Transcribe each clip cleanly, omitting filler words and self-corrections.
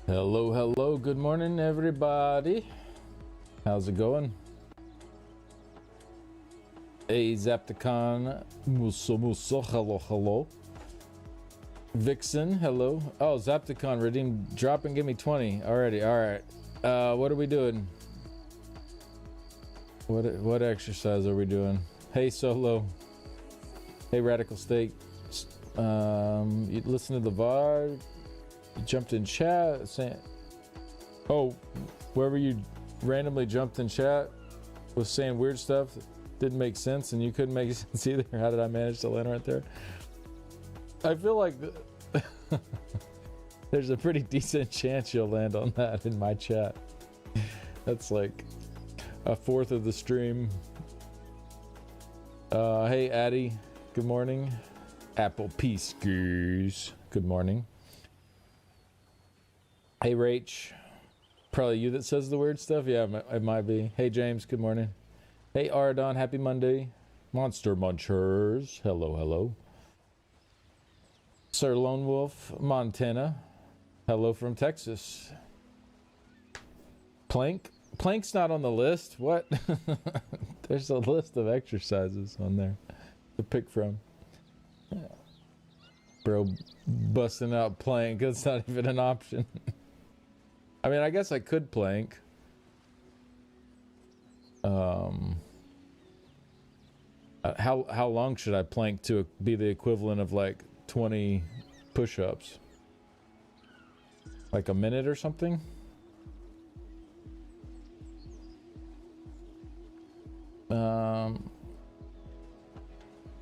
Hello, hello, good morning everybody. How's it going? Hey Zapticon, muso, hello, hello. Vixen, hello. Oh, Zapticon, redeem, drop and give me 20 already, alright. What are we doing? What exercise are we doing? Hey Solo. Hey Radical Steak. You listen to the VOD. You jumped in chat saying, oh, wherever you randomly jumped in chat was saying weird stuff that didn't make sense and you couldn't make sense either. How did I manage to land right there? I feel like there's a pretty decent chance you'll land on that in my chat. That's like a fourth of the stream. Hey Addy, good morning. Apple Peaskers, good morning. Hey Rach, probably you that says the weird stuff. Yeah, it might be. Hey James, good morning. Hey Ardon, happy Monday. Monster Munchers, hello, hello. Sir Lone Wolf, Montana, hello from Texas. Plank's not on the list. What? There's a list of exercises on there to pick from. Bro, busting out plank. That's not even an option. I mean, I guess I could plank. How long should I plank to be the equivalent of like 20 push-ups? Like a minute or something? Um,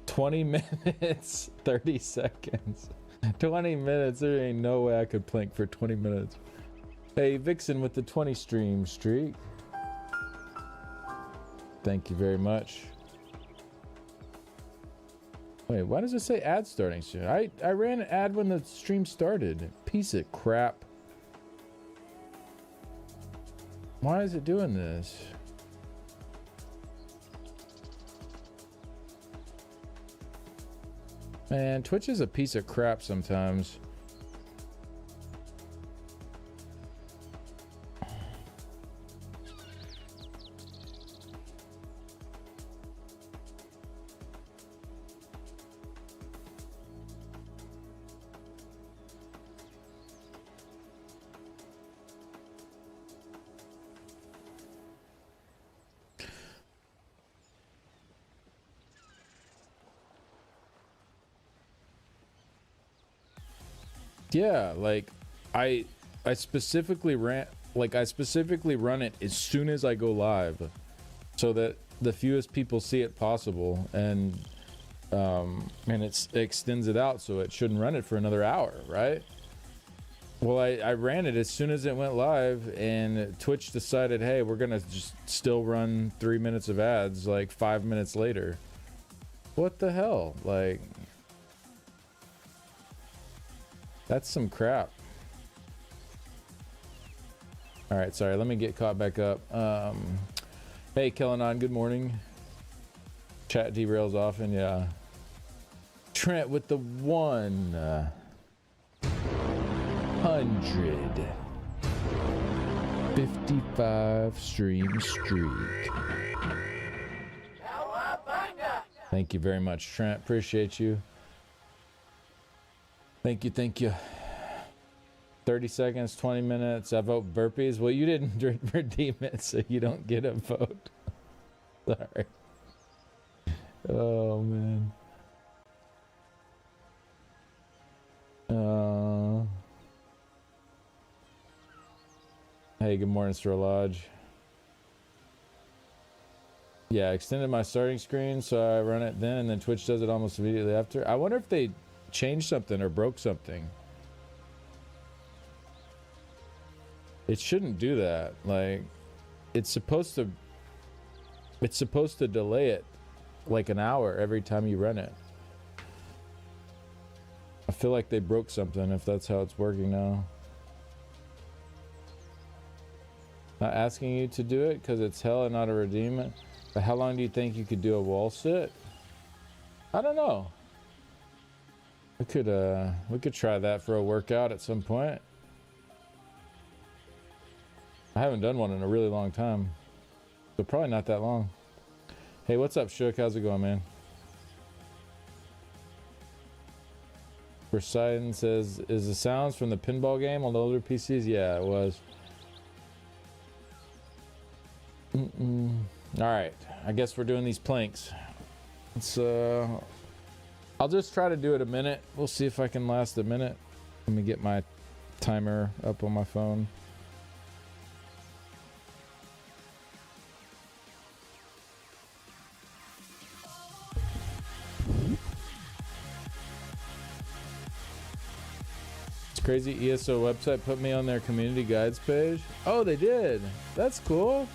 20 minutes, 30 seconds. 20 minutes, there ain't no way I could plank for 20 minutes. Hey, Vixen with the 20 stream streak. Thank you very much. Wait, why does it say ad starting soon? I ran an ad when the stream started. Piece of crap. Why is it doing this? Man, Twitch is a piece of crap sometimes. Yeah, like I specifically run it as soon as I go live so that the fewest people see it possible, and it extends it out so it shouldn't run it for another hour, right? Well, I ran it as soon as it went live, and Twitch decided, hey, we're gonna just still run 3 minutes of ads like 5 minutes later. What the hell? Like, that's some crap. All right, sorry, let me get caught back up. Hey, Kellenon, good morning. Chat derails often, yeah. Trent with the 155 stream streak. Thank you very much, Trent. Appreciate you. Thank you, thank you. 30 seconds, 20 minutes. I vote burpees. Well, you didn't redeem it, so you don't get a vote. Sorry. Oh, man. Hey, good morning, Sir Lodge. Yeah, I extended my starting screen, so I run it then, and then Twitch does it almost immediately after. I wonder if they changed something or broke something. It shouldn't do that. Like, it's supposed to delay it like an hour every time you run it. I feel like they broke something if that's how it's working now. Not asking you to do it because it's hell and not a redeem it. But how long do you think you could do a wall sit? I don't know. We could try that for a workout at some point. I haven't done one in a really long time. So probably not that long. Hey, what's up, Shook? How's it going, man? Poseidon says, is the sounds from the pinball game on the older PCs? Yeah, it was. Alright, I guess we're doing these planks. It's I'll just try to do it a minute. We'll see if I can last a minute. Let me get my timer up on my phone. It's crazy. ESO website put me on their community guides page. Oh, they did. That's cool.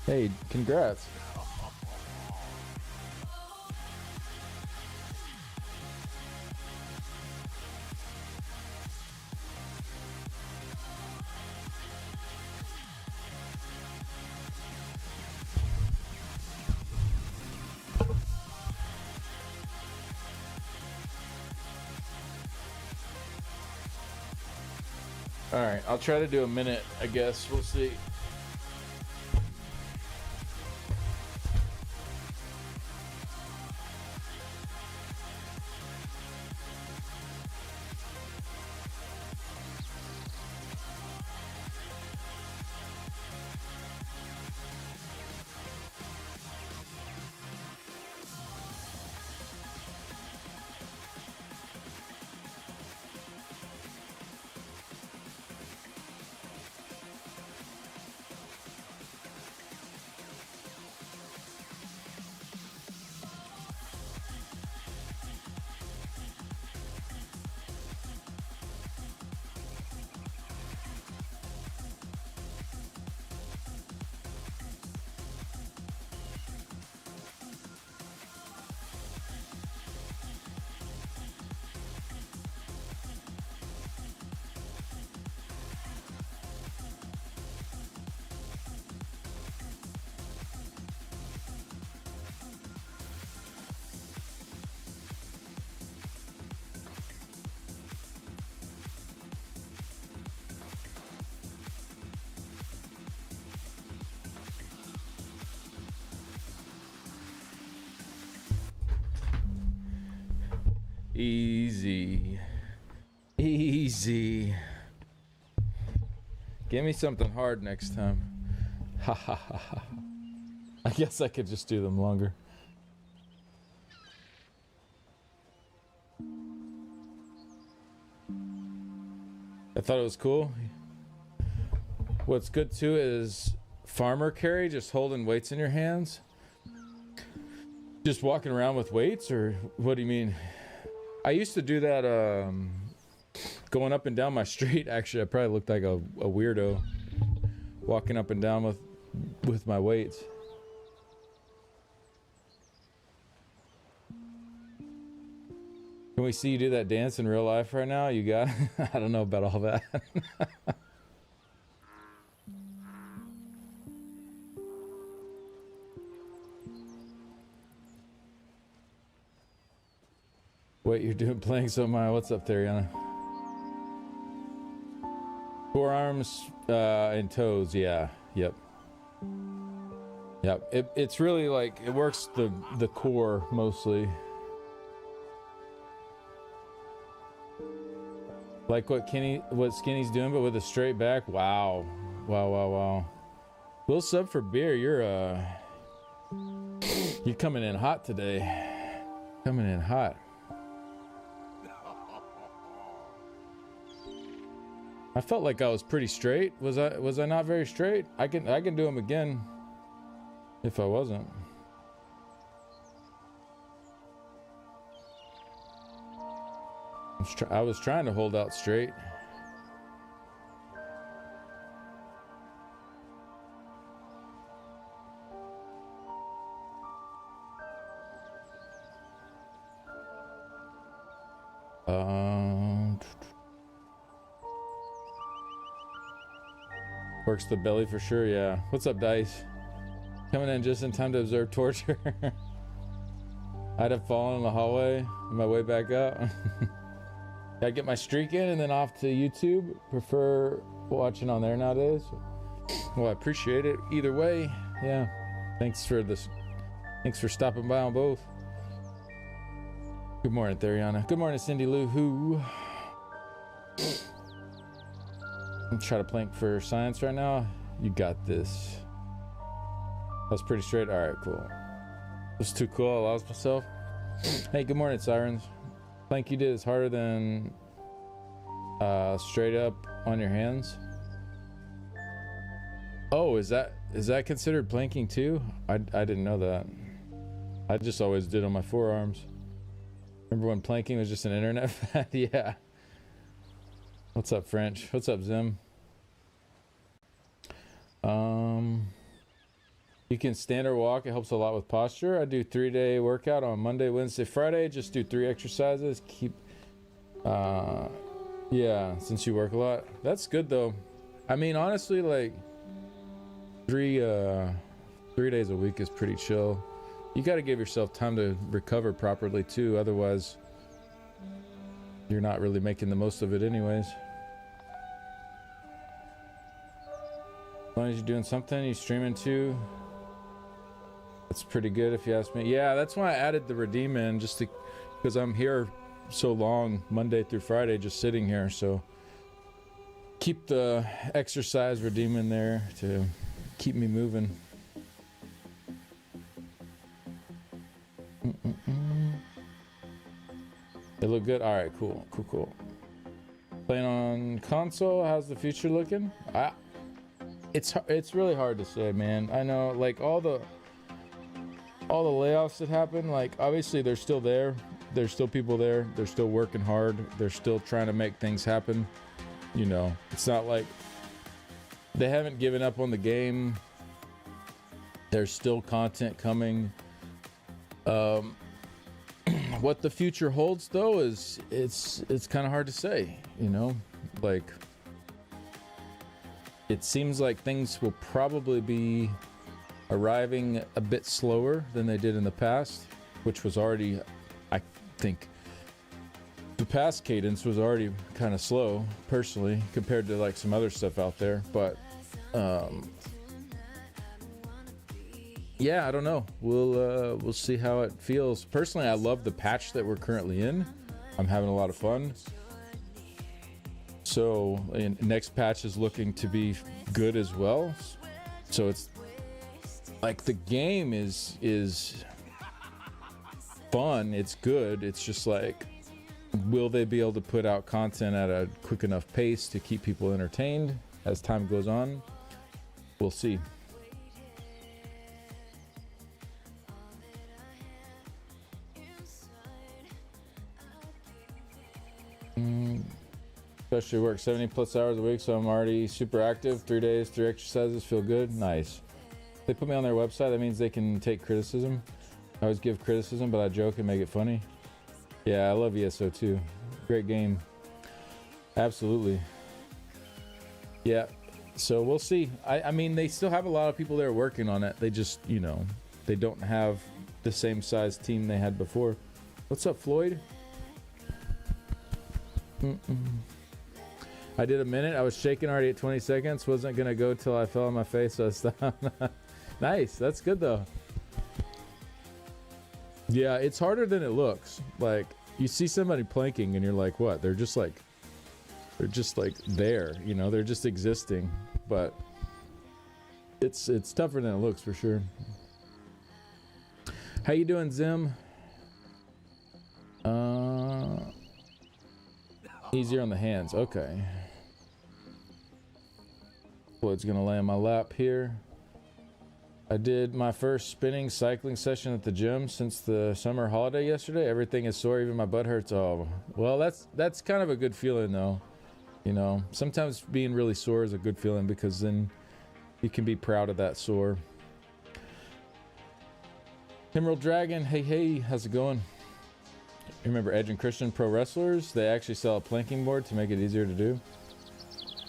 Hey, congrats. All right, I'll try to do a minute, I guess. We'll see. Easy. Easy. Give me something hard next time. Ha ha ha ha. I guess I could just do them longer. I thought it was cool. What's good too is farmer carry, just holding weights in your hands. Just walking around with weights, or what do you mean? I used to do that going up and down my street. Actually, I probably looked like a weirdo walking up and down with my weights. Can we see you do that dance in real life right now? You got I don't know about all that. Wait, you're playing so much. What's up there, Yana? Forearms and toes, yeah. Yep. It's really like it works the core mostly. Like what Skinny's doing, but with a straight back. Wow. We'll sub for beer. You're coming in hot today. Coming in hot. I felt like I was pretty straight. Was I not very straight? I can do them again if I wasn't. I was trying to hold out straight. Works the belly for sure, yeah. What's up, Dice? Coming in just in time to observe torture. I'd have fallen in the hallway on my way back up. Gotta get my streak in and then off to YouTube. Prefer watching on there nowadays. Well, I appreciate it either way. Yeah. Thanks for this. Thanks for stopping by on both. Good morning, Theriana. Good morning, Cindy Lou. Who? I'm trying to plank for science right now. You got this. That was pretty straight. All right, cool. It was too cool. I lost myself. Hey, good morning, Sirens. Plank you did is harder than straight up on your hands. Oh, is that considered planking too? I didn't know that. I just always did on my forearms. Remember when planking was just an internet fad? Yeah. What's up, French? What's up, Zim? You can stand or walk. It helps a lot with posture. I do 3-day workout on Monday, Wednesday, Friday. Just do 3 exercises. Yeah, since you work a lot. That's good though. I mean, honestly, like 3 days a week is pretty chill. You got to give yourself time to recover properly too. Otherwise, you're not really making the most of it anyways. As long as you're doing something, you streaming too. That's pretty good if you ask me. Yeah, that's why I added the redeem in, just because I'm here so long, Monday through Friday, just sitting here. So keep the exercise redeem in there to keep me moving. They look good. All right, cool. Playing on console. How's the future looking? It's really hard to say, man. I know, like all the layoffs that happen, like obviously they're still there. There's still people there. They're still working hard. They're still trying to make things happen. You know, it's not like they haven't given up on the game. There's still content coming. What the future holds though is it's kind of hard to say, you know, like it seems like things will probably be arriving a bit slower than they did in the past, which was already, I think the past cadence was already kind of slow personally compared to like some other stuff out there, but yeah, I don't know. We'll see how it feels. Personally, I love the patch that we're currently in. I'm having a lot of fun. So, and next patch is looking to be good as well. So it's like the game is fun. It's good. It's just like, will they be able to put out content at a quick enough pace to keep people entertained as time goes on? We'll see. Especially work 70 plus hours a week, so I'm already super active. 3 days, 3 exercises, feel good. Nice. They put me on their website. That means they can take criticism. I always give criticism, but I joke and make it funny. Yeah, I love ESO too. Great game. Absolutely. Yeah. So we'll see. I mean, they still have a lot of people there working on it. They just, you know, they don't have the same size team they had before. What's up, Floyd? I did a minute. I was shaking already at 20 seconds. Wasn't going to go till I fell on my face, so I stopped. Nice. That's good, though. Yeah, it's harder than it looks. Like, you see somebody planking, and you're like, what? They're just like there, you know? They're just existing. But it's tougher than it looks, for sure. How you doing, Zim? Easier on the hands. Okay. Floyd's gonna lay on my lap here. I did my first spinning cycling session at the gym since the summer holiday yesterday. Everything is sore, even my butt hurts. Oh, well, that's kind of a good feeling though. You know, sometimes being really sore is a good feeling because then you can be proud of that sore. Emerald Dragon, hey, how's it going? Remember Edge and Christian pro wrestlers? They actually sell a planking board to make it easier to do.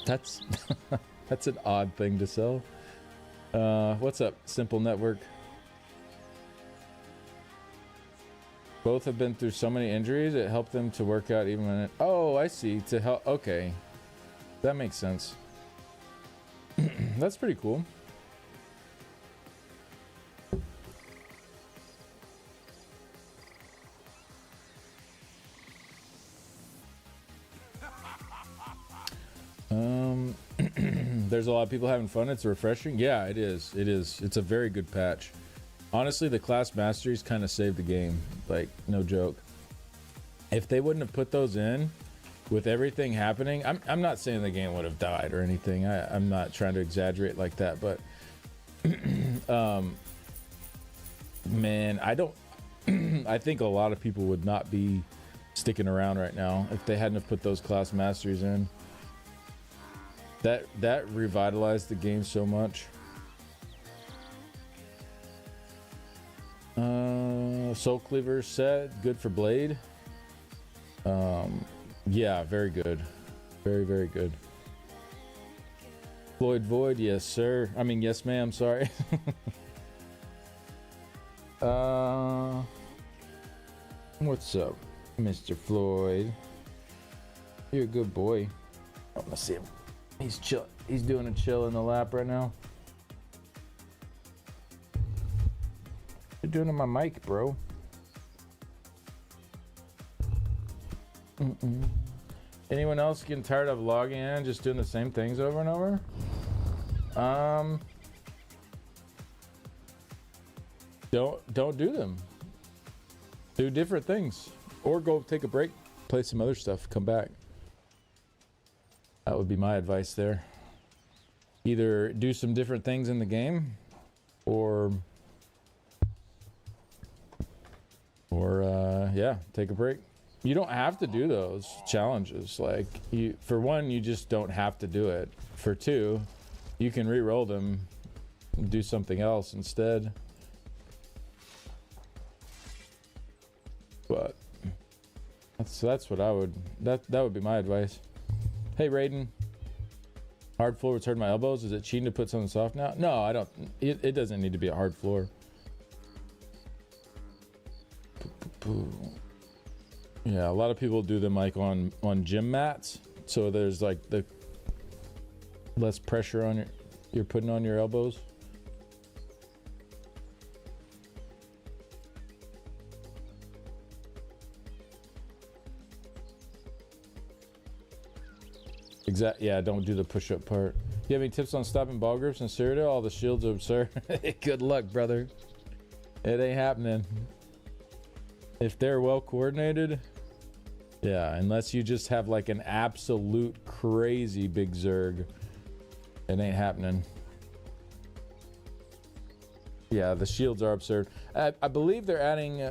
That's that's an odd thing to sell. What's up, Simple Network? Both have been through so many injuries, it helped them to work out even when it... Oh, I see. To help... Okay. That makes sense. That's pretty cool. There's a lot of people having fun. It's refreshing. Yeah, it is. It is. It's a very good patch. Honestly, the class masteries kind of saved the game. Like, no joke. If they wouldn't have put those in with everything happening, I'm not saying the game would have died or anything. I'm not trying to exaggerate like that, but man, I don't I think a lot of people would not be sticking around right now if they hadn't have put those class masteries in. That revitalized the game so much. Soul Cleaver set, good for Blade. Yeah, very good. Very, very good. Floyd Void, yes, sir. I mean, yes, ma'am, sorry. What's up, Mr. Floyd? You're a good boy. Oh, let's see him. He's chill. He's doing a chill in the lap right now. You're doing to my mic, bro. Anyone else getting tired of logging in, just doing the same things over and over? Don't do them. Do different things, or go take a break, play some other stuff, come back. That would be my advice there. Either do some different things in the game, or yeah, take a break. You don't have to do those challenges. Like, for one, you just don't have to do it. For two, you can re-roll them and do something else instead. But that's what I would, that would be my advice. Hey, Raiden. Hard floor would hurt my elbows. Is it cheating to put something soft now? No, I don't. It doesn't need to be a hard floor. Yeah, a lot of people do them like on gym mats, so there's like the less pressure on you're putting on your elbows. Yeah, don't do the push-up part. You have any tips on stopping ball grips in Cyrodiil? All the shields are absurd. Good luck, brother. It ain't happening. If they're well coordinated, yeah, unless you just have like an absolute crazy big Zerg, it ain't happening. Yeah, the shields are absurd. I believe they're adding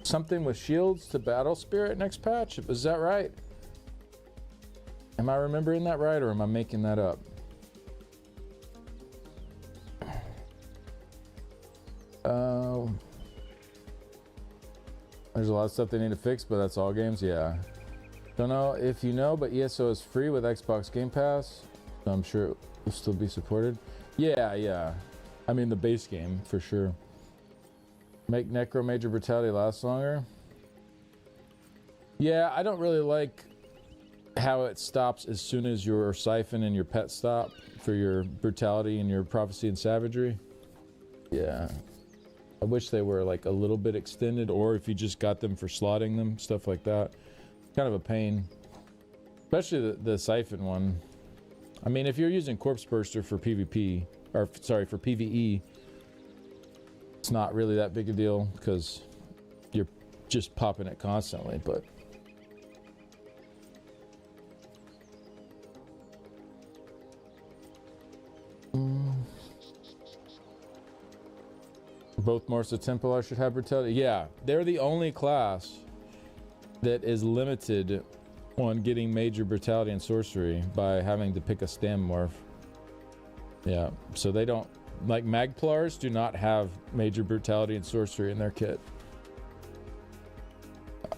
something with shields to Battle Spirit next patch. Was that right? Am I remembering that right, or am I making that up? There's a lot of stuff they need to fix, but that's all games. Yeah. Don't know if you know, but ESO is free with Xbox Game Pass, so I'm sure it will still be supported. Yeah. I mean, the base game, for sure. Make Necro Major Brutality last longer. Yeah, I don't really like how it stops as soon as your Siphon and your Pet stop for your Brutality and your Prophecy and Savagery. Yeah. I wish they were like a little bit extended, or if you just got them for slotting them, stuff like that. Kind of a pain. Especially the Siphon one. I mean, if you're using Corpse Burster for PvP, or sorry, for PvE, it's not really that big a deal because you're just popping it constantly, but both Morsa Templar should have brutality. Yeah, they're the only class that is limited on getting major brutality and sorcery by having to pick a stam morph. Yeah, so they don't, like Magplars do not have major brutality and sorcery in their kit.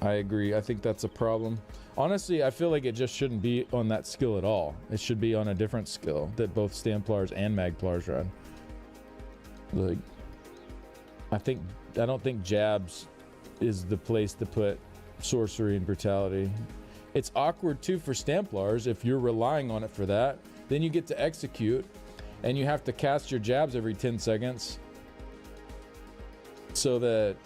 I agree. I think that's a problem. Honestly, I feel like it just shouldn't be on that skill at all. It should be on a different skill that both Stamplars and Magplars run. Like, I don't think Jabs is the place to put sorcery and brutality. It's awkward too for Stamplars if you're relying on it for that. Then you get to execute, and you have to cast your jabs every 10 seconds so that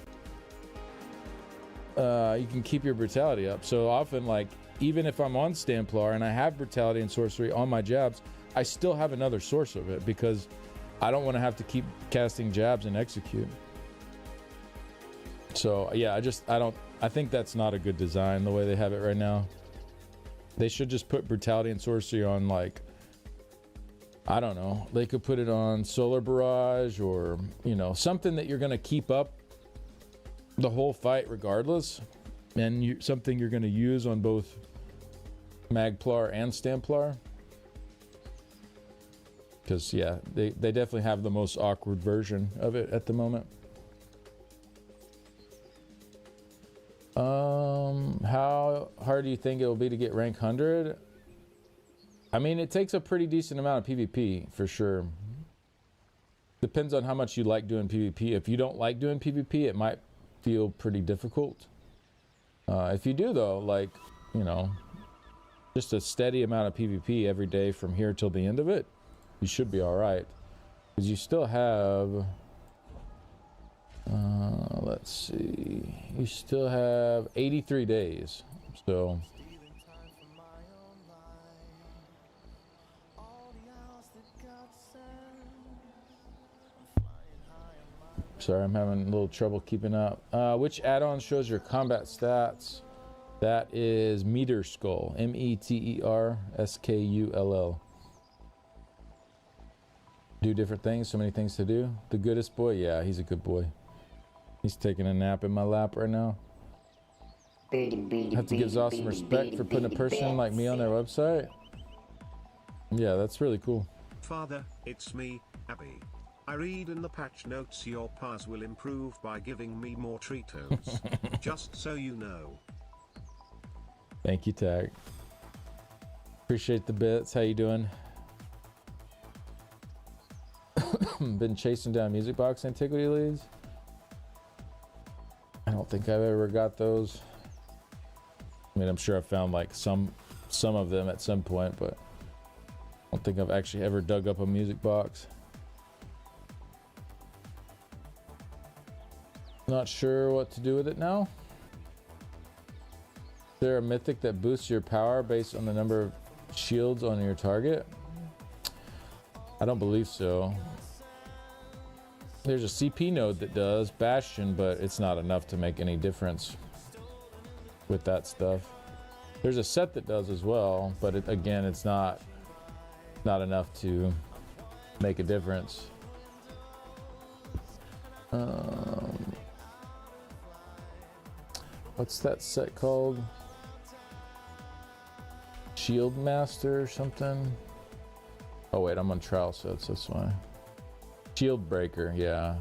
you can keep your brutality up. So often, like, even if I'm on Stamplar and I have brutality and sorcery on my jabs, I still have another source of it because I don't want to have to keep casting jabs and execute. So yeah, I think that's not a good design the way they have it right now. They should just put brutality and sorcery on, like, I don't know, they could put it on Solar Barrage or, you know, something that you're going to keep up the whole fight regardless, and something you're going to use on both Magplar and Stamplar. Because yeah, they definitely have the most awkward version of it at the moment. How hard do you think it will be to get rank 100? I mean, it takes a pretty decent amount of PvP for sure. Depends on how much you like doing PvP. If you don't like doing PvP, it might feel pretty difficult. If you do though, like, you know, just a steady amount of PvP every day from here till the end of it, you should be all right. Because you still have, let's see, you still have 83 days. So sorry, I'm having a little trouble keeping up. Which add-on shows your combat stats? That is Meter Skull. METERSKULL. Do different things, so many things to do. The goodest boy? Yeah, he's a good boy. He's taking a nap in my lap right now. Have to give Zoss some respect for putting a person like me on their website. Yeah, that's really cool. Father, it's me, Abby. I read in the patch notes your pars will improve by giving me more Treatos. Just so you know. Thank you, Tag. Appreciate the bits. How you doing? Been chasing down music box antiquity leads? I don't think I've ever got those. I mean, I'm sure I've found like some of them at some point, but I don't think I've actually ever dug up a music box. Not sure what to do with it now. Is there a mythic that boosts your power based on the number of shields on your target? I don't believe so. There's a CP node that does, Bastion, but it's not enough to make any difference with that stuff. There's a set that does as well, but again, it's not enough to make a difference. What's that set called? Shield Master or something? Oh wait, I'm on trial sets, that's why. Shield Breaker, yeah.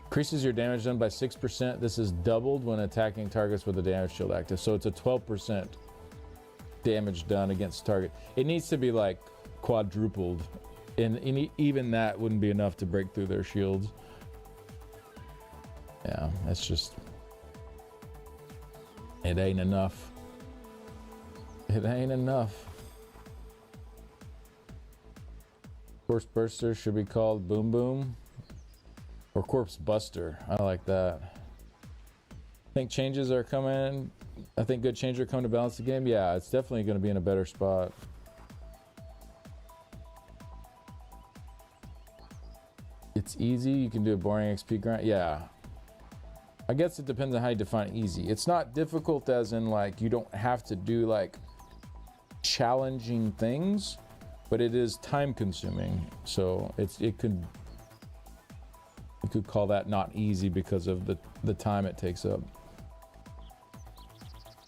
Increases your damage done by 6%. This is doubled when attacking targets with a damage shield active. So it's a 12% damage done against target. It needs to be like quadrupled. And even that wouldn't be enough to break through their shields. Yeah, it's just... it ain't enough. It ain't enough. Corpse Burster should be called Boom Boom. Or Corpse Buster. I like that. I think changes are coming. I think good changes are coming to balance the game. Yeah, it's definitely going to be in a better spot. It's easy. You can do a boring XP grind. Yeah. I guess it depends on how you define easy. It's not difficult as in like you don't have to do like challenging things, but it is time consuming. So you could call that not easy because of the time it takes up.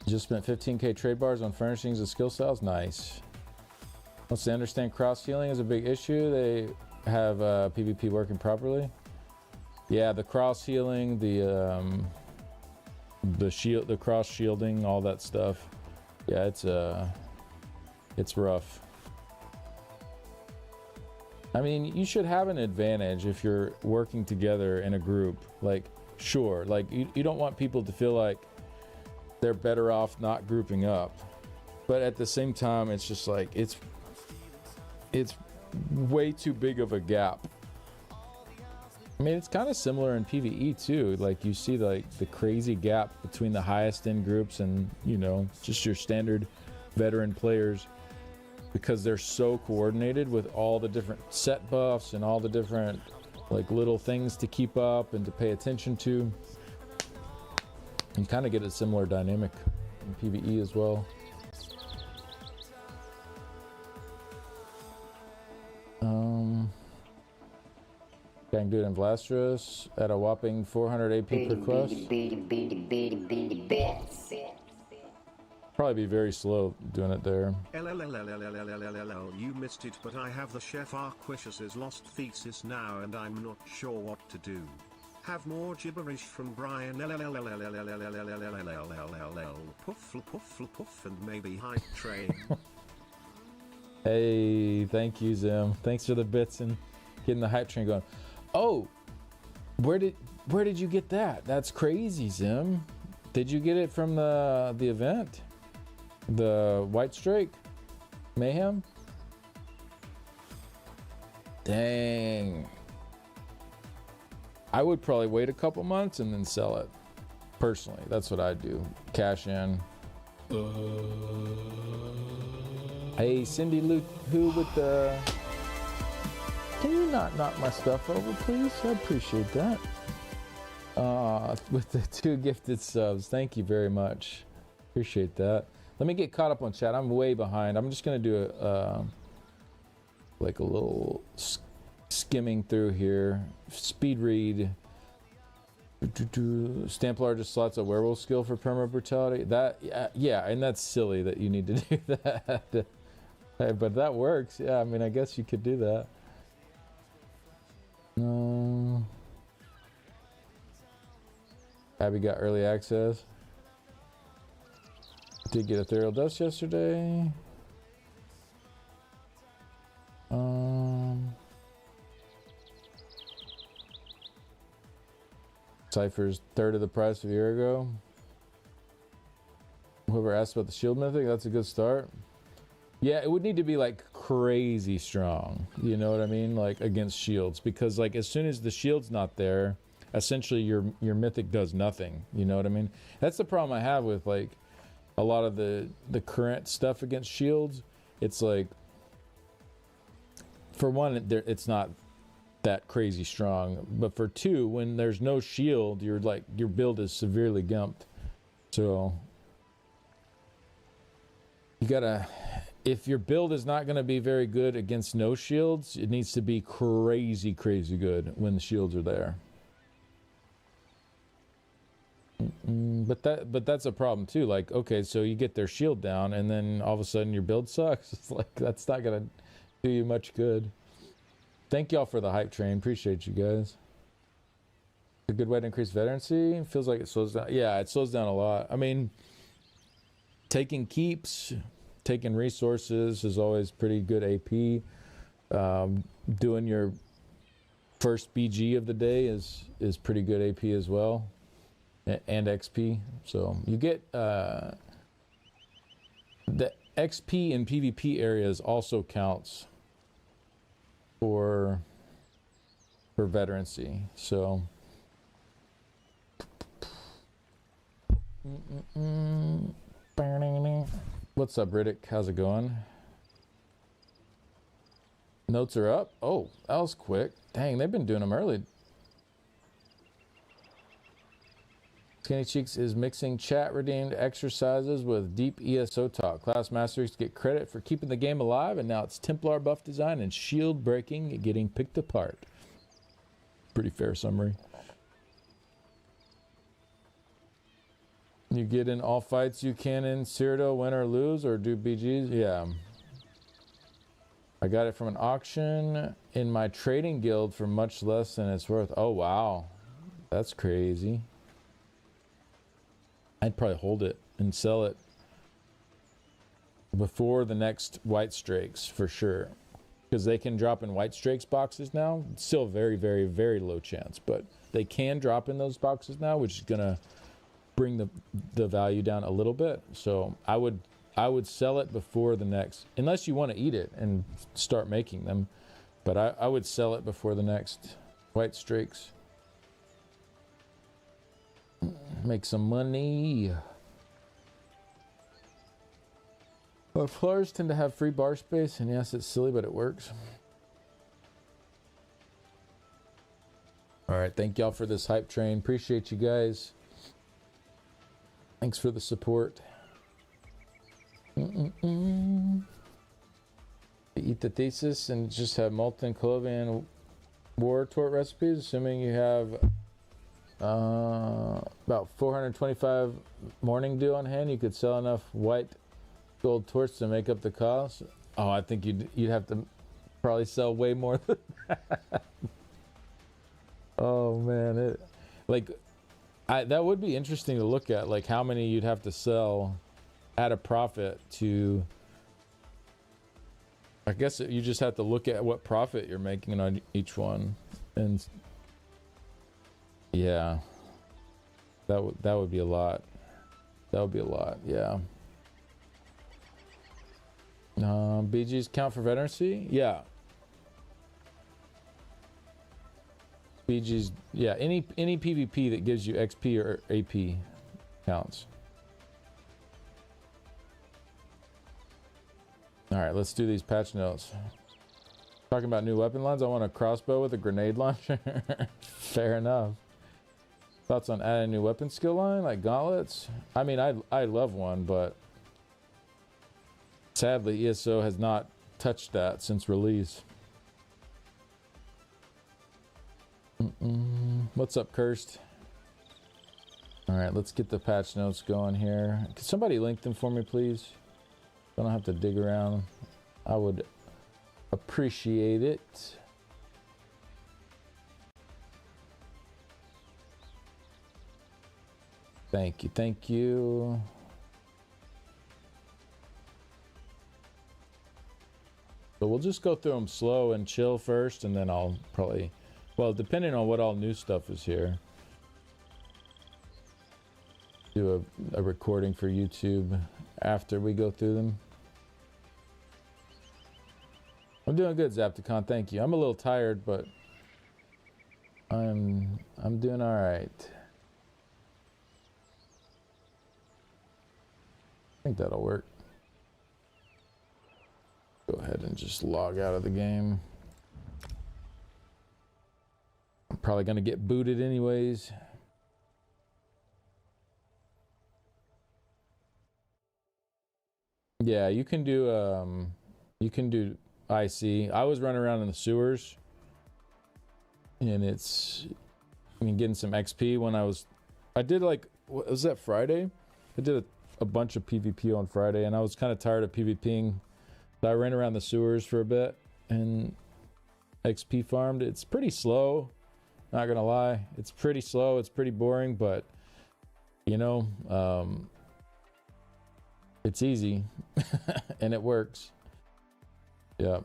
Just spent 15k trade bars on furnishings and skill styles. Nice. Once they understand cross healing is a big issue, they have PvP working properly. Yeah, the cross healing, the shield, the cross shielding, all that stuff. Yeah, it's rough. I mean, you should have an advantage if you're working together in a group. Like, sure, like you don't want people to feel like they're better off not grouping up. But at the same time, it's just like, it's way too big of a gap. I mean, it's kind of similar in PvE too. Like you see like the crazy gap between the highest end groups and, you know, just your standard veteran players, because they're so coordinated with all the different set buffs and all the different like little things to keep up and to pay attention to. You kind of get a similar dynamic in PvE as well. Gang dude in Vlastros at a whopping 400 AP per quest. Probably be very slow doing it there. You missed it, but I have the Chef Arquishus's lost thesis now and I'm not sure what to do. Have more gibberish from Brian. Puff and maybe hype train. Hey, thank you, Zim. Thanks for the bits and getting the hype train going. Oh, where did you get that? That's crazy, Zim. Did you get it from the event? The White Strike Mayhem? Dang. I would probably wait a couple months and then sell it. Personally, that's what I'd do. Cash in. Hey, Cindy Luke, who with the... Can you not knock my stuff over, please? I appreciate that. With the 2 gifted subs, thank you very much. Appreciate that. Let me get caught up on chat. I'm way behind. I'm just gonna do like a little skimming through here. Speed read. Stamp largest slots a werewolf skill for perma brutality. That yeah, and that's silly that you need to do that. But that works. Yeah, I mean, I guess you could do that. Abby got early access. Did get Ethereal Dust yesterday. Cypher's third of the price of a year ago. Whoever asked about the shield mythic, that's a good start. Yeah, it would need to be like crazy strong. You know what I mean? Like against shields, because like as soon as the shield's not there, essentially your mythic does nothing. You know what I mean? That's the problem I have with like a lot of the current stuff against shields. It's like, for one, it's not that crazy strong, but for two, when there's no shield, you're like, your build is severely gumped. So you gotta, if your build is not going to be very good against no shields, it needs to be crazy good when the shields are there. But that's a problem too. Like, okay, so you get their shield down and then all of a sudden your build sucks. It's like, that's not gonna do you much good. Thank y'all for the hype train. Appreciate you guys. A good way to increase veterancy. Feels like it slows down. Yeah, it slows down a lot. I mean, taking keeps, taking resources is always pretty good AP. Doing your first BG of the day is pretty good AP as well. And XP. So you get the XP in PvP areas also counts for veterancy. So what's up, Riddick? How's it going? Notes are up. Oh, that was quick. Dang, they've been doing them early. Skinny Cheeks is mixing chat redeemed exercises with deep ESO talk. Class masters get credit for keeping the game alive, and now it's Templar buff design and shield breaking getting picked apart. Pretty fair summary. You get in all fights you can in Cyrodiil, win or lose, or do BGs? Yeah. I got it from an auction in my trading guild for much less than it's worth. Oh, wow. That's crazy. I'd probably hold it and sell it before the next White Strakes for sure, because they can drop in White Strakes boxes now. It's still very, very, very low chance, but they can drop in those boxes now, which is gonna bring the value down a little bit. So I would sell it before the next, unless you want to eat it and start making them. But I would sell it before the next white streaks. Make some money. Well, floors tend to have free bar space, and yes, it's silly, but it works. All right, thank y'all for this hype train. Appreciate you guys. Thanks for the support. Eat the thesis and just have molten cloven war tort recipes, assuming you have about 425 morning dew on hand. You could sell enough white gold torts to make up the cost. Oh, I think you'd have to probably sell way more than that. Oh man, that would be interesting to look at, like how many you'd have to sell at a profit to. I guess you just have to look at what profit you're making on each one, and yeah, that would be a lot. That would be a lot, yeah. BGs count for veterancy? Yeah. BGs, yeah. Any PvP that gives you XP or AP counts. All right, let's do these patch notes. Talking about new weapon lines. I want a crossbow with a grenade launcher. Fair enough. Thoughts on adding a new weapon skill line like gauntlets? I mean, I love one, but sadly ESO has not touched that since release. What's up, Cursed? All right, let's get the patch notes going here. Could somebody link them for me, please? I don't have to dig around. I would appreciate it. Thank you, thank you. So we'll just go through them slow and chill first, and then I'll probably, well, depending on what all new stuff is here, do a recording for YouTube after we go through them. I'm doing good, Zapticon, thank you. I'm a little tired, but I'm doing all right. I think that'll work. Go ahead and just log out of the game. I'm probably gonna get booted anyways. Yeah, you can do IC. I was running around in the sewers, and I mean, getting some XP when I did, like, what was that, Friday? I did a bunch of PvP on Friday, and I was kind of tired of PvPing. So I ran around the sewers for a bit and XP farmed. It's pretty slow, not gonna lie. It's pretty slow, it's pretty boring, but you know, it's easy and it works. Yeah.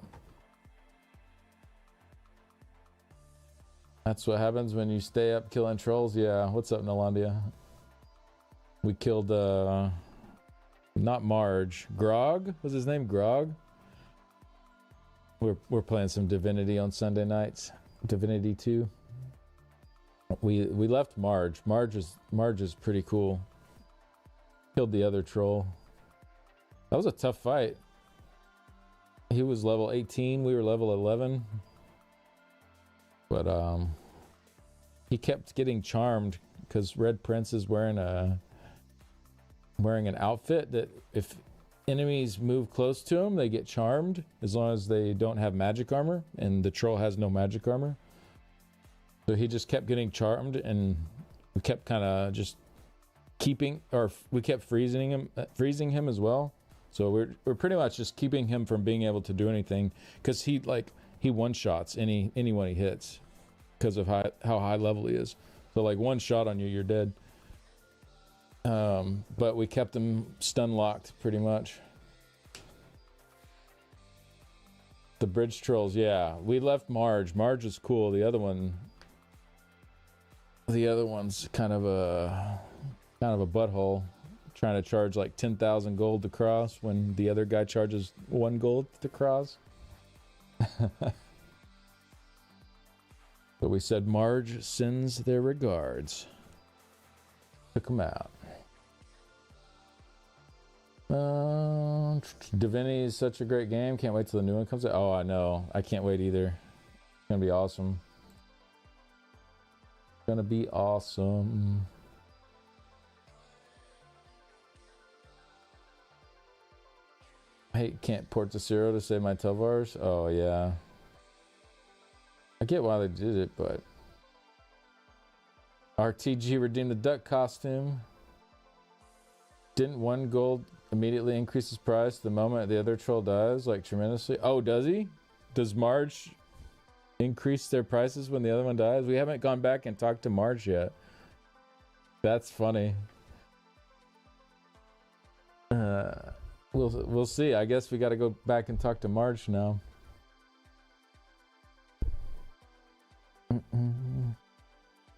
That's what happens when you stay up killing trolls. Yeah, what's up, Nolandia? We killed not Marge, Grog? Was his name Grog? We're playing some Divinity on Sunday nights. Divinity 2. We left Marge. Marge is pretty cool. Killed the other troll. That was a tough fight. He was level 18, we were level 11. But he kept getting charmed because Red Prince is wearing an outfit that if enemies move close to him, they get charmed as long as they don't have magic armor, and the troll has no magic armor. So he just kept getting charmed, and we kept kind of just we kept freezing him as well. So we're pretty much just keeping him from being able to do anything, because he one-shots anyone he hits because of how high level he is. So like one shot on you, you're dead. But we kept him stun locked pretty much. The bridge trolls, yeah. We left Marge. Marge is cool. The other one's kind of a butthole, trying to charge like 10,000 gold to cross when the other guy charges 1 gold to cross. But we said Marge sends their regards. Took them out. Divinity is such a great game. Can't wait till the new one comes out. Oh, I know. I can't wait either. It's gonna be awesome. Gonna be awesome. I can't port to 0 to save my Telvars. Oh yeah. I get why they did it, but RTG redeemed the duck costume. Didn't one gold immediately increase his price the moment the other troll dies, like tremendously? Oh, does he? Does Marge increase their prices when the other one dies? We haven't gone back and talked to Marge yet. That's funny. We'll see. I guess we got to go back and talk to Marge now.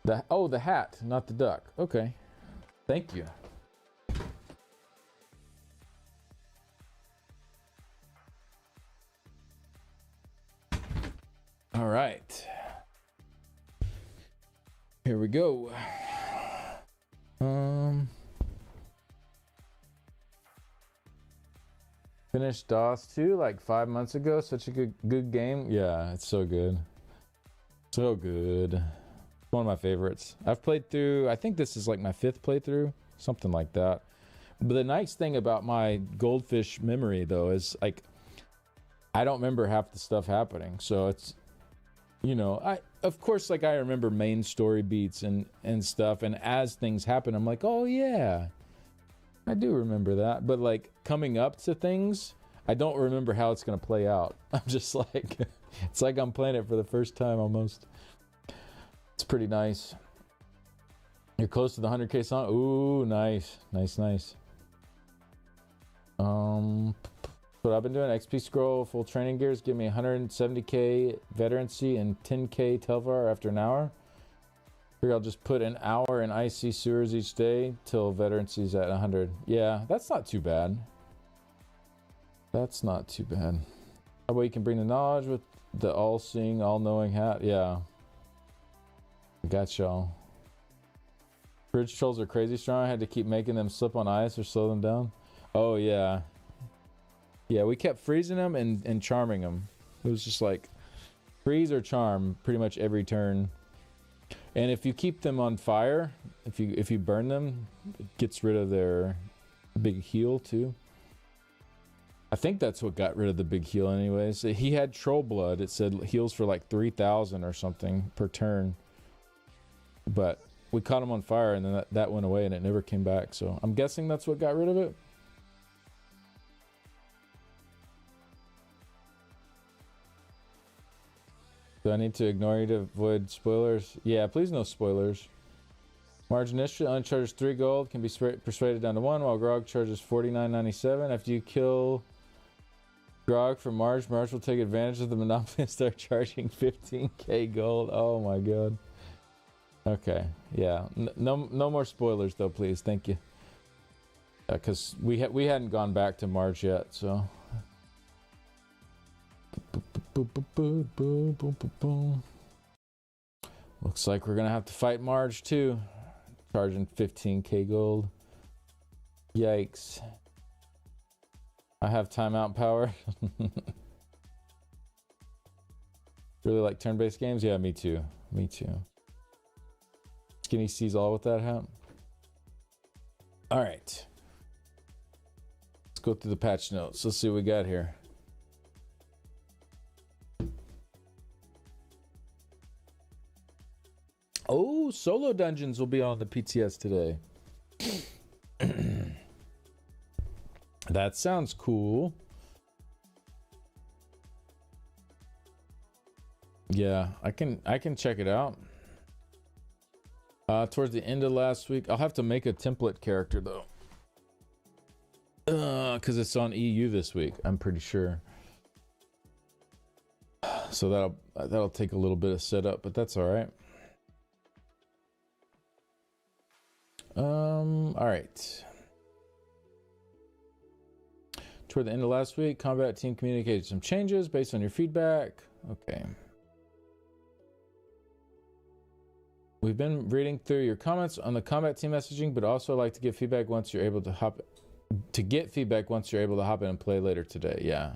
The hat, not the duck. Okay. Thank you. All right. Here we go. Finished DOS 2 like 5 months ago. Such a good game. Yeah, it's so good. So good. One of my favorites. I've played through, I think this is like my 5th playthrough, something like that. But the nice thing about my goldfish memory though is like I don't remember half the stuff happening. So it's, you know, I of course like I remember main story beats and stuff, and as things happen I'm like, oh yeah, I do remember that. But like coming up to things, I don't remember how it's gonna play out. I'm just like it's like I'm playing it for the first time almost. It's pretty nice. You're close to the 100k song. Ooh, nice. What I've been doing, XP scroll, full training gears, give me 170k veterancy and 10k Telvar after an hour. Here I'll just put an hour in icy sewers each day till veterancy's at 100. Yeah, that's not too bad. That's not too bad. How about you can bring the knowledge with the all-seeing, all-knowing hat? Yeah. I got y'all. Bridge trolls are crazy strong. I had to keep making them slip on ice or slow them down. Oh, yeah. Yeah, we kept freezing them and charming them. It was just like freeze or charm pretty much every turn. And if you keep them on fire, if you burn them, it gets rid of their big heal too. I think that's what got rid of the big heal anyways. He had troll blood. It said heals for like 3,000 or something per turn. But we caught him on fire and then that went away and it never came back. So I'm guessing that's what got rid of it. Do I need to ignore you to avoid spoilers? Yeah, please no spoilers. Marge initially uncharges 3 gold, can be persuaded down to 1, while Grog charges 49.97. After you kill Grog for Marge will take advantage of the monopoly and start charging 15k gold. Oh my god. Okay, yeah. No more spoilers though, please. Thank you. Because we hadn't gone back to Marge yet, so. Looks like we're gonna have to fight Marge too. Charging 15k gold. Yikes. I have timeout power. Really like turn-based games? Yeah, me too. Me too. Skinny sees all with that hat. Alright. Let's go through the patch notes. Let's see what we got here. Oh, solo dungeons will be on the PTS today. That sounds cool. Yeah, I can check it out. Towards the end of last week, I'll have to make a template character though. Because it's on EU this week, I'm pretty sure. So that'll take a little bit of setup, but that's all right. All right. Toward the end of last week, combat team communicated some changes based on your feedback. Okay. We've been reading through your comments on the combat team messaging, but also like to give feedback once you're able to hop in and play later today. Yeah,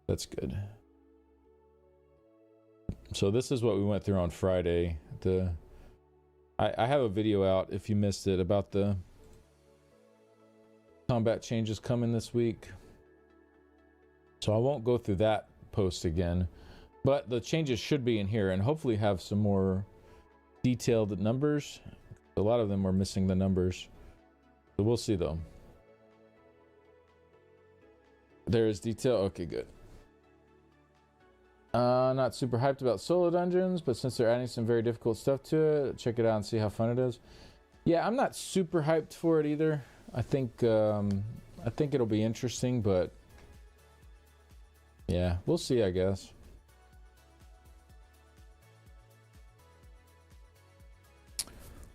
that's good. So this is what we went through on Friday. I have a video out if you missed it about the combat changes coming this week. So I won't go through that post again, but the changes should be in here and hopefully have some more detailed numbers. A lot of them were missing the numbers. So we'll see though. There is detail. Okay, good. Not super hyped about solo dungeons, but since they're adding some very difficult stuff to it, check it out and see how fun it is. Yeah, I'm not super hyped for it either. I think it'll be interesting, but yeah, we'll see, I guess.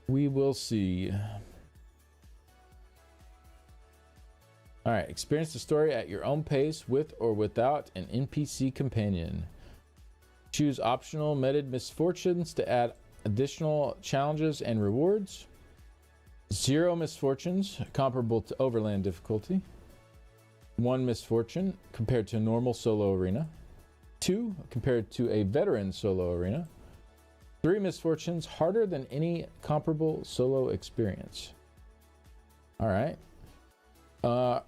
We will see. All right, experience the story at your own pace with or without an NPC companion. Choose optional meted misfortunes to add additional challenges and rewards. 0 misfortunes, comparable to overland difficulty. 1 misfortune compared to a normal solo arena. 2 compared to a veteran solo arena. 3 misfortunes, harder than any comparable solo experience. All right.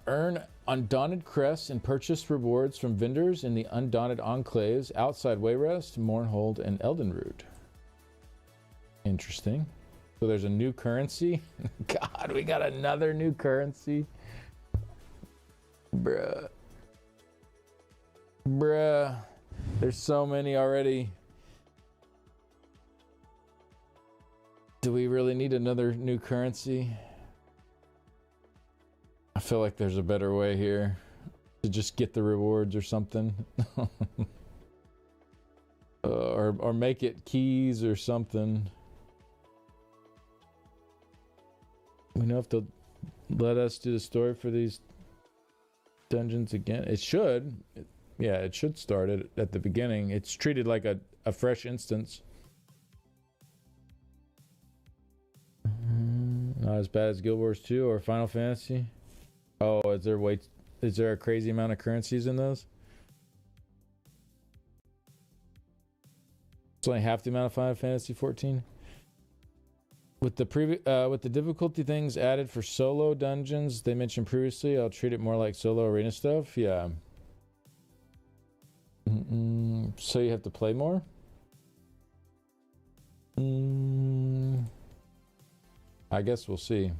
Earn Undaunted crests and purchase rewards from vendors in the Undaunted enclaves outside Wayrest, Mournhold, and Eldenroot. Interesting. So there's a new currency. God, we got another new currency. Bruh. There's so many already. Do we really need another new currency? I feel like there's a better way here to just get the rewards or something. Or make it keys or something. We know if they'll let us do the story for these dungeons again. It should. Yeah, it should start at the beginning. It's treated like a fresh instance. Not as bad as Guild Wars 2 or Final Fantasy. Oh, is there a crazy amount of currencies in those? It's only half the amount of Final Fantasy 14. With the difficulty things added for solo dungeons they mentioned previously, I'll treat it more like solo arena stuff. Yeah. So you have to play more? I guess we'll see.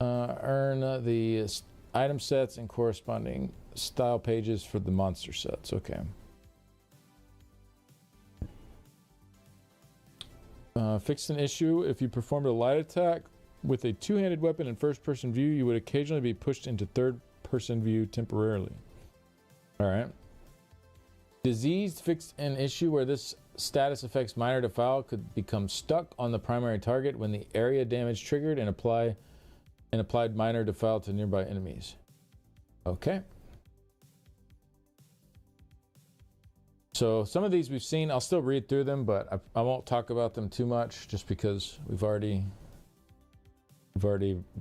Earn the item sets and corresponding style pages for the monster sets. Okay. Fixed an issue. If you performed a light attack with a two-handed weapon in first-person view, you would occasionally be pushed into third-person view temporarily. All right. Diseased fixed an issue where this status affects minor defile could become stuck on the primary target when the area damage triggered and applied minor defile to nearby enemies. Okay. So some of these we've seen. I'll still read through them, but I won't talk about them too much just because we've already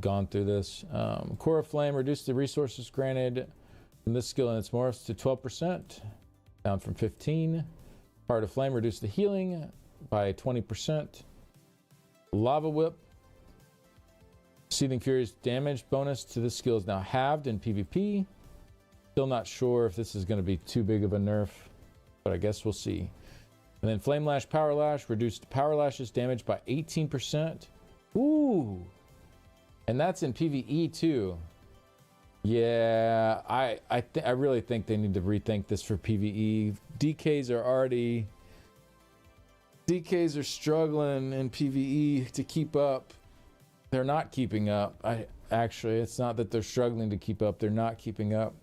gone through this. Core of Flame reduced the resources granted from this skill and its morphs to 12%, down from 15. Heart of Flame reduced the healing by 20%. Lava Whip. Seething Fury's damage bonus to this skill is now halved in PvP. Still not sure if this is going to be too big of a nerf, but I guess we'll see. And then Flame Lash, Power Lash reduced Power Lash's damage by 18%. Ooh! And that's in PvE too. Yeah, I really think they need to rethink this for PvE. DKs are struggling in PvE to keep up. They're not keeping up. Actually, it's not that they're struggling to keep up. They're not keeping up.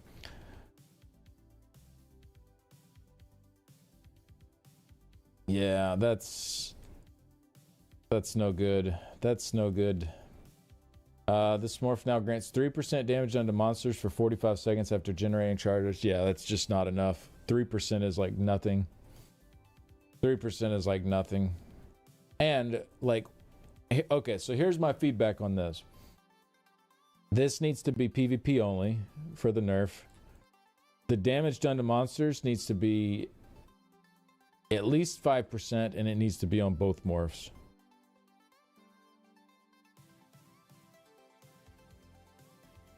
Yeah, that's no good. That's no good. This morph now grants 3% damage onto monsters for 45 seconds after generating charges. Yeah, that's just not enough. 3% is like nothing. 3% is like nothing. And like, okay, so here's my feedback on this. This needs to be PvP only for the nerf. The damage done to monsters needs to be at least 5%, and it needs to be on both morphs.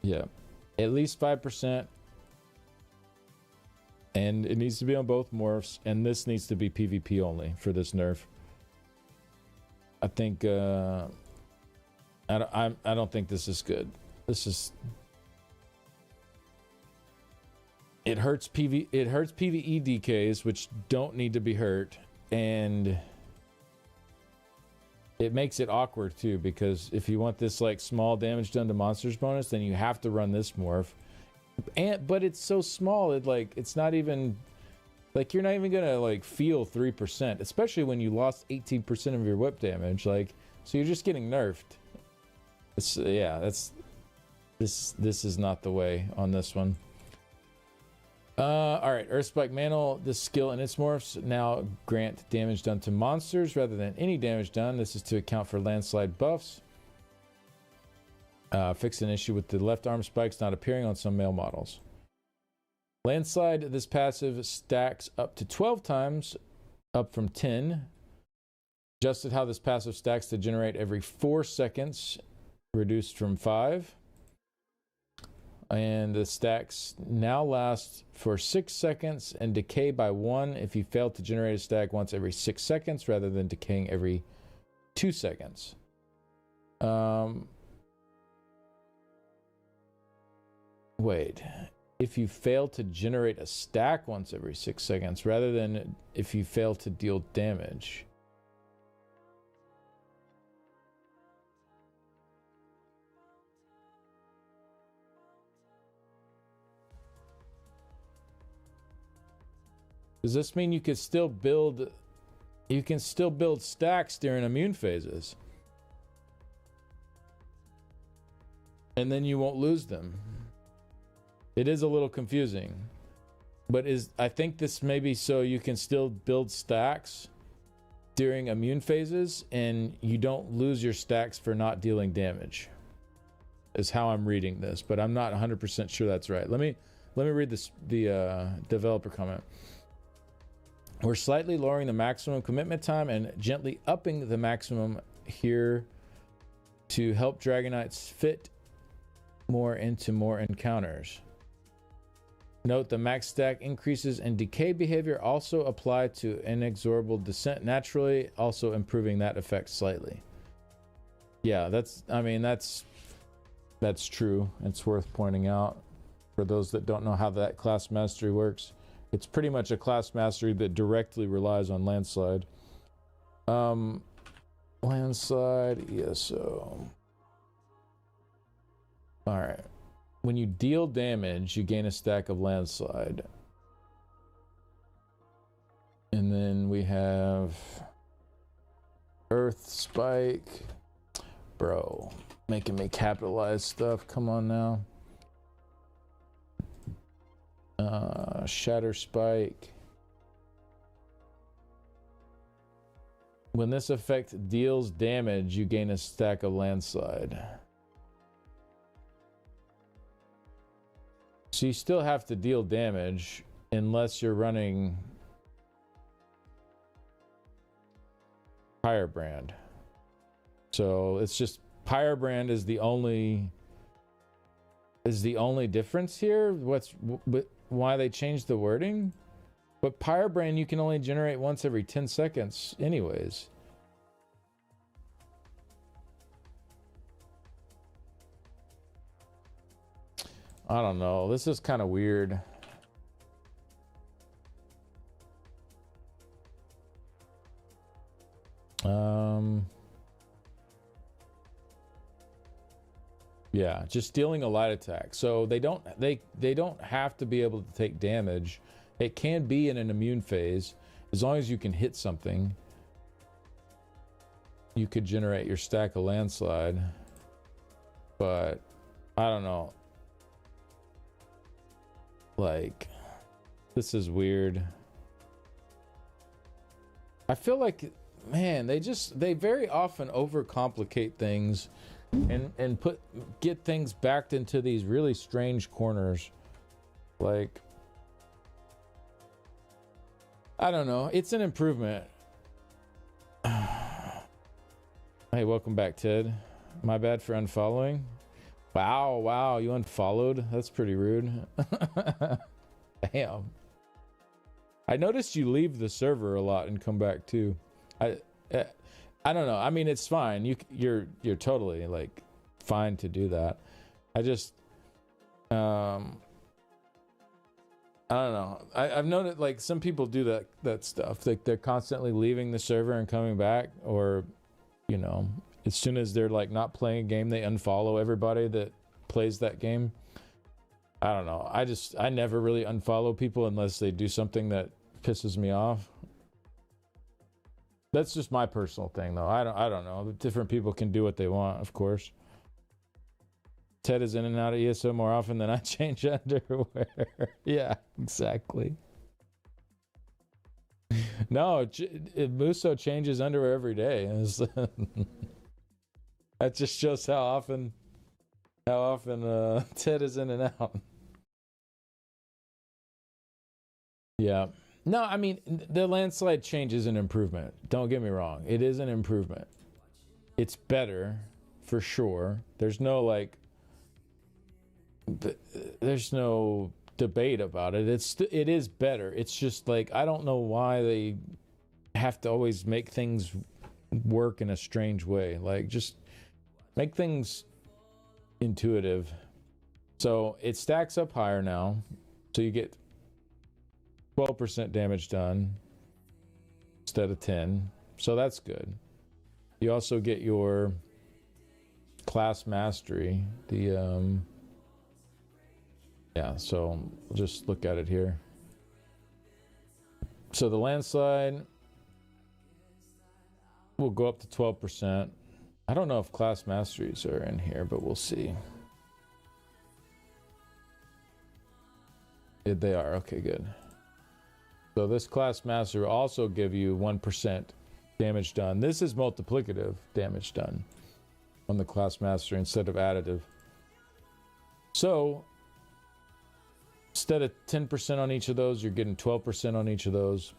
Yeah, at least 5%, and it needs to be on both morphs, and this needs to be PvP only for this nerf. I think I don't think this is good. It hurts PvE DKs, which don't need to be hurt, and it makes it awkward too, because if you want this like small damage done to monsters bonus, then you have to run this morph. But it's so small, it's not even like, you're not even gonna like feel 3%, especially when you lost 18% of your whip damage. Like, so you're just getting nerfed. This is not the way on this one. All right, Earthspike Mantle. This skill and its morphs now grant damage done to monsters rather than any damage done. This is to account for landslide buffs. Fix an issue with the left arm spikes not appearing on some male models. Landslide. This passive stacks up to 12 times, up from 10. Adjusted how this passive stacks to generate every 4 seconds, reduced from 5. And the stacks now last for 6 seconds and decay by 1 if you fail to generate a stack once every 6 seconds rather than decaying every 2 seconds. Wait. If you fail to generate a stack once every 6 seconds rather than if you fail to deal damage. Does this mean you can still build stacks during immune phases? And then you won't lose them. It is a little confusing. But I think this may be so you can still build stacks during immune phases and you don't lose your stacks for not dealing damage. Is how I'm reading this, but I'm not 100% sure that's right. Let me read the developer comment. We're slightly lowering the maximum commitment time and gently upping the maximum here to help Dragonites fit more into more encounters. Note the max stack increases and decay behavior also apply to inexorable descent naturally, also improving that effect slightly. Yeah, that's true. It's worth pointing out for those that don't know how that class mastery works. It's pretty much a class mastery that directly relies on landslide. Landslide, ESO. Alright. When you deal damage, you gain a stack of landslide. And then we have Earth Spike. Bro, making me capitalize stuff. Come on now. Shatter Spike. When this effect deals damage, you gain a stack of landslide. So you still have to deal damage unless you're running Firebrand. So it's just Firebrand is the only difference here. Why they changed the wording? But Firebrand you can only generate once every 10 seconds anyways. I don't know. This is kind of weird. Yeah, just dealing a light attack. So they don't have to be able to take damage. It can be in an immune phase. As long as you can hit something, you could generate your stack of landslide. But I don't know. Like, this is weird. I feel like man, they very often overcomplicate things and get things backed into these really strange corners. Like, I don't know. It's an improvement. Hey, welcome back, Ted. My bad for unfollowing. Wow, you unfollowed? That's pretty rude. Damn. I noticed you leave the server a lot and come back too. I don't know. I mean, it's fine. You're totally like fine to do that. I just I don't know. I've noticed like some people do that stuff. Like they're constantly leaving the server and coming back, or you know, as soon as they're like not playing a game, they unfollow everybody that plays that game. I don't know. I never really unfollow people unless they do something that pisses me off. That's just my personal thing, though. I don't know. Different people can do what they want, of course. Ted is in and out of ESO more often than I change underwear. Yeah, exactly. No, Musso changes underwear every day. That just shows how often Ted is in and out. Yeah. No, I mean, the landslide change is an improvement. Don't get me wrong. It is an improvement. It's better, for sure. There's no, there's no debate about it. It is better. It's just, like, I don't know why they have to always make things work in a strange way. Like, just make things intuitive. So, it stacks up higher now. So, you get 12% damage done instead of 10. So that's good. You also get your class mastery. Yeah, so we'll just look at it here. So the landslide will go up to 12%. I don't know if class masteries are in here, but we'll see. They are. Okay, good. So this class master will also give you 1% damage done. This is multiplicative damage done on the class master instead of additive. So instead of 10% on each of those, you're getting 12% on each of those.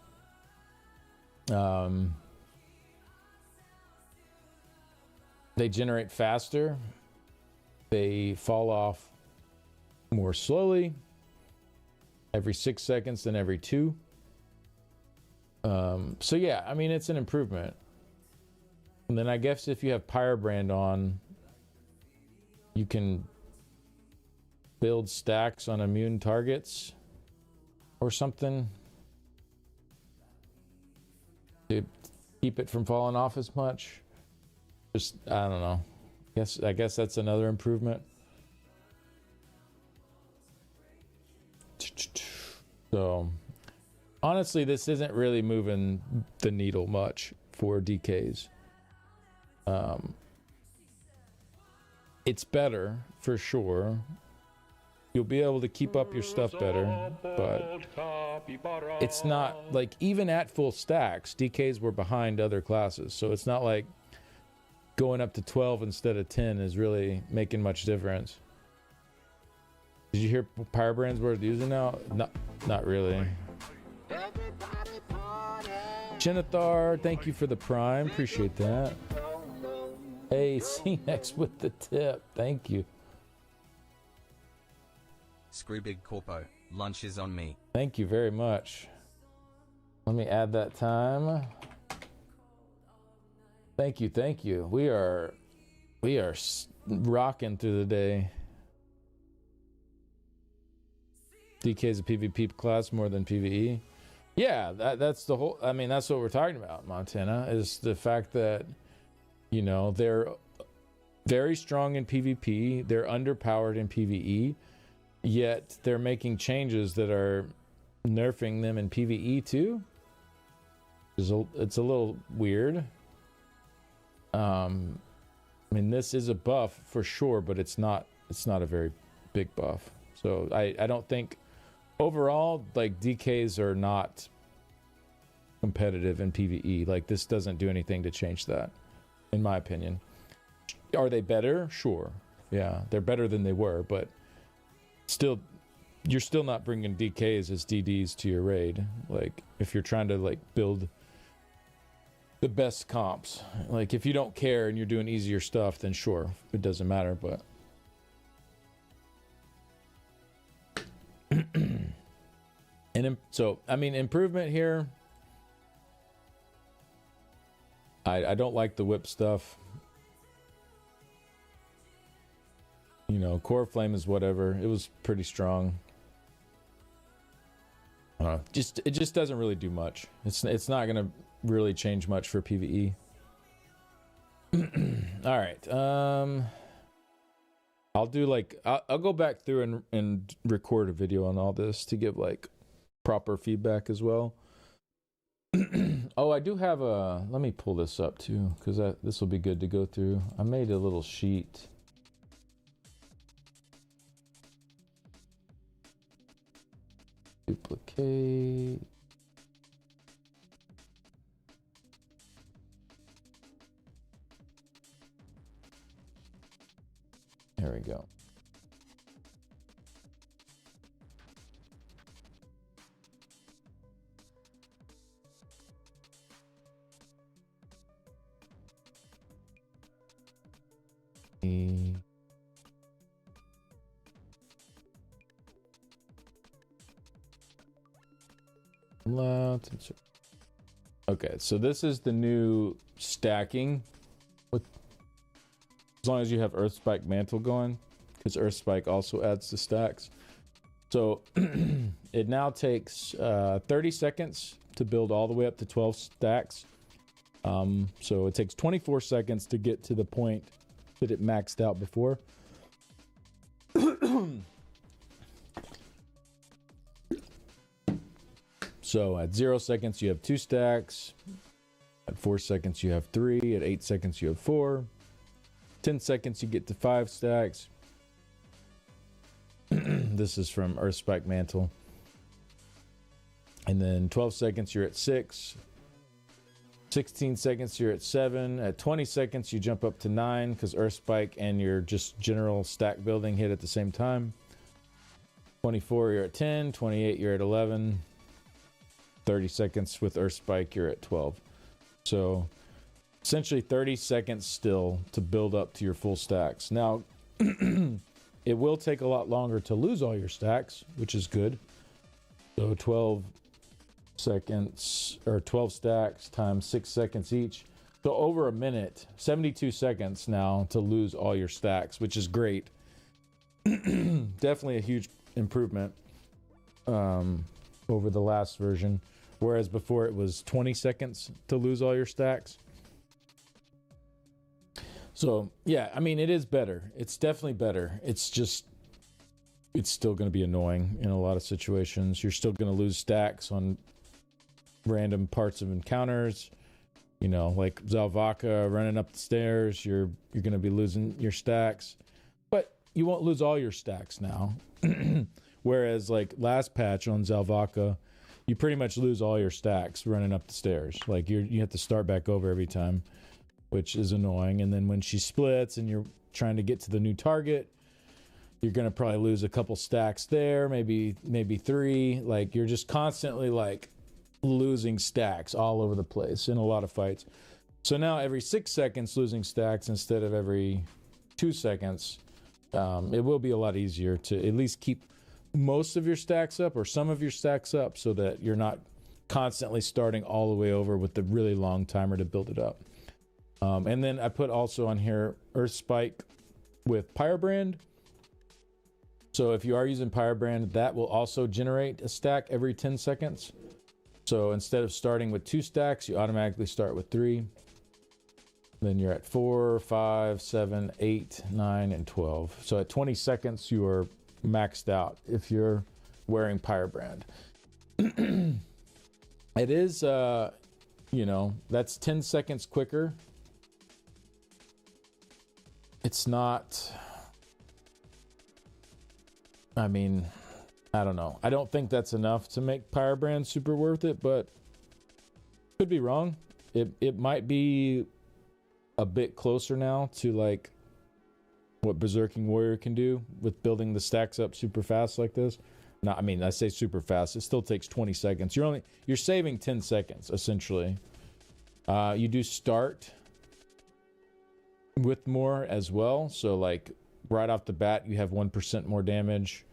They generate faster. They fall off more slowly, every 6 seconds than every 2. So yeah, I mean, it's an improvement. And then I guess if you have Pyrebrand on, you can build stacks on immune targets or something to keep it from falling off as much. Just, I don't know. I guess that's another improvement. So honestly, this isn't really moving the needle much for DKs. It's better, for sure. You'll be able to keep up your stuff better, but it's not like, even at full stacks, DKs were behind other classes, so it's not like going up to 12 instead of 10 is really making much difference. Did you hear Pyrebrand's worth using now? Not really. Chinithar, thank you for the prime. Appreciate that. Hey, C-Nex with the tip. Thank you. Screw Big Corpo. Lunch is on me. Thank you very much. Let me add that time. Thank you. We are rocking through the day. DK is a PvP class more than PvE. Yeah, that's the whole. I mean, that's what we're talking about, Montana, is the fact that, you know, they're very strong in PvP, they're underpowered in PvE, yet they're making changes that are nerfing them in PvE too. It's a little weird. I mean, this is a buff for sure, but it's not a very big buff. So I don't think overall, like, DKs are not competitive in PvE. Like, this doesn't do anything to change that, in my opinion. Are they better? Sure. Yeah, they're better than they were, but still, you're still not bringing DKs as DDs to your raid. Like, if you're trying to, like, build the best comps. Like, if you don't care and you're doing easier stuff, then sure, it doesn't matter, but... So, I mean, improvement here. I don't like the whip stuff. You know, core flame is whatever. It was pretty strong. It just doesn't really do much. It's not gonna really change much for PvE. All right. I'll do like I'll go back through and record a video on all this to give like proper feedback as well. Oh, I do have a. Let me pull this up too, because this will be good to go through. I made a little sheet. Duplicate. There we go. Okay, so this is the new stacking with, as long as you have Earth Spike Mantle going, because Earth Spike also adds to stacks. So it now takes 30 seconds to build all the way up to 12 stacks. So it takes 24 seconds to get to the point that it maxed out before. So at 0 seconds, you have 2 stacks. At 4 seconds, you have 3. At 8 seconds, you have 4. 10 seconds, you get to 5 stacks. This is from Earth Spike Mantle. And then 12 seconds, you're at 6. 16 seconds, you're at 7. At 20 seconds, you jump up to 9 because Earth Spike and your just general stack building hit at the same time. 24, you're at 10. 28, you're at 11. 30 seconds with Earth Spike, you're at 12. So essentially 30 seconds still to build up to your full stacks. Now, it will take a lot longer to lose all your stacks, which is good. So 12 seconds, or 12 stacks times 6 seconds each. So over a minute, 72 seconds now to lose all your stacks, which is great. Definitely a huge improvement over the last version. Whereas before it was 20 seconds to lose all your stacks. So, yeah, I mean, it is better. It's definitely better. It's just, it's still going to be annoying in a lot of situations. You're still going to lose stacks on random parts of encounters. You know, like Zalvaka running up the stairs, you're going to be losing your stacks. But you won't lose all your stacks now. Whereas, like, last patch on Zalvaka, you pretty much lose all your stacks running up the stairs. Like, you have to start back over every time, which is annoying. And then when she splits and you're trying to get to the new target, you're going to probably lose a couple stacks there, maybe 3. Like, you're just constantly, like, losing stacks all over the place in a lot of fights. So now every 6 seconds losing stacks instead of every 2 seconds, it will be a lot easier to at least keep most of your stacks up or some of your stacks up so that you're not constantly starting all the way over with the really long timer to build it up. And then I put also on here Earth Spike with Pyrobrand. So if you are using Pyrobrand, that will also generate a stack every 10 seconds. So instead of starting with 2 stacks, you automatically start with 3. Then you're at 4, 5, 7, 8, 9, and 12. So at 20 seconds, you are maxed out if you're wearing Pyrobrand. It is, you know, that's 10 seconds quicker. It's not, I mean, I don't know. I don't think that's enough to make Pyrobrand super worth it, but Could be wrong. It might be a bit closer now to like what Berserking Warrior can do with building the stacks up super fast like this. No, I mean, I say super fast. It still takes 20 seconds. You're saving 10 seconds essentially. You do start with more as well. So like right off the bat, you have 1% more damage.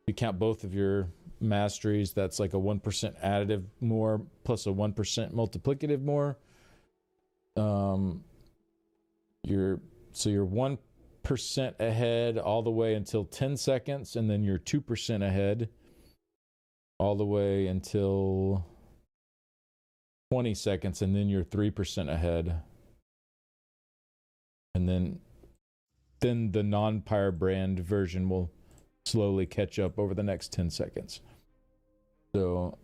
You count both of your masteries. That's like a 1% additive more plus a 1% multiplicative more. You're 1% ahead all the way until 10 seconds, and then you're 2% ahead all the way until 20 seconds, and then you're 3% ahead. And then the non-Pyre brand version will slowly catch up over the next 10 seconds. So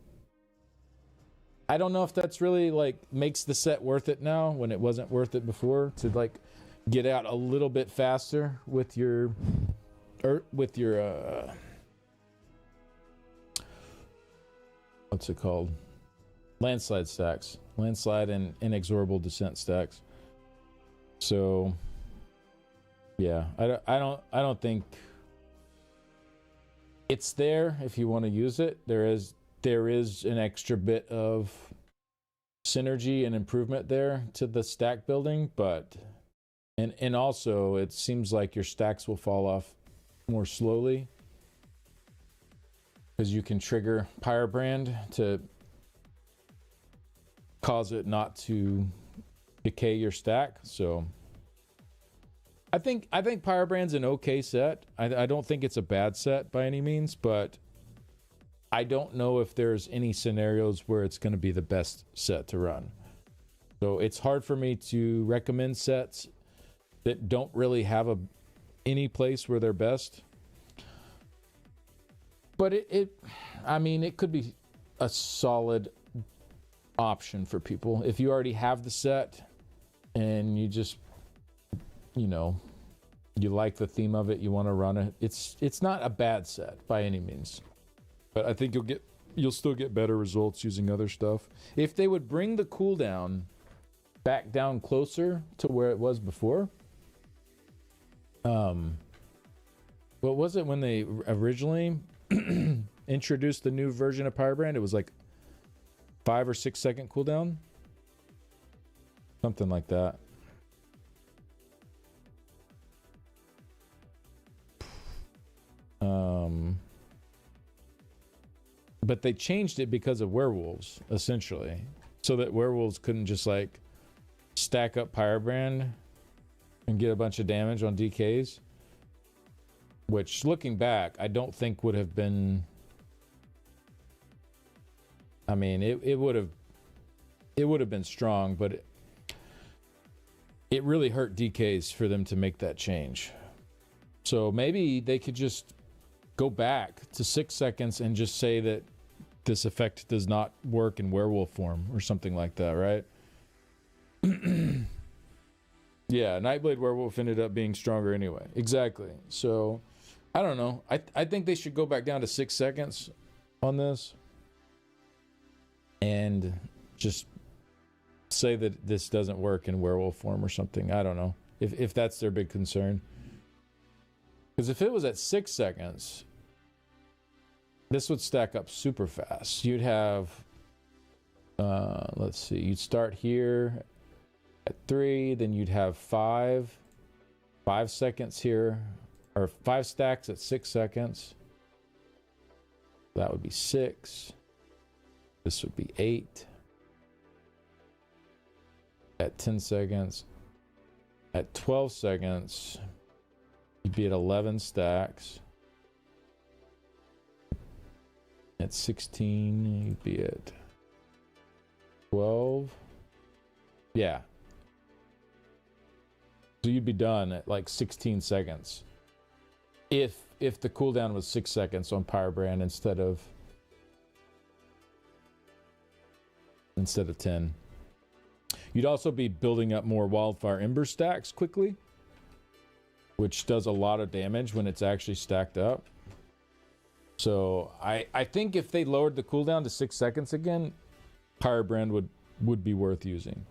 I don't know if that's really like makes the set worth it now when it wasn't worth it before to like get out a little bit faster with your what's it called? Landslide stacks. Landslide and inexorable descent stacks. So yeah, I don't think it's there if you want to use it. There is an extra bit of synergy and improvement there to the stack building, but and also it seems like your stacks will fall off more slowly because you can trigger Pyre Brand to cause it not to decay your stack. So I think Pyre Brand's an okay set. I don't think it's a bad set by any means, but I don't know if there's any scenarios where it's going to be the best set to run. So it's hard for me to recommend sets that don't really have any place where they're best. But it could be a solid option for people if you already have the set and you just, you like the theme of it, you want to run it. It's not a bad set by any means. But I think you'll still get better results using other stuff. If they would bring the cooldown back down closer to where it was before. What was it when they originally introduced the new version of Pyre Brand? It was like 5 or 6 second cooldown. Something like that. But they changed it because of werewolves, essentially. So that werewolves couldn't just like stack up Pyre Brand and get a bunch of damage on DKs. Which, looking back, I don't think would have been... I mean, it would have been strong, but it really hurt DKs for them to make that change. So maybe they could just go back to 6 seconds and just say that this effect does not work in werewolf form or something like that, right? Yeah, Nightblade Werewolf ended up being stronger anyway. Exactly. So, I don't know. I think they should go back down to 6 seconds on this and just say that this doesn't work in werewolf form or something. I don't know if that's their big concern. Because if it was at 6 seconds, this would stack up super fast. You'd have, let's see, you'd start here at 3, then you'd have 5 seconds here, or 5 stacks at 6 seconds. That would be 6. This would be 8 at 10 seconds. At 12 seconds, you'd be at 11 stacks. At 16, you'd be at 12. Yeah. So you'd be done at like 16 seconds. If the cooldown was 6 seconds on Pyre Brand instead of 10. You'd also be building up more Wildfire Ember stacks quickly, which does a lot of damage when it's actually stacked up. So I think if they lowered the cooldown to 6 seconds again, Pyre Brand would be worth using.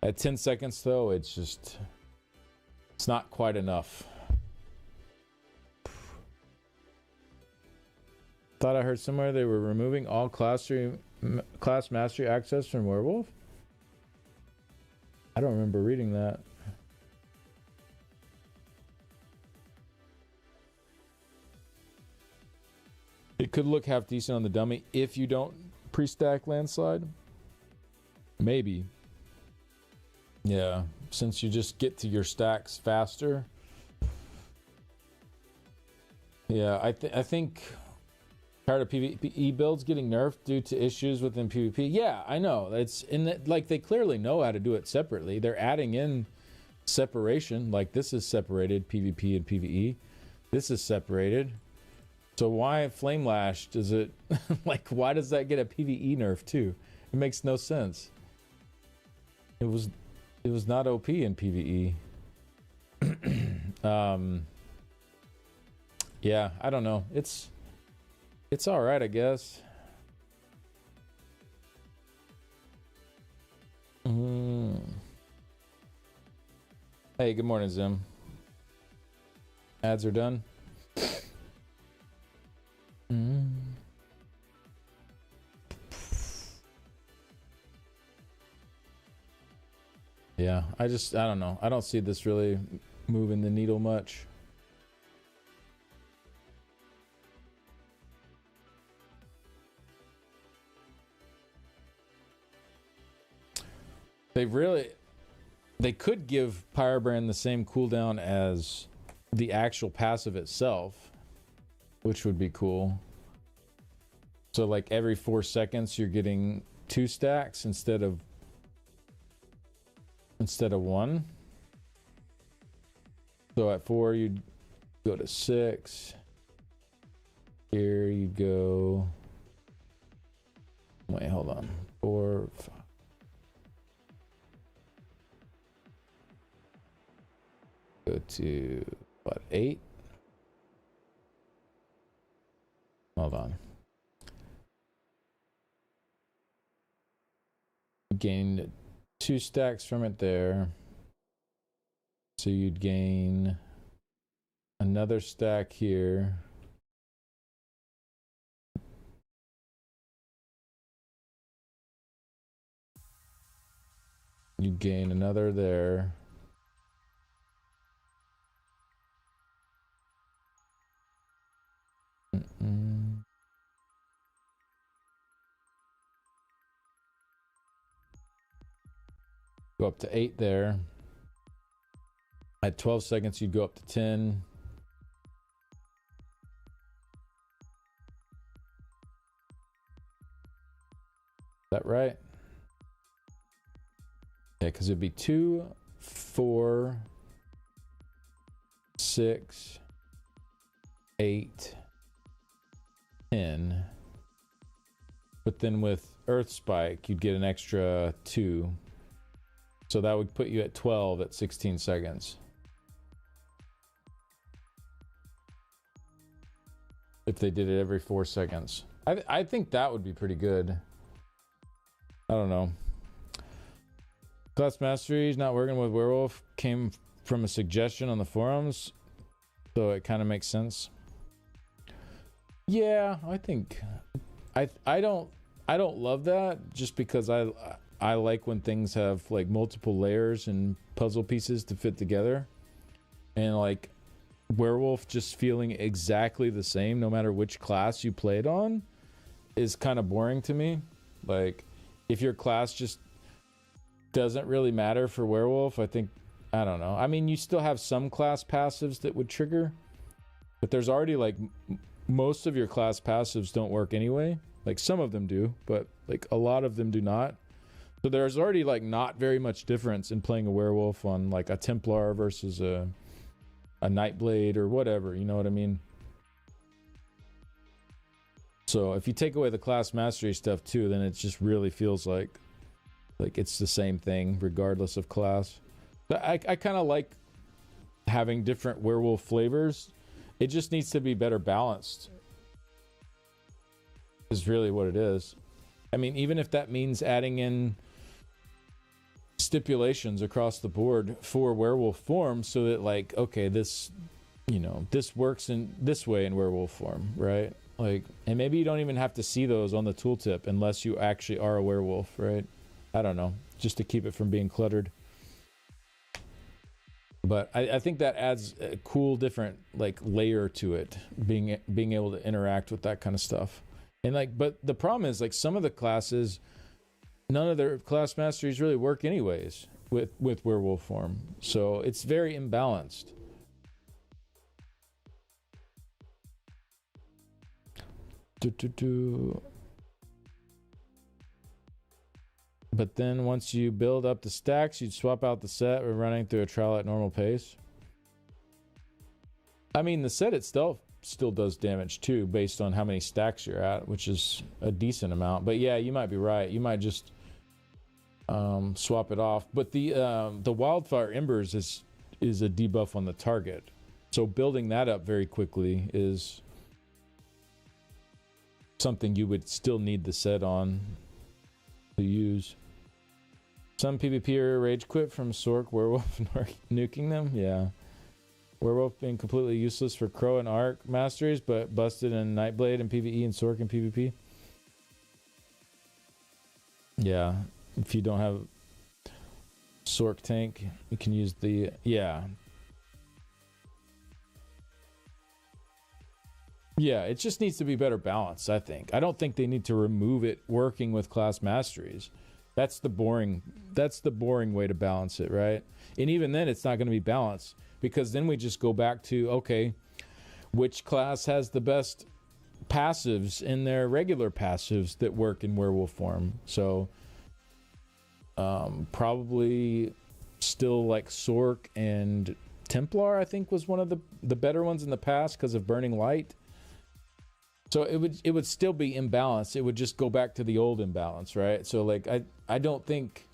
At 10 seconds though, it's not quite enough. Thought I heard somewhere they were removing all class mastery access from Werewolf. I don't remember reading that. It could look half decent on the dummy if you don't pre-stack landslide. Maybe. Yeah, since you just get to your stacks faster. Yeah, I think tired of PvE builds getting nerfed due to issues within PvP. Yeah, I know. It's in that, like, they clearly know how to do it separately. They're adding in separation, like this is separated PvP and PvE. This is separated. So why Flame Lash does it like why does that get a PvE nerf too? It makes no sense. It was not OP in PvE. Yeah, I don't know. It's all right, I guess. Hey, good morning, Zim. Ads are done. Yeah, I don't know. I don't see this really moving the needle much. They could give Pyrobrand the same cooldown as the actual passive itself, which would be cool. So like every 4 seconds you're getting 2 stacks instead of 1. So at 4 you'd go to 6. Here you go. Wait, hold on. 4, 5. Go to what, 8? Hold on. Gain 2 stacks from it there. So you'd gain another stack here. You'd gain another there. Go up to 8 there. At 12 seconds, you'd go up to 10. Is that right? Yeah, because it'd be 2, 4, 6, 8, 10. But then with Earth Spike, you'd get an extra 2. So that would put you at 12 at 16 seconds. If they did it every 4 seconds. I think that would be pretty good. I don't know. Class Masteries not working with Werewolf came from a suggestion on the forums. So it kind of makes sense. Yeah, I think... I don't love that just because I like when things have like multiple layers and puzzle pieces to fit together, and like Werewolf just feeling exactly the same no matter which class you play it on is kind of boring to me. Like if your class just doesn't really matter for Werewolf, I don't know. I mean, you still have some class passives that would trigger, but there's already like most of your class passives don't work anyway. Like some of them do, but like a lot of them do not. So there's already like not very much difference in playing a Werewolf on like a Templar versus a Nightblade or whatever, you know what I mean? So if you take away the class mastery stuff too, then it just really feels like it's the same thing regardless of class. But I kind of like having different Werewolf flavors. It just needs to be better balanced. Is really what it is. I mean, even if that means adding in stipulations across the board for werewolf form, so that like, okay, this, you know, this works in this way in werewolf form, right? Like, and maybe you don't even have to see those on the tooltip unless you actually are a werewolf, right? I don't know, just to keep it from being cluttered. But I think that adds a cool different like layer to it, being able to interact with that kind of stuff. And like, but the problem is like some of the classes, none of their class masteries really work anyways with werewolf form. So it's very imbalanced. But then once you build up the stacks, you'd swap out the set or running through a trial at normal pace. I mean, the set itself still does damage too, based on how many stacks you're at, which is a decent amount. But yeah, you might be right. You might just swap it off. But the wildfire embers is a debuff on the target, so building that up very quickly is something you would still need the set on to use. Some PvPer rage quit from Sork Werewolf nuking them. Yeah. Werewolf being completely useless for Crow and Arc masteries, but busted in Nightblade and PvE and Sork and PvP. Yeah. If you don't have Sork tank, you can use the... Yeah. Yeah, it just needs to be better balanced, I think. I don't think they need to remove it working with class masteries. That's the boring way to balance it, right? And even then, it's not going to be balanced, because then we just go back to, okay, which class has the best passives in their regular passives that work in werewolf form? So probably still like Sork and Templar, I think, was one of the better ones in the past because of Burning Light. So it would still be imbalanced. It would just go back to the old imbalance, right? So like I don't think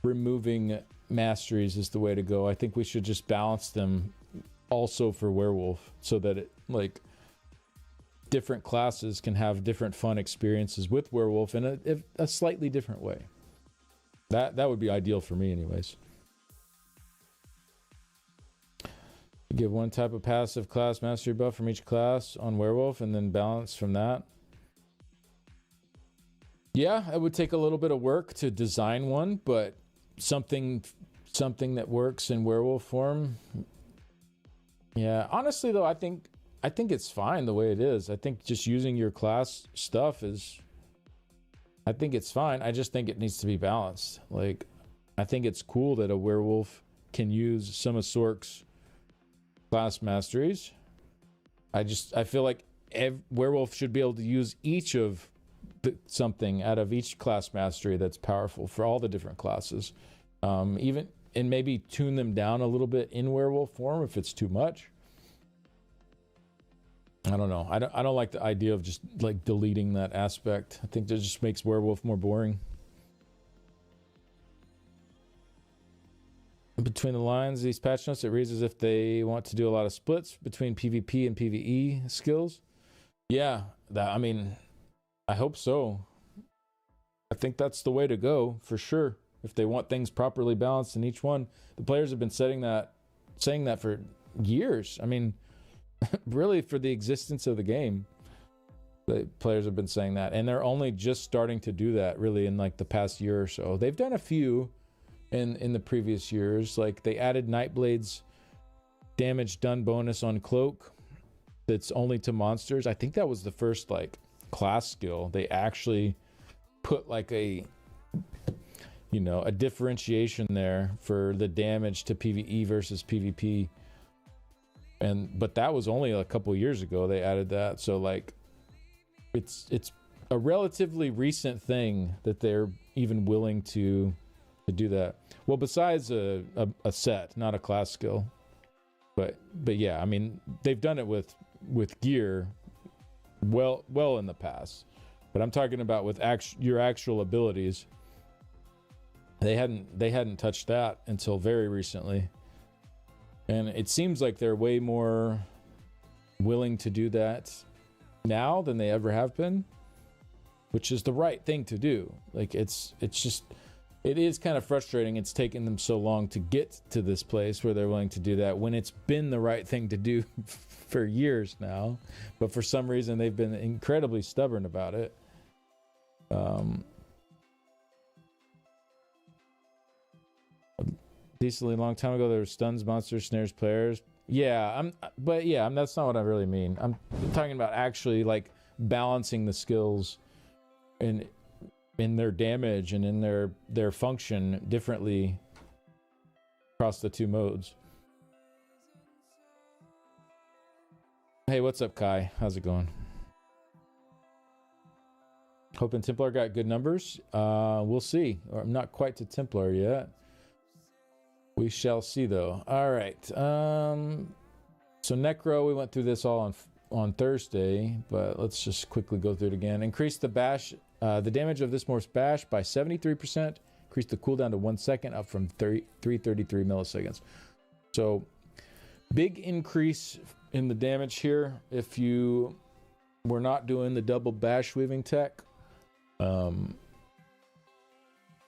removing masteries is the way to go. I think we should just balance them also for werewolf, so that it like different classes can have different fun experiences with werewolf in a slightly different way. That would be ideal for me anyways. Give one type of passive class mastery buff from each class on werewolf and then balance from that. Yeah, it would take a little bit of work to design one, but something that works in werewolf form. Yeah, honestly though, I think it's fine the way it is. I think just using your class stuff I think it's fine. I just think it needs to be balanced. Like, I think it's cool that a werewolf can use some of Sork's class masteries. I feel like werewolf should be able to use each of something out of each class mastery that's powerful for all the different classes, even, and maybe tune them down a little bit in werewolf form if it's too much. I don't know. I don't like the idea of just like deleting that aspect. I think that just makes werewolf more boring. Between the lines, these patch notes, it reads as if they want to do a lot of splits between PvP and PvE skills. Yeah, I mean, I hope so. I think that's the way to go for sure. If they want things properly balanced in each one, the players have been saying that for years. I mean, really for the existence of the game, the players have been saying that, and they're only just starting to do that really in like the past year or so. They've done a few in the previous years. Like they added Nightblade's damage done bonus on Cloak that's only to monsters. I think that was the first like class skill they actually put like a differentiation there for the damage to PvE versus PvP. But that was only a couple years ago they added that. So like it's a relatively recent thing that they're even willing to do that. Well, besides a set, not a class skill. But yeah, I mean, they've done it with gear well in the past. But I'm talking about with your actual abilities. They hadn't touched that until very recently. And it seems like they're way more willing to do that now than they ever have been, which is the right thing to do. Like it's just it is kind of frustrating it's taken them so long to get to this place where they're willing to do that when it's been the right thing to do for years now. But for some reason, they've been incredibly stubborn about it. A decently long time ago, there were stuns, monsters, snares, players. Yeah, that's not what I really mean. I'm talking about actually like balancing the skills in their damage and in their function differently across the two modes. Hey, what's up, Kai? How's it going? Hoping Templar got good numbers. We'll see. I'm not quite to Templar yet. We shall see, though. All right. So Necro, we went through this all on Thursday, but let's just quickly go through it again. Increase the bash, the damage of this morph's bash by 73%. Increase the cooldown to 1 second, up from 333 milliseconds. So big increase in the damage here if you were not doing the double bash weaving tech.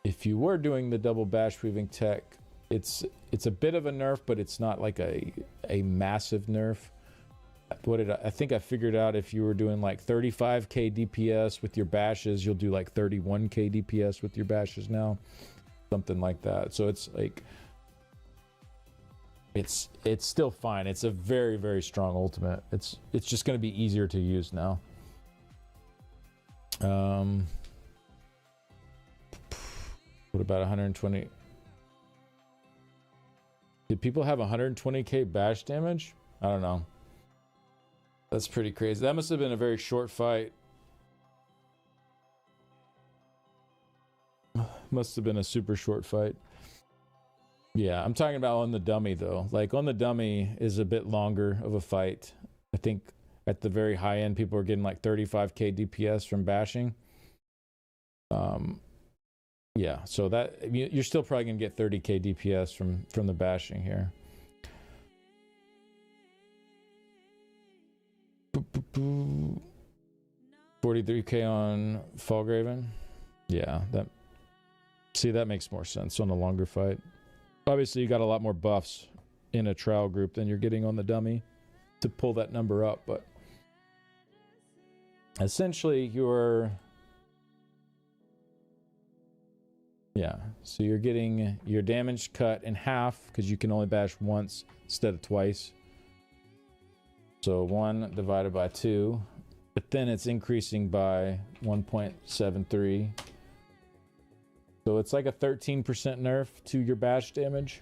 If you were doing the double bash weaving tech, it's a bit of a nerf, but it's not like a massive nerf. I think I figured out if you were doing like 35k DPS with your bashes, you'll do like 31k DPS with your bashes now, something like that. So it's like it's still fine. It's a very, very strong ultimate. It's just going to be easier to use now. What about 120? Did people have 120k bash damage? I don't know. That's pretty crazy. That must have been a very short fight. Must have been a super short fight. Yeah, I'm talking about on the dummy, though. Like, on the dummy is a bit longer of a fight. I think at the very high end, people are getting like 35k DPS from bashing. Yeah, so that you're still probably gonna get 30k DPS from the bashing here. 43k on Fallgraven. Yeah, that makes more sense on a longer fight. Obviously, you got a lot more buffs in a trial group than you're getting on the dummy to pull that number up, but essentially so you're getting your damage cut in half because you can only bash once instead of twice. So 1 divided by 2, but then it's increasing by 1.73. So it's like a 13% nerf to your bash damage.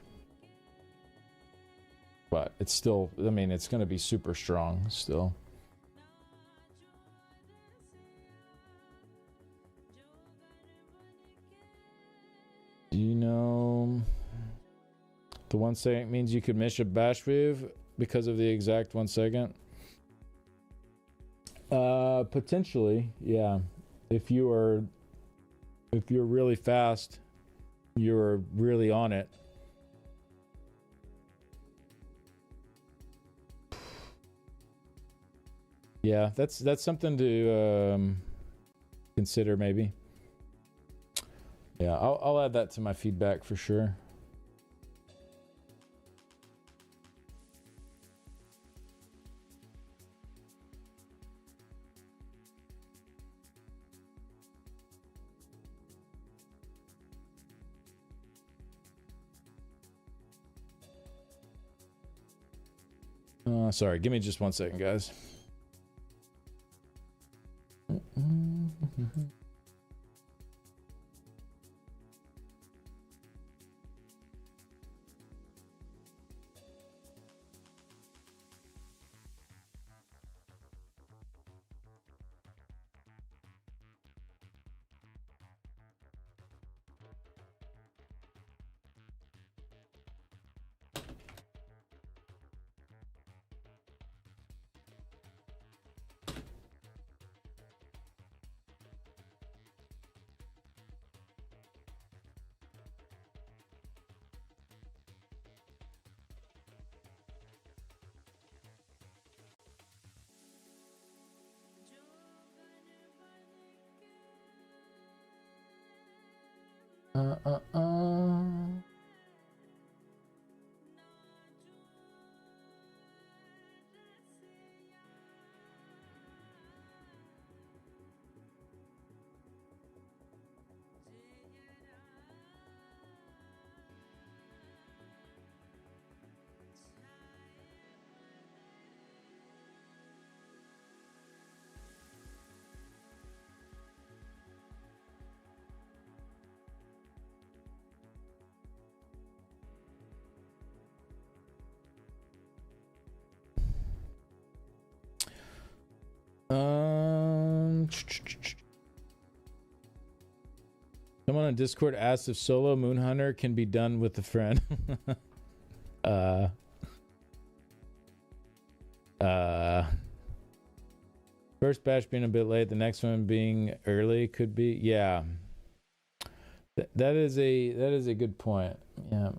But it's still, I mean, it's going to be super strong still. Do you know the 1 second means you could miss a bash wave because of the exact 1 second? Potentially, yeah. If you're really fast, you're really on it. Yeah, that's something to consider maybe. Yeah, I'll add that to my feedback for sure. Sorry, give me just 1 second, guys. uh, uh, uh. Someone on Discord asked if solo Moonhunter can be done with a friend. First batch being a bit late, the next one being early could be. Yeah. That is a good point. Yeah.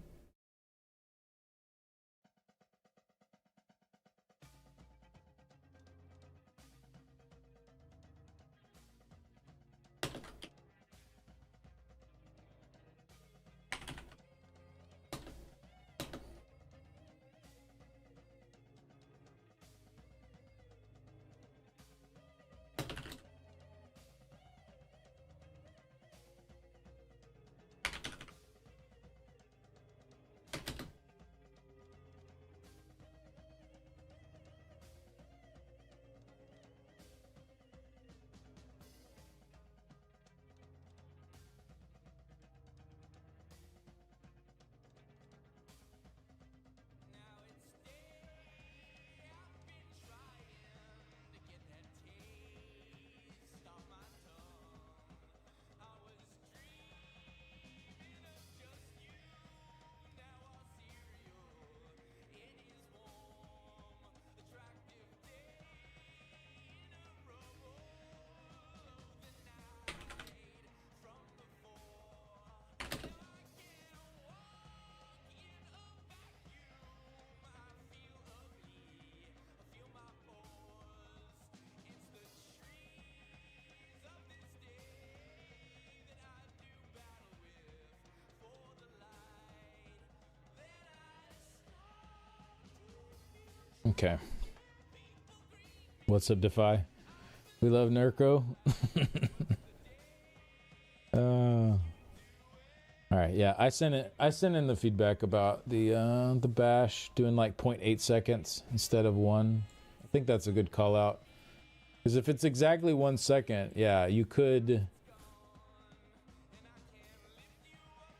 Okay. What's up, Defy? We love Nurko. All right, yeah. I sent in the feedback about the bash doing like 0.8 seconds instead of 1. I think that's a good call out. Because if it's exactly 1 second, yeah, you could.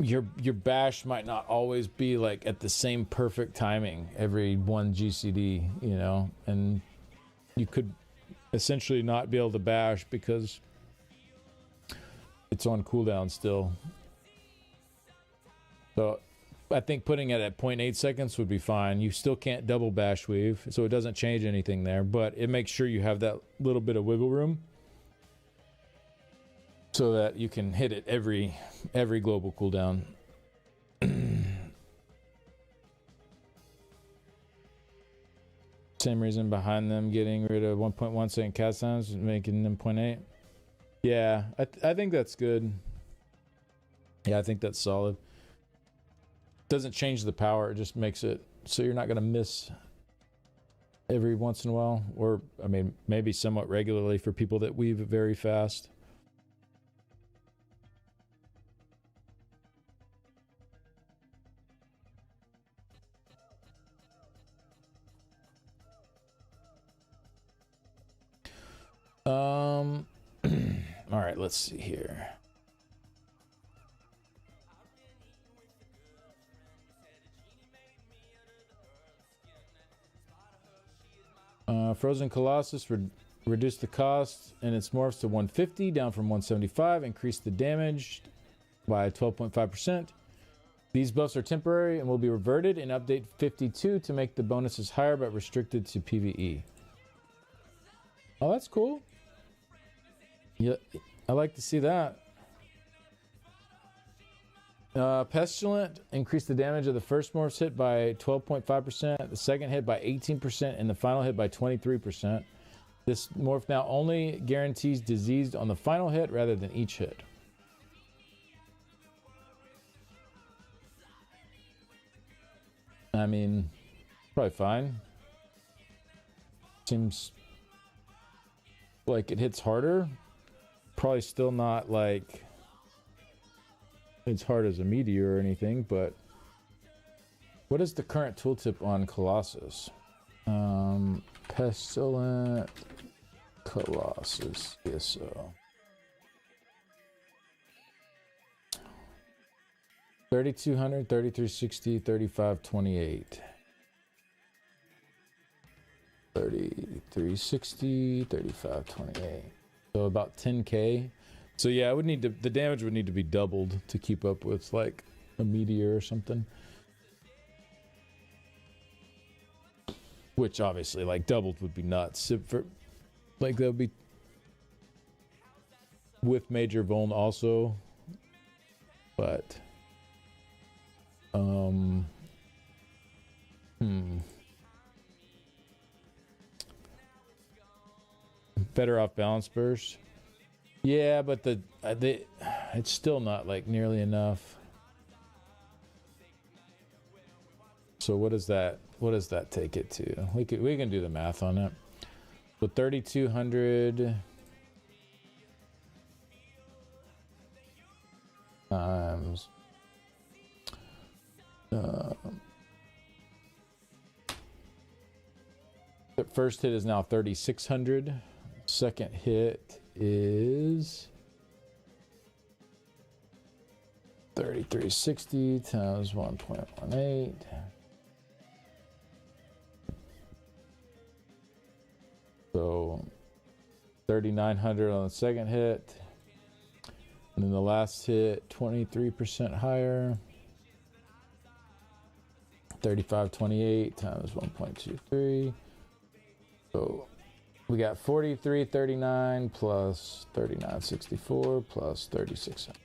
Your bash might not always be like at the same perfect timing every one GCD, you know, and you could essentially not be able to bash because it's on cooldown still. So I think putting it at 0.8 seconds would be fine. You still can't double bash weave, so it doesn't change anything there, but it makes sure you have that little bit of wiggle room so that you can hit it every global cooldown. Same reason behind them getting rid of 1.1 second cast times, making them 0.8. Yeah, I think that's good. Yeah, I think that's solid. Doesn't change the power, it just makes it so you're not going to miss every once in a while, or I mean maybe somewhat regularly for people that weave very fast. All right, let's see here. Frozen Colossus reduced the cost and its morphs to 150 down from 175, increased the damage by 12.5%. These buffs are temporary and will be reverted in update 52 to make the bonuses higher but restricted to PvE. Oh, that's cool. Yeah, I like to see that. Pestilent increased the damage of the first morph's hit by 12.5%, the second hit by 18%, and the final hit by 23%. This morph now only guarantees diseased on the final hit rather than each hit. I mean, probably fine. Seems like it hits harder. Probably still not like it's hard as a meteor or anything, but what is the current tooltip on Colossus? Pestilent Colossus ESO. 3200, 3360, 3528. 3360, 3528. So about 10k. So yeah, I would need to, the damage would need to be doubled to keep up with like a meteor or something. Which obviously like doubled would be nuts. For, like that would be with major vuln also. But better off balance burst. Yeah, but it's still not like nearly enough. So what does that take it to? We can do the math on it. But 3200 times the first hit is now 3600. Second hit is 3360 times 1.18. So 3900 on the second hit. And then the last hit 23% higher. 3528 times 1.23. So we got 4339 plus 3964 plus 3600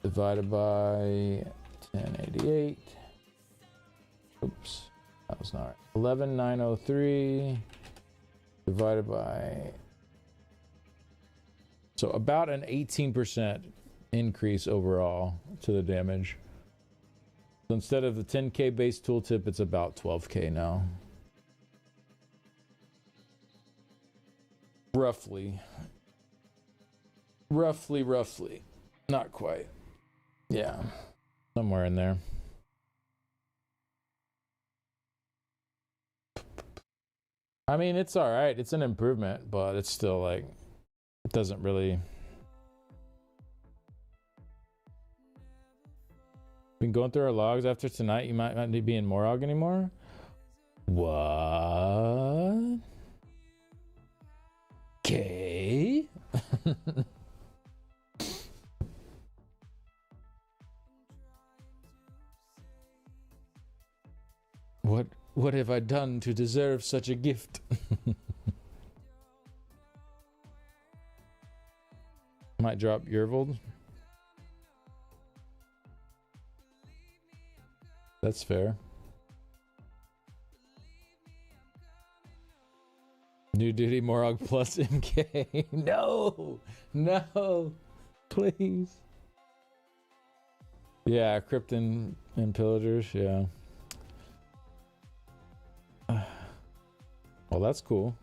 divided by 1088. Oops, that was not right. 11903 divided by, so about an 18% increase overall to the damage. So instead of the 10k base tooltip, it's about 12k now. Roughly. Not quite. Yeah. Somewhere in there. I mean, it's alright. It's an improvement, but it's still like, it doesn't really. Been going through our logs after tonight. You might not be in Morog anymore. What? Okay. What have I done to deserve such a gift? Might drop Yervold. That's fair. New duty Morog plus MK. No, please. Yeah, Krypton and Pillagers. Yeah. Well, that's cool.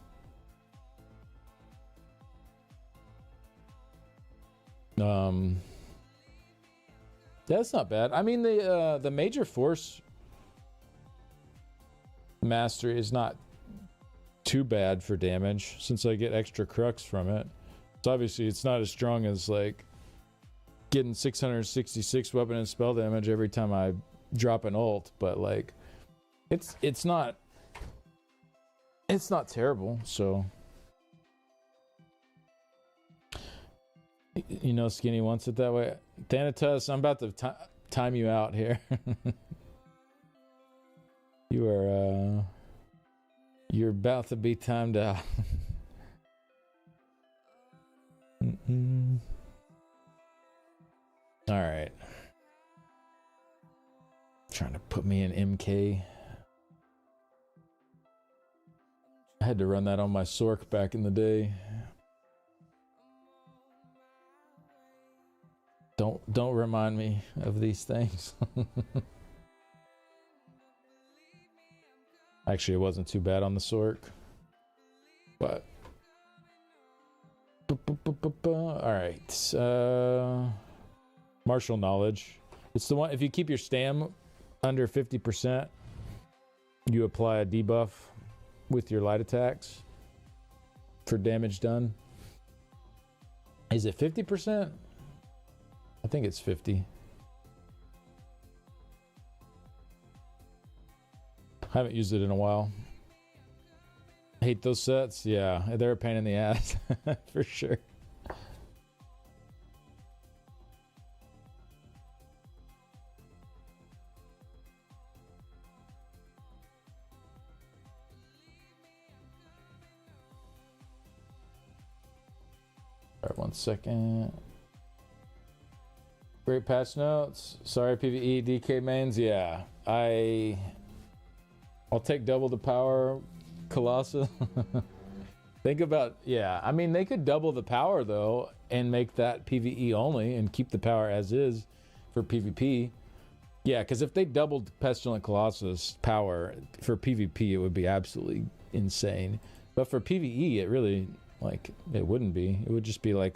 That's not bad. I mean, the major force mastery is not too bad for damage since I get extra crux from it. So obviously it's not as strong as like getting 666 weapon and spell damage every time I drop an ult, but like it's not terrible. So you know, Skinny wants it that way. Thanatos, I'm about to time you out here. You're about to be timed out. All right. Trying to put me in MK. I had to run that on my Sork back in the day. Don't remind me of these things. Actually, it wasn't too bad on the Sork. But all right. Martial knowledge. It's the one, if you keep your stam under 50%, you apply a debuff with your light attacks for damage done. Is it 50%? I think it's 50. I haven't used it in a while. Hate those sets. Yeah, they're a pain in the ass for sure. All right, 1 second. Great patch notes. Sorry, PvE DK mains. Yeah, I'll take double the power, Colossus. Think about, yeah. I mean, they could double the power though and make that PvE only and keep the power as is for PvP. Yeah, because if they doubled Pestilent Colossus power for PvP, it would be absolutely insane. But for PvE, it really, like, it wouldn't be. It would just be like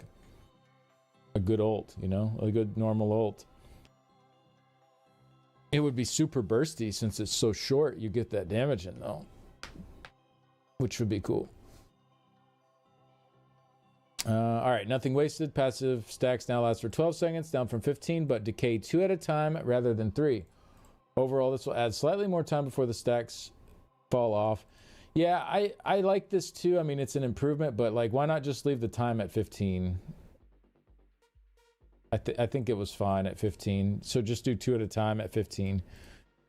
a good ult, you know, a good normal ult. It would be super bursty since it's so short. You get that damage in though, which would be cool. All right, nothing wasted. Passive stacks now last for 12 seconds, down from 15, but decay 2 at a time rather than 3. Overall, this will add slightly more time before the stacks fall off. Yeah, I like this too. I mean, it's an improvement, but like, why not just leave the time at 15? I think it was fine at 15. So just do 2 at a time at 15.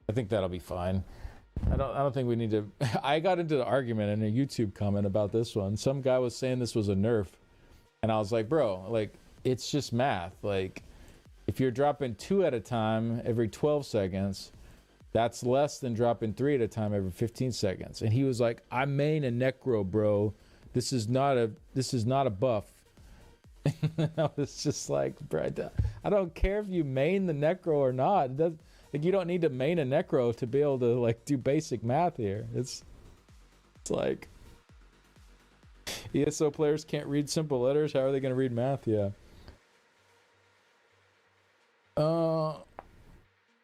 I think that'll be fine. I don't think we need to. I got into the argument in a YouTube comment about this one. Some guy was saying this was a nerf, and I was like, bro, like, it's just math. Like, if you're dropping 2 at a time every 12 seconds, that's less than dropping 3 at a time every 15 seconds. And he was like, I main a Necro, bro. This is not a buff. I was just like, bro, I don't care if you main the Necro or not. Like, you don't need to main a Necro to be able to like do basic math here. It's like ESO players can't read simple letters. How are they going to read math? Yeah.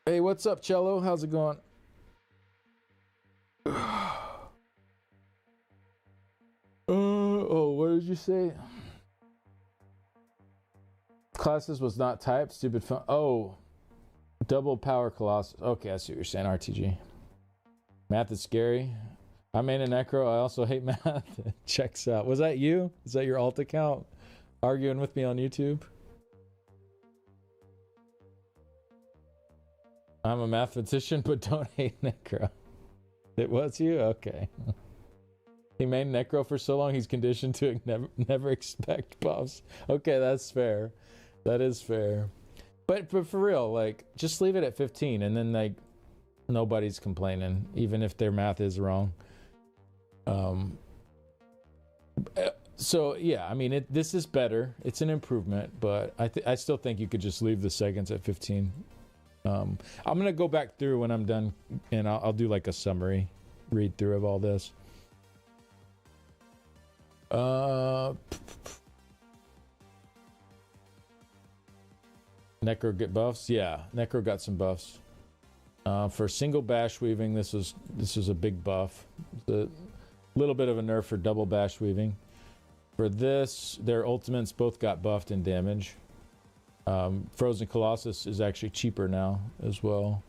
Hey, what's up, Cello? How's it going? Oh, what did you say? Colossus was not typed. Stupid fun. Oh, double power Colossus. Okay, I see what you're saying. RTG. Math is scary. I main a Necro. I also hate math. Checks out. Was that you? Is that your alt account? Arguing with me on YouTube? I'm a mathematician, but don't hate Necro. It was you? Okay. He made Necro for so long, he's conditioned to never expect buffs. Okay, that's fair. That is fair. But for real, like, just leave it at 15, and then, like, nobody's complaining, even if their math is wrong. So, yeah, I mean, this is better. It's an improvement, but I still think you could just leave the seconds at 15. I'm going to go back through when I'm done, and I'll do, like, a summary read-through of all this. Necro get buffs? Yeah, Necro got some buffs. For single bash weaving, this was a big buff. A little bit of a nerf for double bash weaving. For this, their ultimates both got buffed in damage. Frozen Colossus is actually cheaper now as well.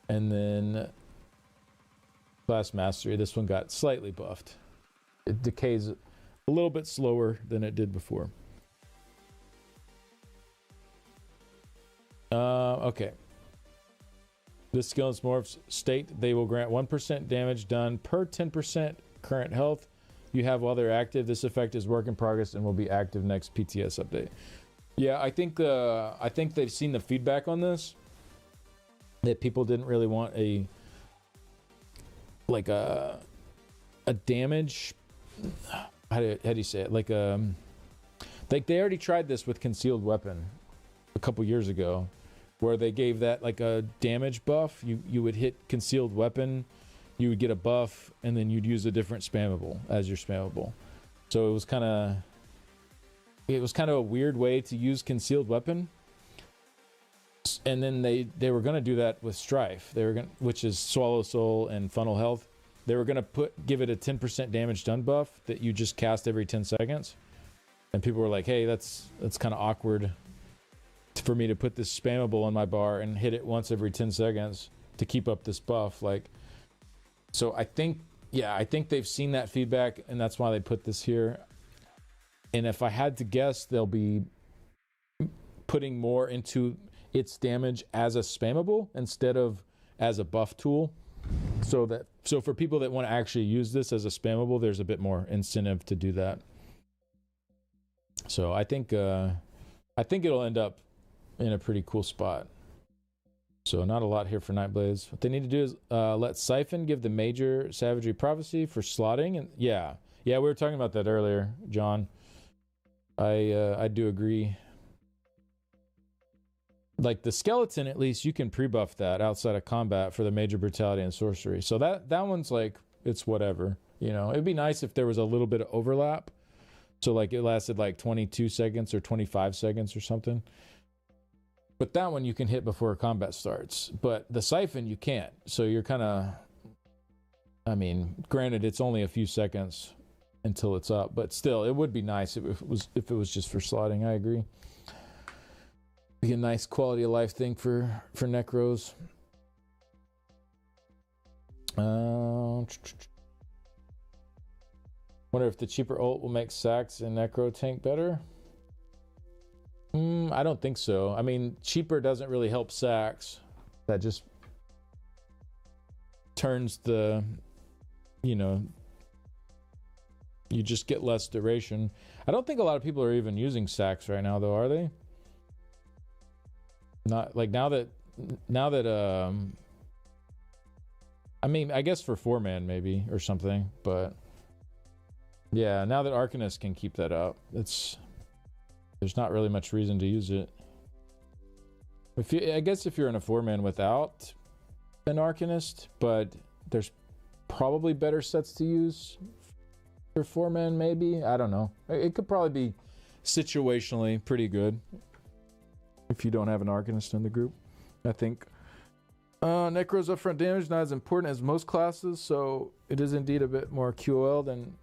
And then Class Mastery, this one got slightly buffed. It decays a little bit slower than it did before. Okay. This skill is morphs state they will grant 1% damage done per 10% current health you have while they're active. This effect is work in progress and will be active next PTS update. Yeah, I think they've seen the feedback on this, that people didn't really want a damage. How do you say it? Like they already tried this with concealed weapon a couple years ago, where they gave that like a damage buff. You would hit concealed weapon you would get a buff, and then you'd use a different spammable as your spammable. So it was kind of a weird way to use concealed weapon. And then they were going to do that with Strife. Which is Swallow Soul and Funnel Health. They were going to give it a 10% damage done buff that you just cast every 10 seconds. And people were like, hey, that's kind of awkward for me to put this spammable on my bar and hit it once every 10 seconds to keep up this buff. So I think they've seen that feedback, and that's why they put this here. And if I had to guess, they'll be putting more into its damage as a spammable instead of as a buff tool. So for people that want to actually use this as a spammable, there's a bit more incentive to do that. So I think it'll end up in a pretty cool spot. So not a lot here for Nightblades. What they need to do is let Siphon give the major Savagery Prophecy for slotting. And yeah, we were talking about that earlier, John. I do agree. Like the skeleton, at least you can pre-buff that outside of combat for the major brutality and sorcery. So that one's like, it's whatever. It'd be nice if there was a little bit of overlap. So like it lasted like 22 seconds or 25 seconds or something. But that one you can hit before combat starts. But the Siphon you can't. So you're kind of, granted it's only a few seconds until it's up, but still it would be nice if it was just for slotting. I agree. Be a nice quality of life thing for Necros. Wonder if the cheaper ult will make Sax and Necro tank better. I don't think so. Cheaper doesn't really help Sax. That just turns the, you just get less duration. I don't think a lot of people are even using Sax right now, though, are they? Not like now that I guess for 4-man maybe or something, but yeah, now that Arcanist can keep that up, there's not really much reason to use it. I guess if you're in a 4-man without an Arcanist, but there's probably better sets to use for 4-man maybe. I don't know. It could probably be situationally pretty good if you don't have an Arcanist in the group, I think. Necro's upfront damage not as important as most classes, so it is indeed a bit more QOL than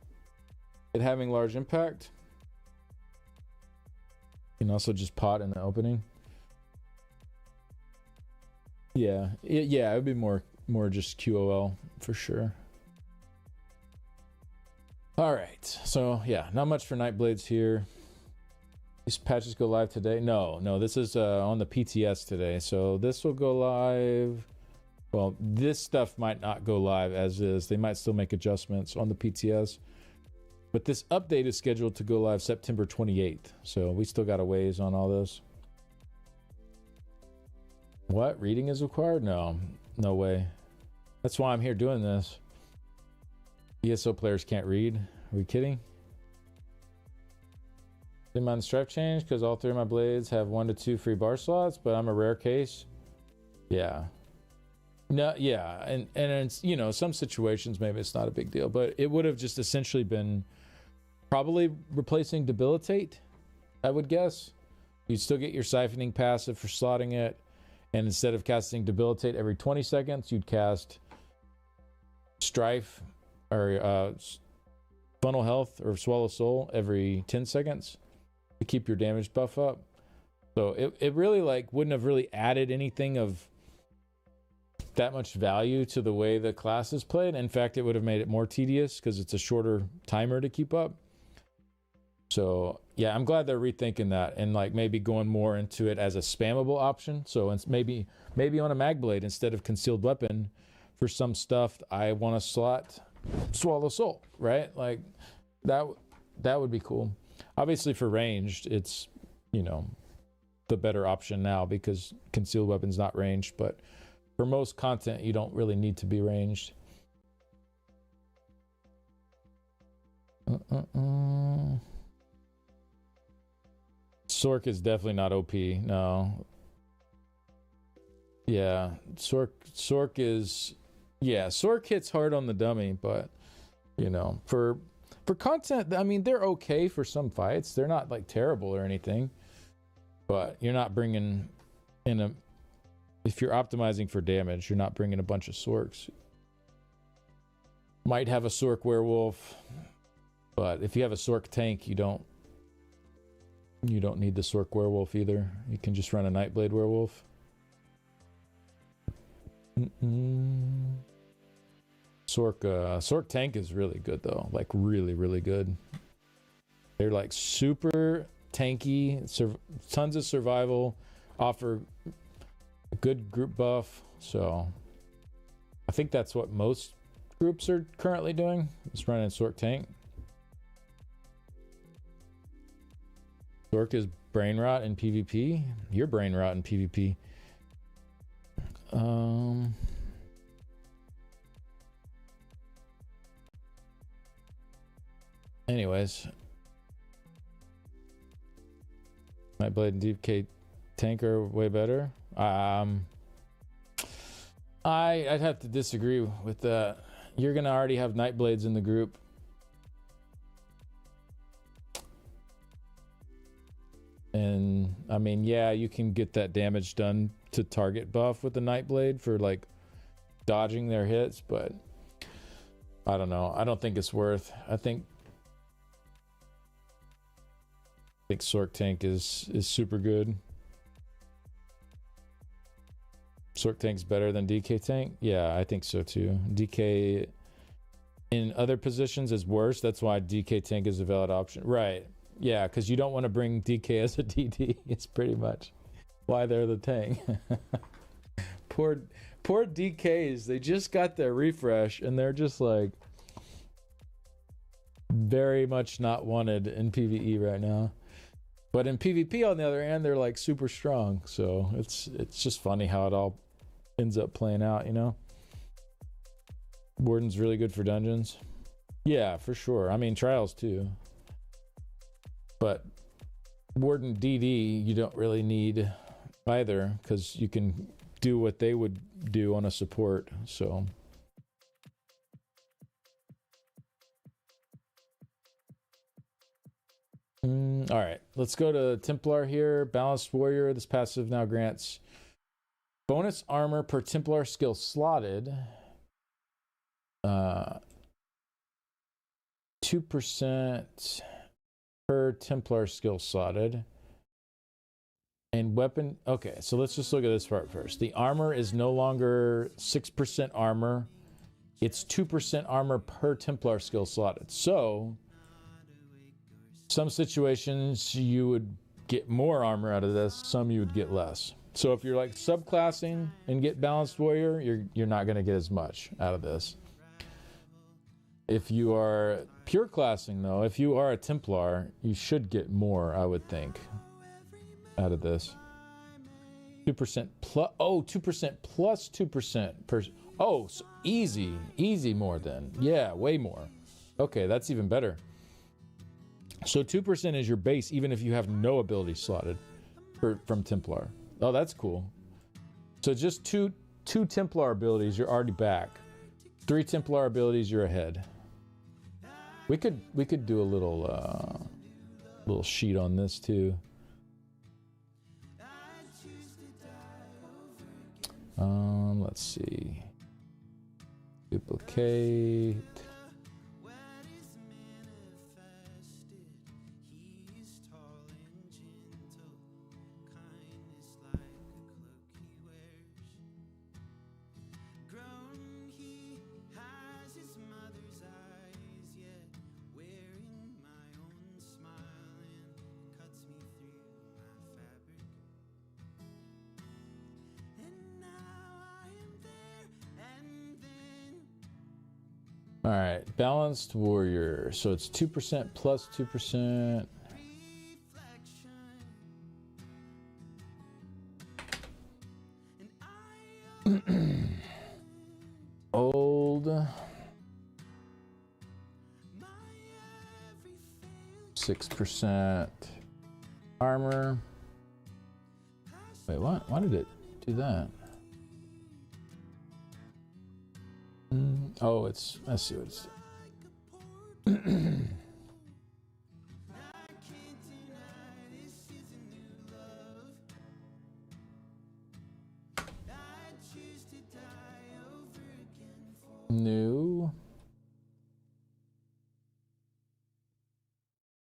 it having large impact. You can also just pot in the opening. Yeah, it would be more just QOL for sure. All right, so yeah, not much for Nightblades here. These patches go live today? No, this is on the PTS today. So this will go live. Well, this stuff might not go live as is. They might still make adjustments on the PTS. But this update is scheduled to go live September 28th. So we still got a ways on all this. What? Reading is required? No way. That's why I'm here doing this. ESO players can't read. Are we kidding? Didn't mind the stripe change because all 3 of my blades have 1 to 2 free bar slots, but I'm a rare case. Yeah. No, yeah, and it's, some situations maybe it's not a big deal, but it would have just essentially been probably replacing Debilitate, I would guess. You'd still get your siphoning passive for slotting it, and instead of casting Debilitate every 20 seconds, you'd cast Strife or Funnel Health or Swallow Soul every 10 seconds to keep your damage buff up. So it really wouldn't have really added anything of that much value to the way the class is played. In fact, it would have made it more tedious because it's a shorter timer to keep up. So yeah, I'm glad they're rethinking that and maybe going more into it as a spammable option. So it's maybe on a mag blade instead of concealed weapon for some stuff I want to slot Swallow Soul, right? That would be cool. Obviously for ranged, it's the better option now because concealed weapon's not ranged, but for most content, you don't really need to be ranged. Sork is definitely not OP. No. Yeah, Sork is Yeah, Sork hits hard on the dummy, but you know, for content, I mean, they're okay for some fights. They're not like terrible or anything, but you're not bringing in a. If you're optimizing for damage, you're not bringing a bunch of Sorks. Might have a Sork werewolf, but if you have a Sork tank, you don't need the Sork werewolf either. You can just run a Nightblade werewolf. Sork tank is really good though, like really, really good. They're like super tanky, tons of survival, offer a good group buff. So I think that's what most groups are currently doing, is running Sork tank. Sork is brain rot in PvP. You're brain rot in PvP. Anyways, Nightblade and DK tank are way better. I'd have to disagree with that. You're gonna already have Nightblades in the group. And I mean, yeah, you can get that damage done to target buff with the Nightblade for like dodging their hits, but I don't know. I don't think it's worth. I think Sork tank is super good. Sork tank's better than DK tank? Yeah, I think so too. DK in other positions is worse. That's why DK tank is a valid option. Right. Yeah, because you don't want to bring DK as a DD. It's pretty much why they're the tank. Poor DKs. They just got their refresh and they're just like very much not wanted in PvE right now. But in PvP, on the other hand, they're like super strong. So it's just funny how it all ends up playing out, you know? Warden's really good for dungeons. Yeah, for sure. I mean, trials too. But Warden DD, you don't really need either, because you can do what they would do on a support. So all right, let's go to Templar here. Balanced Warrior. This passive now grants bonus armor per Templar skill slotted. 2% per Templar skill slotted. And weapon. Okay, so let's just look at this part first. The armor is no longer 6% armor. It's 2% armor per Templar skill slotted. So some situations you would get more armor out of this, some you would get less. So if you're like subclassing and get Balanced Warrior, you're not going to get as much out of this. If you are pure classing though, if you are a Templar, you should get more, I would think, out of this. 2% plus, 2% plus 2% per, so easy more then. Yeah, way more. Okay, that's even better. So 2% is your base, even if you have no ability slotted from Templar. Oh, that's cool. So just two Templar abilities, you're already back. 3 Templar abilities, you're ahead. We could do a little sheet on this too. Let's see. Duplicate. All right, Balanced Warrior. So it's 2% plus 2%. Old. 6% armor. Wait, what? Why did it do that? Oh, it's, I see what it's. New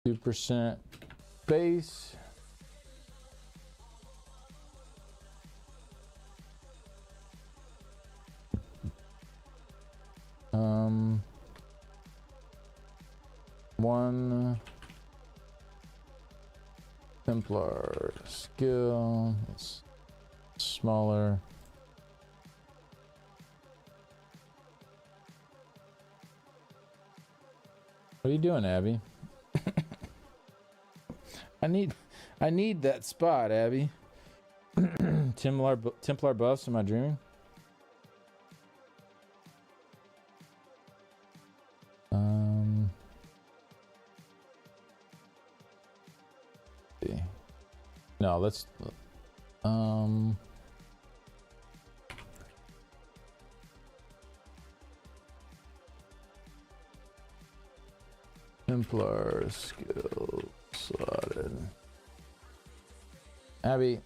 2% base. One Templar skill. It's smaller. What are you doing, Abby? I need that spot, Abby. Templar buffs, am I dreaming? No, let's Templar skill slotted. Abby,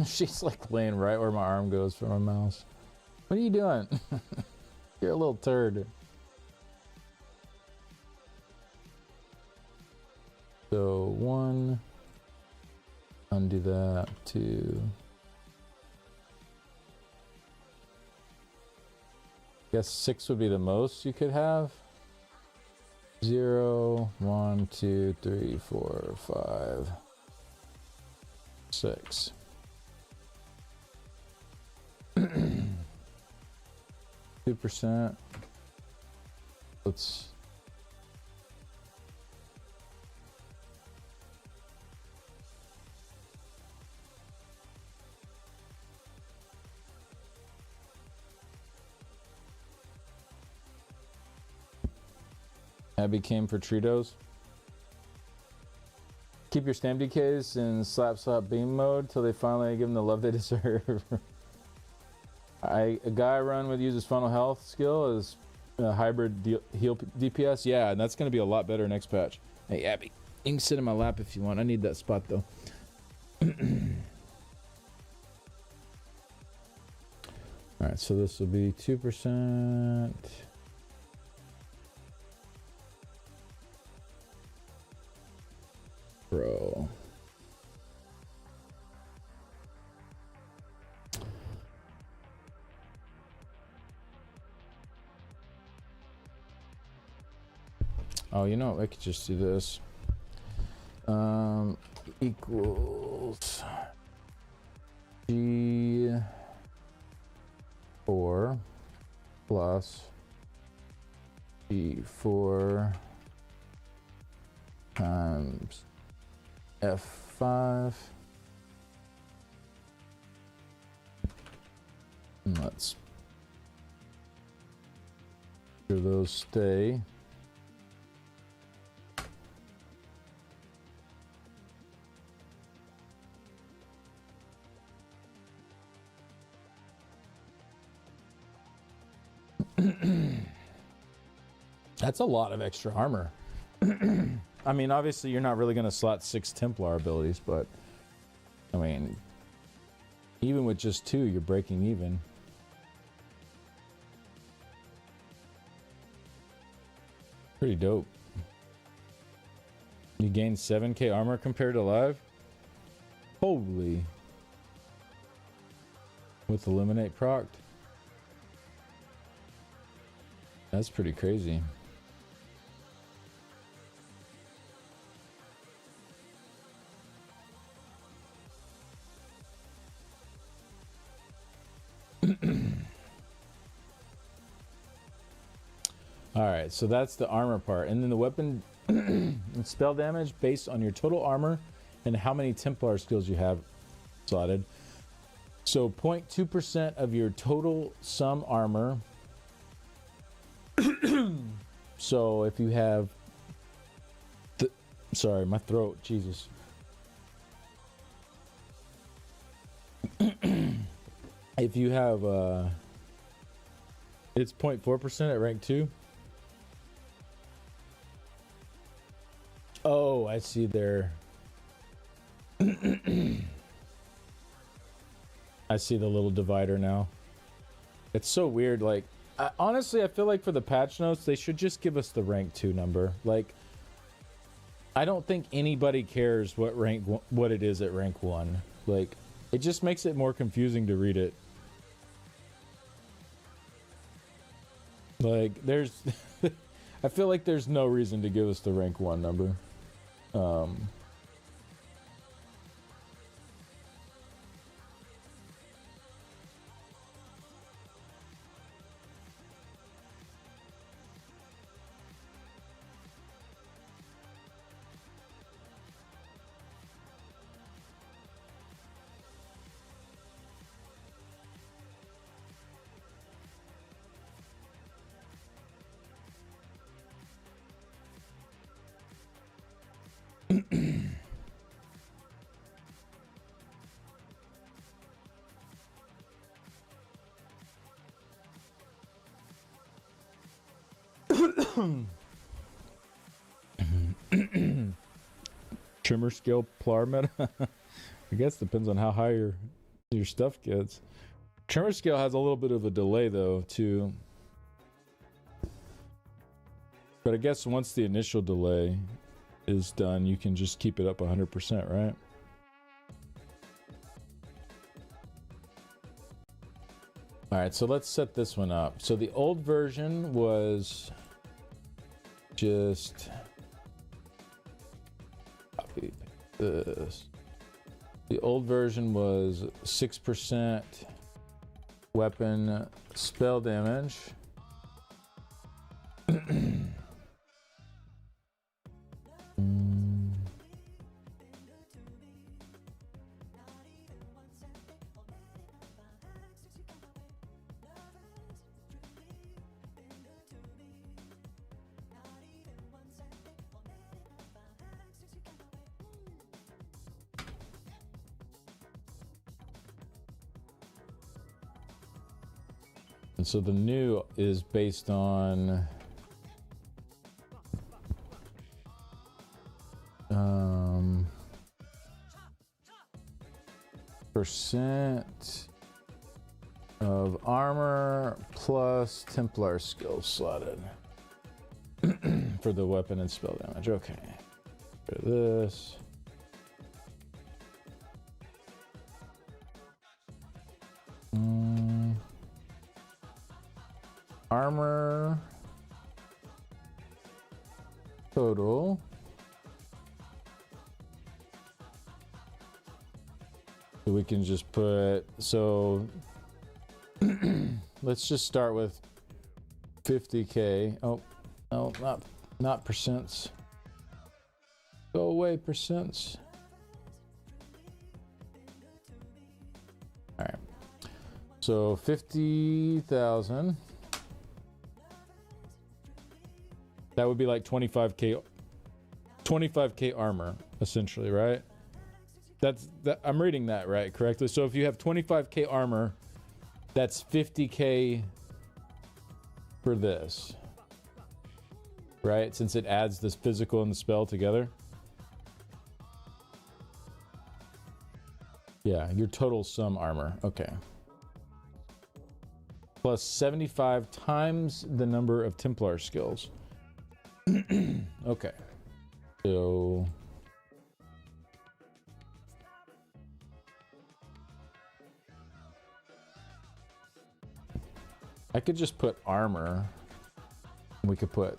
she's like laying right where my arm goes from my mouse. What are you doing? You're a little turd. So 1, undo that, 2. Guess 6 would be the most you could have. 0, 1, 2, 3, 4, 5, 6. 2%. Let's. Abby came for Tritos. Keep your stamp DKs in slap beam mode till they finally give them the love they deserve. A guy I run with uses funnel health skill as a hybrid heal DPS. Yeah, and that's going to be a lot better next patch. Hey, Abby, you can sit in my lap if you want. I need that spot though. All right, so this will be 2%. Bro. Oh, you know, I could just do this. Equals G4 plus G4 times F5. And let's sure those stay. That's a lot of extra armor. I mean, obviously you're not really going to slot 6 Templar abilities, but I mean, even with just 2, you're breaking even. Pretty dope. You gain 7k armor compared to live? Holy. With Eliminate procced. That's pretty crazy. Alright, so that's the armor part. And then the weapon and spell damage based on your total armor and how many Templar skills you have slotted. So 0.2% of your total sum armor. So if you have sorry, my throat, Jesus. If you have It's 0.4% at rank 2. Oh, I see there. I see the little divider now. It's so weird. Like, honestly, I feel like for the patch notes, they should just give us the rank 2 number. Like, I don't think anybody cares what it is at rank 1. Like, it just makes it more confusing to read it. Like, there's... I feel like there's no reason to give us the rank 1 number. Trimmer scale plar meta? I guess depends on how high your stuff gets. Trimmer scale has a little bit of a delay though too. But I guess once the initial delay is done, you can just keep it up 100%, right? Alright, so let's set this one up. So the old version was just copy this. The old version was 6% weapon spell damage. And so the new is based on percent of armor plus Templar skill slotted for the weapon and spell damage. Okay, for this. Armor total. So we can just put, so let's just start with 50k. Oh, no, not percents. Go away, percents. All right. So 50,000. That would be like 25k armor, essentially, right? I'm reading that right correctly. So if you have 25k armor, that's 50k for this, right? Since it adds this physical and the spell together. Yeah, your total sum armor. Okay. Plus 75 times the number of Templar skills. Okay. So I could just put armor. We could put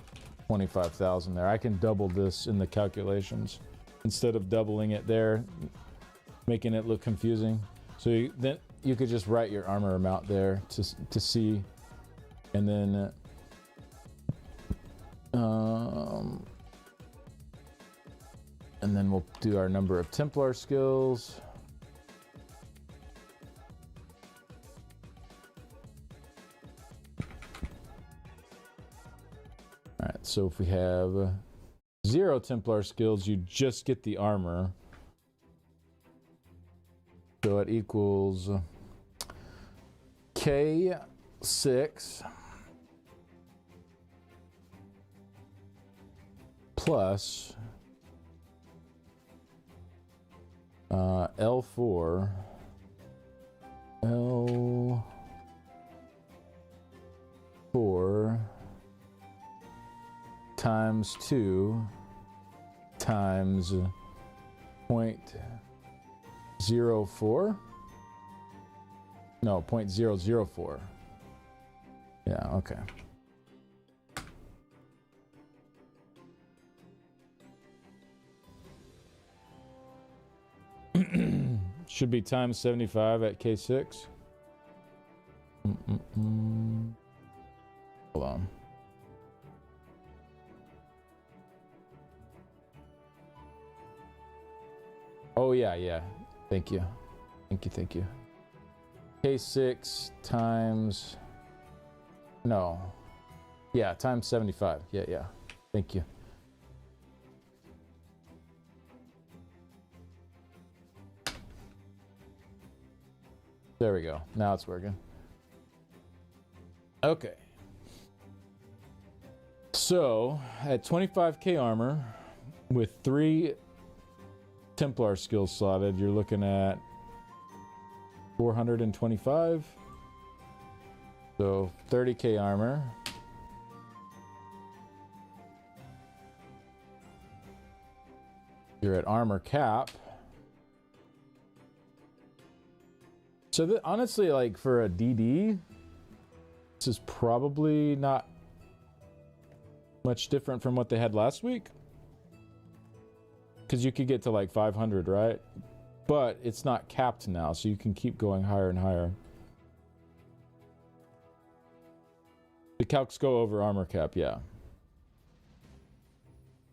25,000 there. I can double this in the calculations instead of doubling it there, making it look confusing. So then you could just write your armor amount there to see, and then we'll do our number of Templar skills. All right, so if we have 0 Templar skills, you just get the armor. So it equals K6 plus L4 times 2 times 0.04? No, 0.004. Yeah, okay. Should be times 75 at K6. Hold on. Oh, yeah. Thank you. Thank you. K6 times... No. Yeah, times 75. Yeah. Thank you. There we go. Now it's working. Okay. So, at 25k armor, with 3 Templar skills slotted, you're looking at 425. So, 30k armor. You're at armor cap. So honestly, like for a DD, this is probably not much different from what they had last week. Because you could get to like 500, right? But it's not capped now, so you can keep going higher and higher. The calcs go over armor cap, yeah.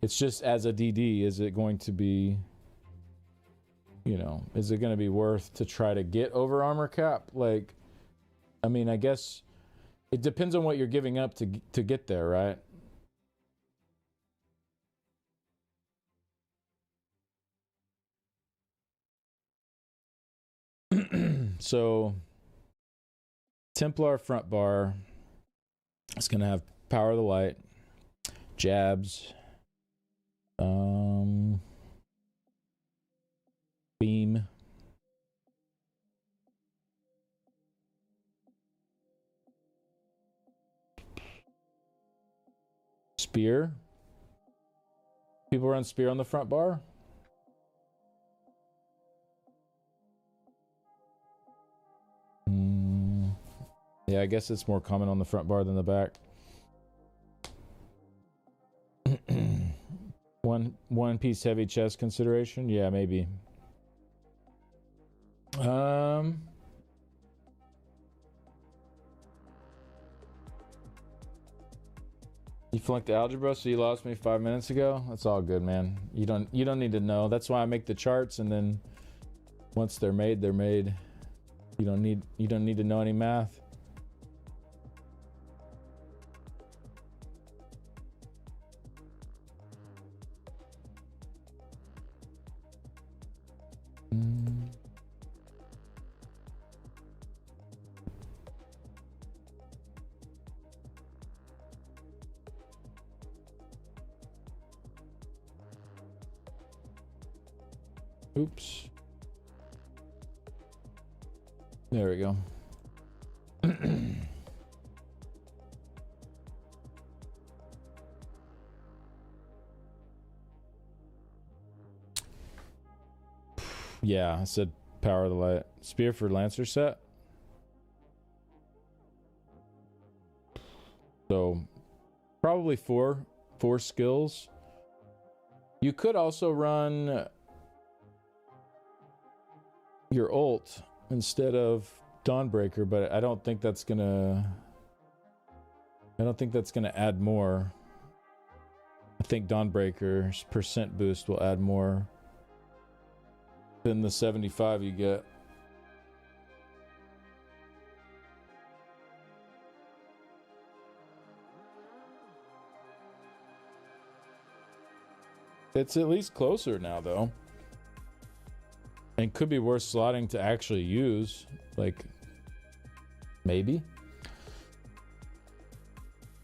It's just as a DD, is it going to be... You know, is it going to be worth to try to get over armor cap? Like, I mean, I guess it depends on what you're giving up to get there, right? So, Templar front bar is going to have power of the light, jabs, beam, spear. People run spear on the front bar. Yeah, I guess it's more common on the front bar than the back. one piece heavy chest consideration. Yeah, maybe. You flunked algebra, so you lost me 5 minutes ago. That's all good, man. You don't need to know. That's why I make the charts, and then once they're made, they're made. You don't need to know any math. Oops. There we go. Yeah, I said power of the light. Spear for Lancer set. So probably four skills. You could also run your ult instead of Dawnbreaker, but I don't think that's gonna add more. I think Dawnbreaker's percent boost will add more than the 75 you get. It's at least closer now, though. And could be worth slotting to actually use. Like, maybe.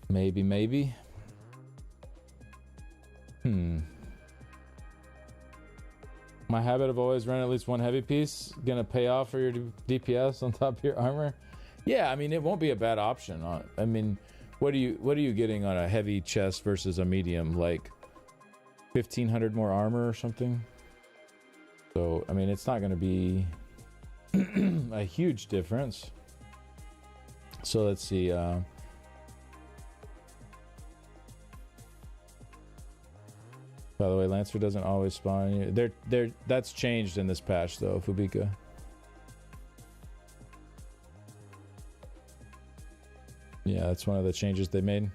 Maybe. My habit of always running at least one heavy piece gonna pay off for your DPS on top of your armor. Yeah, I mean it won't be a bad option. I mean, what are you getting on a heavy chest versus a medium? Like 1,500 more armor or something. So I mean, it's not gonna be a huge difference. So let's see. By the way, Lancer doesn't always spawn you. That's changed in this patch, though, Fubika. Yeah, that's one of the changes they made.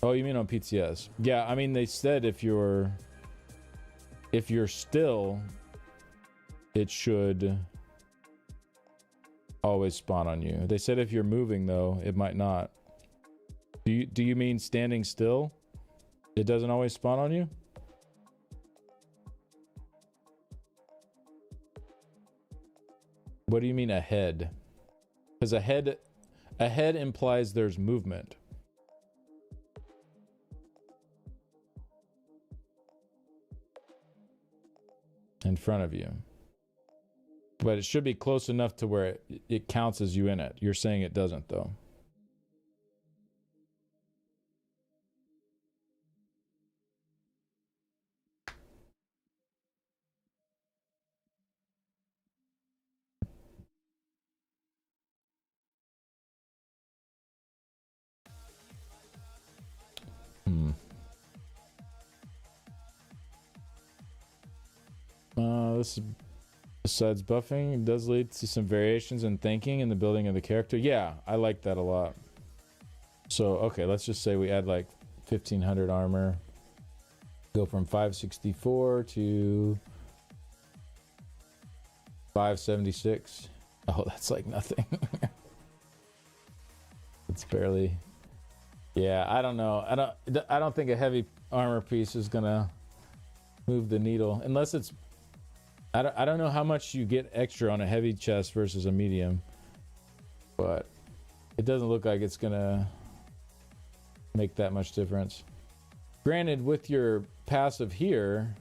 Oh, you mean on PTS? Yeah, I mean they said if you're still, it should always spawn on you. They said if you're moving though, it might not. Do you mean standing still? It doesn't always spawn on you? What do you mean ahead? Because ahead implies there's movement. In front of you. But it should be close enough to where it counts as you in it. You're saying it doesn't though. This is, besides buffing, it does lead to some variations in thinking and the building of the character. Yeah, I like that a lot. So, okay, let's just say we add like 1,500 armor. Go from 564 to 576. Oh, that's like nothing. It's barely. Yeah, I don't know. I don't think a heavy armor piece is gonna move the needle unless it's. I don't know how much you get extra on a heavy chest versus a medium, but it doesn't look like it's gonna make that much difference. Granted, with your passive here,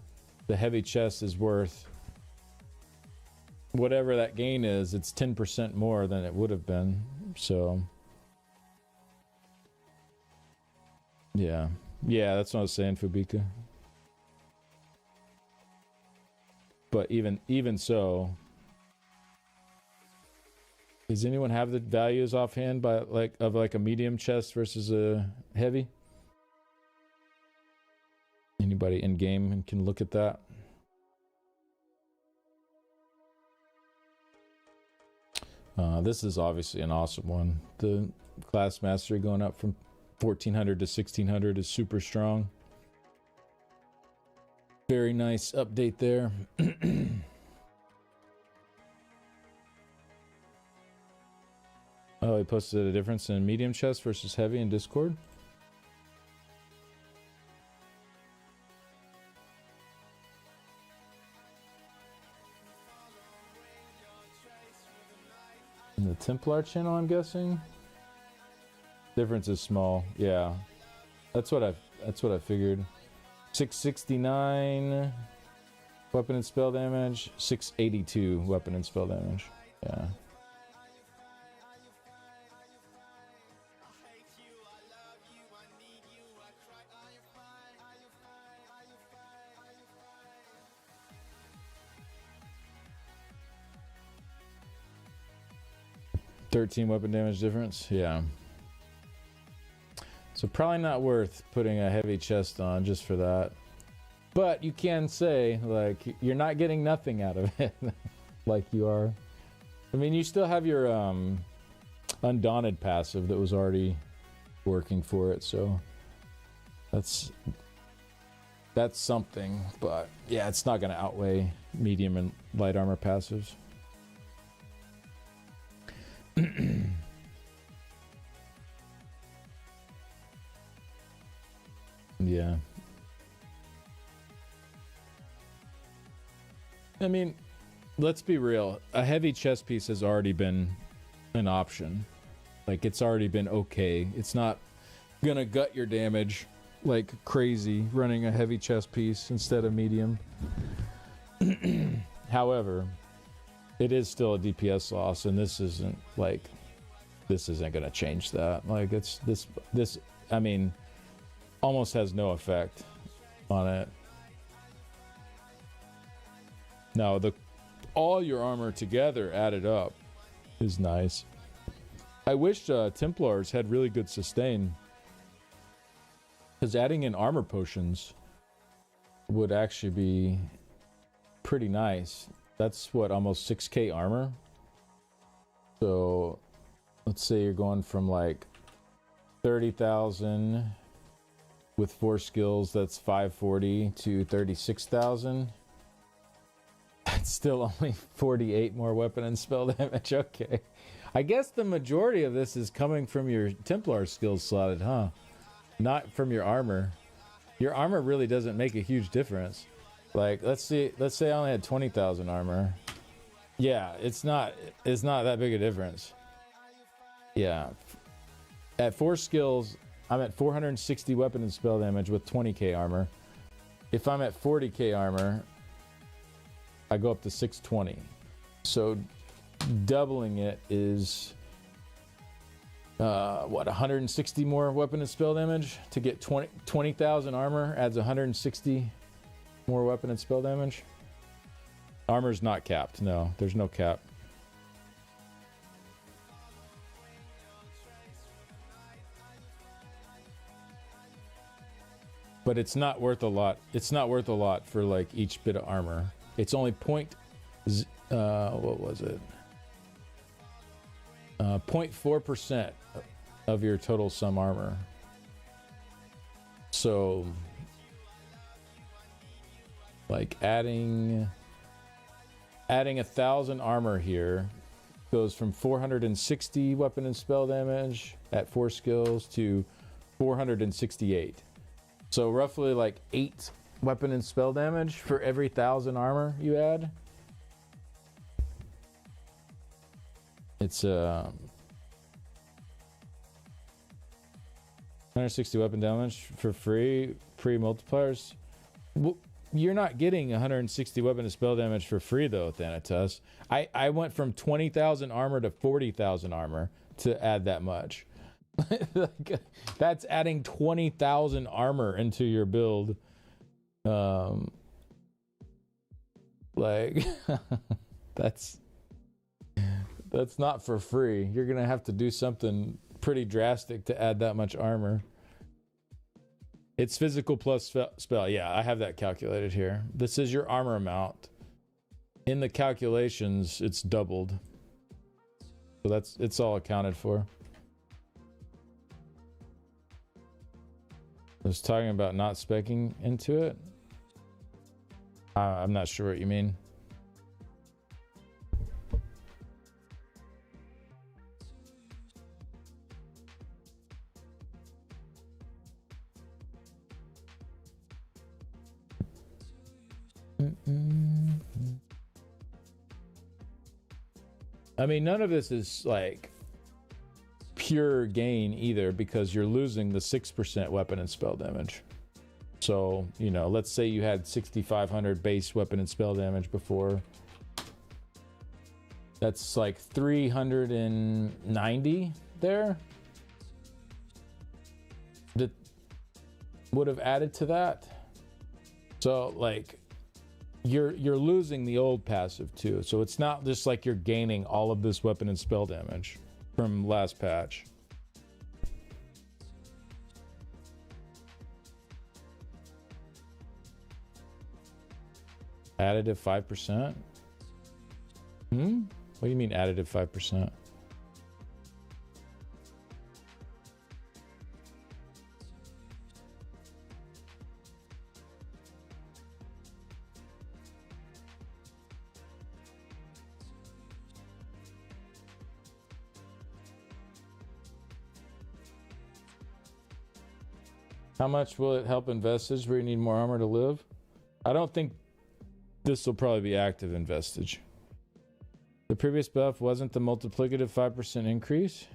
the heavy chest is worth whatever that gain is. It's 10% more than it would have been. So yeah, that's what I was saying, Fubika. But even so, does anyone have the values offhand by like a medium chest versus a heavy? Anybody in game can look at that? This is obviously an awesome one. The class mastery going up from 1,400 to 1,600 is super strong. Very nice update there. Oh, he posted a difference in medium chest versus heavy in Discord. In the Templar channel, I'm guessing. Difference is small. Yeah, that's what I figured. 669 weapon and spell damage, 682 weapon and spell damage. Yeah. $13 weapon damage difference. Yeah. So probably not worth putting a heavy chest on just for that. But you can say, like, you're not getting nothing out of it. Like you are. I mean, you still have your Undaunted passive that was already working for it, so that's something. But yeah, it's not going to outweigh medium and light armor passives. Yeah. I mean, let's be real. A heavy chest piece has already been an option. Like, it's already been okay. It's not gonna gut your damage like crazy running a heavy chest piece instead of medium. However, it is still a DPS loss, and this isn't gonna change that. Like it's this I mean, almost has no effect on it. Now all your armor together added up is nice. I wish Templars had really good sustain, because adding in armor potions would actually be pretty nice. That's what, almost 6k armor. So let's say you're going from like 30,000 with 4 skills, that's 540 to 36,000. That's still only 48 more weapon and spell damage. Okay. I guess the majority of this is coming from your Templar skills slotted, huh? Not from your armor. Your armor really doesn't make a huge difference. Like, let's say I only had 20,000 armor. Yeah, it's not that big a difference. Yeah. At 4 skills, I'm at 460 weapon and spell damage with 20k armor. If I'm at 40k armor, I go up to 620. So doubling it is 160 more weapon and spell damage to get 20,000 armor adds 160 more weapon and spell damage. Armor's not capped. No, there's no cap. But it's not worth a lot. It's not worth a lot for like each bit of armor. It's only what was it? 0.4% of your total sum armor. So like adding 1,000 armor here goes from 460 weapon and spell damage at 4 skills to 468. So roughly like 8 weapon and spell damage for every 1,000 armor you add. It's 160 weapon damage for free multipliers. Well, you're not getting 160 weapon and spell damage for free though, Thanatos. I went from 20,000 armor to 40,000 armor to add that much. That's adding 20,000 armor into your build. Like that's not for free. You're gonna have to do something pretty drastic to add that much armor. It's physical plus spell. Yeah, I have that calculated here. This is your armor amount. In the calculations, it's doubled. So it's all accounted for. I was talking about not speccing into it. I'm not sure what you mean. I mean, none of this is like pure gain either, because you're losing the 6% weapon and spell damage. So, you know, let's say you had 6,500 base weapon and spell damage before. That's like 390 there. That would have added to that. So, like, you're losing the old passive too. So it's not just like you're gaining all of this weapon and spell damage from last patch. Additive 5%? What do you mean additive 5%? How much will it help in Vestige where you need more armor to live? I don't think this will probably be active in Vestige. The previous buff wasn't the multiplicative 5% increase?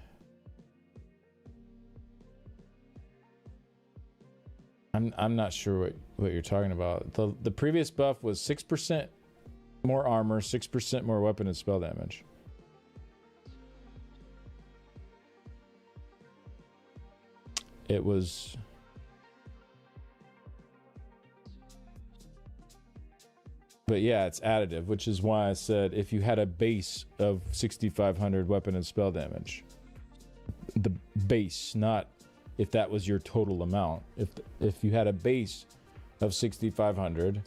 I'm not sure what you're talking about. The previous buff was 6% more armor, 6% more weapon and spell damage. It was... But yeah, it's additive, which is why I said if you had a base of 6,500 weapon and spell damage. The base, not if that was your total amount. If you had a base of 6,500,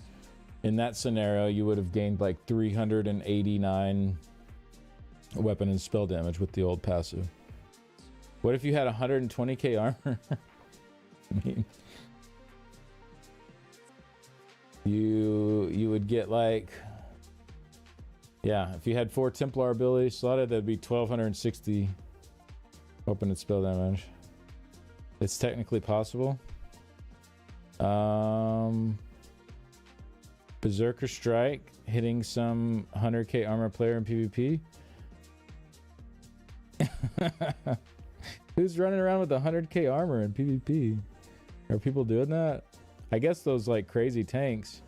in that scenario, you would have gained like 389 weapon and spell damage with the old passive. What if you had 120k armor? I mean... You would get like, yeah, if you had 4 Templar abilities slotted, that'd be 1260 weapon and spell damage. It's technically possible. Berserker Strike hitting some 100k armor player in PvP. Who's running around with 100k armor in PvP? Are people doing that? I guess those like crazy tanks.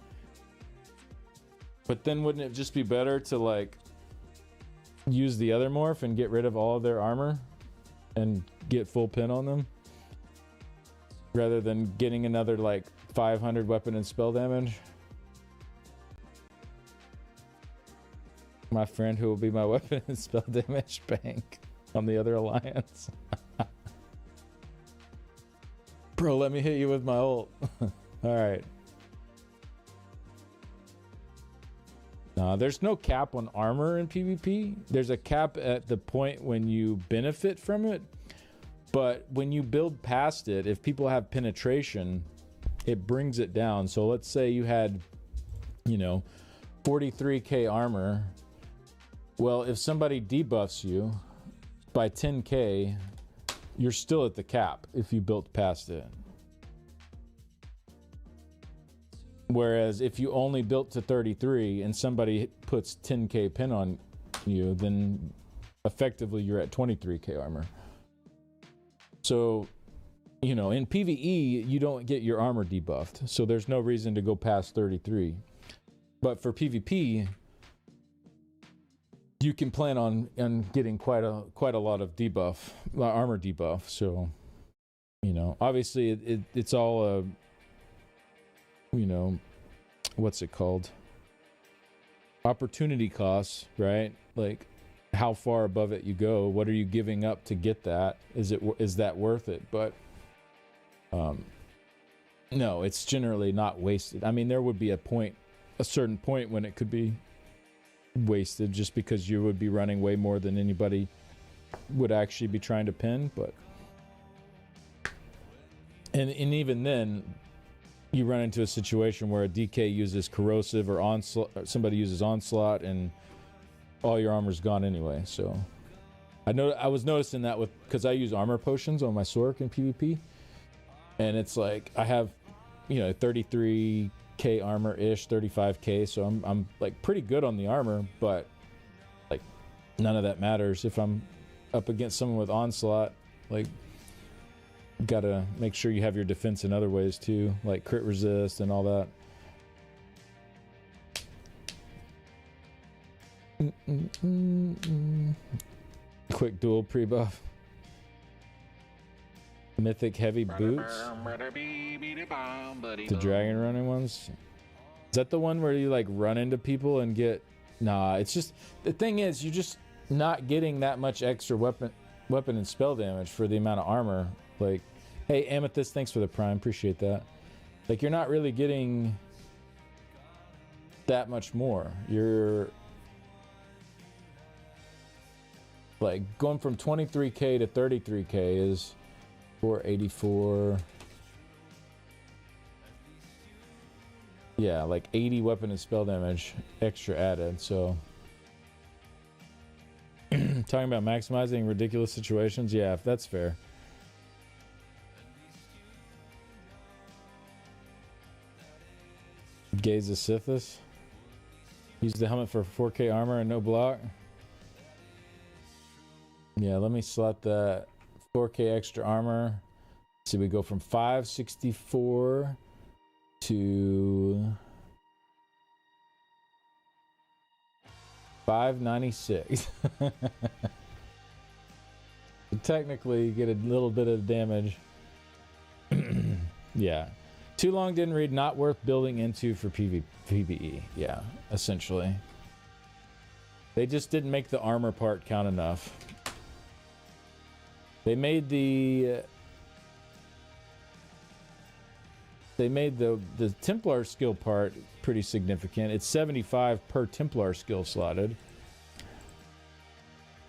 But then wouldn't it just be better to like use the other morph and get rid of all of their armor and get full pin on them? Rather than getting another like 500 weapon and spell damage? My friend who will be my weapon and spell damage bank on the other alliance. Bro, let me hit you with my ult. Alright. There's no cap on armor in PvP. There's a cap at the point when you benefit from it. But when you build past it, if people have penetration, it brings it down. So let's say you had, 43k armor. Well, if somebody debuffs you by 10k, you're still at the cap if you built past it. Whereas if you only built to 33 and somebody puts 10k pin on you, then effectively you're at 23k armor. So, in PvE, you don't get your armor debuffed. So there's no reason to go past 33. But for PvP, you can plan on getting quite a lot of debuff, armor debuff. So, obviously it's all what's it called? Opportunity costs, right? Like how far above it you go. What are you giving up to get that? Is that worth it? But no, it's generally not wasted. I mean, there would be a certain point when it could be wasted just because you would be running way more than anybody would actually be trying to pin, but and even then you run into a situation where a DK uses corrosive or onslaught, or somebody uses onslaught, and all your armor's gone anyway. So I was noticing that because I use armor potions on my Sork in PvP, and it's like I have 33k armor ish, 35k, so I'm like pretty good on the armor, but like none of that matters if I'm up against someone with onslaught. Like, gotta make sure you have your defense in other ways too, like crit resist and all that. Quick dual pre-buff. Mythic heavy boots. The dragon running ones. Is that the one where you like run into people and get... Nah, it's just... The thing is, you're just not getting that much extra weapon and spell damage for the amount of armor. Like, hey, Amethyst, thanks for the prime. Appreciate that. Like, you're not really getting that much more. You're... like, going from 23k to 33k is 484... Yeah, like 80 weapon and spell damage extra added, so... Talking about maximizing ridiculous situations? Yeah, if that's fair. Gaze of Sithis. Use the helmet for 4k armor and no block. Yeah, let me slot that 4k extra armor So we go from 564 to 596. Technically, you get a little bit of damage. Yeah. Too long didn't read, not worth building into for PvE. Yeah, essentially. They just didn't make the armor part count enough. They made the Templar skill part pretty significant. It's 75 per Templar skill slotted.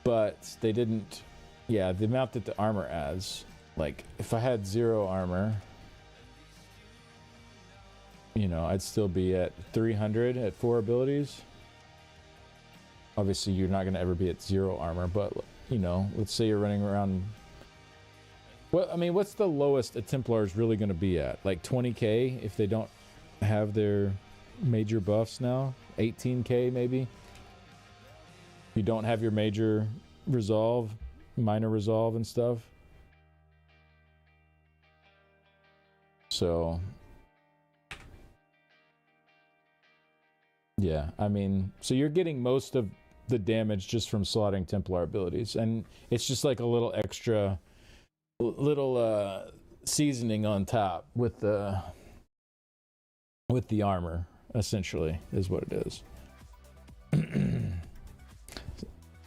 But they didn't, yeah, the amount that the armor adds. Like, if I had 0 armor, you know, I'd still be at 300 at 4 abilities. Obviously, you're not going to ever be at 0 armor, but, you know, let's say you're running around. Well, I mean, what's the lowest a Templar is really going to be at? Like 20k if they don't have their major buffs now? 18k maybe? You don't have your major resolve, minor resolve and stuff. So, yeah, I mean, so you're getting most of the damage just from slotting Templar abilities, and it's just like a little extra, seasoning on top with the armor, essentially, is what it is.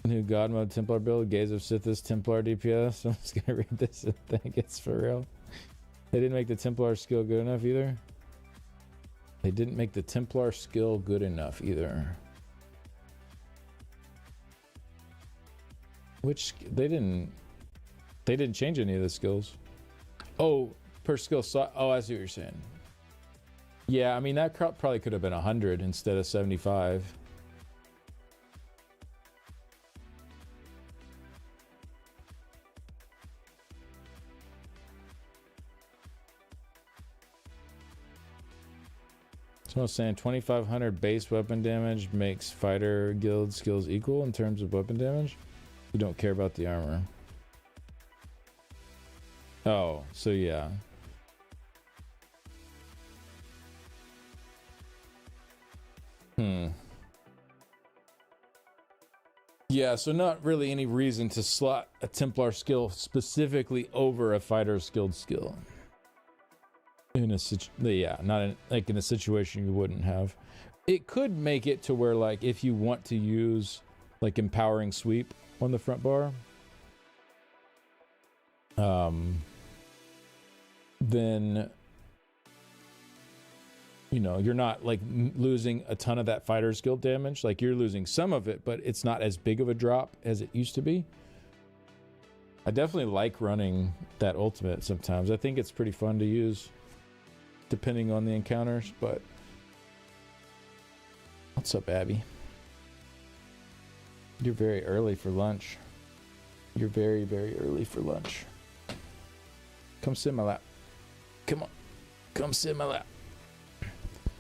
New God mode Templar build, Gaze of Sithis Templar DPS. I'm just gonna read this and think it's for real. They didn't make the Templar skill good enough either. They didn't make the Templar skill good enough either. Which they didn't change any of the skills. Oh, per skill slot. Oh, I see what you're saying. Yeah, I mean that probably could have been 100 instead of 75. So I was saying 2,500 base weapon damage makes fighter guild skills equal in terms of weapon damage. You don't care about the armor. Oh, so yeah. Yeah, so not really any reason to slot a Templar skill specifically over a fighter skilled skill. In a not in, like in a situation you wouldn't have. It could make it to where, like, if you want to use like empowering sweep on the front bar, then you know you're not like losing a ton of that fighter skill damage. Like, you're losing some of it, but it's not as big of a drop as it used to be. I definitely like running that ultimate sometimes. I think it's pretty fun to use depending on the encounters. But what's up, Abby? You're very early for lunch. You're very, very early for lunch. Come sit in my lap. Come on. Come sit in my lap.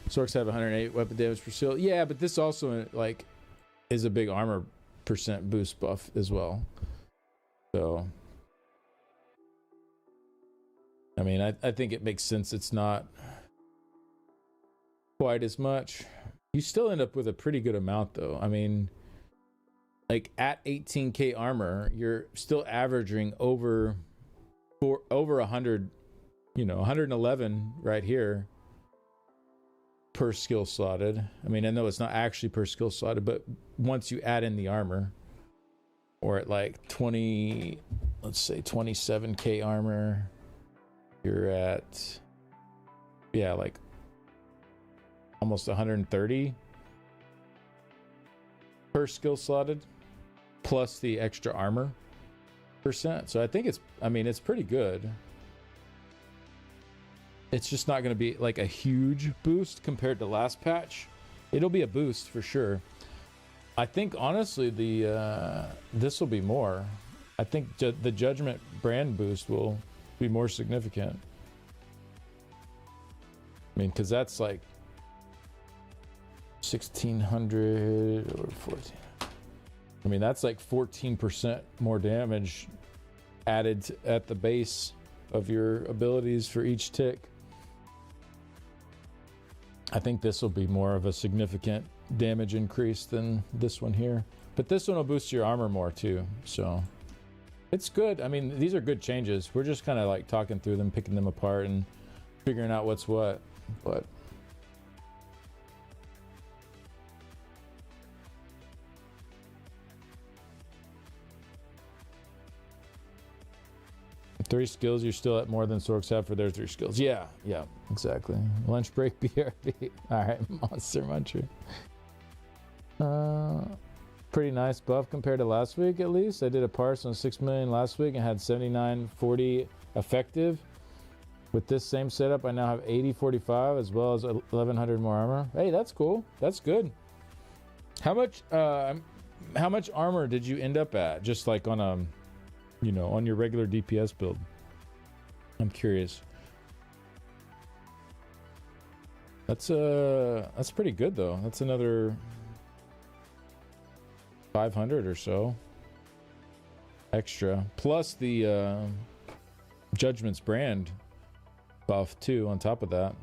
Sorks have 108 weapon damage per seal. Yeah, but this also, like, is a big armor percent boost buff as well. So, I mean, I think it makes sense. It's not quite as much. You still end up with a pretty good amount, though. I mean, like, at 18k armor, you're still averaging over 100, you know, 111 right here per skill slotted. I mean, I know it's not actually per skill slotted, but once you add in the armor, or at like 20, let's say 27k armor, you're at, yeah, like almost 130 per skill slotted, plus the extra armor percent. So I think it's, I mean, it's pretty good. It's just not going to be like a huge boost compared to last patch. It'll be a boost for sure. I think honestly this will be more. I think the Judgment brand boost will be more significant. I mean, because that's like 1,600 or 14. I mean, that's like 14% more damage added at the base of your abilities for each tick. I think this will be more of a significant damage increase than this one here. But this one will boost your armor more too, so it's good. I mean, these are good changes. We're just kind of like talking through them, picking them apart, and figuring out what's what. But three skills, you're still at more than Sorks have for their 3 skills. Yeah, exactly. Lunch break, BRB. Alright, Monster Muncher. Pretty nice buff compared to last week, at least. I did a parse on 6 million last week and had 7940 effective. With this same setup, I now have 8045 as well as 1100 more armor. Hey, that's cool. That's good. How much armor did you end up at? Just like on a, you know, on your regular DPS build? I'm curious. That's pretty good though. That's another 500 or so extra, plus the Judgment's brand buff too on top of that.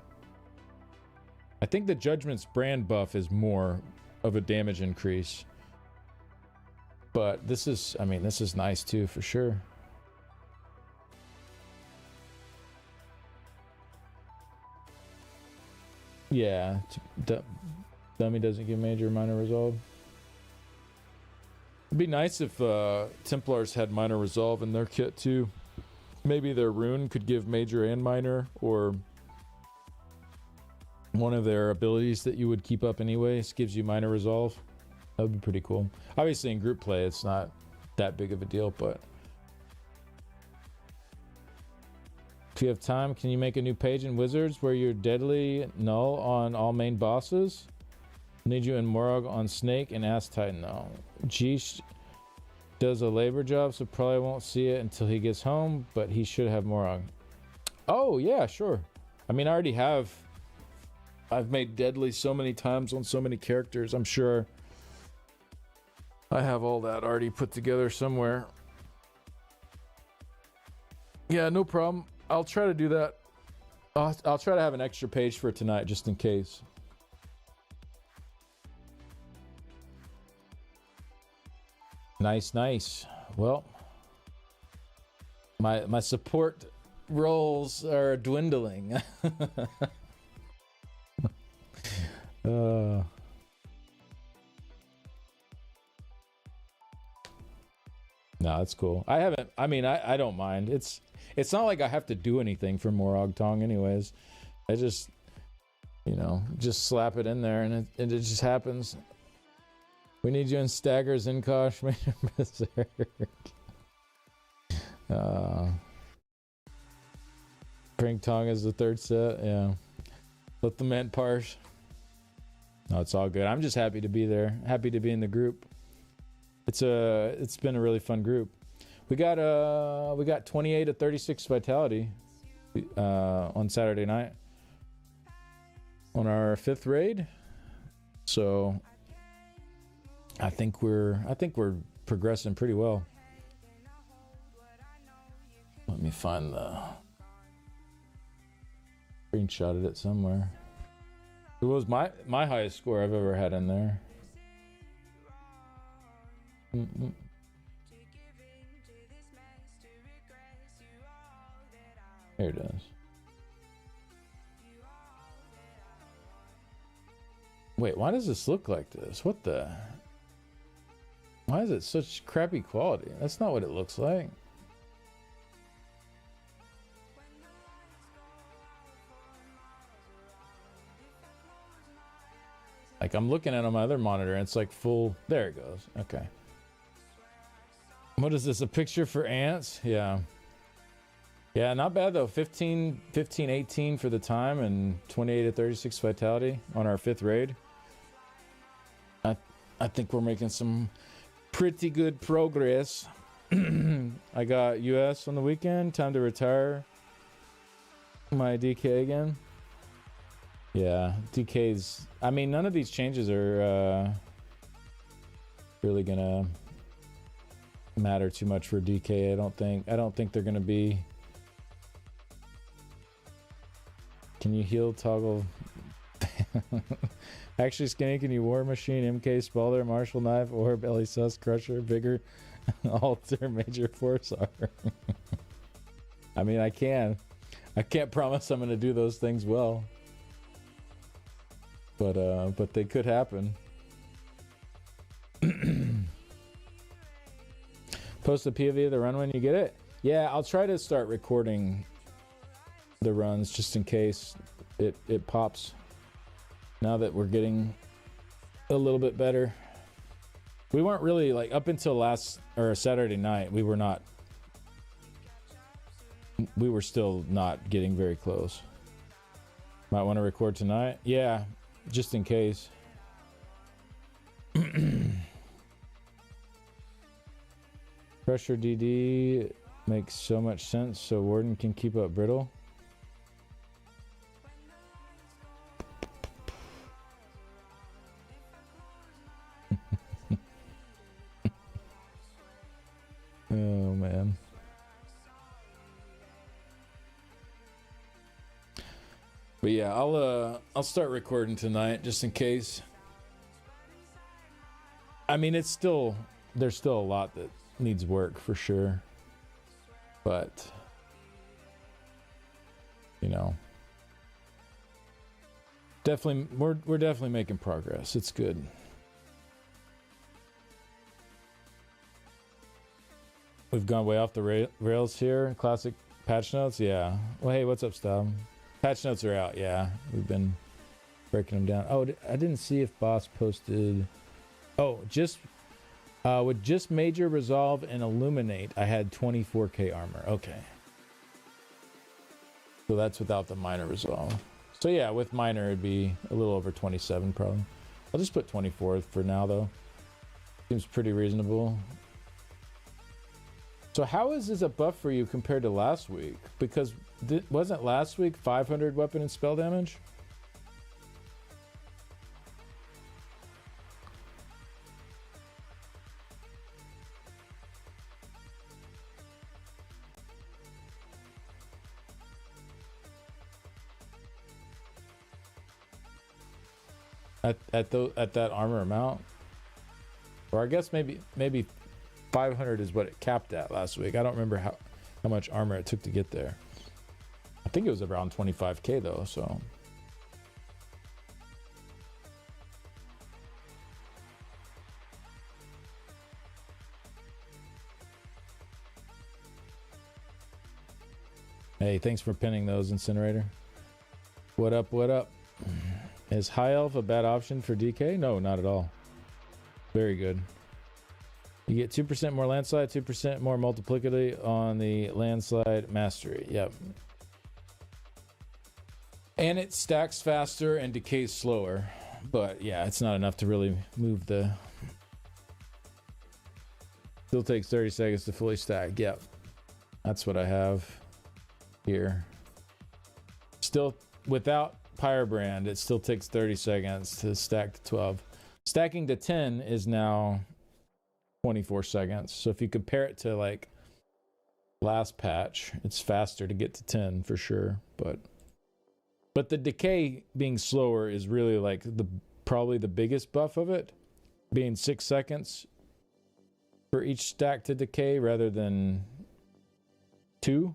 I think the Judgment's brand buff is more of a damage increase, but this is, I mean, this is nice too for sure. Yeah, dummy doesn't give major or minor resolve. It'd be nice if Templars had minor resolve in their kit too. Maybe their rune could give major and minor, or one of their abilities that you would keep up anyways gives you minor resolve. That would be pretty cool. Obviously in group play it's not that big of a deal, but if you have time, can you make a new page in Wizards where you're deadly null on all main bosses? Need you in Morog on Snake and Ass Titan. No. Geesh does a labor job, so probably won't see it until he gets home, but he should have Morog. Oh yeah, sure. I mean, I already have. I've made deadly so many times on so many characters. I'm sure I have all that already put together somewhere. Yeah, no problem. I'll try to do that. I'll try to have an extra page for tonight just in case. Nice. Well, my support roles are dwindling. No, that's cool. I don't mind. It's not like I have to do anything for Morog Tong anyways. I just, you know, just slap it in there and it just happens. We need you in Staggers, Inkosh, Major Berserk. Prank Tong is the third set, yeah. Let the man parse. No, it's all good. I'm just happy to be there. Happy to be in the group. It's been a really fun group. We got 28 to 36 vitality on Saturday night on our 5th raid. So I think we're progressing pretty well. Let me find the screenshotted it somewhere. It was my highest score I've ever had in there. Here it is. Wait, why does this look like this? What the? Why is it such crappy quality? That's not what it looks like. Like, I'm looking at it on my other monitor and it's like full. There it goes. Okay. What is this? A picture for ants? Yeah. Yeah, not bad though. 15, 18 for the time and 28 to 36 vitality on our 5th raid. I think we're making some pretty good progress. I got US on the weekend. Time to retire my DK again. Yeah, DK's... I mean, none of these changes are really gonna matter too much for DK. I don't think they're gonna be Can you heal toggle? Actually, Skinny, can you War Machine, MK, Spalder, Marshall Knife, or Belly Sus, Crusher, Bigger, Alter, Major Force R? I mean, I can. I can't promise I'm going to do those things well. But they could happen. Post the POV of the run when you get it. Yeah, I'll try to start recording the runs just in case it pops. Now that we're getting a little bit better. We weren't really, like, up until Saturday night, we were still not getting very close. Might want to record tonight. Yeah, just in case. Pressure DD makes so much sense so Warden can keep up Brittle. Oh man. But yeah, I'll start recording tonight just in case. I mean, there's still a lot that needs work for sure. But you know, definitely we're definitely making progress. It's good. We've gone way off the rails here. Classic patch notes, yeah. Well, hey, what's up, Stab? Patch notes are out, yeah. We've been breaking them down. Oh, I didn't see if Boss posted. Oh, with just Major Resolve and Illuminate, I had 24k armor. Okay. So that's without the Minor Resolve. So yeah, with Minor, it'd be a little over 27 probably. I'll just put 24 for now, though. Seems pretty reasonable. So how is this a buff for you compared to last week? Because wasn't last week 500 weapon and spell damage? At that armor amount? Or I guess maybe 500 is what it capped at last week. I don't remember how much armor it took to get there. I think it was around 25k though, so. Hey, thanks for pinning those, Incinerator. What up, what up? Is High Elf a bad option for DK? No, not at all. Very good. You get 2% more landslide, 2% more multiplicativity on the landslide mastery. Yep. And it stacks faster and decays slower. But yeah, it's not enough to really move the... Still takes 30 seconds to fully stack. Yep. That's what I have here. Still, without Pyrobrand, it still takes 30 seconds to stack to 12. Stacking to 10 is now 24 seconds. So if you compare it to like last patch, it's faster to get to 10 for sure. But the decay being slower is really like probably the biggest buff of it, being 6 seconds for each stack to decay rather than 2.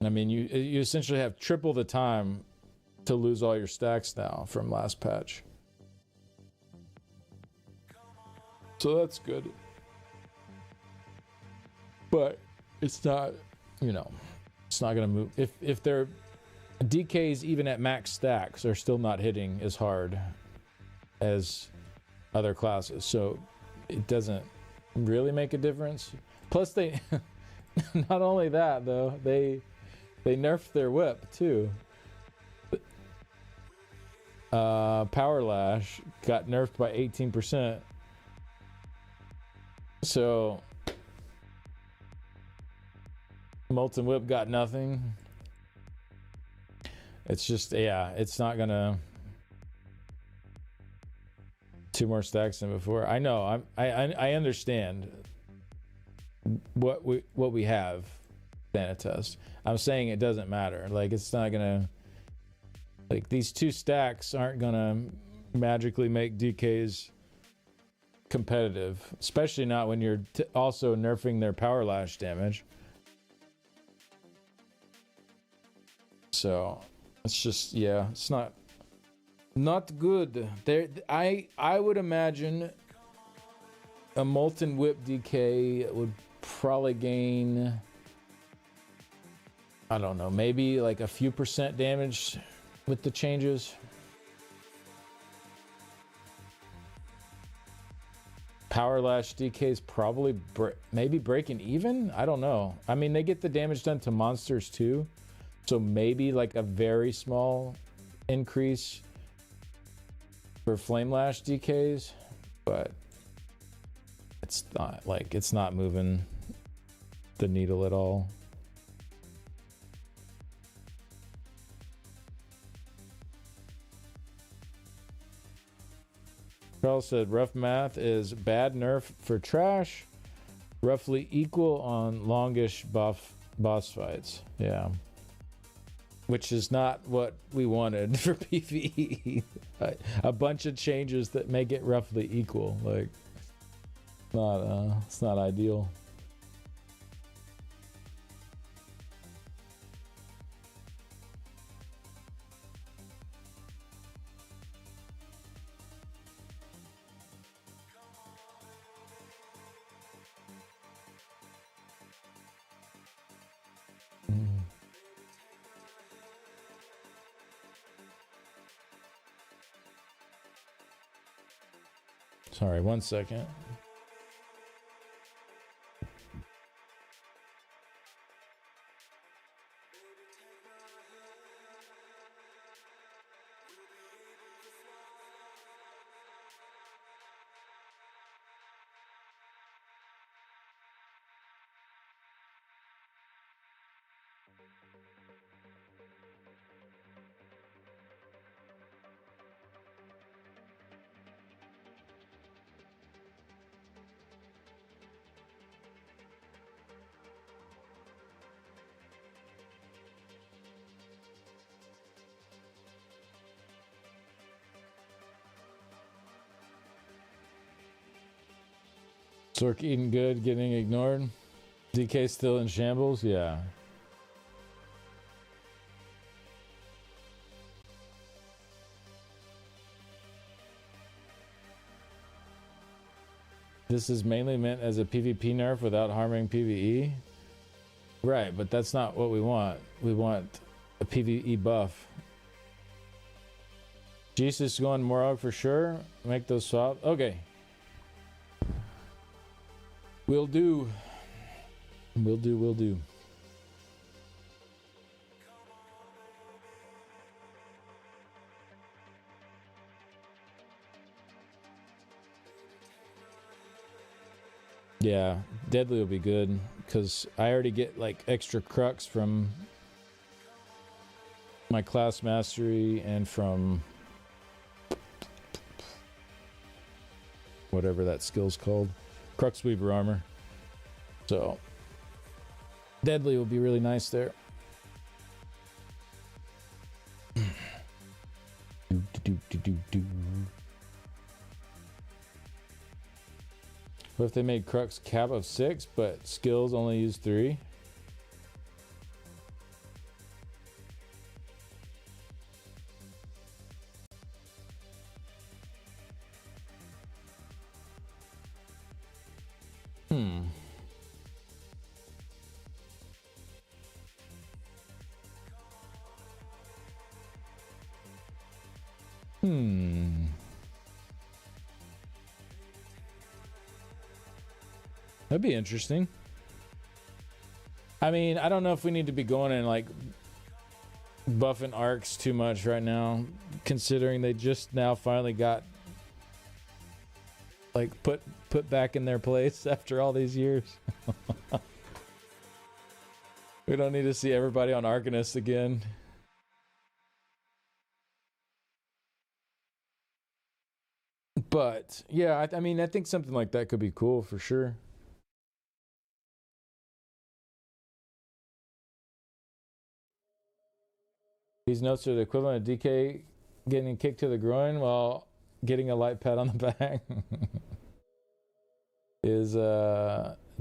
I mean, you essentially have triple the time to lose all your stacks now from last patch. So that's good. But it's not, it's not going to move. If their DKs even at max stacks are still not hitting as hard as other classes. So it doesn't really make a difference. Plus they, not only that though, they nerfed their whip too. Power Lash got nerfed by 18%. So Molten Whip got nothing. It's just, yeah, it's not gonna 2 more stacks than before. I know, I understand what we have, Thanatos. I'm saying it doesn't matter. Like, it's not gonna Like, these two stacks aren't gonna magically make DKs competitive, especially not when you're also nerfing their power lash damage. So it's just, yeah, it's not good. There, I would imagine a Molten Whip DK would probably gain, I don't know, maybe like a few percent damage with the changes. Power Lash DK's probably maybe breaking even? I don't know. I mean, they get the damage done to monsters too. So maybe like a very small increase for Flame Lash DKs. But it's not like, it's not moving the needle at all. Charles said rough math is bad nerf for trash, roughly equal on longish boss fights. Yeah. Which is not what we wanted for PvE. A bunch of changes that make it roughly equal. Like, it's not ideal. Sorry, 1 second. Zork eating good, getting ignored. DK still in shambles? Yeah. This is mainly meant as a PvP nerf without harming PvE. Right, but that's not what we want. We want a PvE buff. Jesus going Morog for sure. Make those swap. Okay. Will do. Will do, will do. Yeah, Deadly will be good because I already get like extra crux from my class mastery and from whatever that skill's called. Crux Weaver armor. So Deadly will be really nice there. What if they made Crux cap of 6 but skills only use 3? That'd be interesting. I mean, I don't know if we need to be going in like buffing arcs too much right now, considering they just now finally got like put back in their place after all these years. We don't need to see everybody on Arcanist again. But yeah, I mean, I think something like that could be cool for sure. These notes are the equivalent of DK getting kicked to the groin while getting a light pat on the back. Is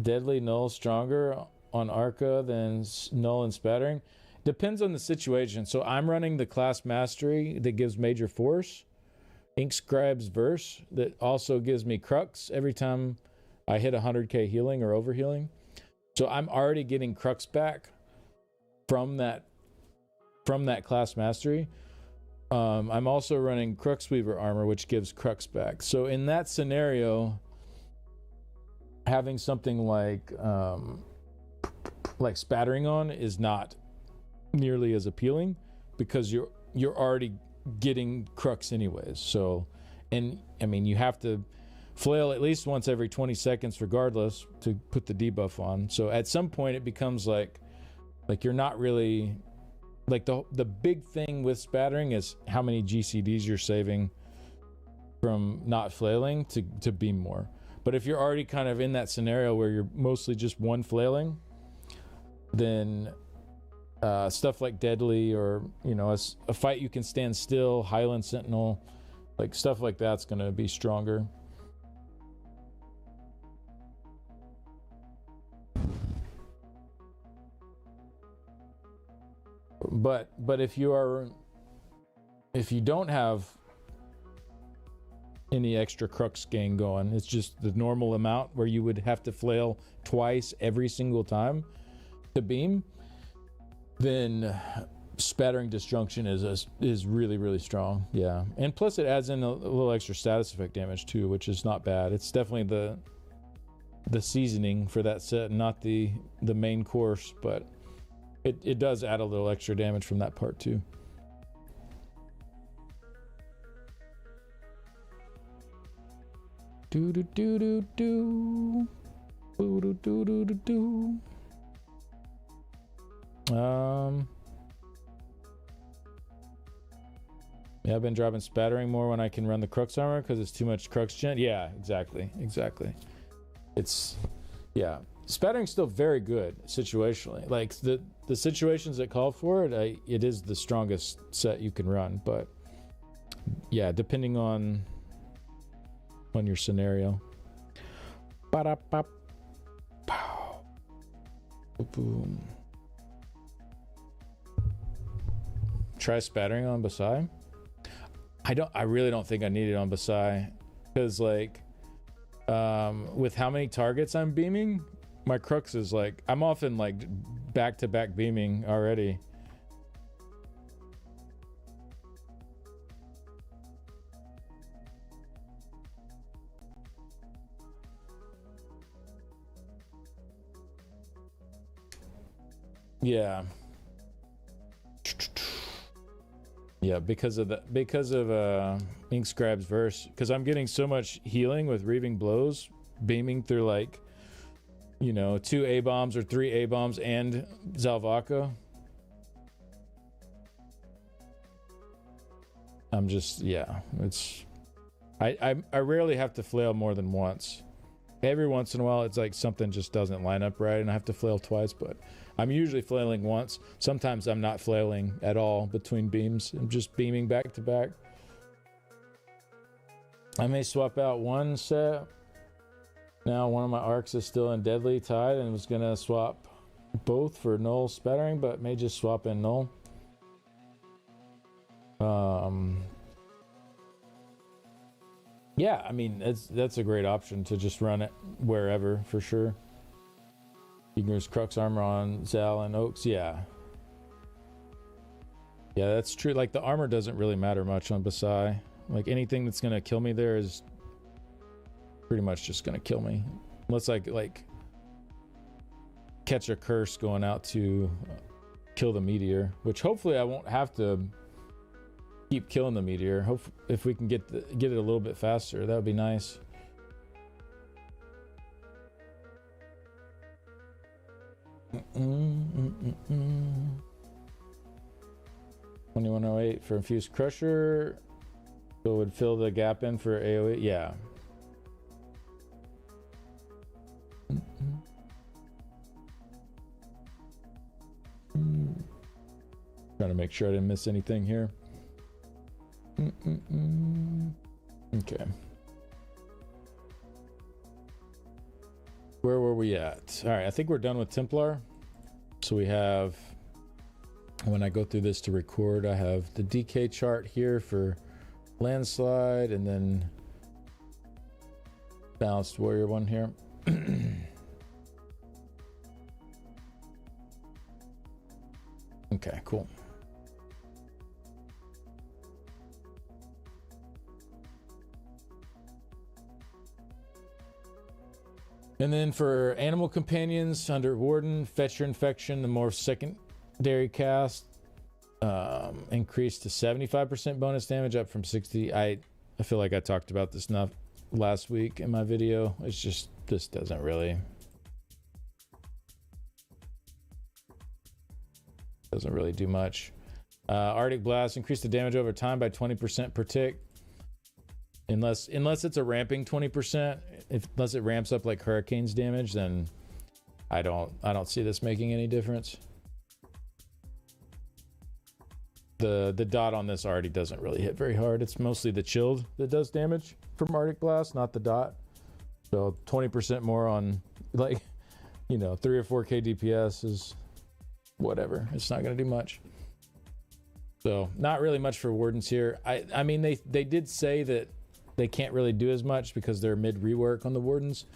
Deadly Null stronger on Arca than Null and Spattering? Depends on the situation. So I'm running the class mastery that gives major force. Inkscribe's Verse that also gives me Crux every time I hit 100k healing or overhealing. So I'm already getting Crux back from that class mastery. I'm also running Cruxweaver armor, which gives Crux back. So in that scenario, having something like Spattering on is not nearly as appealing because you're already getting Crux anyways. So, and I mean, you have to flail at least once every 20 seconds regardless to put the debuff on. So at some point it becomes like you're not really like the big thing with Spattering is how many GCDs you're saving from not flailing to beam more. But if you're already kind of in that scenario where you're mostly just one flailing, then stuff like Deadly or, you know, a fight you can stand still, Highland Sentinel, like stuff like that's going to be stronger. But if you don't have any extra Crux gain going, it's just the normal amount where you would have to flail twice every single time to beam, then Spattering Disjunction is really, really strong. Yeah. And plus it adds in a little extra status effect damage too, which is not bad. It's definitely the seasoning for that set, not the main course, but it does add a little extra damage from that part too. Do do do do do. Do do do do do do. Yeah, I've been dropping Spattering more when I can run the Crux armor because it's too much Crux gen. Yeah, exactly. It's, yeah, Spattering's still very good situationally. Like the situations that call for it, it is the strongest set you can run. But yeah, depending on your scenario. Ba-da-ba. Pow. Boom. Try Spattering on Basai. I really don't think I need it on Basai because like with how many targets I'm beaming, my Crux is like I'm often like back-to-back beaming already. Yeah. Yeah, because of Inkscribe's Verse, because I'm getting so much healing with Reaving Blows, beaming through like, you know, 2 A-bombs or 3 A-bombs and Zalvaka. I'm just, yeah, it's, I rarely have to flail more than once. Every once in a while, it's like something just doesn't line up right and I have to flail twice, but I'm usually flailing once. Sometimes I'm not flailing at all between beams. I'm just beaming back to back. I may swap out one set. Now one of my arcs is still in Deadly Tide and was gonna swap both for Null Spattering, but may just swap in Null. Yeah, I mean that's a great option to just run it wherever for sure. You can use Crux armor on Zal and Oaks. Yeah, that's true. Like the armor doesn't really matter much on Basai. Like anything that's gonna kill me there is pretty much just gonna kill me, unless I like catch a curse going out to kill the meteor, which hopefully I won't have to keep killing the meteor. Hope if we can get it a little bit faster, that would be nice. 2108 for Infused Crusher, so it would fill the gap in for AoE. Yeah. Trying to make sure I didn't miss anything here. Okay. Where were we at? All right, I think we're done with Templar. So we have, when I go through this to record, I have the DK chart here for landslide, and then balanced warrior one here. Okay, cool. And then for animal companions under Warden, fetch your infection, the more secondary cast increased to 75% bonus damage, up from 60. I feel like I talked about this enough last week in my video. It's just, this doesn't really do much. Arctic Blast, increase the damage over time by 20% per tick. Unless it's a ramping 20%, unless it ramps up like Hurricane's damage, then I don't see this making any difference. The dot on this already doesn't really hit very hard. It's mostly the chilled that does damage from Arctic Blast, not the dot. So 20% more on, like, 3 or 4k DPS is whatever. It's not going to do much. So not really much for Wardens here. I mean, they did say that they can't really do as much because they're mid rework on the Wardens,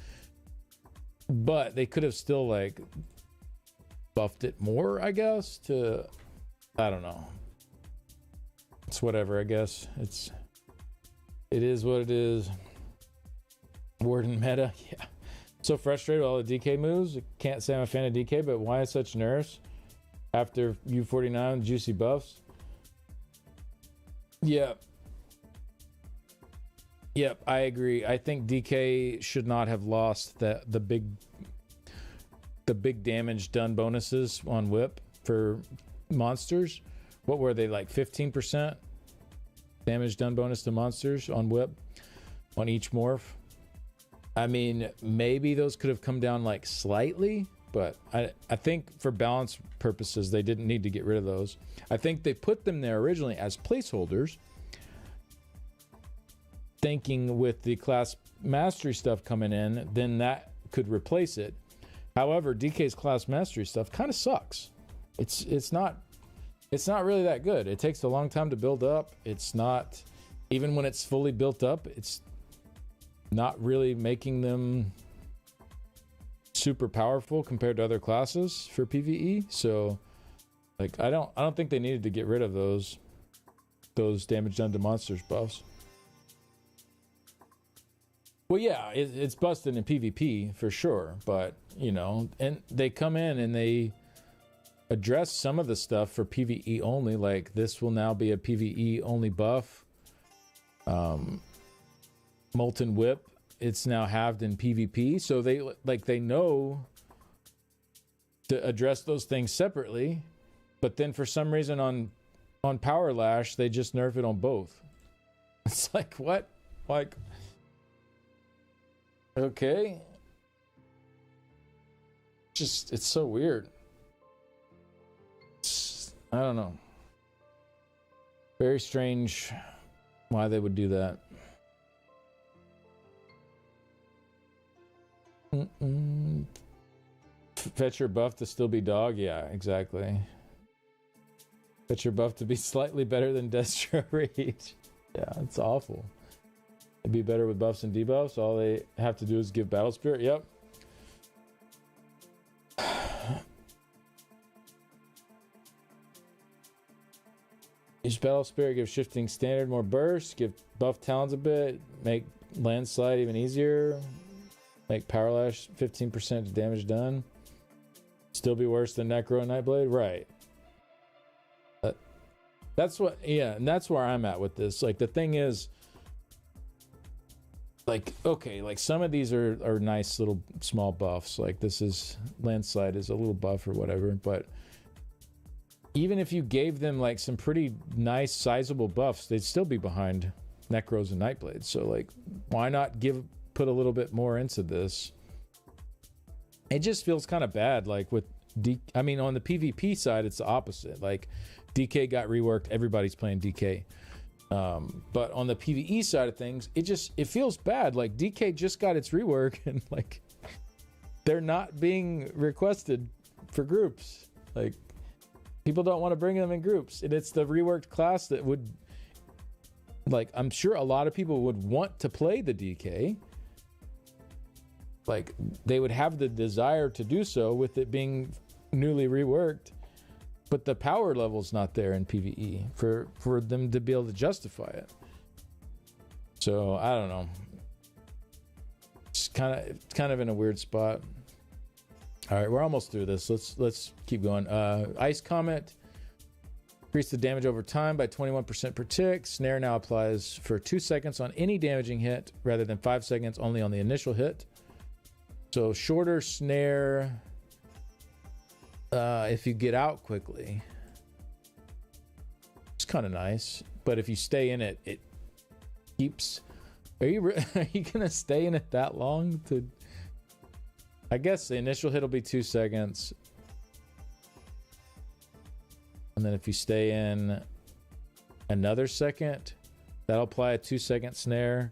but they could have still like buffed it more, I guess. I don't know. It's whatever, I guess. It is what it is. Warden meta, yeah. So frustrated with all the DK moves. I can't say I'm a fan of DK, but why such nerfs after U49 juicy buffs? Yeah. Yep, I agree. I think DK should not have lost the big damage done bonuses on whip for monsters. What were they, like 15% damage done bonus to monsters on whip on each morph? I mean, maybe those could have come down like slightly, but I think for balance purposes they didn't need to get rid of those. I think they put them there originally as placeholders, thinking with the class mastery stuff coming in, then that could replace it. However, DK's class mastery stuff kind of sucks. It's not really that good. It takes a long time to build up. It's not, even when it's fully built up, it's not really making them super powerful compared to other classes for PvE. So like I don't think they needed to get rid of those damage done to monsters buffs. Well, yeah, it's busted in PvP for sure, but and they come in and they address some of the stuff for PvE only. Like this will now be a PvE only buff. Molten Whip, it's now halved in PvP, so they know to address those things separately, but then for some reason on Power Lash they just nerf it on both. It's like, what? Like, okay, just it's so weird. I don't know, very strange why they would do that. Fetch your buff to still be dog. Yeah, exactly. Fetch your buff to be slightly better than Destro Rage. Yeah, it's awful. It'd be better with buffs and debuffs. All they have to do is give Battle Spirit. Yep. Each Battle Spirit gives shifting standard more burst, give buff talons a bit, make landslide even easier, make Power Lash 15% damage done. Still be worse than Necro and Nightblade? Right. That's what, yeah, and that's where I'm at with this. Like, the thing is, like, okay, like some of these are nice little small buffs. Like this is, landslide is a little buff or whatever, but even if you gave them like some pretty nice sizable buffs, they'd still be behind Necros and Nightblades. So like, why not put a little bit more into this? It just feels kind of bad. Like with on the PvP side, it's the opposite. Like DK got reworked. Everybody's playing DK. But on the PvE side of things, it feels bad. Like DK just got its rework and like they're not being requested for groups. Like people don't want to bring them in groups, and it's the reworked class that would, like, I'm sure a lot of people would want to play the DK. Like they would have the desire to do so with it being newly reworked, but the power level's not there in PvE for them to be able to justify it. So I don't know. It's kind of in a weird spot. All right, we're almost through this. Let's keep going. Ice Comet. Increase the damage over time by 21% per tick. Snare now applies for 2 seconds on any damaging hit rather than 5 seconds only on the initial hit. So shorter snare if you get out quickly. It's kind of nice. But if you stay in it, it keeps... Are you going to stay in it that long? I guess the initial hit will be 2 seconds. And then if you stay in another second, that'll apply a 2 second snare,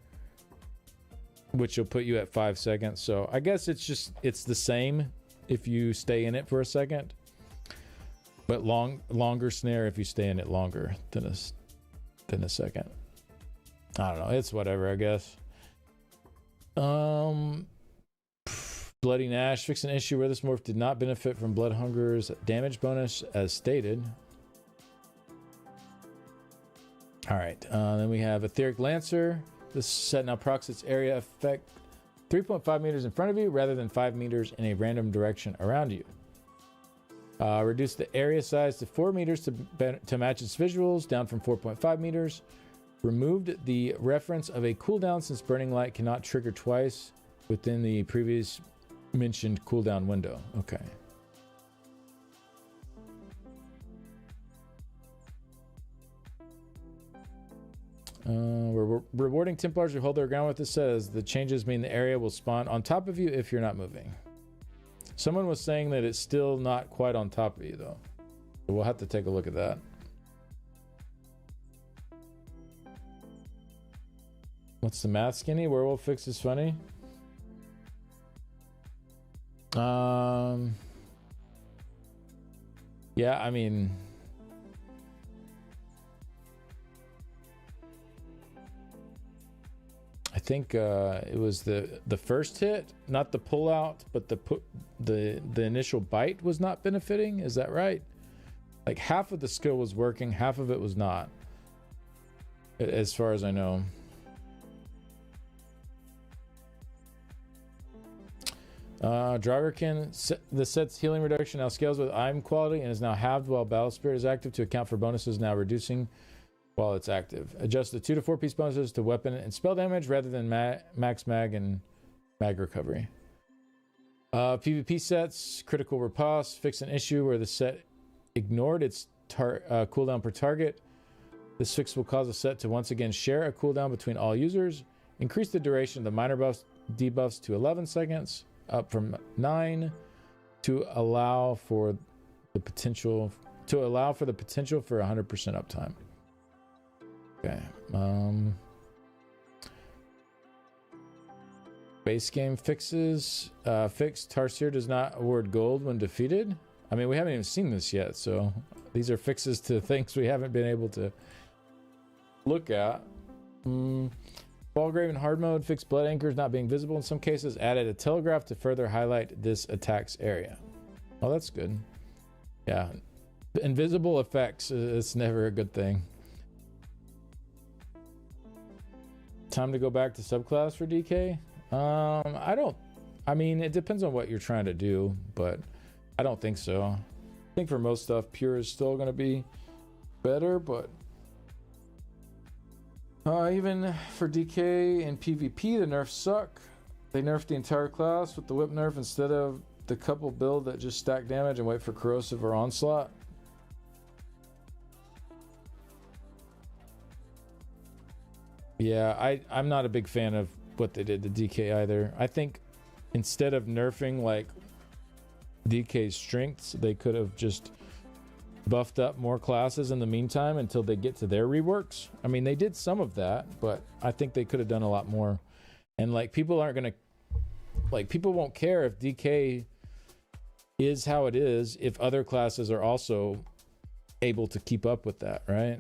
which will put you at 5 seconds. So I guess it's the same if you stay in it for a second, but longer snare if you stay in it longer than a second. I don't know. It's whatever, I guess. Bloody Nash. Fix an issue where this morph did not benefit from Blood Hunger's damage bonus as stated. All right. Then we have Etheric Lancer. This set now procs its area effect 3.5 meters in front of you rather than 5 meters in a random direction around you. Reduce the area size to 4 meters to match its visuals, down from 4.5 meters. Removed the reference of a cooldown since Burning Light cannot trigger twice within the previous mentioned cooldown window. Okay. We're rewarding Templars who hold their ground with this. Says the changes mean the area will spawn on top of you if you're not moving. Someone was saying that it's still not quite on top of you though. So we'll have to take a look at that. What's the math, Skinny? Werewolf fix is funny. Yeah, I mean, I think it was the first hit, not the pull out, but the initial bite was not benefiting. Is that right? Like half of the skill was working, half of it was not, as far as I know. Dragerkin, the set's healing reduction now scales with item quality and is now halved while Battle Spirit is active to account for bonuses now reducing while it's active. Adjust the 2 to 4 piece bonuses to weapon and spell damage rather than max mag and mag recovery. PvP sets, critical riposte, fix an issue where the set ignored its cooldown per target. This fix will cause the set to once again share a cooldown between all users. Increase the duration of the minor buffs debuffs to 11 seconds. Up from 9 to allow for the potential for 100% uptime. Okay. Base game fixes. Fix Tarsier does not award gold when defeated. I mean, we haven't even seen this yet, so these are fixes to things we haven't been able to look at. Ballgrave in hard mode, fixed blood anchors not being visible in some cases, added a telegraph to further highlight this attack's area. Oh, that's good. Yeah. Invisible effects, it's never a good thing. Time to go back to subclass for DK? I mean, it depends on what you're trying to do, but I don't think so. I think for most stuff, pure is still going to be better, but even for DK and PvP, the nerfs suck. They nerfed the entire class with the whip nerf instead of the couple build that just stack damage and wait for corrosive or onslaught. Yeah, I'm not a big fan of what they did to DK either. I think instead of nerfing like DK's strengths, they could have just buffed up more classes in the meantime until they get to their reworks. I mean, they did some of that, but I think they could have done a lot more. And like, people aren't going to, like, people won't care if DK is how it is if other classes are also able to keep up with that, right?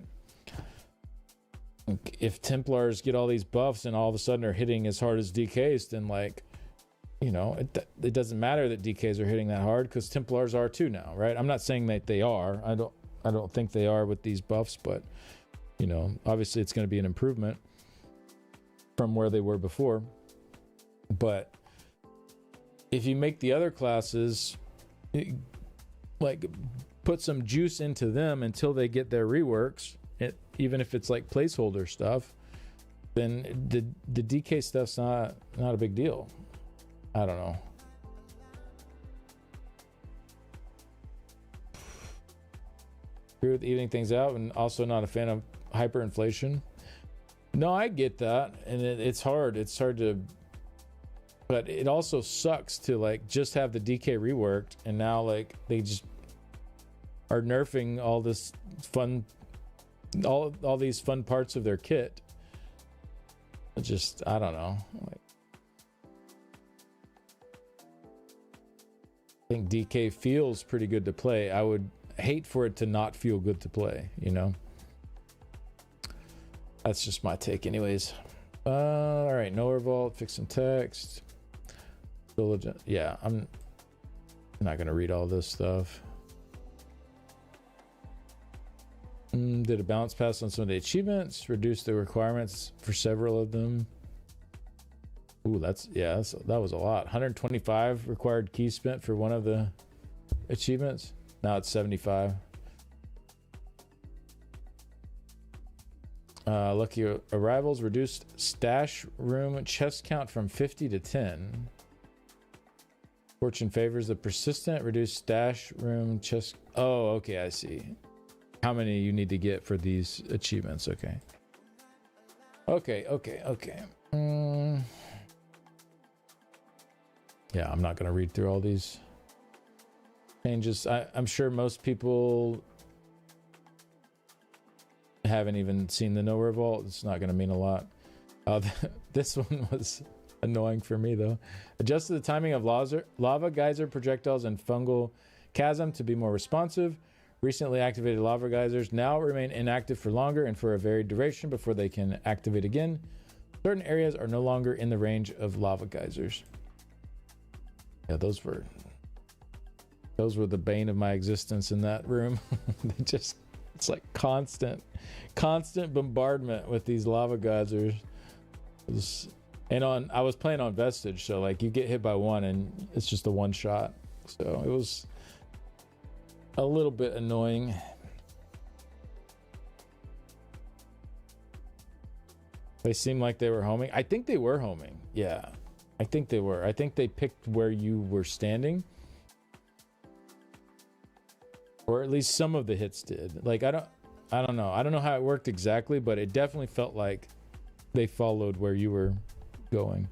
If Templars get all these buffs and all of a sudden are hitting as hard as DKs, then like, you know, it doesn't matter that DKs are hitting that hard, because Templars are too now, right? I'm not saying that they are. I don't think they are with these buffs, but you know, obviously it's going to be an improvement from where they were before. But if you make the other classes, like, put some juice into them until they get their reworks, even if it's like placeholder stuff, then the DK stuff's not a big deal. I don't know. Agree with evening things out, and also not a fan of hyperinflation. No, I get that, and it's hard. It's hard to, but it also sucks to like just have the DK reworked, and now like they just are nerfing all this fun, all these fun parts of their kit. It's just, I don't know. Like, I think DK feels pretty good to play. I would hate for it to not feel good to play, you know? That's just my take anyways. All right, no revolt, fixing text. Yeah, I'm not going to read all this stuff. Did a balance pass on some of the achievements, reduced the requirements for several of them. Ooh, that was a lot. 125 required keys spent for one of the achievements. Now it's 75. Lucky arrivals reduced stash room chest count from 50 to 10. Fortune favors the persistent, reduced stash room chest. Oh, okay, I see. How many you need to get for these achievements? Okay. Okay. Yeah, I'm not going to read through all these changes. I'm sure most people haven't even seen the no revolt. It's not going to mean a lot. This one was annoying for me though. Adjusted the timing of lava geyser projectiles and fungal chasm to be more responsive. Recently activated lava geysers now remain inactive for longer and for a varied duration before they can activate again. Certain areas are no longer in the range of lava geysers. Yeah, those were the bane of my existence in that room. It's like constant bombardment with these lava geysers. I was playing on Vestige, so like you get hit by one and it's just a one shot. So it was a little bit annoying. They seemed like they were homing. I think they were homing. Yeah, I think they were. I think they picked where you were standing. Or at least some of the hits did. Like, I don't know. I don't know how it worked exactly, but it definitely felt like they followed where you were going.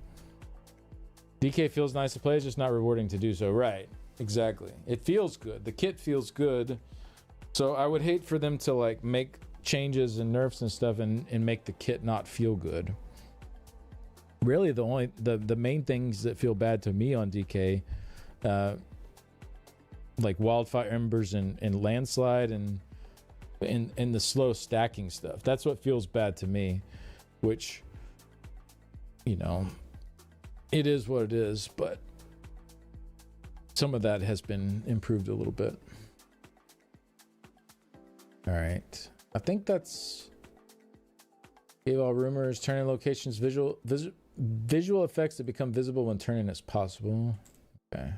DK feels nice to play, it's just not rewarding to do so. Right. Exactly. It feels good. The kit feels good. So I would hate for them to like make changes and nerfs and stuff and make the kit not feel good. Really the main things that feel bad to me on DK, like wildfire embers and landslide and the slow stacking stuff. That's what feels bad to me, which, you know, it is what it is, but some of that has been improved a little bit. All right. I think that's gave all rumors, turning locations, visual effects that become visible when turning is possible. Okay.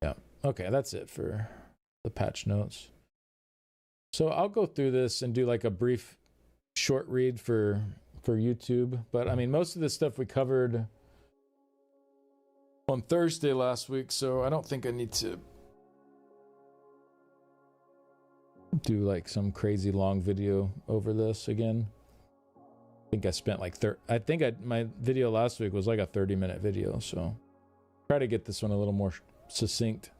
Yeah. Okay, that's it for the patch notes. So I'll go through this and do like a brief short read for YouTube. But I mean, most of this stuff we covered on Thursday last week, so I don't think I need to do like some crazy long video over this again. I think I spent like my video last week was like a 30-minute video, so try to get this one a little more succinct.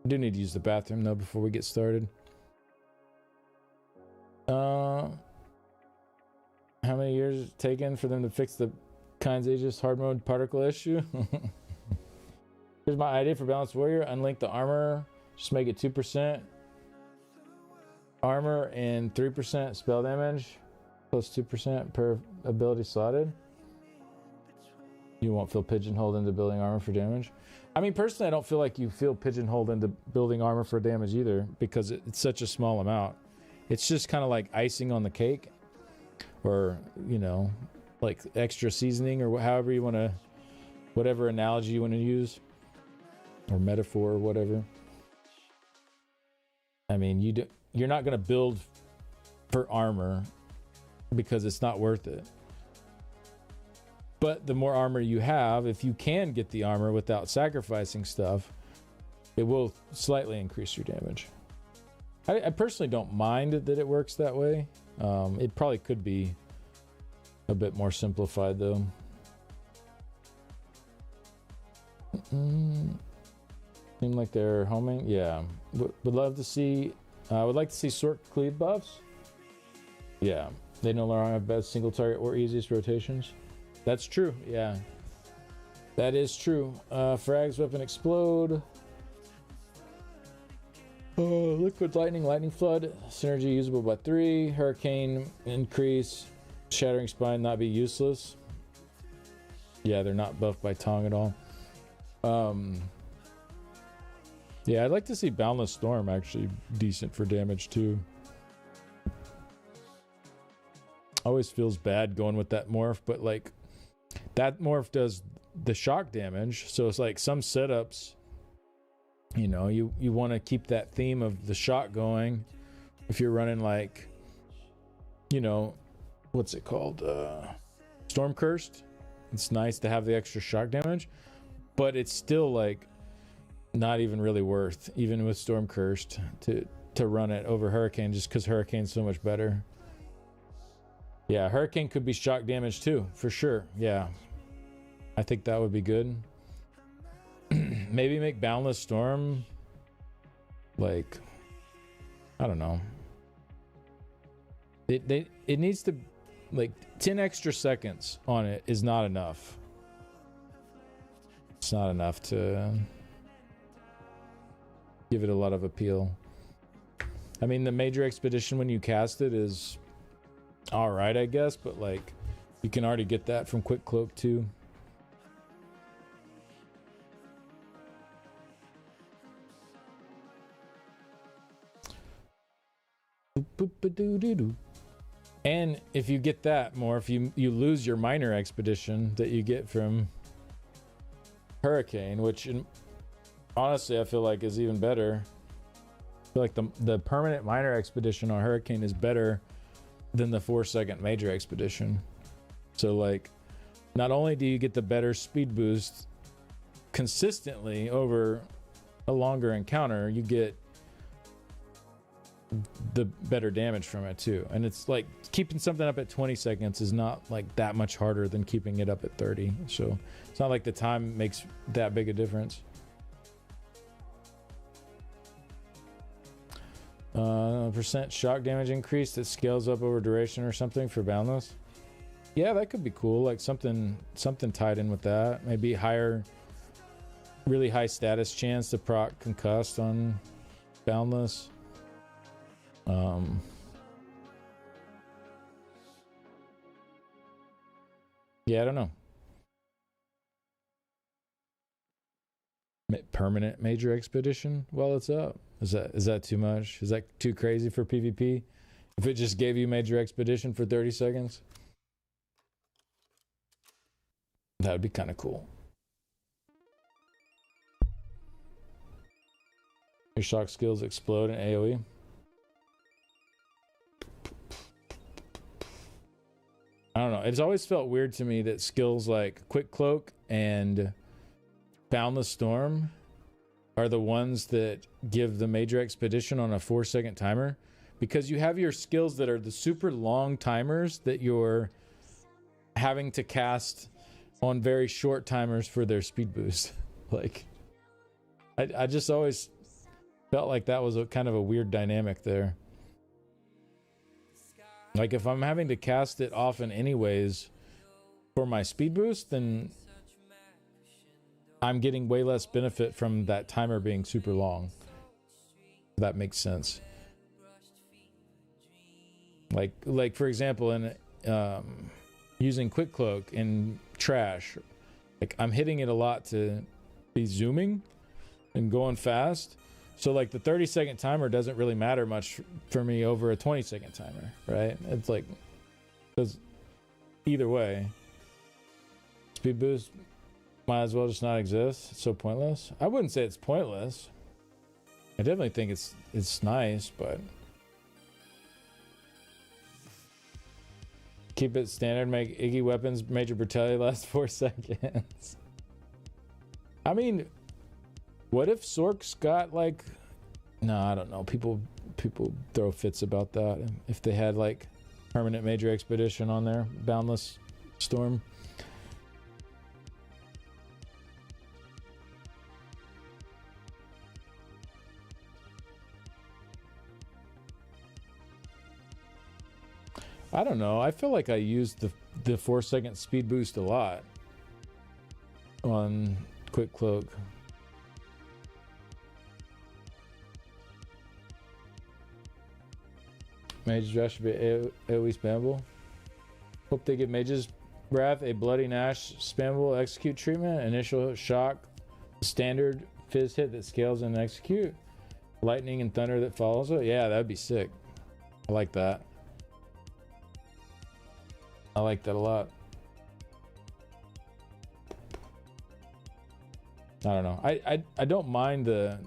I do need to use the bathroom though before we get started. How many years it's taken for them to fix the Kind's Aegis hard mode particle issue? Here's my idea for Balanced Warrior. Unlink the armor. Just make it 2% armor and 3% spell damage. Plus 2% per ability slotted. You won't feel pigeonholed into building armor for damage. I mean, personally, I don't feel like you feel pigeonholed into building armor for damage either, because it's such a small amount. It's just kind of like icing on the cake, or, you know, like extra seasoning, or however you want to, whatever analogy you want to use, or metaphor, or whatever. I mean, you're not going to build for armor because it's not worth it. But the more armor you have, if you can get the armor without sacrificing stuff, it will slightly increase your damage. I personally don't mind that it works that way. It probably could be a bit more simplified, though. Seem like they're homing. Yeah. Would love to see... would like to see Sork cleave buffs. Yeah. They no longer have best single target or easiest rotations. That's true, yeah. That is true. Frags weapon explode. Liquid lightning, lightning flood. Synergy usable by 3. Hurricane increase. Shattering spine not be useless. Yeah, they're not buffed by Tong at all. Yeah, I'd like to see Boundless Storm actually decent for damage too. Always feels bad going with that morph, but like that morph does the shock damage, so it's like some setups, you know, you want to keep that theme of the shock going. If you're running like, you know, what's it called, Storm Cursed, it's nice to have the extra shock damage, but it's still like not even really worth, even with Storm Cursed, to run it over Hurricane, just because Hurricane's so much better. Yeah, Hurricane could be shock damage too, for sure. Yeah, I think that would be good. Maybe make Boundless Storm like, I don't know. It needs to, like, 10 extra seconds on it is not enough. It's not enough to give it a lot of appeal. I mean, the Major Expedition when you cast it is all right, I guess, but like you can already get that from Quick Cloak too. And if you get that more, if you lose your Minor Expedition that you get from Hurricane, which honestly I feel like is even better. I feel like the permanent Minor Expedition on Hurricane is better than the 4-second Major Expedition. So like, not only do you get the better speed boost consistently over a longer encounter, you get the better damage from it too. And it's like keeping something up at 20 seconds is not like that much harder than keeping it up at 30. So it's not like the time makes that big a difference. Percent shock damage increase that scales up over duration or something for Boundless. Yeah, that could be cool. Like something tied in with that. Maybe higher, really high status chance to proc concussed on Boundless. Yeah, I don't know. Permanent Major Expedition while it's up. Is that too much? Is that too crazy for PvP? If it just gave you Major Expedition for 30 seconds? That would be kind of cool. Your shock skills explode in AoE. I don't know. It's always felt weird to me that skills like Quick Cloak and Boundless Storm are the ones that give the Major Expedition on a 4-second timer, because you have your skills that are the super long timers that you're having to cast on very short timers for their speed boost. Like, I just always felt like that was a kind of a weird dynamic there. Like if I'm having to cast it often anyways for my speed boost, then I'm getting way less benefit from that timer being super long. If that makes sense. Like for example, in using quick cloak in trash, like I'm hitting it a lot to be zooming and going fast. So like the 30-second timer doesn't really matter much for me over a 20-second timer, right? It's like, because either way, speed boost might as well just not exist. It's so pointless. I wouldn't say it's pointless. I definitely think it's nice, but keep it standard. Make Iggy weapons major brutality last 4 seconds. I mean, what if Sork's got like, no, I don't know. People throw fits about that. If they had like permanent major expedition on there, boundless storm. I don't know. I feel like I used the 4-second speed boost a lot on quick cloak. Mage's Wrath should be AoE spammable. Hope they give Mage's Wrath a Bloody Nash spammable execute treatment. Initial shock, standard fizz hit that scales and execute. Lightning and thunder that follows it. Yeah, that'd be sick. I like that. I like that a lot. I don't know. I don't mind the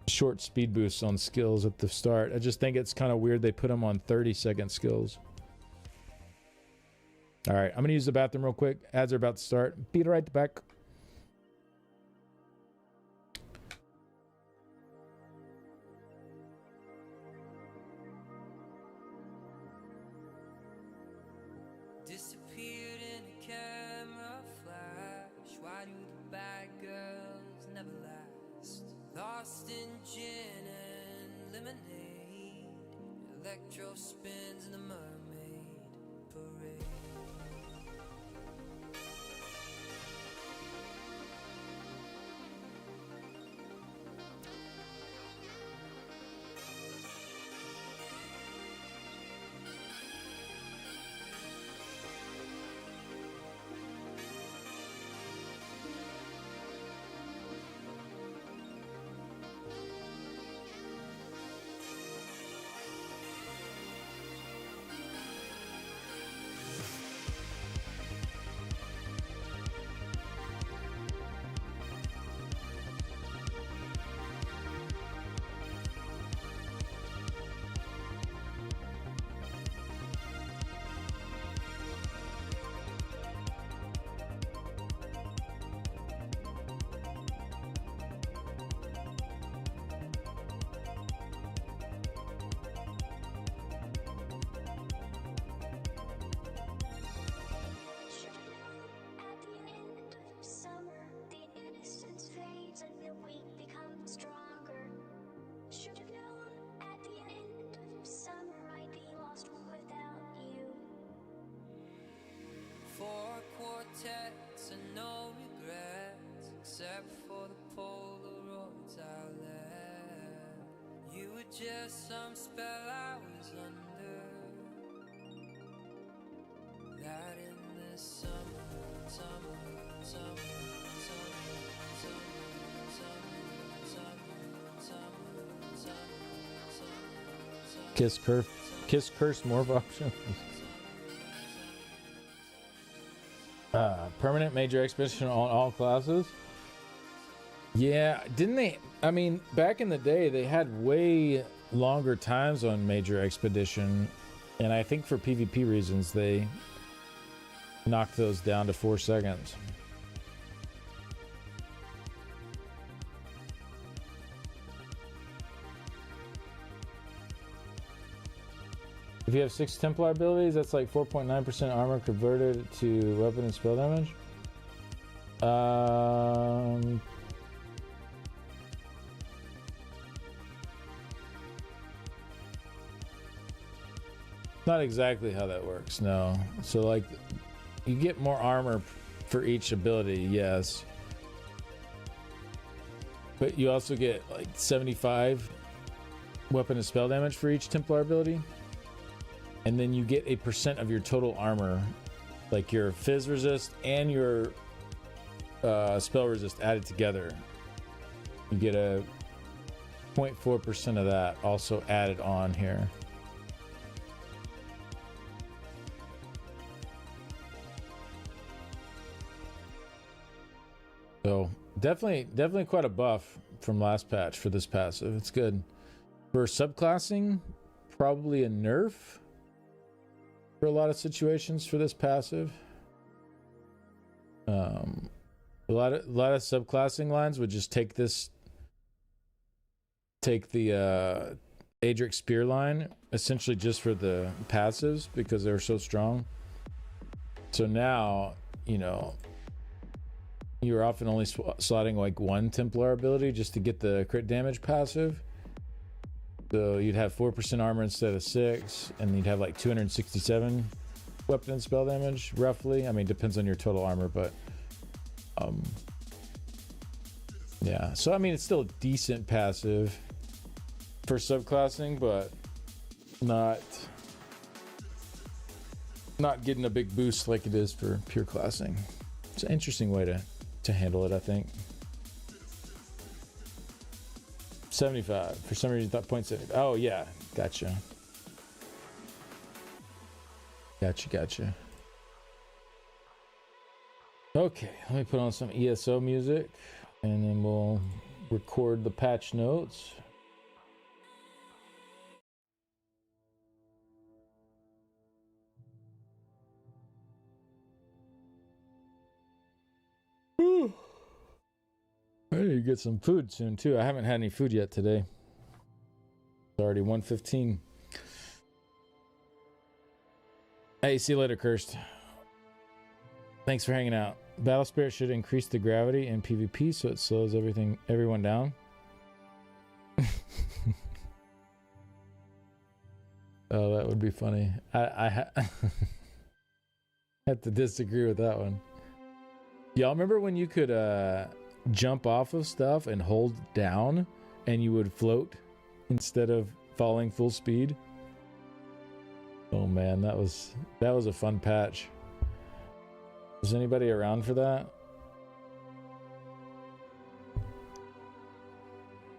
short speed boosts on skills at the start. I just think it's kind of weird they put them on 30-second skills. All right, I'm gonna use the bathroom real quick. Ads are about to start. Be right back. Disappeared in a camera flash. Why do the bad girls never last? Lost in gin and lemonade. Electro spins in the mermaid parade. Four quartets and no regrets, except for the Polaroids I left. You were just some spell I was under. That in the summer. Kiss curse more options. Permanent major expedition on all classes. Yeah, didn't they? I mean, back in the day, they had way longer times on major expedition, and I think for PvP reasons, they knocked those down to 4 seconds. If you have 6 Templar abilities, that's like 4.9% armor converted to weapon and spell damage. Not exactly how that works, no. So, like, you get more armor for each ability, yes. But you also get, like, 75 weapon and spell damage for each Templar ability. And then you get a % of your total armor, like your fizz resist and your spell resist added together. You get a 0.4% of that also added on here. So definitely quite a buff from last patch for this passive. It's good. For subclassing, probably a nerf for a lot of situations for this passive. A lot of subclassing lines would just take the Adric Spear line essentially just for the passives because they were so strong. So now, you know, you're often only slotting like one Templar ability just to get the crit damage passive. So you'd have 4% armor instead of 6, and you'd have like 267 weapon and spell damage, roughly. I mean, depends on your total armor, but yeah. So I mean, it's still a decent passive for subclassing, but not getting a big boost like it is for pure classing. It's an interesting way to handle it, I think. 75. For some reason, you thought 0.7. Oh, yeah. Gotcha. Okay, let me put on some ESO music, and then we'll record the patch notes. Whew. I need to get some food soon too. I haven't had any food yet today. It's already 1:15. Hey, see you later, Cursed. Thanks for hanging out. Battle Spirit should increase the gravity in PvP so it slows everyone down. Oh, that would be funny. I have to disagree with that one. Y'all remember when you could jump off of stuff and hold down and you would float instead of falling full speed? Oh man, that was a fun patch. Was anybody around for that?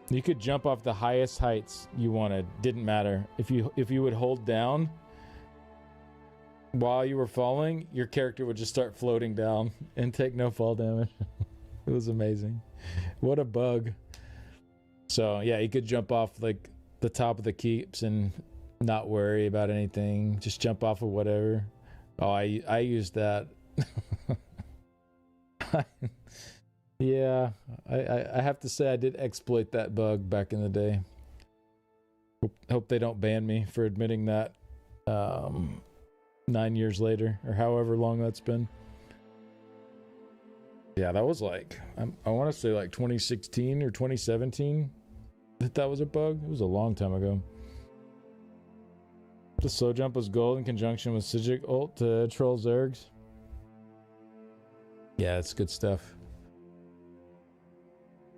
You could jump off the highest heights you wanted. Didn't matter. If you would hold down while you were falling, your character would just start floating down and take no fall damage. It was amazing. What a bug. So yeah, you could jump off like the top of the keeps and not worry about anything. Just jump off of whatever. Oh, I used that. Yeah, I have to say I did exploit that bug back in the day. Hope they don't ban me for admitting that 9 years later, or however long that's been. Yeah, that was like, I want to say like 2016 or 2017 that was a bug. It was a long time ago. The slow jump was gold in conjunction with Sijic ult to troll Zergs. Yeah, it's good stuff.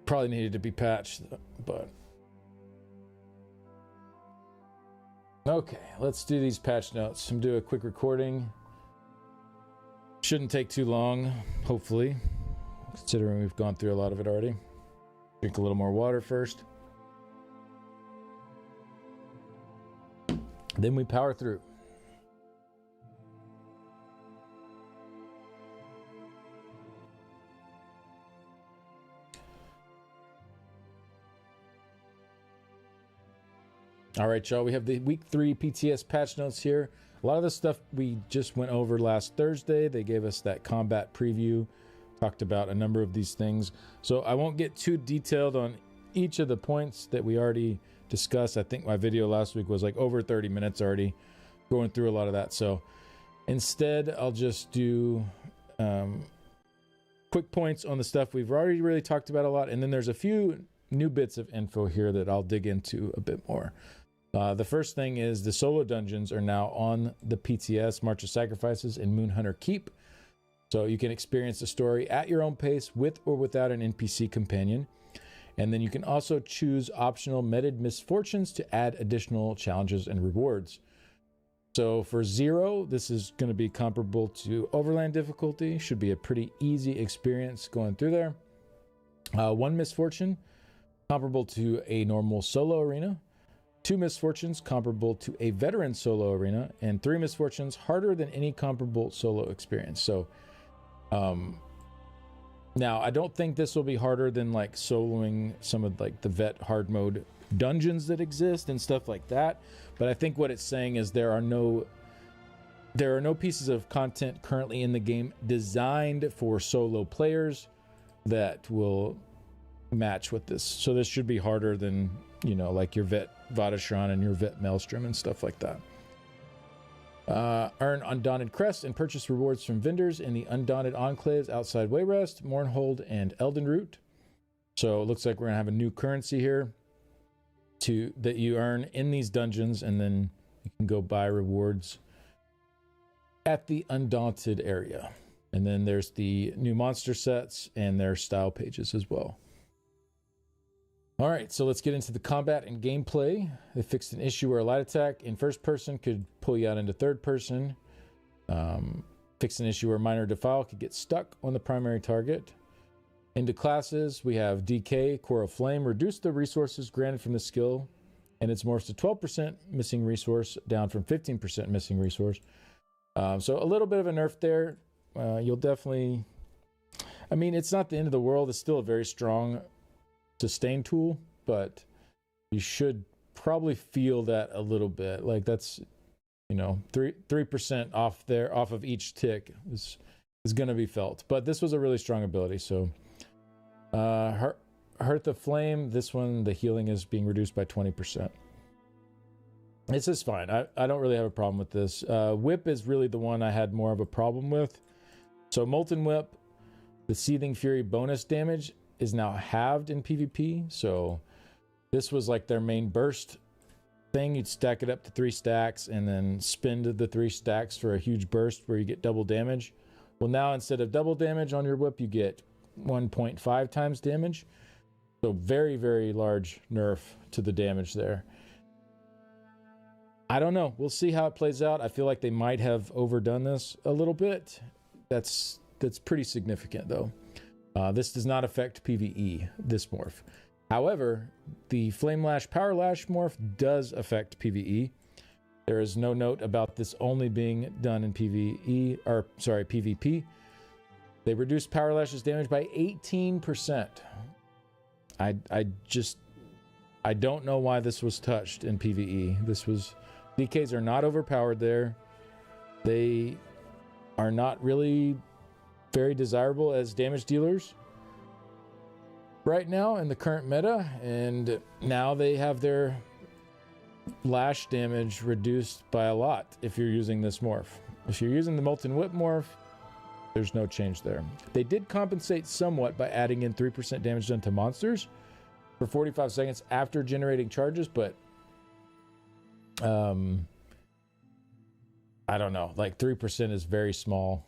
Probably needed to be patched, but... Okay, let's do these patch notes. I'm doing a quick recording. Shouldn't take too long, hopefully, considering we've gone through a lot of it already. Drink a little more water first. Then we power through. All right, y'all, we have the week 3 PTS patch notes here. A lot of the stuff we just went over last Thursday. They gave us that combat preview, talked about a number of these things. So I won't get too detailed on each of the points that we already discussed. I think my video last week was like over 30 minutes already going through a lot of that. So instead, I'll just do quick points on the stuff we've already really talked about a lot. And then there's a few new bits of info here that I'll dig into a bit more. The first thing is the solo dungeons are now on the PTS, March of Sacrifices, and Moonhunter Keep. So you can experience the story at your own pace with or without an NPC companion. And then you can also choose optional meted misfortunes to add additional challenges and rewards. So for 0, this is going to be comparable to Overland difficulty. Should be a pretty easy experience going through there. 1 misfortune, comparable to a normal solo arena. 2 misfortunes, comparable to a veteran solo arena. And 3 misfortunes, harder than any comparable solo experience. So, now I don't think this will be harder than like soloing some of like the vet hard mode dungeons that exist and stuff like that. But I think what it's saying is there are no pieces of content currently in the game designed for solo players that will match with this. So this should be harder than, you know, like your vet Vatashran and your vet Maelstrom and stuff like that. Earn Undaunted Crest and purchase rewards from vendors in the Undaunted Enclaves outside Wayrest, Mournhold, and Eldenroot. So it looks like we're going to have a new currency here that you earn in these dungeons, and then you can go buy rewards at the Undaunted area. And then there's the new monster sets and their style pages as well. All right, so let's get into the combat and gameplay. They fixed an issue where a light attack in first person could pull you out into third person. Fixed an issue where minor defile could get stuck on the primary target. Into classes, we have DK, Core of Flame, reduce the resources granted from the skill, and it's morphs to 12% missing resource, down from 15% missing resource. So a little bit of a nerf there. You'll definitely... I mean, it's not the end of the world. It's still a very strong sustain tool, but you should probably feel that a little bit. Like that's, you know, 3% off there, off of each tick is going to be felt. But this was a really strong ability. So Hearth of Flame, this one, the healing is being reduced by 20%. This is fine. I don't really have a problem with this. Whip is really the one I had more of a problem with. So Molten Whip, the Seething Fury bonus damage is now halved in PvP. So this was like their main burst thing. You'd stack it up to 3 stacks and then spend the 3 stacks for a huge burst where you get double damage. Well, now instead of double damage on your whip, you get 1.5 times damage. So very, very large nerf to the damage there. I don't know. We'll see how it plays out. I feel like they might have overdone this a little bit. That's pretty significant though. This does not affect PvE, this morph. However, the Flame Lash Power Lash morph does affect PvE. There is no note about this only being done in PvP. They reduced Power Lash's damage by 18%. I don't know why this was touched in PvE. DKs are not overpowered there. They are not really very desirable as damage dealers right now in the current meta, and now they have their lash damage reduced by a lot if you're using this morph. If you're using the Molten Whip morph, there's no change there. They did compensate somewhat by adding in 3% damage done to monsters for 45 seconds after generating charges, but I don't know, like 3% is very small.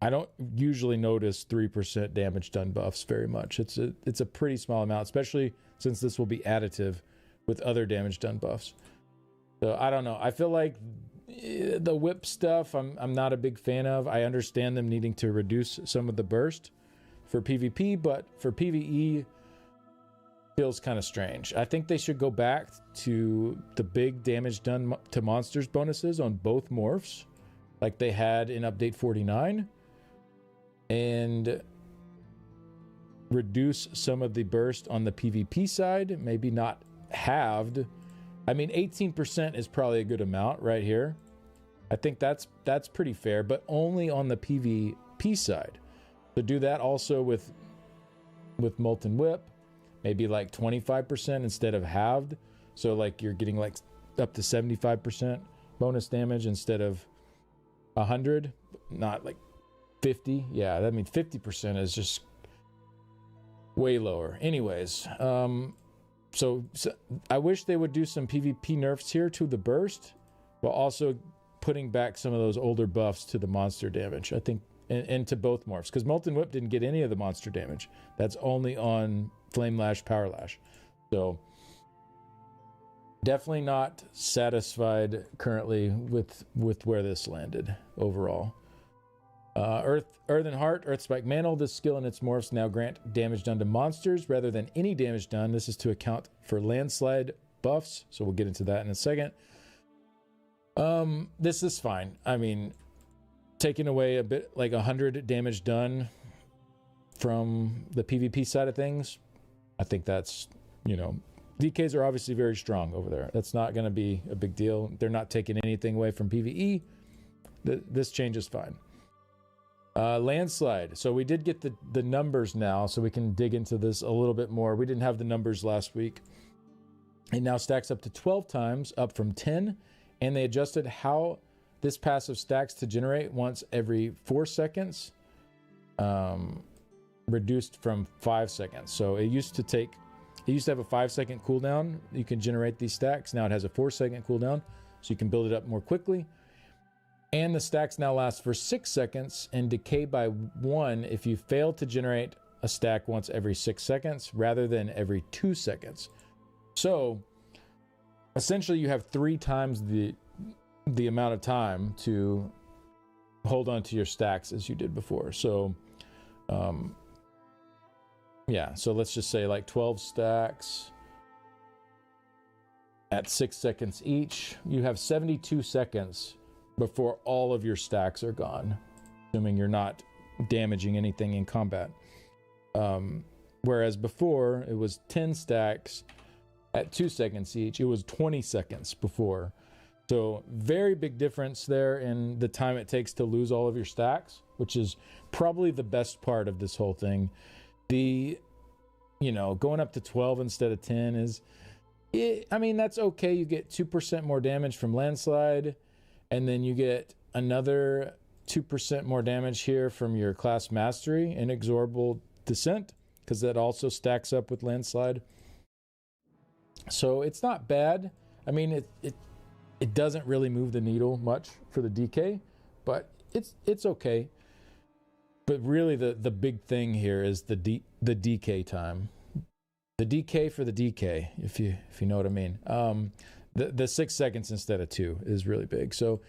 I don't usually notice 3% damage done buffs very much. It's a pretty small amount, especially since this will be additive with other damage done buffs. So I don't know. I feel like the whip stuff I'm not a big fan of. I understand them needing to reduce some of the burst for PvP, but for PvE feels kind of strange. I think they should go back to the big damage done to monsters bonuses on both morphs like they had in update 49, and reduce some of the burst on the PvP side, maybe not halved. I mean, 18% is probably a good amount right here. I think that's pretty fair, but only on the PvP side. So do that also with Molten Whip, maybe like 25% instead of halved. So like you're getting like up to 75% bonus damage instead of 100, not like 50. Yeah, that means 50% is just way lower. Anyways, so I wish they would do some PvP nerfs here to the burst, while also putting back some of those older buffs to the monster damage. I think, and to both morphs, because Molten Whip didn't get any of the monster damage. That's only on Flame Lash, Power Lash. So definitely not satisfied currently with where this landed overall. Earthen Heart, Earth Spike Mantle. This skill and its morphs now grant damage done to monsters rather than any damage done. This is to account for landslide buffs, so we'll get into that in a second. This is fine. I mean, taking away a bit, like 100 damage done from the PvP side of things, I think that's, DKs are obviously very strong over there. That's not going to be a big deal. They're not taking anything away from PvE. This change is fine. Landslide. So we did get the numbers now, so we can dig into this a little bit more. We didn't have the numbers last week. It now stacks up to 12 times, up from 10, and they adjusted how this passive stacks to generate once every 4 seconds, reduced from 5 seconds. So it used to have a 5-second cooldown. You can generate these stacks. Now it has a 4-second cooldown, so you can build it up more quickly. And the stacks now last for 6 seconds and decay by 1 if you fail to generate a stack once every 6 seconds rather than every 2 seconds. So essentially you have 3 times the amount of time to hold on to your stacks as you did before. So so let's just say like 12 stacks at 6 seconds each. You have 72 seconds before all of your stacks are gone, assuming you're not damaging anything in combat. Whereas before, it was 10 stacks at 2 seconds each. It was 20 seconds before. So very big difference there in the time it takes to lose all of your stacks, which is probably the best part of this whole thing. Going up to 12 instead of 10 that's okay. You get 2% more damage from Landslide, and then you get another 2% more damage here from your class mastery, Inexorable Descent, because that also stacks up with Landslide. So it's not bad. I mean, it doesn't really move the needle much for the DK, but it's okay. But really the big thing here is the DK time. The DK for the DK, if you know what I mean. The 6 seconds instead of 2 is really big. So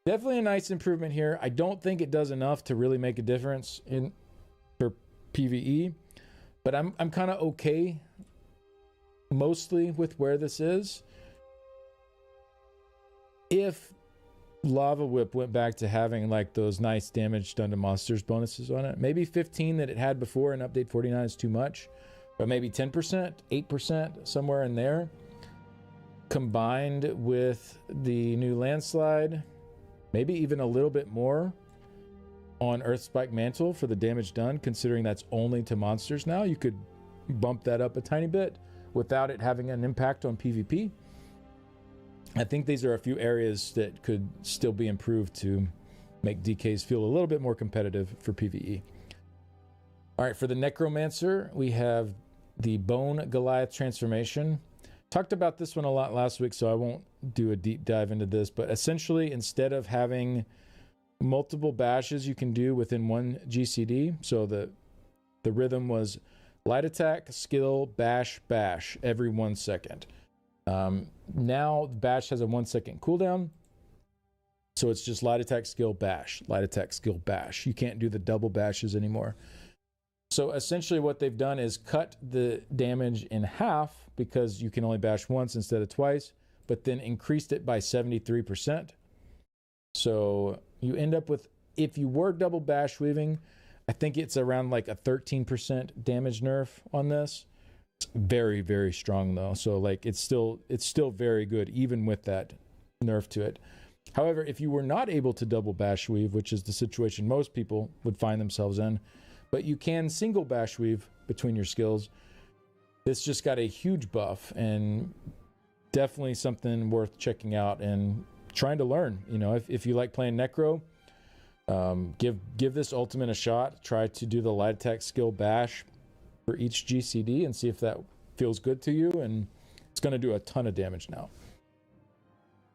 definitely a nice improvement here. I don't think it does enough to really make a difference for PvE, but I'm kind of okay mostly with where this is. If Lava Whip went back to having like those nice damage done to monsters bonuses on it, maybe 15 that it had before in update 49 is too much, but maybe 10%, 8%, somewhere in there, combined with the new Landslide, maybe even a little bit more on Earth Spike Mantle for the damage done, considering that's only to monsters now. You could bump that up a tiny bit without it having an impact on PvP. I think these are a few areas that could still be improved to make DKs feel a little bit more competitive for PvE. All right, for the Necromancer, we have the Bone Goliath transformation. Talked about this one a lot last week, so I won't do a deep dive into this, but essentially instead of having multiple bashes you can do within one GCD, so the rhythm was light attack, skill, bash, bash every 1 second. Now bash has a 1 second cooldown, so it's just light attack, skill, bash, light attack, skill, bash. You can't do the double bashes anymore. So essentially what they've done is cut the damage in half because you can only bash once instead of twice, but then increased it by 73%. So you end up with, if you were double bash weaving, I think it's around like a 13% damage nerf on this. It's very, very strong though. So like it's still very good even with that nerf to it. However, if you were not able to double bash weave, which is the situation most people would find themselves in, but you can single bash weave between your skills, this just got a huge buff and definitely something worth checking out and trying to learn. If you like playing Necro, give this ultimate a shot. Try to do the light attack, skill, bash for each GCD and see if that feels good to you, and it's going to do a ton of damage now.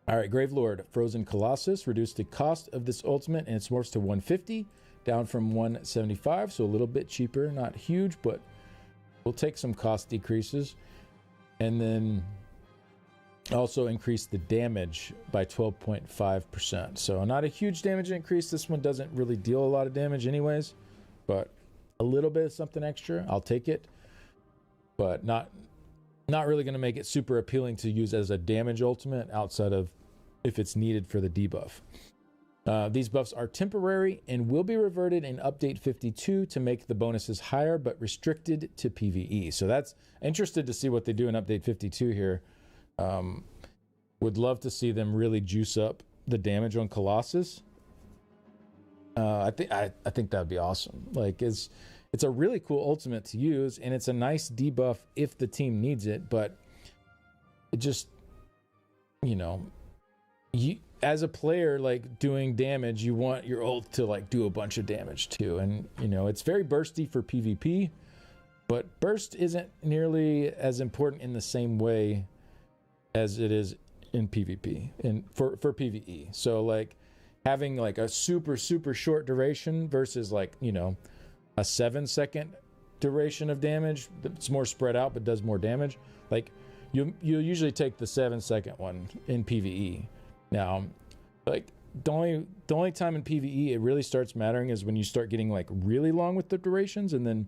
All right, Gravelord, Frozen Colossus, reduced the cost of this ultimate, and it's morphs to 150, down from 175, so a little bit cheaper, not huge, but we'll take some cost decreases. And then also increase the damage by 12.5%. So not a huge damage increase. This one doesn't really deal a lot of damage anyways, but a little bit of something extra, I'll take it. But not really going to make it super appealing to use as a damage ultimate outside of if it's needed for the debuff. These buffs are temporary and will be reverted in Update 52 to make the bonuses higher, but restricted to PvE. So that's interested to see what they do in Update 52 here. Would love to see them really juice up the damage on Colossus. I think that would be awesome. Like it's a really cool ultimate to use, and it's a nice debuff if the team needs it. But it just, you as a player, like doing damage, you want your ult to like do a bunch of damage too. And it's very bursty for PvP, but burst isn't nearly as important in the same way as it is in PvP and for PvE. So like having like a super short duration versus like a 7-second duration of damage that's more spread out but does more damage, like you'll usually take the 7-second one in PvE. Now, like the only time in PvE it really starts mattering is when you start getting like really long with the durations, and then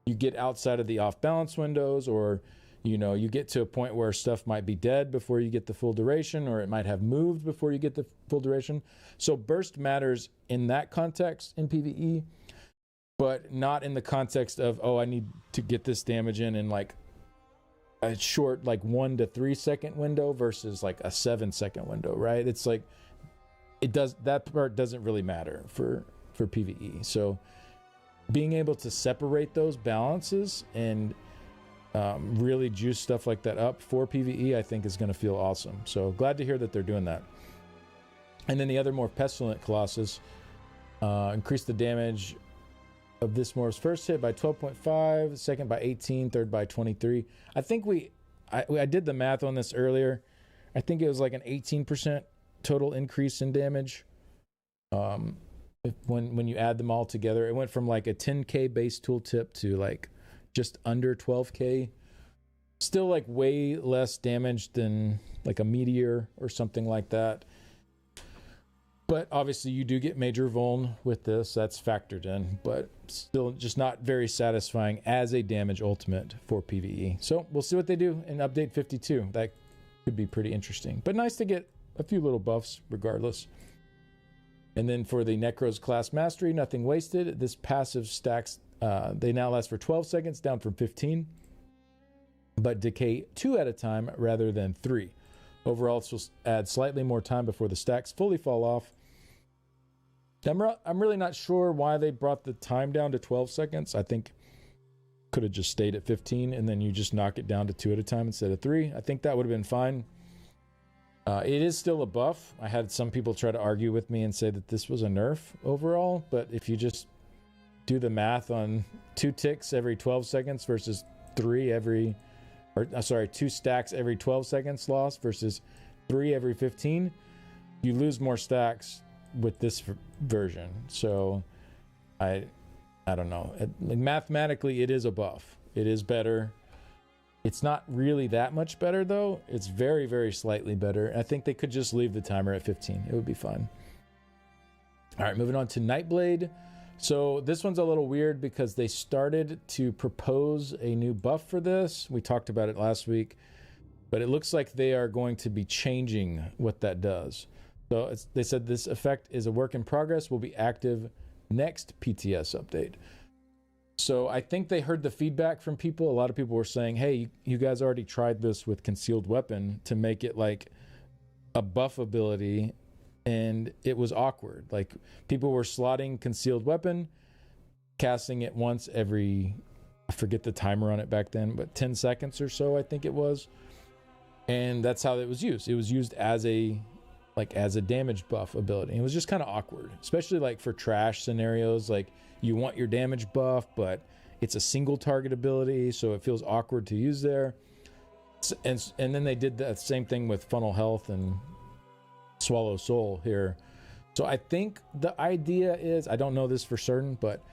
you get outside of the off balance windows, or you get to a point where stuff might be dead before you get the full duration, or it might have moved before you get the full duration. So burst matters in that context in PvE, but not in the context of, I need to get this damage in like a short like 1 to 3 second window versus like a 7-second window, right? It's like that part doesn't really matter for PvE. So being able to separate those balances and really juice stuff like that up for PvE, I think is going to feel awesome. So glad to hear that they're doing that. And then the other more pestilent Colossus increased the damage of this morph's first hit by 12.5, second by 18, third by 23. I think I did the math on this earlier. I think it was like an 18% total increase in damage. When you add them all together, it went from like a 10k base tooltip to like just under 12k. Still like way less damage than like a meteor or something like that. But obviously you do get major vuln with this, that's factored in, but still just not very satisfying as a damage ultimate for PvE. So we'll see what they do in Update 52. That could be pretty interesting, but nice to get a few little buffs regardless. And then for the Necro's class mastery, nothing wasted. This passive stacks, they now last for 12 seconds, down from 15, but decay 2 at a time rather than 3. Overall, this will add slightly more time before the stacks fully fall off. I'm really not sure why they brought the time down to 12 seconds. I think could have just stayed at 15 and then you just knock it down to 2 at a time instead of 3. I think that would have been fine. It is still a buff. I had some people try to argue with me and say that this was a nerf overall, but if you just do the math on 2 ticks every 12 seconds versus 2 stacks every 12 seconds lost versus 3 every 15, you lose more stacks with this version. So I don't know. Like mathematically, it is a buff. It is better. It's not really that much better though. It's very, very slightly better. I think they could just leave the timer at 15. It would be fine. All right, moving on to Nightblade. So this one's a little weird because they started to propose a new buff for this. We talked about it last week, but it looks like they are going to be changing what that does. So they said this effect is a work in progress, will be active next PTS update. So I think they heard the feedback from people. A lot of people were saying, hey, you guys already tried this with concealed weapon to make it like a buff ability, and it was awkward. Like people were slotting concealed weapon, casting it once every, I forget the timer on it back then, but 10 seconds or so, I think it was. And that's how it was used. It was used as a damage buff ability. It was just kind of awkward, especially like for trash scenarios. Like you want your damage buff, but It's a single target ability, so it feels awkward to use there. And then they did the same thing with Funnel Health and Swallow Soul here. So I think the idea is, I don't know this for certain, but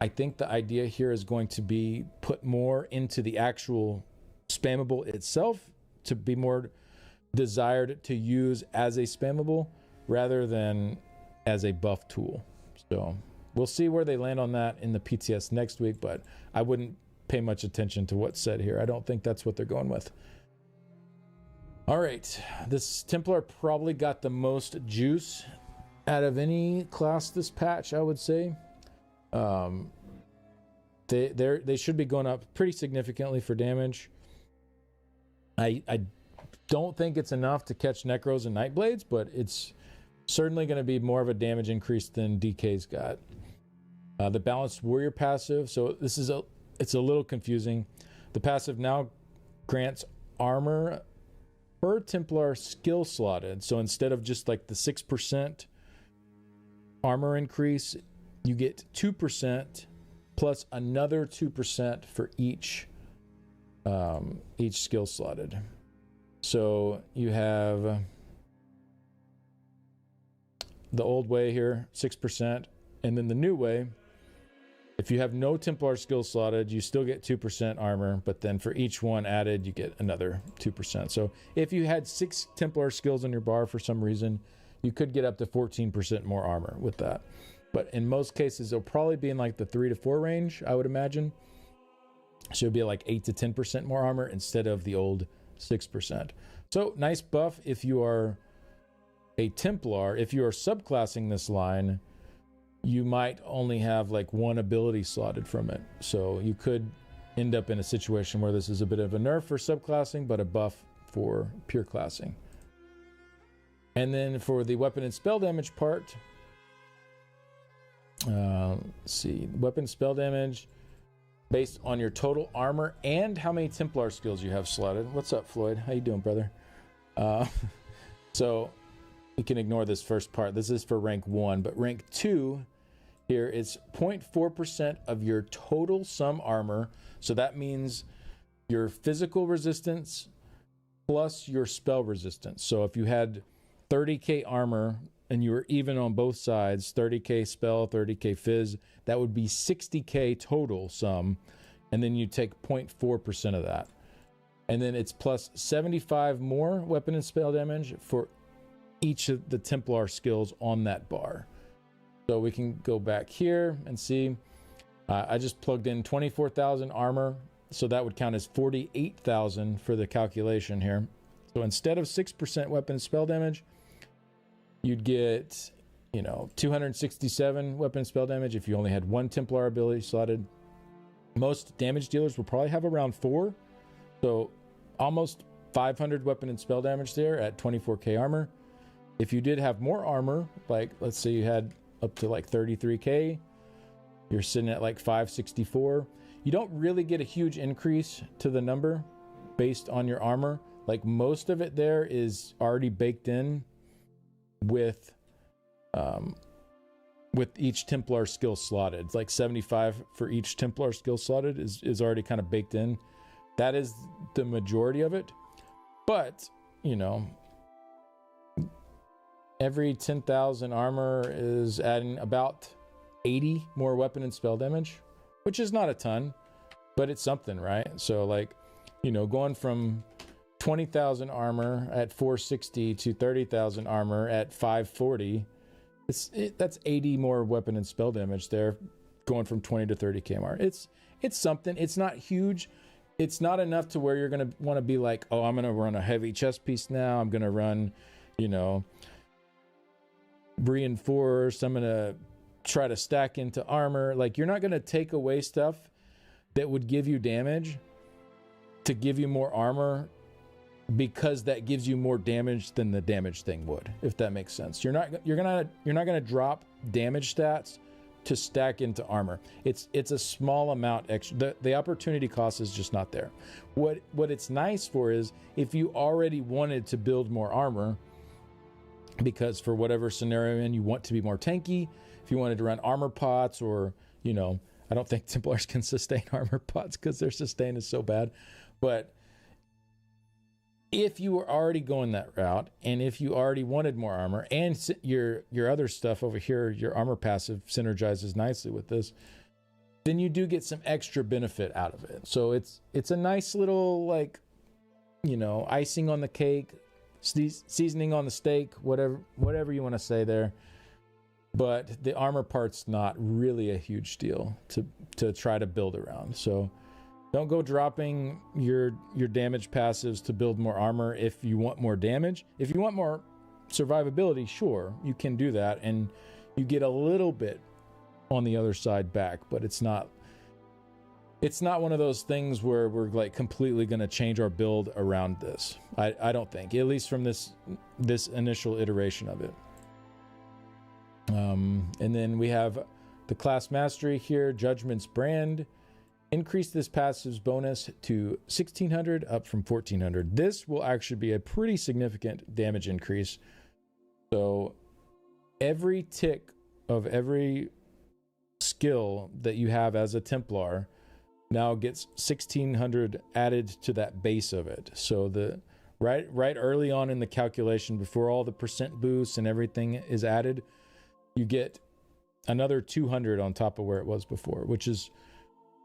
I think the idea here is going to be put more into the actual spammable itself to be more desired to use as a spammable rather than as a buff tool. So we'll see where they land on that in the PTS next week, but I wouldn't pay much attention to what's said here. I don't think that's what they're going with. All right, this Templar probably got the most juice out of any class this patch, I would say. They should be going up pretty significantly for damage. I don't think it's enough to catch Necros and Nightblades, but it's certainly going to be more of a damage increase than DK's got. The Balanced Warrior passive, so it's a little confusing. The passive now grants armor per Templar skill slotted. So instead of just like the 6% armor increase, you get 2% plus another 2% for each skill slotted. So you have the old way here, 6%, and then the new way, if you have no Templar skill slotted, you still get 2% armor, but then for each one added, you get another 2%. So if you had 6 Templar skills on your bar for some reason, you could get up to 14% more armor with that. But in most cases, it'll probably be in like the 3 to 4 range, I would imagine. So it'll be like 8 to 10% more armor instead of the old 6%. So nice buff if you are a Templar. If you are subclassing this line, you might only have like one ability slotted from it. So you could end up in a situation where this is a bit of a nerf for subclassing, but a buff for pure classing. And then for the weapon and spell damage part, let's see, weapon spell damage based on your total armor and how many Templar skills you have slotted. What's up, Floyd? How you doing, brother? So you can ignore this first part. This is for rank 1, but rank 2 here is 0.4% of your total sum armor. So that means your physical resistance plus your spell resistance. So if you had 30k armor and you were even on both sides, 30k spell, 30k fizz, that would be 60k total sum, and then you take 0.4% of that. And then it's plus 75 more weapon and spell damage for each of the Templar skills on that bar. So we can go back here and see, I just plugged in 24,000 armor, so that would count as 48,000 for the calculation here. So instead of 6% weapon and spell damage, you'd get, 267 weapon and spell damage if you only had one Templar ability slotted. Most damage dealers will probably have around 4, so almost 500 weapon and spell damage there at 24k armor. If you did have more armor, like let's say you had up to like 33k, you're sitting at like 564. You don't really get a huge increase to the number based on your armor. Like most of it there is already baked in with each Templar skill slotted. It's like 75 for each Templar skill slotted is already kind of baked in. That is the majority of it. But, every 10,000 armor is adding about 80 more weapon and spell damage, which is not a ton, but it's something, right? So like, going from 20,000 armor at 460 to 30,000 armor at 540, that's 80 more weapon and spell damage there, going from 20 to 30k armor. It's something. It's not huge. It's not enough to where you're going to want to be like, oh, I'm going to run a heavy chest piece now. I'm going to run, reinforce. I'm going to try to stack into armor. Like, you're not going to take away stuff that would give you damage to give you more armor, because that gives you more damage than the damage thing would, if that makes sense. You're not gonna drop damage stats to stack into armor. It's a small amount extra. The opportunity cost is just not there. What it's nice for is if you already wanted to build more armor, because for whatever scenario you want to be more tanky, if you wanted to run armor pots or I don't think Templars can sustain armor pots because their sustain is so bad. But if you were already going that route, and if you already wanted more armor, and your other stuff over here, your armor passive synergizes nicely with this, then you do get some extra benefit out of it. So it's a nice little, like, you know, icing on the cake, seasoning on the steak, whatever you want to say there. But the armor part's not really a huge deal to try to build around. So don't go dropping your damage passives to build more armor if you want more damage. If you want more survivability, sure, you can do that, and you get a little bit on the other side back, but it's not one of those things where we're like completely going to change our build around this. I don't think, at least from this initial iteration of it. And then we have the class mastery here, Judgment's Brand. Increase this passive's bonus to 1600 up from 1400. This will actually be a pretty significant damage increase. So every tick of every skill that you have as a Templar now gets 1600 added to that base of it. So the right early on in the calculation, before all the percent boosts and everything is added, you get another 200 on top of where it was before, which is,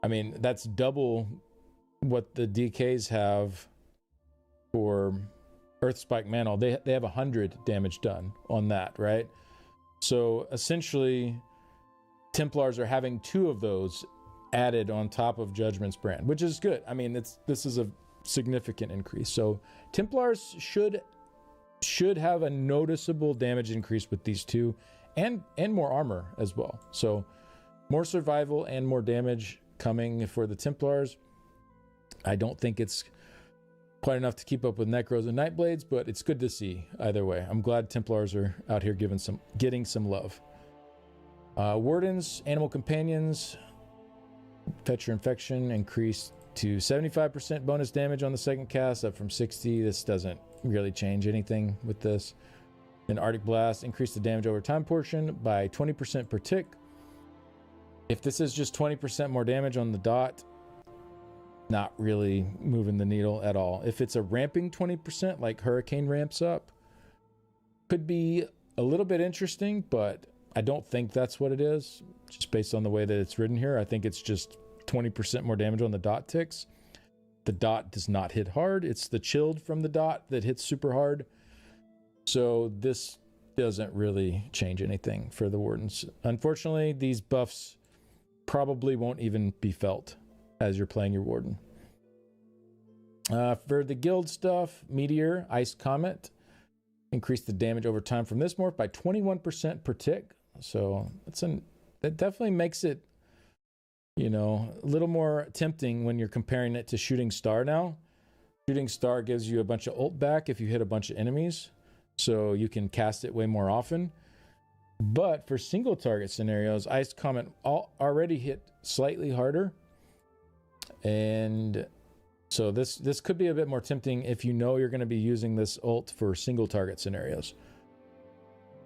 I mean, that's double what the DKs have for Earthspike Mantle. They have 100 damage done on that, right? So essentially, Templars are having 2 of those added on top of Judgment's Brand, which is good. I mean, this is a significant increase. So Templars should have a noticeable damage increase with these 2, and more armor as well. So more survival and more damage coming for the Templars. I don't think it's quite enough to keep up with Necros and Nightblades, but it's good to see either way. I'm glad Templars are out here getting some love. Wardens, Animal Companions, Fetcher Infection increased to 75% bonus damage on the second cast, up from 60. This doesn't really change anything with this. And Arctic Blast increased the damage over time portion by 20% per tick. If this is just 20% more damage on the dot, not really moving the needle at all. If it's a ramping 20%, like Hurricane ramps up, could be a little bit interesting, but I don't think that's what it is, just based on the way that it's written here. I think it's just 20% more damage on the dot ticks. The dot does not hit hard. It's the chilled from the dot that hits super hard. So this doesn't really change anything for the Wardens. Unfortunately, these buffs probably won't even be felt as you're playing your Warden. For the guild stuff, Meteor, Ice Comet, increased the damage over time from this morph by 21% per tick. So that definitely makes it, you know, a little more tempting when you're comparing it to Shooting Star now. Shooting Star gives you a bunch of ult back if you hit a bunch of enemies, so you can cast it way more often. But for single target scenarios, Ice Comet already hit slightly harder. And so this could be a bit more tempting if you know you're going to be using this ult for single target scenarios.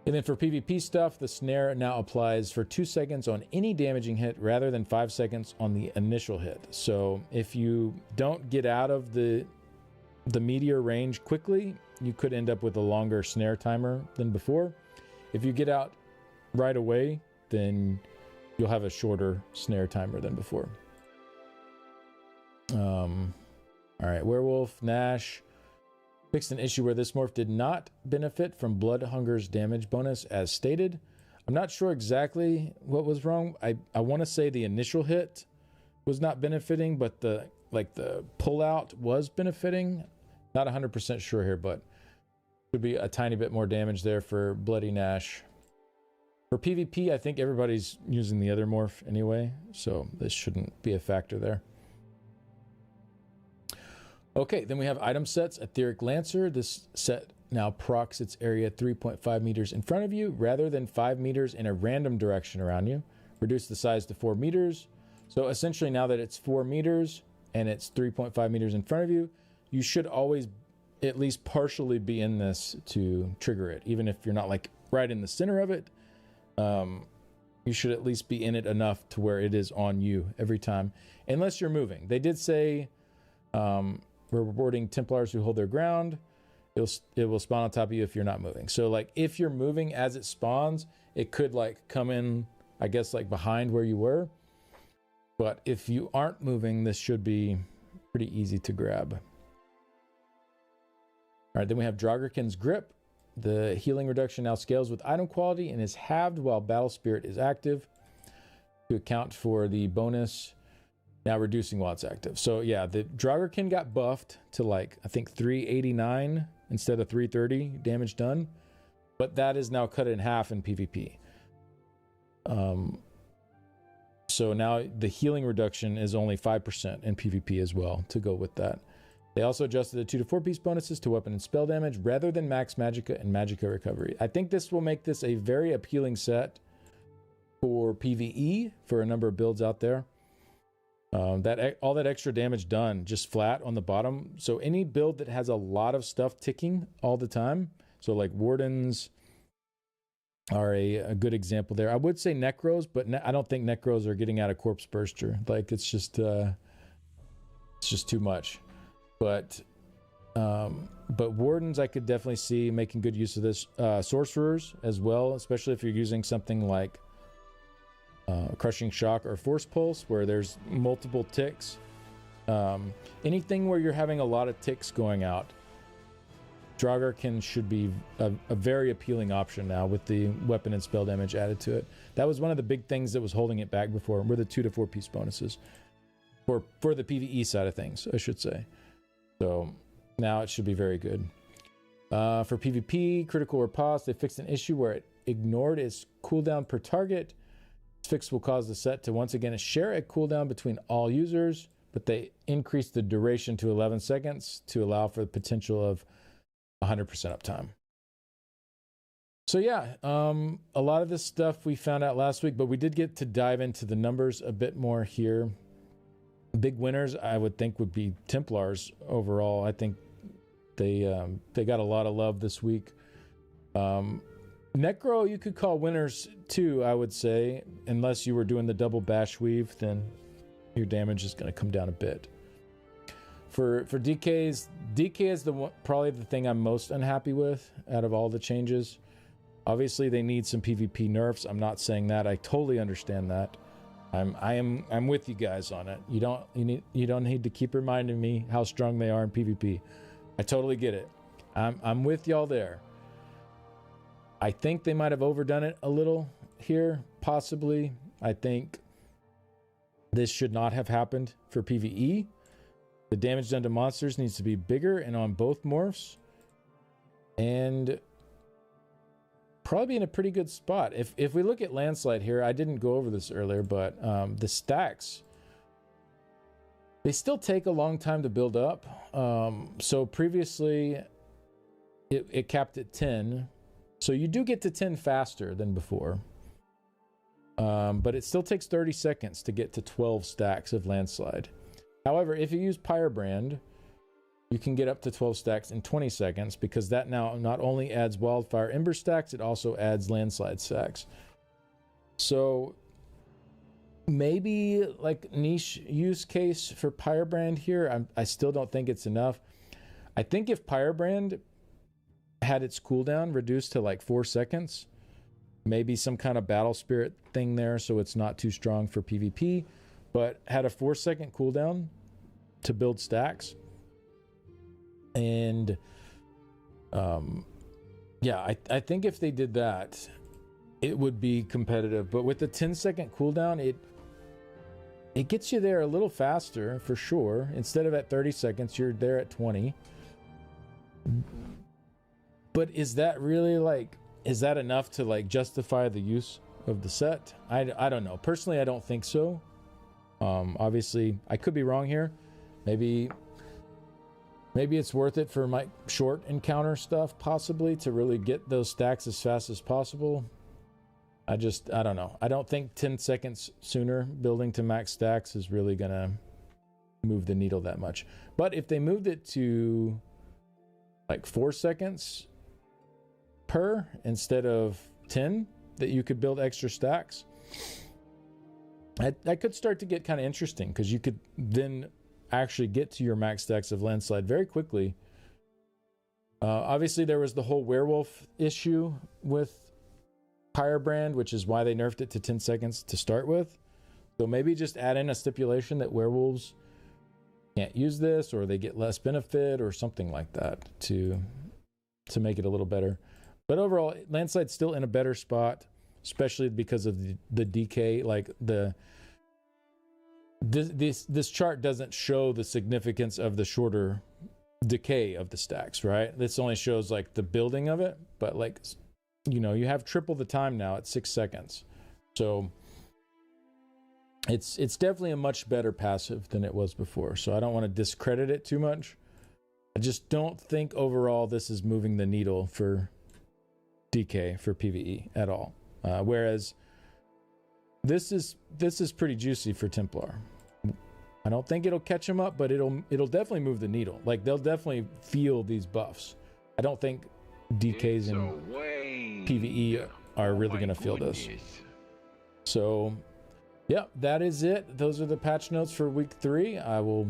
And then for PvP stuff, the snare now applies for 2 seconds on any damaging hit rather than 5 seconds on the initial hit. So if you don't get out of the meteor range quickly, you could end up with a longer snare timer than before. If you get out right away, then you'll have a shorter snare timer than before. All right, Werewolf, Nash fixed an issue where this morph did not benefit from Blood Hunger's damage bonus as stated. I'm not sure exactly what was wrong. I want to say the initial hit was not benefiting, but the pullout was benefiting. Not 100% sure here, but could be a tiny bit more damage there for Bloody Nash. For PvP, I think everybody's using the other morph anyway, so this shouldn't be a factor there. Okay, then we have item sets. Etheric Lancer. This set now procs its area 3.5 meters in front of you rather than 5 meters in a random direction around you. Reduce the size to 4 meters. So essentially now that it's 4 meters and it's 3.5 meters in front of you, you should always at least partially be in this to trigger it. Even if you're not like right in the center of it, you should at least be in it enough to where it is on you every time, unless you're moving. They did say we're rewarding Templars who hold their ground. It will spawn on top of you if you're not moving. So like if you're moving as it spawns, it could like come in, I guess, like behind where you were. But if you aren't moving, this should be pretty easy to grab. All right, then we have Draugr Grip. The healing reduction now scales with item quality and is halved while Battle Spirit is active to account for the bonus, now reducing while it's active. So yeah, the Draugr got buffed to like, I think 389 instead of 330 damage done, but that is now cut in half in PvP. So now the healing reduction is only 5% in PvP as well to go with that. They also adjusted the 2 to 4 piece bonuses to weapon and spell damage rather than max magicka and magicka recovery. I think this will make this a very appealing set for PvE for a number of builds out there. All that extra damage done just flat on the bottom. So any build that has a lot of stuff ticking all the time, so like Wardens are a good example there. I would say Necros, but I don't think Necros are getting out of Corpse Burster. Like it's just too much. But Wardens I could definitely see making good use of this. Sorcerers as well, especially if you're using something like Crushing Shock or Force Pulse where there's multiple ticks. Anything where you're having a lot of ticks going out, Draugr should be a very appealing option now with the weapon and spell damage added to it. That was one of the big things that was holding it back before, were the 2 to 4 piece bonuses for the PvE side of things, I should say. So now it should be very good. For PvP, Critical Riposte, they fixed an issue where it ignored its cooldown per target. This fix will cause the set to once again share a cooldown between all users, but they increased the duration to 11 seconds to allow for the potential of 100% uptime. So yeah, a lot of this stuff we found out last week, but we did get to dive into the numbers a bit more here. Big winners, I would think, would be Templars overall. I think they got a lot of love this week. Necro, you could call winners too, I would say. Unless you were doing the double bash weave, then your damage is going to come down a bit. For DKs, DK is probably the thing I'm most unhappy with out of all the changes. Obviously, they need some PvP nerfs. I'm not saying that. I totally understand that. I'm with you guys on it. You don't need to keep reminding me how strong they are in PvP. I totally get it. I'm with y'all there. I think they might have overdone it a little here, possibly. I think this should not have happened for PvE. The damage done to monsters needs to be bigger and on both morphs. And probably be in a pretty good spot. If we look at Landslide here, I didn't go over this earlier, but the stacks, they still take a long time to build up. So previously, it capped at 10. So you do get to 10 faster than before. But it still takes 30 seconds to get to 12 stacks of Landslide. However, if you use Pyrebrand, you can get up to 12 stacks in 20 seconds because that now not only adds Wildfire Ember stacks, it also adds Landslide stacks. So maybe like niche use case for Pyrebrand here. I still don't think it's enough. I think if Pyrebrand had its cooldown reduced to like 4 seconds, maybe some kind of Battle Spirit thing there so it's not too strong for PvP, but had a 4-second cooldown to build stacks. And yeah, I think if they did that, it would be competitive. But with the 10-second cooldown, it gets you there a little faster for sure. Instead of at 30 seconds, you're there at 20. But is that really is that enough to like justify the use of the set? I don't know. Personally, I don't think so. Obviously, I could be wrong here. Maybe it's worth it for my short encounter stuff, possibly, to really get those stacks as fast as possible. I don't know. I don't think 10 seconds sooner building to max stacks is really going to move the needle that much. But if they moved it to like 4 seconds per instead of 10, that you could build extra stacks, that could start to get kind of interesting, because you could then actually get to your max stacks of landslide very quickly. Obviously, there was the whole werewolf issue with Firebrand, which is why they nerfed it to 10 seconds to start with. So maybe just add in a stipulation that werewolves can't use this, or they get less benefit, or something like that to make it a little better. But overall, landslide's still in a better spot, especially because of the decay. Like this chart doesn't show the significance of the shorter decay of the stacks, right? This only shows like the building of it, but like, you know, you have triple the time now at 6 seconds. So it's definitely a much better passive than it was before. So I don't want to discredit it too much. I just don't think overall this is moving the needle for DK for PvE at all. Whereas this is pretty juicy for Templar. I don't think it'll catch them up, but it'll definitely move the needle. Like, they'll definitely feel these buffs. I don't think DKs in PvE are really going to feel this. So, yeah, that is it. Those are the patch notes for week 3. I will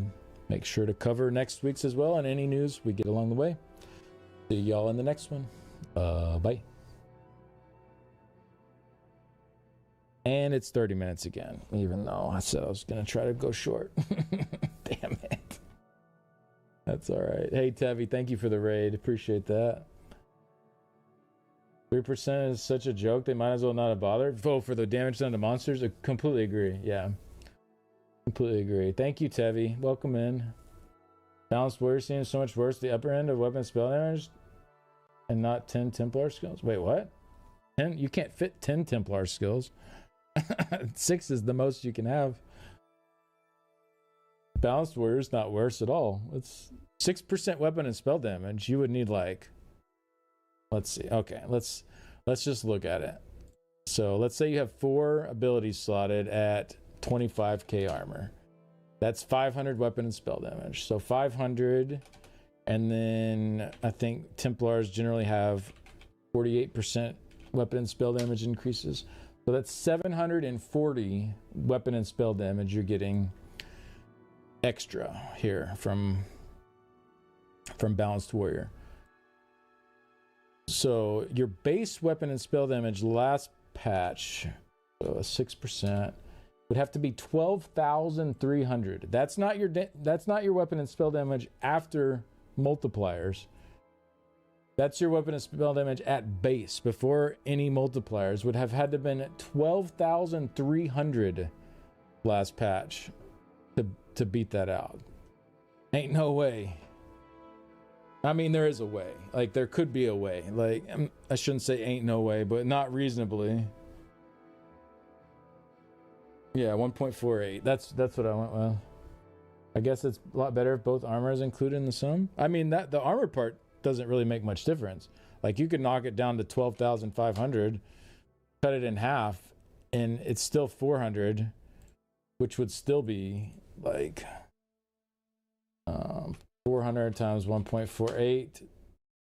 make sure to cover next week's as well, and any news we get along the way. See y'all in the next one. Bye. And it's 30 minutes again, even though I said I was going to try to go short. Damn it. That's all right. Hey, Tevi, thank you for the raid. Appreciate that. 3% is such a joke. They might as well not have bothered. Vote for the damage done to monsters. I completely agree. Yeah. Completely agree. Thank you, Tevi. Welcome in. Balanced warrior seems so much worse. The upper end of weapon spell damage and not 10 Templar skills. Wait, what? 10? You can't fit 10 Templar skills. 6 is the most you can have. Balanced warrior is not worse at all. It's 6% weapon and spell damage. You would need like, let's see. Okay, let's just look at it. So let's say you have 4 abilities slotted at 25k armor. That's 500 weapon and spell damage. So 500, and then I think Templars generally have 48% weapon and spell damage increases. So that's 740 weapon and spell damage you're getting extra here from Balanced Warrior. So your base weapon and spell damage last patch, so 6%, would have to be 12,300. That's not your weapon and spell damage after multipliers. That's your weapon and spell damage at base before any multipliers. Would have had to been 12,300 last patch to beat that out. Ain't no way. I mean, there is a way. Like, there could be a way. Like, I shouldn't say ain't no way, but not reasonably. Yeah, 1.48. That's what I went with. I guess it's a lot better if both armor is included in the sum. I mean, that the armor part doesn't really make much difference. Like, you could knock it down to 12,500, cut it in half, and it's still 400, which would still be like 400 times 1.48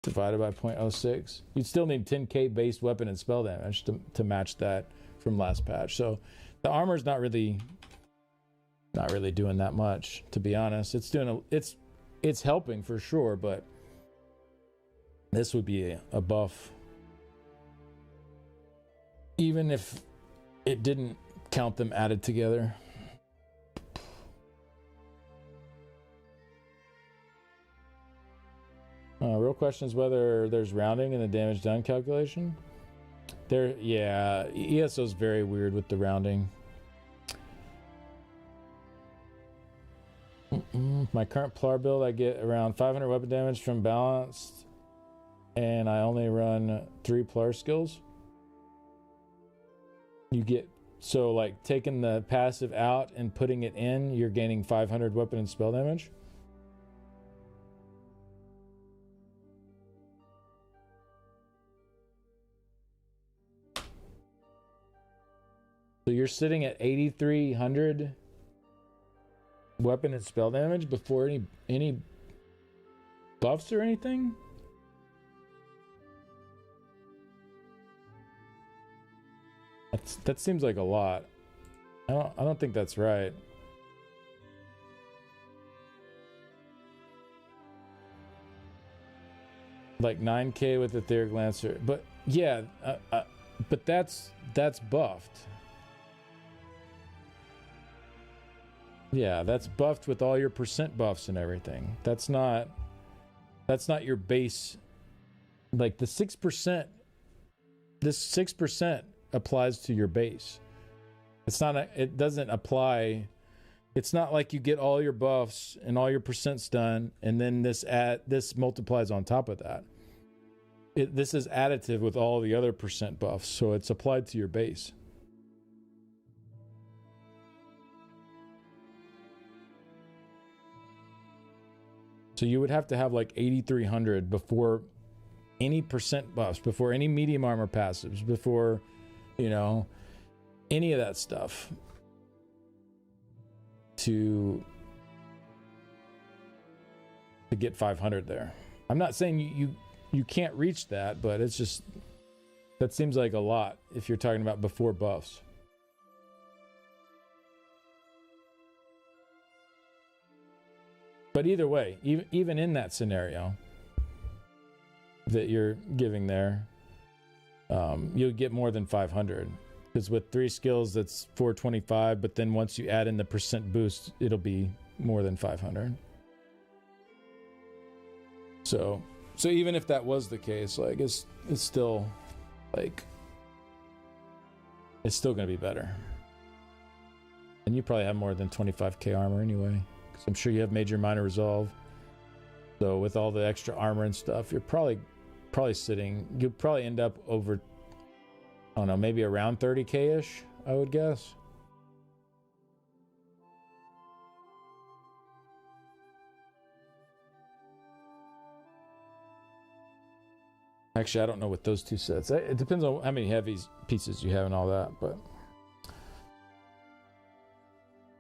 divided by 0.06. You'd still need 10k base weapon and spell damage to match that from last patch. So the armor's not really doing that much, to be honest. It's helping for sure, but this would be a buff even if it didn't count them added together. Real question is whether there's rounding in the damage done calculation. Yeah, ESO is very weird with the rounding. My current Plar build, I get around 500 weapon damage from balanced, and I only run 3 Plar skills. You get, so like taking the passive out and putting it in, you're gaining 500 weapon and spell damage. So you're sitting at 8,300 weapon and spell damage before any buffs or anything? That seems like a lot. I don't think that's right. Like 9K with Etheric Lancer, but yeah, but that's buffed. Yeah, that's buffed with all your percent buffs and everything. That's not your base. Like the 6%, this 6% applies to your base. It doesn't apply. It's not like you get all your buffs and all your percents done, and then this multiplies on top of that. This is additive with all the other percent buffs, so it's applied to your base. So you would have to have like 8,300 before any percent buffs, before any medium armor passives, before, any of that stuff to get 500 there. I'm not saying you can't reach that, but it's just, that seems like a lot if you're talking about before buffs. But either way, even in that scenario that you're giving there, you'll get more than 500. Because with 3 skills, that's 425, but then once you add in the percent boost, it'll be more than 500. So even if that was the case, like it's still like, it's still going to be better. And you probably have more than 25k armor anyway, because I'm sure you have major minor resolve. So with all the extra armor and stuff, you're probably sitting, you'll probably end up over, I don't know, maybe around 30k-ish, I would guess. Actually, I don't know with those two sets. It depends on how many heavy pieces you have and all that, but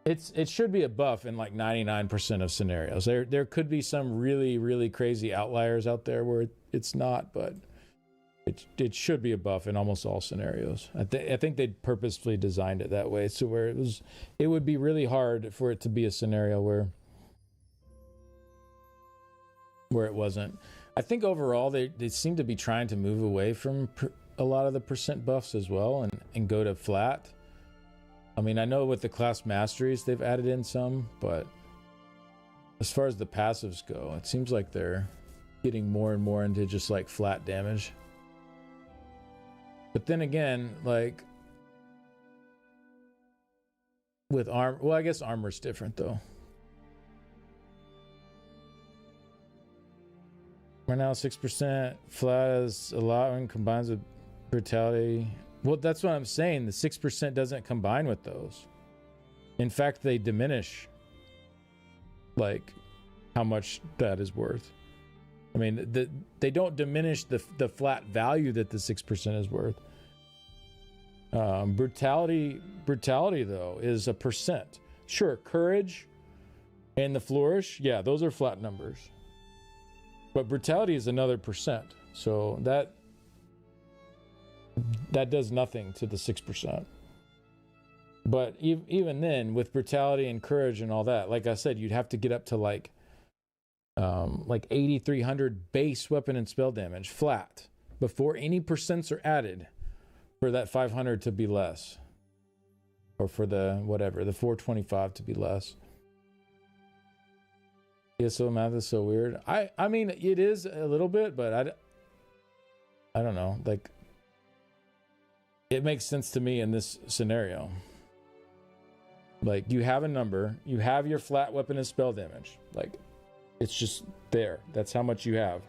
it should be a buff in like 99% of scenarios. There could be some really, really crazy outliers out there where it's not, but it should be a buff in almost all scenarios. I think they purposefully designed it that way, so where it would be really hard for it to be a scenario where it wasn't. I think overall they seem to be trying to move away from a lot of the percent buffs as well and go to flat. I mean, I know with the class masteries they've added in some, but as far as the passives go, it seems like they're getting more and more into just like flat damage. But then again, like with well, I guess armor's different though. Right now, 6% flat is a lot when combines with brutality. Well, that's what I'm saying. The 6% doesn't combine with those. In fact, they diminish like how much that is worth. I mean, they don't diminish the flat value that the 6% is worth. Brutality though is a percent. Sure, courage and the flourish, yeah, those are flat numbers. But brutality is another percent, so that does nothing to the 6%. But even then, with brutality and courage and all that, like I said, you'd have to get up to like 8,300 base weapon and spell damage flat before any percents are added for that 500 to be less, or for the 425 to be less. ESO math is so weird. I mean, it is a little bit, but I don't know. Like, it makes sense to me in this scenario. Like, you have a number, you have your flat weapon and spell damage. Like, it's just there. That's how much you have.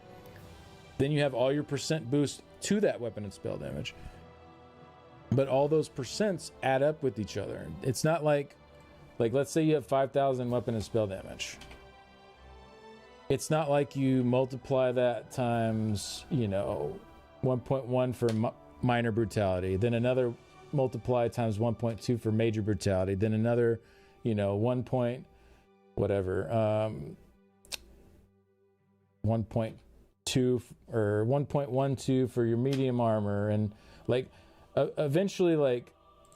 Then you have all your percent boost to that weapon and spell damage. But all those percents add up with each other. It's not like let's say you have 5,000 weapon and spell damage. It's not like you multiply that times, 1.1 for minor brutality, then another multiply times 1.2 for major brutality, then another, 1 point, 1.2 or 1.12 for your medium armor. And like, eventually, like,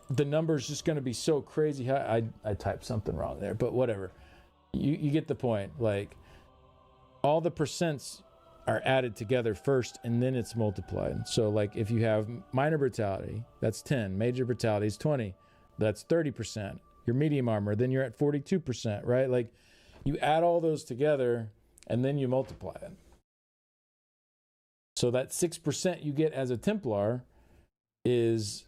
the number's just going to be so crazy high. I typed something wrong there, but whatever. You get the point. Like, all the percents are added together first, and then it's multiplied. So, like, if you have minor brutality, that's 10. Major brutality is 20. That's 30%. Your medium armor, then you're at 42%, right? Like, you add all those together, and then you multiply it. So that 6% you get as a Templar is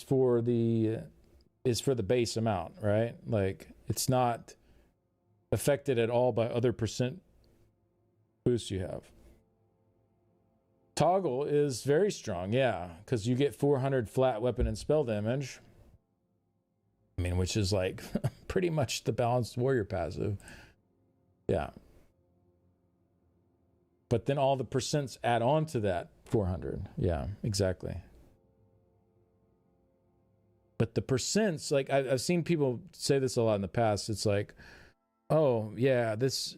for the base amount, right? Like, it's not affected at all by other percent boosts you have. Toggle is very strong, yeah, because you get 400 flat weapon and spell damage. I mean, which is like pretty much the balanced warrior passive. Yeah. But then all the percents add on to that 400. Yeah, exactly. But the percents, like, I've seen people say this a lot in the past. It's like, oh, yeah, this,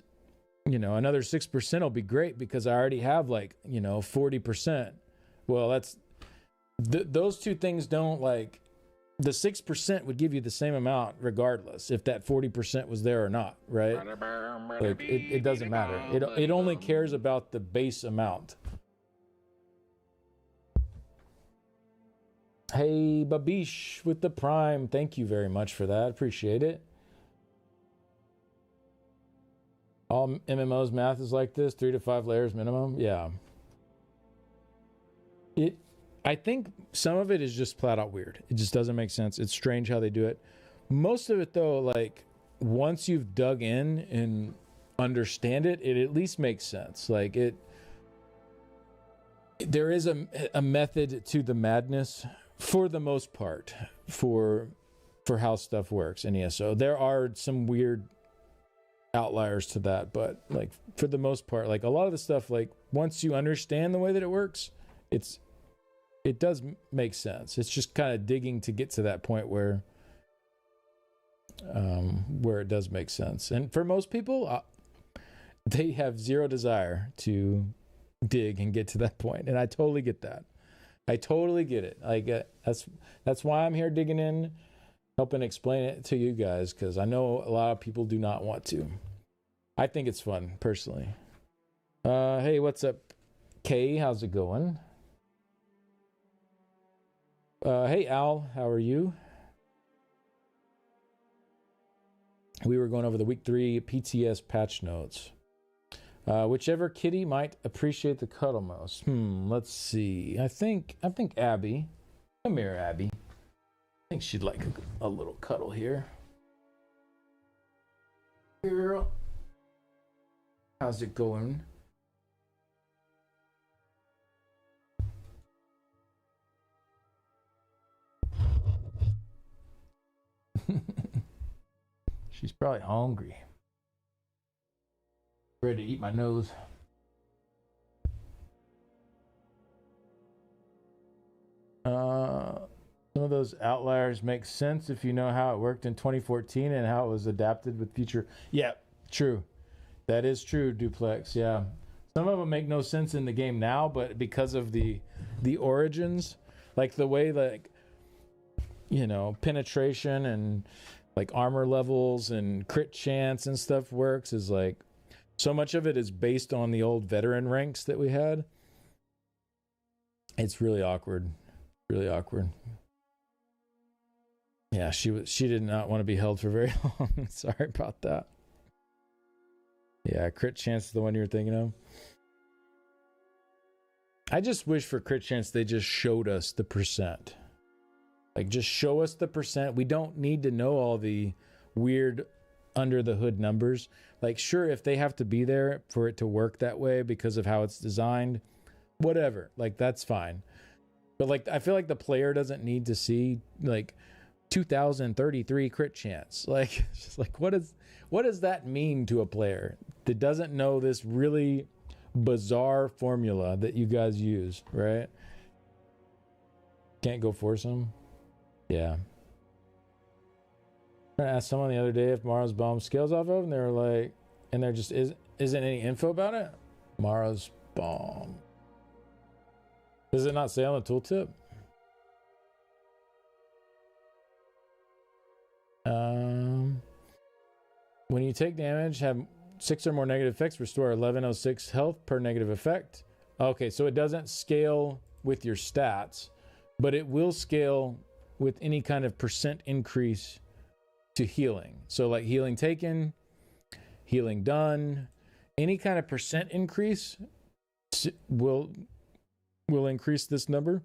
another 6% will be great because I already have, like, 40%. Well, that's, those two things don't, like, the 6% would give you the same amount regardless if that 40% was there or not, right? Like, it doesn't matter. It only cares about the base amount. Hey, Babish with the Prime. Thank you very much for that. Appreciate it. All MMOs math is like this, 3 to 5 layers minimum. Yeah. I think some of it is just flat out weird. It just doesn't make sense. It's strange how they do it. Most of it, though, like, once you've dug in and understand it, it at least makes sense. Like, there is a method to the madness for the most part for how stuff works in ESO. There are some weird outliers to that, but, like, for the most part, like, a lot of the stuff, like, once you understand the way that it works, it does make sense. It's just kind of digging to get to that point where it does make sense. And for most people, they have zero desire to dig and get to that point. And I totally get that. I totally get it. I get that's why I'm here digging in, helping explain it to you guys, because I know a lot of people do not want to. I think it's fun, personally. Hey, what's up, Kay? How's it going? Hey, Al, how are you? We were going over the week 3 PTS patch notes. Whichever kitty might appreciate the cuddle most. Let's see. I think Abby. Come here, Abby. I think she'd like a little cuddle here. Girl. How's it going? She's probably hungry. Ready to eat my nose. Some of those outliers make sense if you know how it worked in 2014 and how it was adapted with future. Yeah, true. That is true, Duplex. Yeah. Some of them make no sense in the game now, but because of the origins, like the way, like, penetration and, like, armor levels and crit chance and stuff works, is like, so much of it is based on the old veteran ranks that we had. It's really awkward. Really awkward. Yeah, she did not want to be held for very long. Sorry about that. Yeah, crit chance is the one you were thinking of. I just wish for crit chance they just showed us the percent. Like, just show us the percent. We don't need to know all the weird under the hood numbers. Like, sure, if they have to be there for it to work that way because of how it's designed, whatever. Like, that's fine. But, like, I feel like the player doesn't need to see, like, 2033 crit chance. Like, it's just like, what does that mean to a player that doesn't know this really bizarre formula that you guys use, right? Can't go force them. Yeah. I asked someone the other day if Mara's bomb scales off of, and they were like, and there just isn't any info about it. Mara's bomb. Does it not say on the tooltip? When you take damage, have 6 or more negative effects, restore 1106 health per negative effect. Okay, so it doesn't scale with your stats, but it will scale with any kind of percent increase to healing. So like healing taken, healing done, any kind of percent increase will increase this number,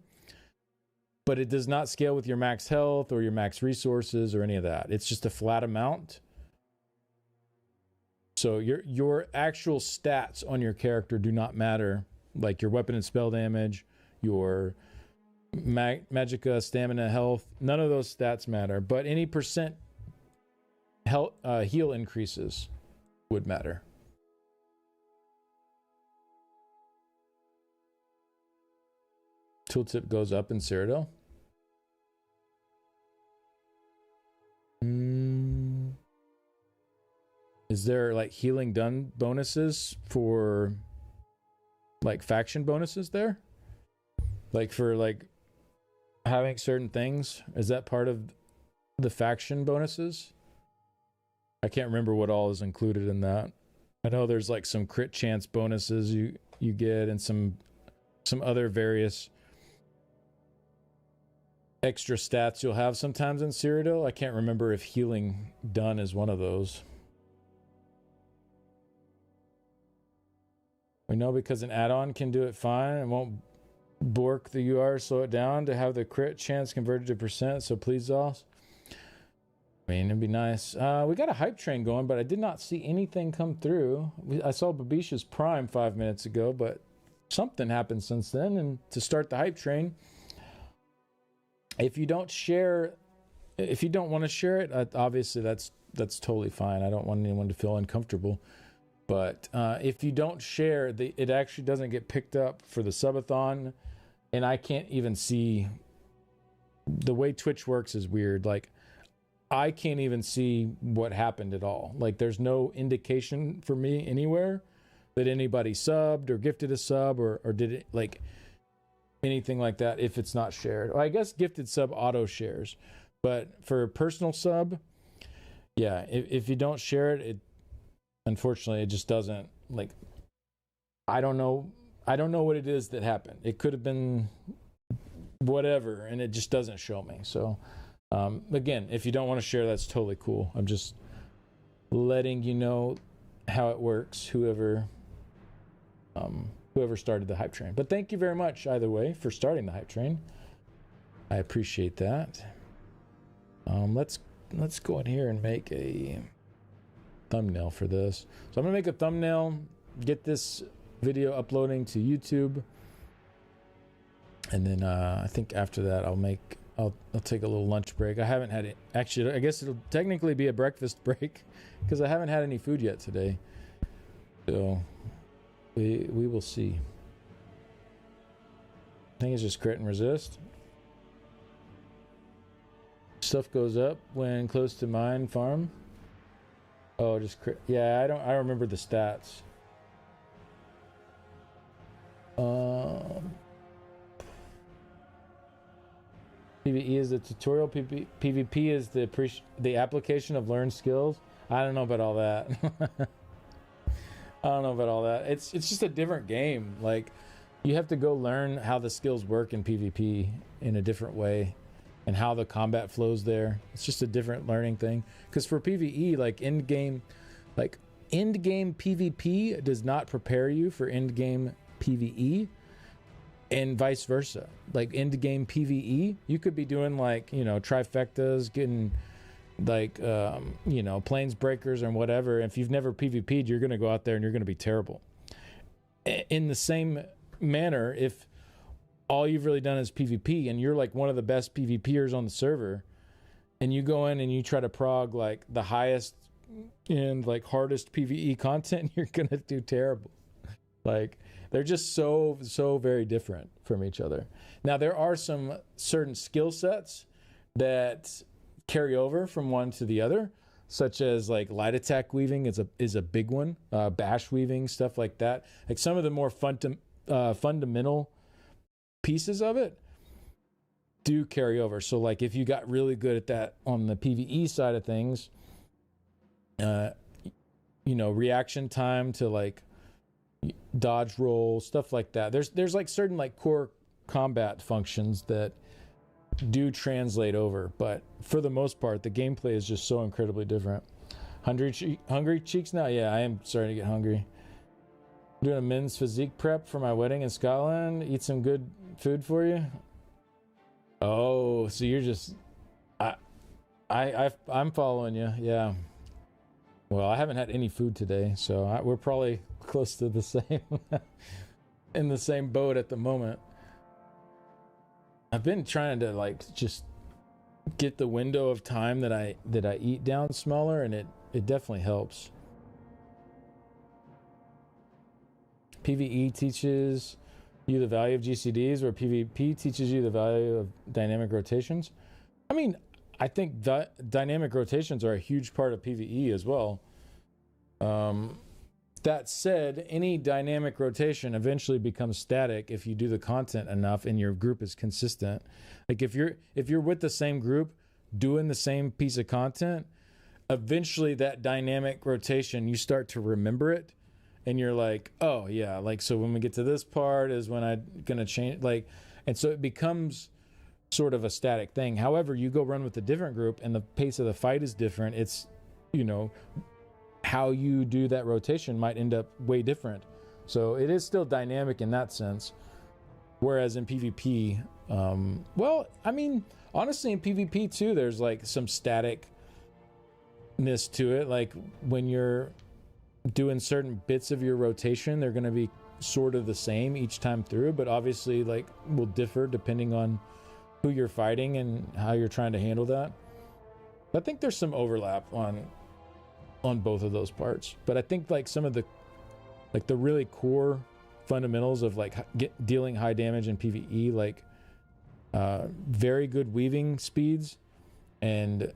but it does not scale with your max health or your max resources or any of that. It's just a flat amount. So your actual stats on your character do not matter, like your weapon and spell damage, your magicka, stamina, health, none of those stats matter, but any percent health, heal increases would matter. Tooltip goes up in Cyrodiil. Is there like healing done bonuses for like faction bonuses there? Like for like having certain things? Is that part of the faction bonuses? I can't remember what all is included in that. I know there's like some crit chance bonuses you get and some other various extra stats you'll have sometimes in Cyrodiil. I can't remember if healing done is one of those. We know because an add-on can do it fine. It won't bork the UR, slow it down to have the crit chance converted to percent. So please, Zoss. I mean, it'd be nice. We got a hype train going, but I did not see anything come through. I saw Babisha's Prime 5 minutes ago, but something happened since then. And to start the hype train, if you don't share, if you don't want to share it, obviously that's totally fine. I don't want anyone to feel uncomfortable. But if you don't share, it actually doesn't get picked up for the subathon, and I can't even see. The way Twitch works is weird. Like, I can't even see what happened at all. Like, there's no indication for me anywhere that anybody subbed or gifted a sub or did it, like, anything like that if it's not shared. Well, I guess gifted sub auto shares. But for personal sub, yeah, if you don't share it, unfortunately, it just doesn't, like, I don't know what it is that happened. It could have been whatever, and it just doesn't show me. So, again, if you don't want to share, that's totally cool. I'm just letting you know how it works, whoever started the hype train. But thank you very much, either way, for starting the hype train. I appreciate that. Let's go in here and make a thumbnail for this. So I'm gonna make a thumbnail, get this video uploading to YouTube, and then I think after that I'll take a little lunch break. I haven't had it. Actually, I guess it'll technically be a breakfast break because I haven't had any food yet today. So we will see. I think it's just crit and resist. Stuff goes up when close to mine farm. Oh, just crit. Yeah, I remember the stats. PvE is the tutorial. PvP is the application of learned skills. I don't know about all that. I don't know about all that. It's just a different game. Like, you have to go learn how the skills work in PvP in a different way, and how the combat flows there. It's just a different learning thing. Because for PvE, like end game PvP does not prepare you for end game PvE, and vice versa. Like end game PvE, you could be doing like, trifectas, getting like planes breakers and whatever. If you've never PvP'd, you're gonna go out there and you're gonna be terrible. In the same manner, if all you've really done is PvP and you're like one of the best PvPers on the server, and you go in and you try to prog like the highest and like hardest PvE content, you're gonna do terrible. Like, they're just so very different from each other. Now, there are some certain skill sets that carry over from one to the other, such as like light attack weaving is a big one, bash weaving, stuff like that. Like some of the more fundamental pieces of it do carry over. So like if you got really good at that on the PvE side of things, reaction time to like dodge roll, stuff like that. There's like certain like core combat functions that do translate over, but for the most part, the gameplay is just so incredibly different. Hungry cheeks now? Yeah, I am starting to get hungry. Doing a men's physique prep for my wedding in Scotland. Eat some good food for you. Oh, so you're just... I'm following you, yeah. Well, I haven't had any food today, so we're probably close to the same... in the same boat at the moment. I've been trying to, like, just get the window of time that I eat down smaller, and it definitely helps. PvE teaches you the value of GCDs, where PvP teaches you the value of dynamic rotations. I mean, I think dynamic rotations are a huge part of PvE as well. That said, any dynamic rotation eventually becomes static if you do the content enough and your group is consistent. Like if you're with the same group doing the same piece of content, eventually that dynamic rotation, you start to remember it. And you're like, oh yeah, like, so when we get to this part is when I'm gonna change, like, and so it becomes sort of a static thing. However, you go run with a different group and the pace of the fight is different. It's, how you do that rotation might end up way different. So it is still dynamic in that sense. Whereas in PvP, well, I mean, honestly, in PvP too, there's like some staticness to it. Like when you're doing certain bits of your rotation, they're going to be sort of the same each time through, but obviously like will differ depending on who you're fighting and how you're trying to handle that. I think there's some overlap on both of those parts, but I think like some of the really core fundamentals of like dealing high damage in PvE, like very good weaving speeds and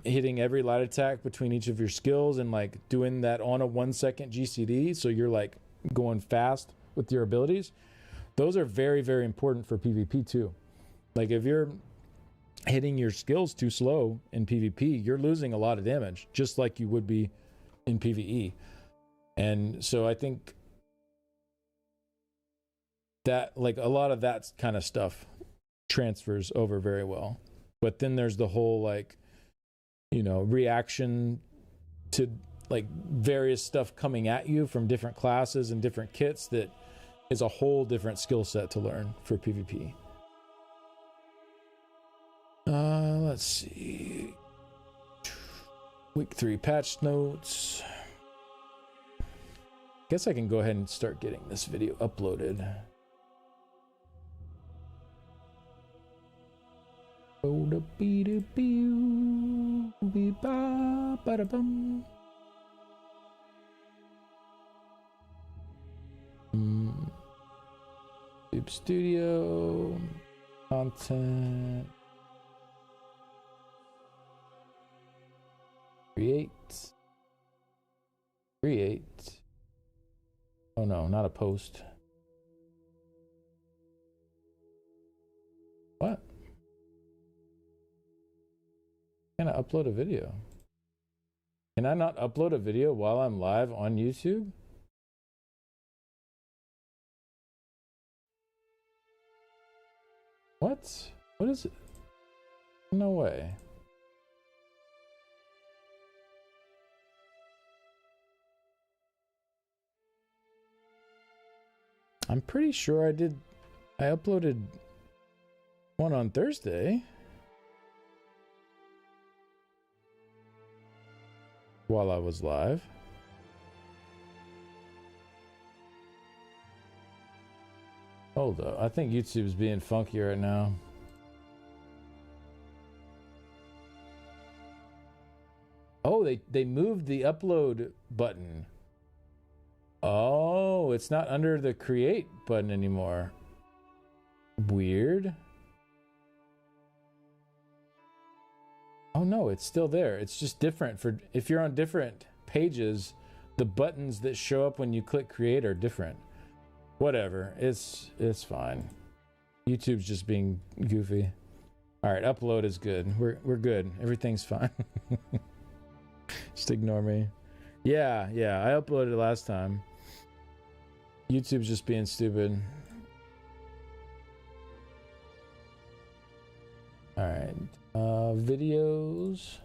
hitting every light attack between each of your skills and like doing that on a 1 second GCD, so you're like going fast with your abilities. Those are very, very important for PvP too. Like if you're hitting your skills too slow in PvP, you're losing a lot of damage, just like you would be in PvE. And so I think that like a lot of that kind of stuff transfers over very well. But then there's the whole like, reaction to like various stuff coming at you from different classes and different kits that is a whole different skill set to learn for PvP. Let's see. Week 3 patch notes. Guess I can go ahead and start getting this video uploaded. YouTube Studio content. Create. Oh no, not a post. What? Can I upload a video? Can I not upload a video while I'm live on YouTube? What? What is it? No way. I'm pretty sure I uploaded one on Thursday while I was live. Hold up, I think YouTube's being funky right now. Oh, they moved the upload button. Oh, it's not under the create button anymore. Weird. Oh no, it's still there. It's just different for if you're on different pages, the buttons that show up when you click create are different. Whatever, it's fine. YouTube's just being goofy. All right, upload is good. We're good. Everything's fine. Just ignore me. Yeah, I uploaded last time. YouTube's just being stupid. All right, videos.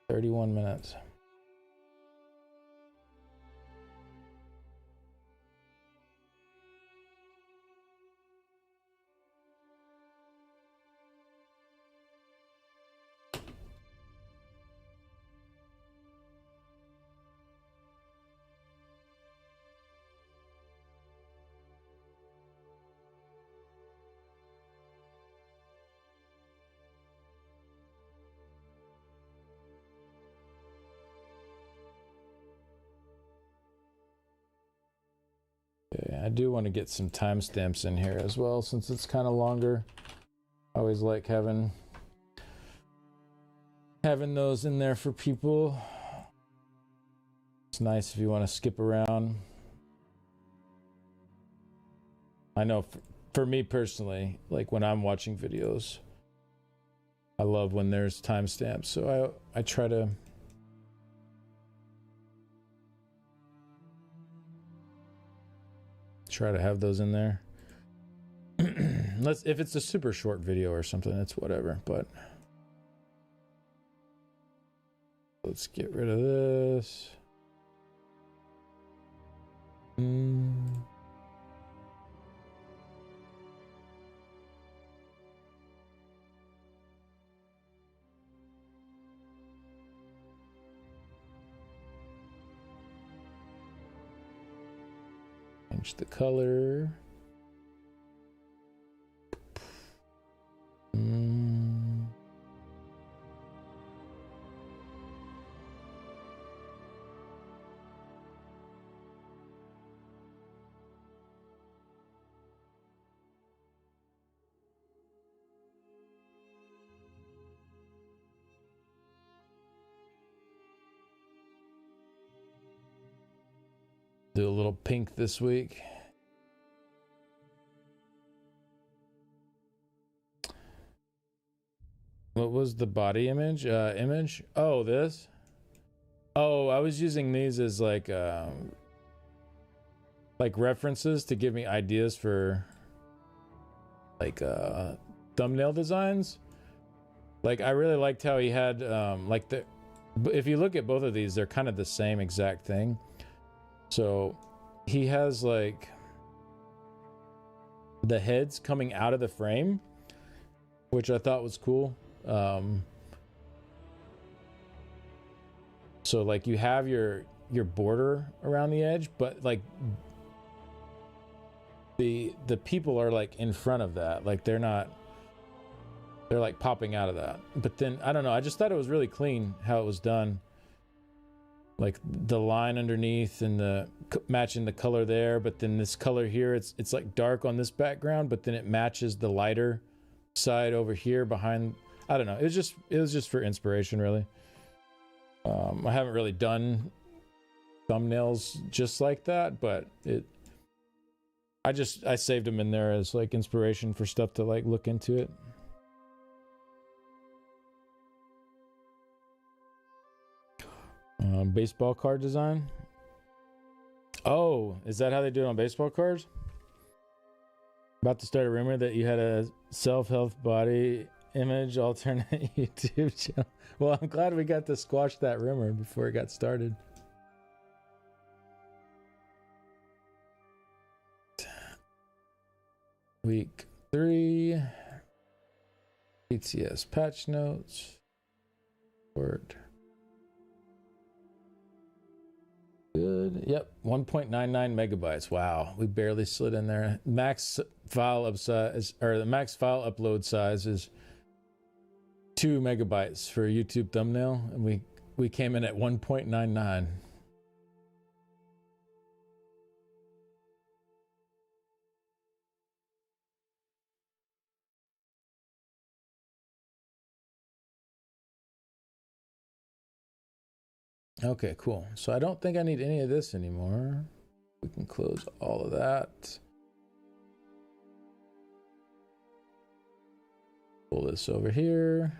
31 minutes. Okay, I do want to get some timestamps in here as well, since it's kind of longer. I always like having those in there for people. It's nice if you want to skip around. I know for me personally, like when I'm watching videos, I love when there's timestamps, so I try to have those in there. If it's a super short video or something, it's whatever, but let's get rid of this. Change the color. Do a little pink this week. What was the body image? Oh, this? Oh, I was using these as like references to give me ideas for like thumbnail designs. Like I really liked how he had if you look at both of these, they're kind of the same exact thing. So he has like the heads coming out of the frame, which I thought was cool. So like you have your border around the edge, but like the people are like in front of that. Like they're like popping out of that. But then I don't know, I just thought it was really clean how it was done. Like the line underneath and the matching the color there, but then this color here, it's like dark on this background, but then it matches the lighter side over here behind. I don't know. It was just for inspiration, really. I haven't really done thumbnails just like that, but I saved them in there as like inspiration for stuff to like look into it. Baseball card design. Oh, is that how they do it on baseball cards? About to start a rumor that you had a self-health body image alternate YouTube channel. Well, I'm glad we got to squash that rumor before it got started. Week 3. ATS patch notes. Word. Good. Yep. 1.99 megabytes. Wow. We barely slid in there. Max file size, or the max file upload size is 2 megabytes for a YouTube thumbnail, and we came in at 1.99. Okay, cool. So I don't think I need any of this anymore. We can close all of that. Pull this over here.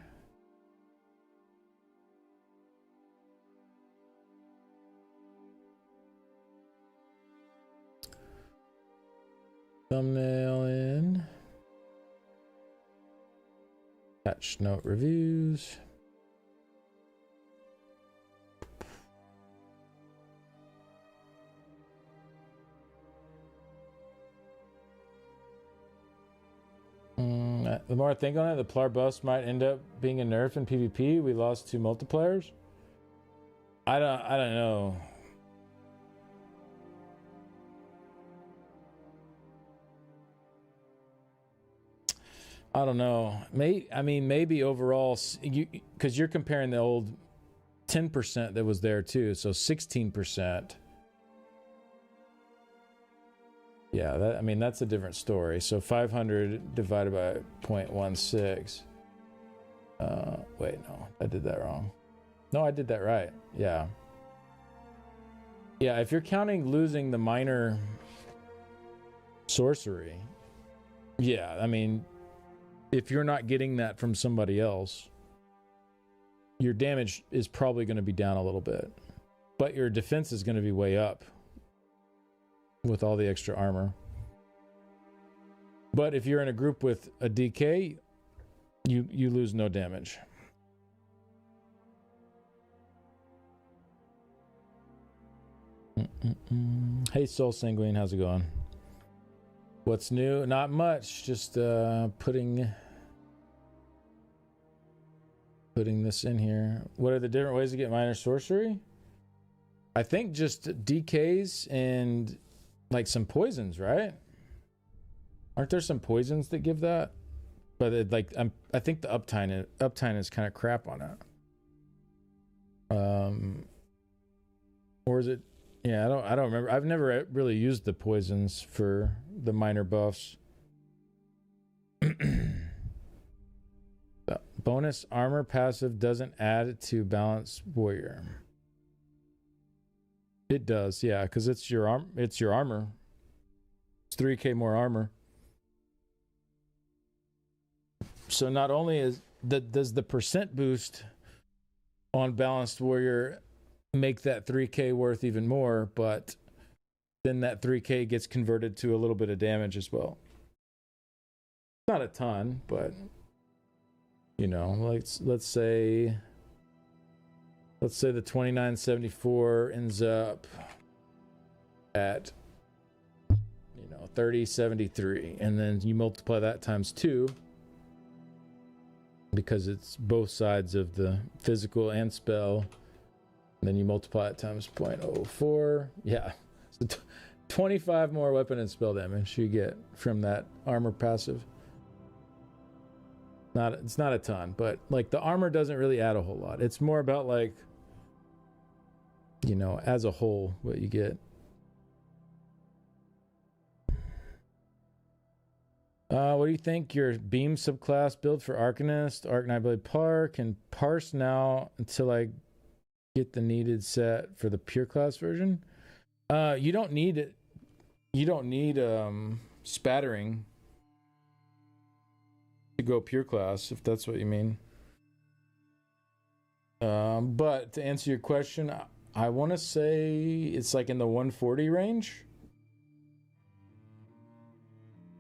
Thumbnail in. Patch note reviews. The more I think on it, the Plar bust might end up being a nerf in PvP. We lost 2 multipliers. I don't know. I don't know. Maybe overall, because you're comparing the old 10% that was there too, so 16%. Yeah, that's a different story. So 500 divided by 0.16. Wait, no, I did that wrong. No, I did that right. Yeah. Yeah, if you're counting losing the minor sorcery, yeah, I mean, if you're not getting that from somebody else, your damage is probably going to be down a little bit, but your defense is going to be way up with all the extra armor. But if you're in a group with a DK, you lose no damage. Hey Soul Sanguine, how's it going? What's new? Not much, just putting this in here. What are the different ways to get minor sorcery? I think just DKs and like some poisons, right? Aren't there some poisons that give that? But I think the uptime is kind of crap on it. Or is it? Yeah, I don't remember. I've never really used the poisons for the minor buffs. The bonus armor passive doesn't add to balanced warrior. It does, yeah, because it's your armor. It's 3k more armor. So not only does the percent boost on balanced warrior make that 3k worth even more, but then that 3k gets converted to a little bit of damage as well. Not a ton, but you know, let's say the 2974 ends up at 3073, and then you multiply that times 2 because it's both sides of the physical and spell. And then you multiply it times 0.04. Yeah, so 25 more weapon and spell damage you get from that armor passive. It's not a ton, but like the armor doesn't really add a whole lot. It's more about like, as a whole, what you get. What do you think your beam subclass build for Arcanist, Arcanite Blade Par can parse now until I get the needed set for the pure class version? You don't need it. You don't need spattering to go pure class, if that's what you mean. But to answer your question, I want to say it's like in the 140 range.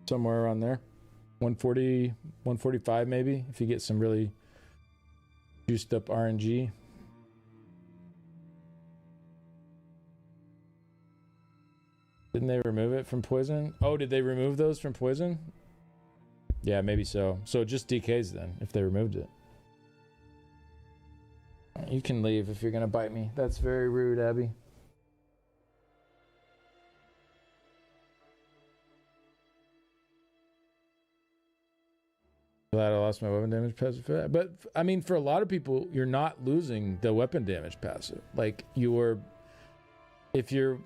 Somewhere around there. 140, 145 maybe, if you get some really juiced up RNG. Didn't they remove it from Poison? Oh, did they remove those from Poison? Yeah, maybe so. So just DKs then, if they removed it. You can leave if you're going to bite me. That's very rude, Abby. Glad I lost my weapon damage passive for that. But, I mean, for a lot of people, you're not losing the weapon damage passive. Like, if you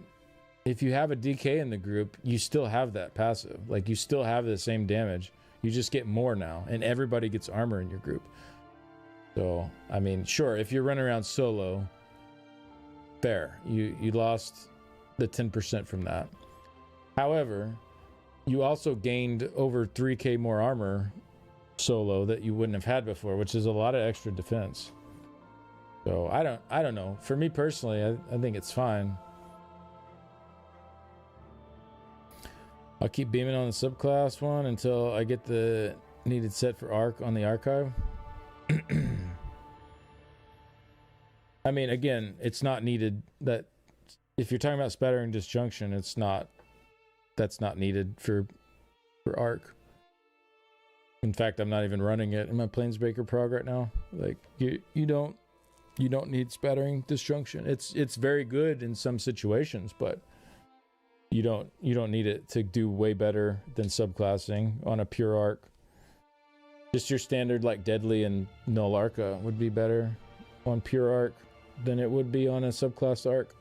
have a DK in the group, you still have that passive. Like, you still have the same damage. You just get more now, and everybody gets armor in your group. So, I mean, sure, if you're running around solo, fair. You lost the 10% from that. However, you also gained over 3k more armor solo that you wouldn't have had before, which is a lot of extra defense. So I don't know. For me personally, I think it's fine. I'll keep beaming on the subclass one until I get the needed set for arc on the archive. I mean, again, it's not needed. That if you're talking about spattering disjunction, that's not needed for arc. In fact, I'm not even running it in my Planesbreaker prog right now. Like you don't need spattering disjunction. It's very good in some situations, but you don't need it to do way better than subclassing on a pure arc. Just your standard like deadly and null arca would be better on pure arc than it would be on a subclass arc.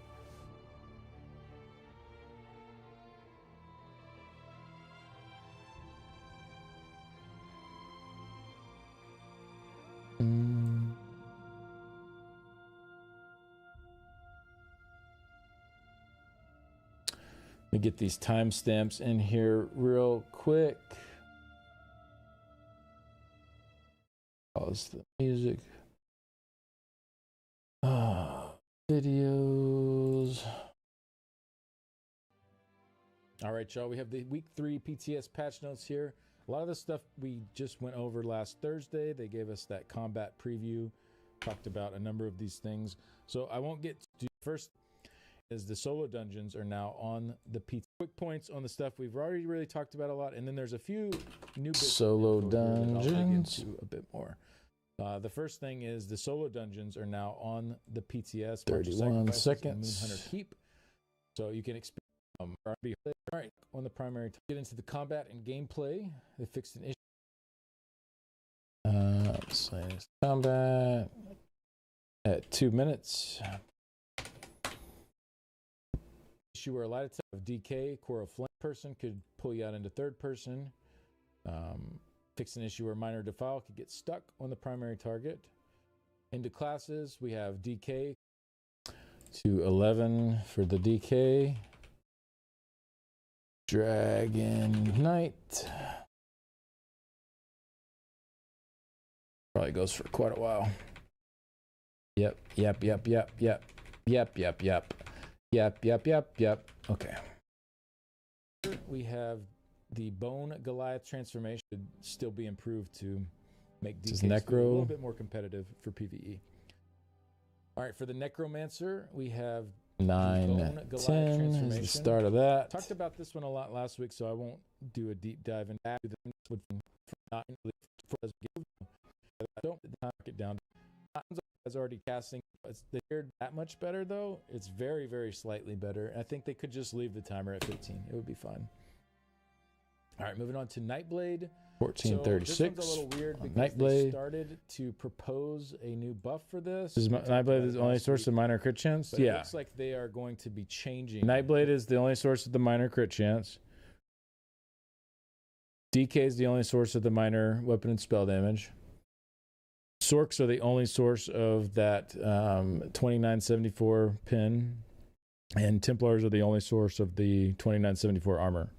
Let me get these timestamps in here real quick. Pause the music. Videos. All right, y'all. We have the week 3 PTS patch notes here. A lot of the stuff we just went over last Thursday. They gave us that combat preview. Talked about a number of these things. So I won't get to first. Is the solo dungeons are now on the PT. Quick points on the stuff we've already really talked about a lot, and then there's a few new bits solo dungeons I'll dig into a bit more. The first thing is the solo dungeons are now on the PTS. 31 seconds. Moonhunter Keep, so you can experience. All right, on the primary. Get into the combat and gameplay. They fixed an issue. Let's say combat at 2 minutes. Issue where a light attack of DK, core of flame person could pull you out into third person. Fix an issue where minor defile could get stuck on the primary target. Into classes, we have DK to 11 for the DK. Dragon Knight. Probably goes for quite a while. Yep. Okay. We have the Bone Goliath transformation should still be improved to make DK a little bit more competitive for PvE. All right, for the Necromancer, we have 9, 10 is the start of that. Talked about this one a lot last week, so I won't do a deep dive into that. Don't knock it down. Is already casting. They're that much better though. It's very, very slightly better. I think they could just leave the timer at 15. It would be fine. All right, moving on to Nightblade. 1436. So this one's a little weird because they started to propose a new buff for this. Is Nightblade the only source of minor crit chance? But yeah. It looks like they are going to be changing. Nightblade is the only source of the minor crit chance. DK is the only source of the minor weapon and spell damage. Sorks are the only source of that 2974 pin, and Templars are the only source of the 2974 armor.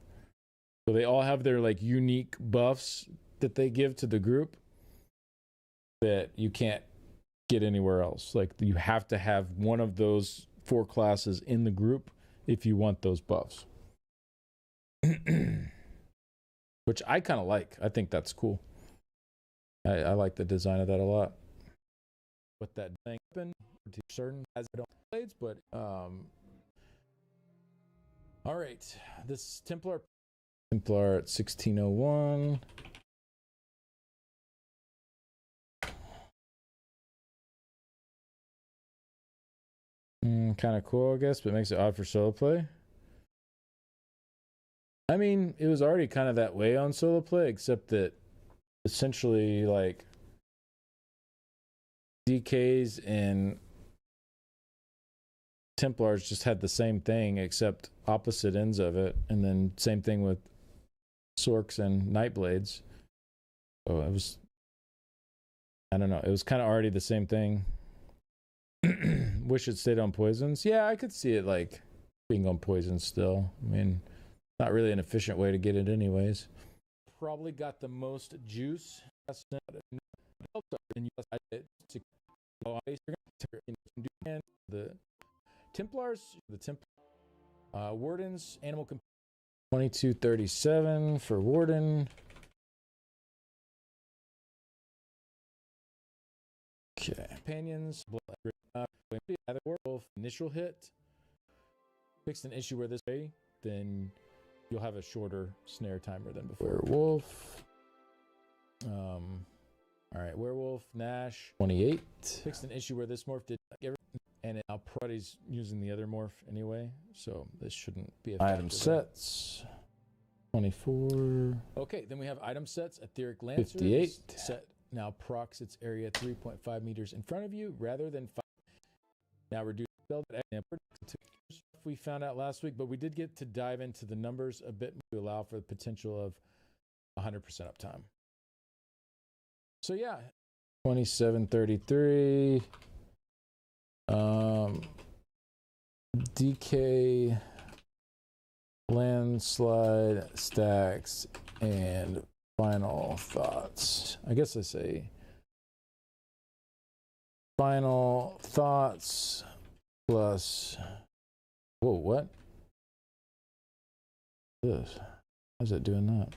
So they all have their like unique buffs that they give to the group that you can't get anywhere else. Like you have to have one of those 4 classes in the group if you want those buffs. Which I kind of like. I think that's cool. I like the design of that a lot. What that thing happened to certain as I don't blades, but all right. This Templar at 1601. Kind of cool, I guess, but makes it odd for solo play. I mean, it was already kind of that way on solo play, except that essentially, like, DKs and Templars just had the same thing, except opposite ends of it. And then same thing with Sorks and Nightblades. So it was, I don't know, it was kind of already the same thing. Wish it stayed on poisons. Yeah, I could see it, like, being on poisons still. I mean, not really an efficient way to get it anyways. Probably got the most juice the Templars, Wardens, animal 2237 for Warden. Okay, companions, werewolf, initial hit. Fix an issue where this way, then you'll have a shorter snare timer than before. Werewolf. All right, werewolf, Nash, 28. Fixed an issue where this morph did not get, and now Proddy's using the other morph anyway, so this shouldn't be a item sets. 24. Okay, then we have item sets. Etheric Lancer. 58. Set now procs its area 3.5 meters in front of you rather than 5. Now reduce spell we found out last week, but we did get to dive into the numbers a bit to allow for the potential of 100% uptime. So yeah, 2733. DK, landslide, stacks, and final thoughts. I guess I say final thoughts plus. Whoa, what? This? How's it doing that?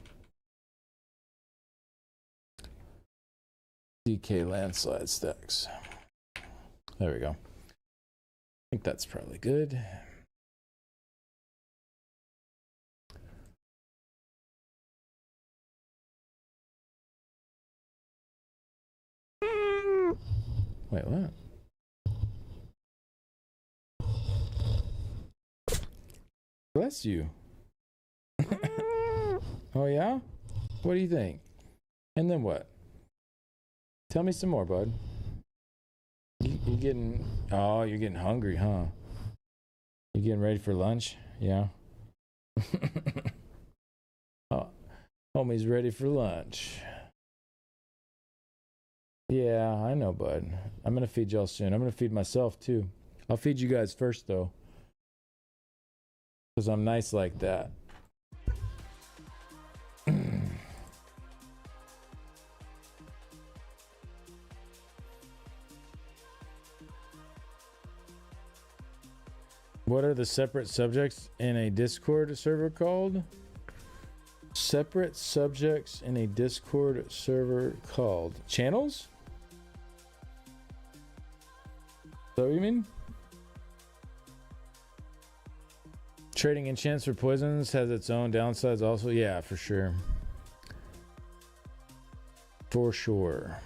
DK landslide stacks. There we go. I think that's probably good. Wait, what? Bless you. Oh, yeah? What do you think? And then what? Tell me some more, bud. You're getting hungry, huh? You getting ready for lunch? Yeah. Oh, homie's ready for lunch. Yeah, I know, bud. I'm gonna feed y'all soon. I'm gonna feed myself too. I'll feed you guys first though, because I'm nice like that. What are the separate subjects in a Discord server called? Separate subjects in a Discord server called channels? Is that what you mean? Trading enchants for poisons has its own downsides also. Yeah, for sure. For sure.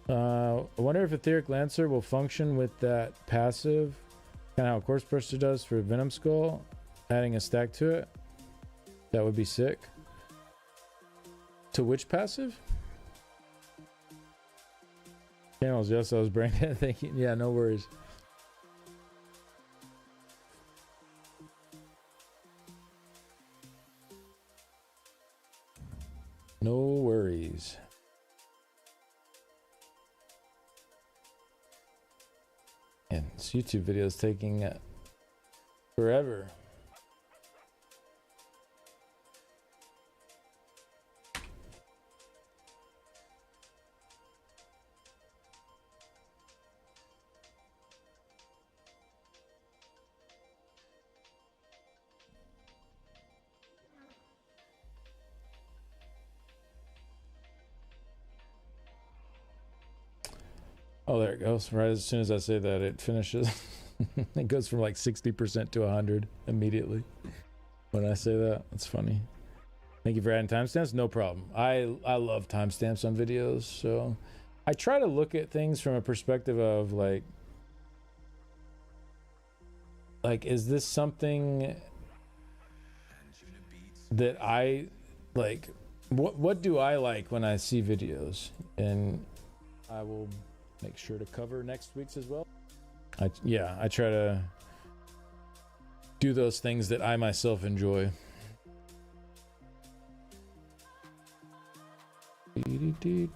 I wonder if Etheric Lancer will function with that passive. Kind of how Corpse Burster does for Venom Skull, adding a stack to it. That would be sick. To which passive? Channels, yes, I was brain dead thinking. Yeah, no worries. No worries. And this YouTube video is taking forever. Oh, there it goes. Right as soon as I say that, it finishes. It goes from like 60% to 100 immediately when I say that. That's funny. Thank you for adding timestamps. No problem. I love timestamps on videos. So I try to look at things from a perspective of like is this something that I like? What do I like when I see videos? And I will make sure to cover next week's as well. I try to do those things that I myself enjoy. Good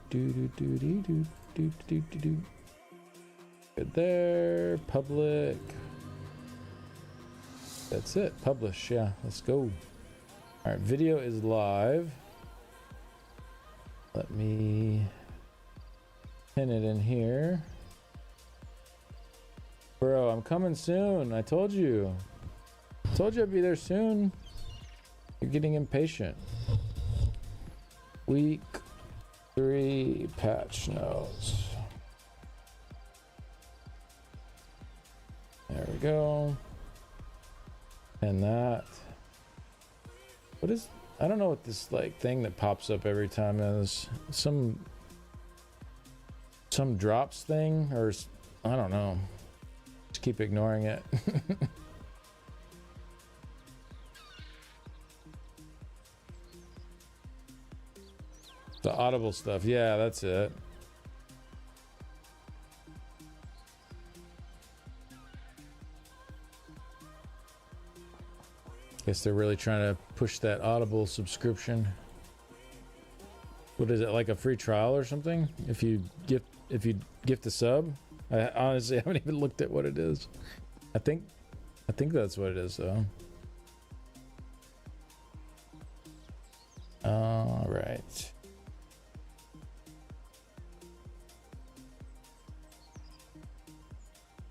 there. Public. That's it. Publish. Yeah, let's go. All right, video is live. Let me pin it in here. Bro, I'm coming soon. I told you. Told you I'd be there soon. You're getting impatient. Week 3 patch notes. There we go. And that. What is... I don't know what this like thing that pops up every time is. Some drops thing, or I don't know. Just keep ignoring it. The Audible stuff. Yeah, that's it. Guess they're really trying to push that Audible subscription. What is it, like a free trial or something? If you gift a sub? I honestly haven't even looked at what it is. I think that's what it is though. All right.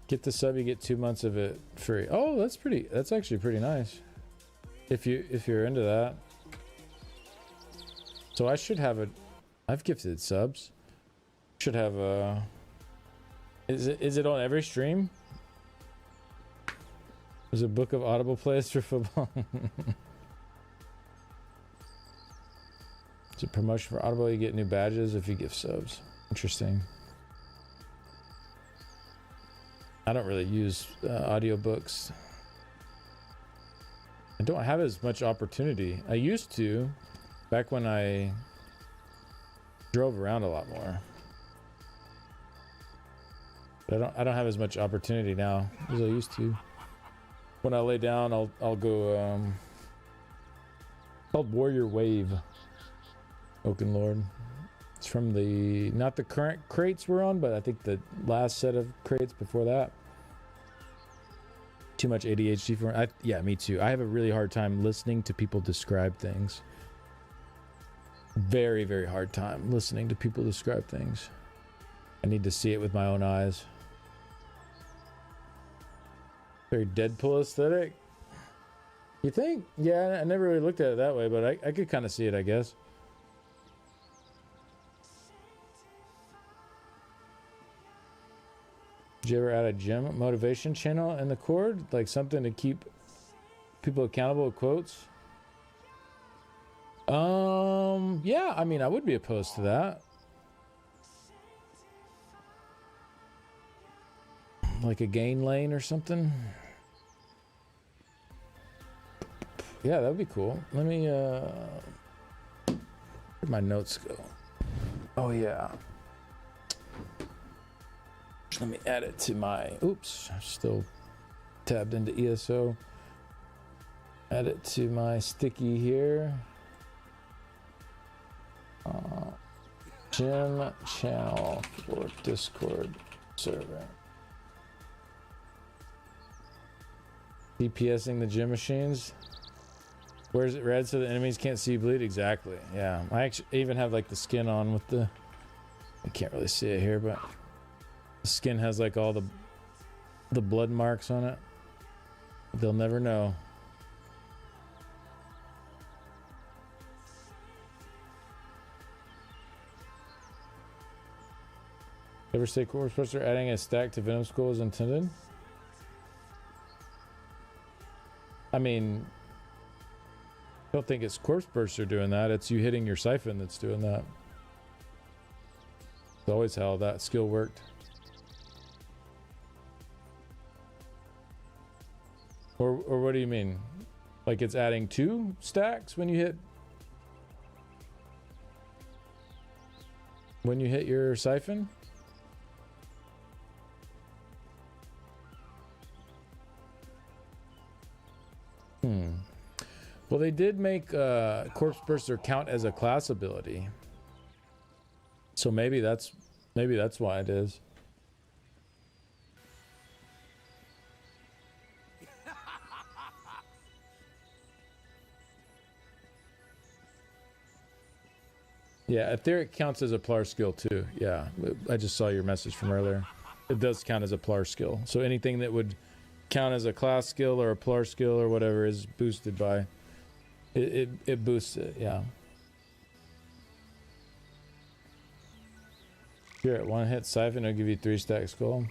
Get the sub, you get 2 months of it free. Oh, that's actually pretty nice. If you're into that. So I should have I've gifted subs. Should have a... Is it on every stream? There's a book of Audible plays for football. It's a promotion for Audible. You get new badges if you gift subs. Interesting. I don't really use audiobooks. I don't have as much opportunity. I used to, back when I drove around a lot more. But I don't have as much opportunity now as I used to. When I lay down, I'll go called Warrior Wave. Oaken Lord. It's from the not the current crates we're on, but I think the last set of crates before that. Too much ADHD for me. Yeah, me too. I have a really hard time listening to people describe things. Very, very hard time listening to people describe things. I need to see it with my own eyes. Very Deadpool aesthetic. You think? Yeah, I never really looked at it that way, but I could kind of see it, I guess. Did you ever add a gym motivation channel in the cord? Like something to keep people accountable with quotes? Yeah, I mean, I would be opposed to that. Like a gain lane or something? Yeah, that would be cool. Let me, where'd my notes go? Oh, yeah. Let me add it to my, oops, I'm still tabbed into ESO. Add it to my sticky here. Gym channel for Discord server. DPSing the gym machines. Where's it red so the enemies can't see you bleed? Exactly. Yeah, I actually even have like the skin on with the, I can't really see it here, but the skin has like all the blood marks on it. They'll never know. Ever say Corpse Buster adding a stack to Venom Skull is intended? I mean, I don't think it's Corpse Burster doing that. It's you hitting your siphon that's doing that. It's always how that skill worked. Or what do you mean? Like it's adding 2 stacks when you hit your siphon? Well, they did make Corpse Burster count as a class ability. So maybe that's why it is. Yeah, etheric counts as a Plar skill too. Yeah, I just saw your message from earlier. It does count as a Plar skill. So anything that would count as a class skill or a Plar skill or whatever is boosted by it boosts it. Yeah. Here at one hit siphon, it'll give you 3-stack skull.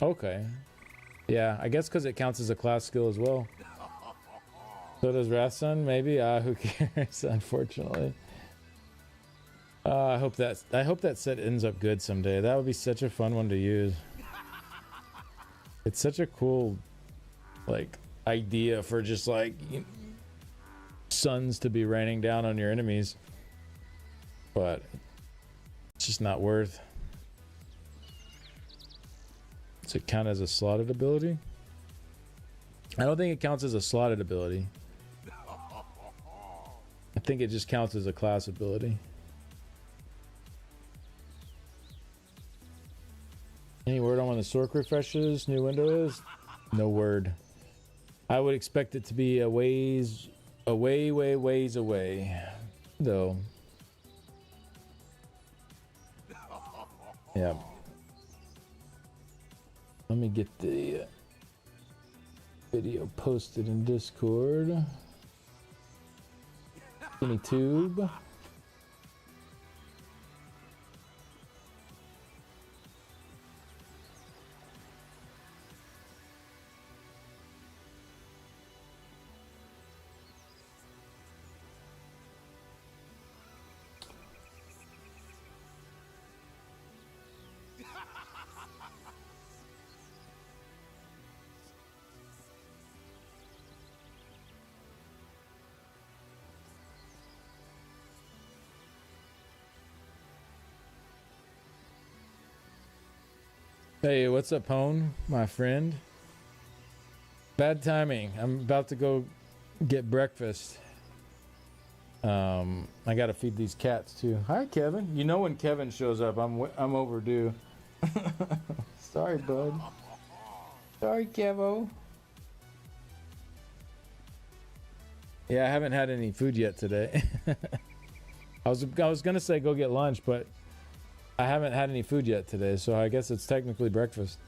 Okay. Yeah, I guess because it counts as a class skill as well. So does Wrathsun? Maybe. Who cares? Unfortunately. I hope that set ends up good someday. That would be such a fun one to use. It's such a cool, like, idea for just like suns to be raining down on your enemies, but it's just not worth. Does it count as a slotted ability? I don't think it counts as a slotted ability. I think it just counts as a class ability. Any word on when the Sork refreshes? New window is? No word. I would expect it to be a ways away, though. Yeah. Let me get the video posted in Discord. Any tube. Hey, what's up, Hone, my friend? Bad timing. I'm about to go get breakfast. I gotta feed these cats too. Hi, Kevin. You know when Kevin shows up, I'm overdue. Sorry, bud. Sorry, Kevo. Yeah, I haven't had any food yet today. I was gonna say go get lunch, but I haven't had any food yet today, so I guess it's technically breakfast.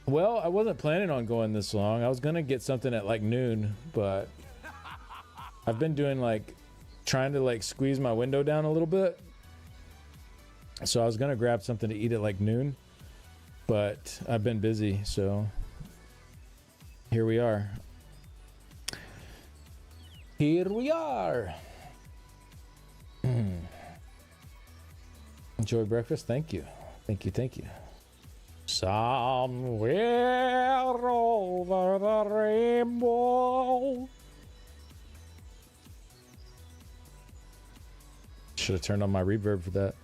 Well, I wasn't planning on going this long. I was gonna get something at like noon, but I've been doing like trying to like squeeze my window down a little bit. So I was gonna grab something to eat at like noon, but I've been busy, so here we are. Here we are. Enjoy breakfast. Thank you. Thank you. Thank you. Somewhere over the rainbow. Should have turned on my reverb for that.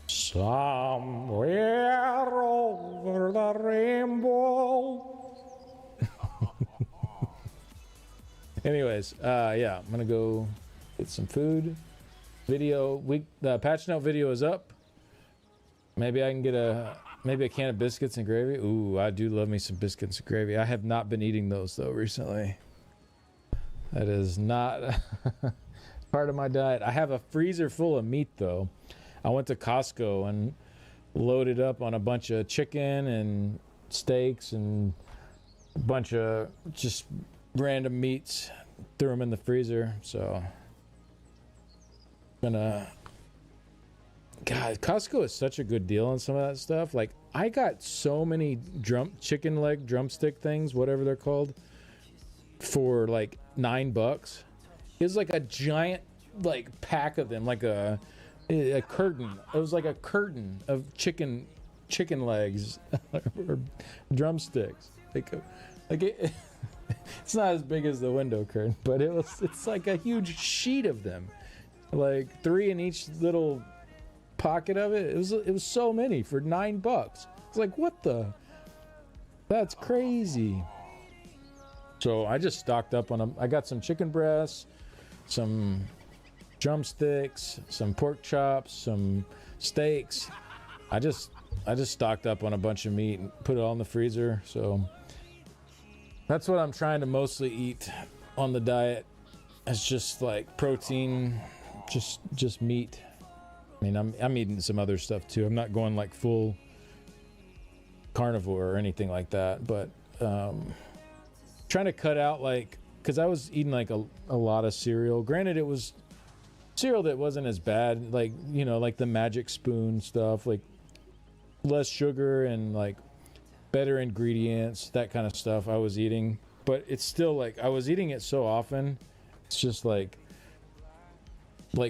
Somewhere over the rainbow. Anyways, yeah, I'm gonna go get some food. The patch note video is up. Maybe I can get a can of biscuits and gravy. Ooh, I do love me some biscuits and gravy. I have not been eating those though recently. That is not part of my diet. I have a freezer full of meat though. I went to Costco and loaded up on a bunch of chicken and steaks and a bunch of just random meats. Threw them in the freezer. So God, Costco is such a good deal on some of that stuff. Like, I got so many chicken leg drumstick things, whatever they're called, for like $9. It was like a giant like pack of them, like a curtain. It was like a curtain of chicken legs or drumsticks. It's not as big as the window curtain, but it's like a huge sheet of them, like 3 in each little pocket of it. It was so many for $9. It's like, what the? That's crazy. So I just stocked up on them. I got some chicken breasts, some drumsticks, some pork chops, some steaks. I just stocked up on a bunch of meat and put it all in the freezer. So that's what I'm trying to mostly eat on the diet. It's just like protein, just meat. I mean, I'm eating some other stuff too. I'm not going like full carnivore or anything like that, but trying to cut out, like, because I was eating like a lot of cereal. Granted, it was cereal that wasn't as bad, like, you know, like the Magic Spoon stuff, like less sugar and like better ingredients, that kind of stuff I was eating. But it's still like I was eating it so often, it's just like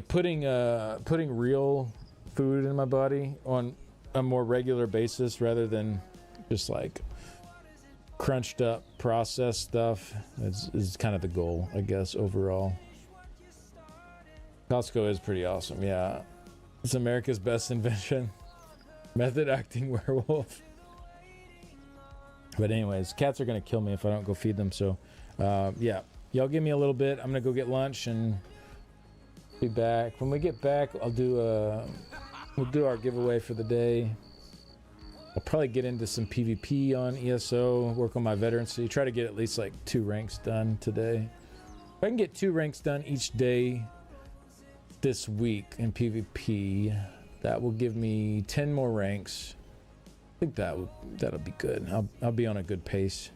putting real food in my body on a more regular basis rather than just like crunched up processed stuff is kind of the goal, I guess, overall. Costco is pretty awesome. Yeah, it's America's best invention. Method acting werewolf. But anyways, cats are gonna kill me if I don't go feed them. So yeah, y'all give me a little bit. I'm gonna go get lunch and be back. When we get back, we'll do our giveaway for the day. I'll probably get into some PvP on ESO, work on my veterancy, try to get at least like 2 ranks done today. If I can get 2 ranks done each day this week in PvP, that will give me 10 more ranks. I think that'll be good. I'll be on a good pace.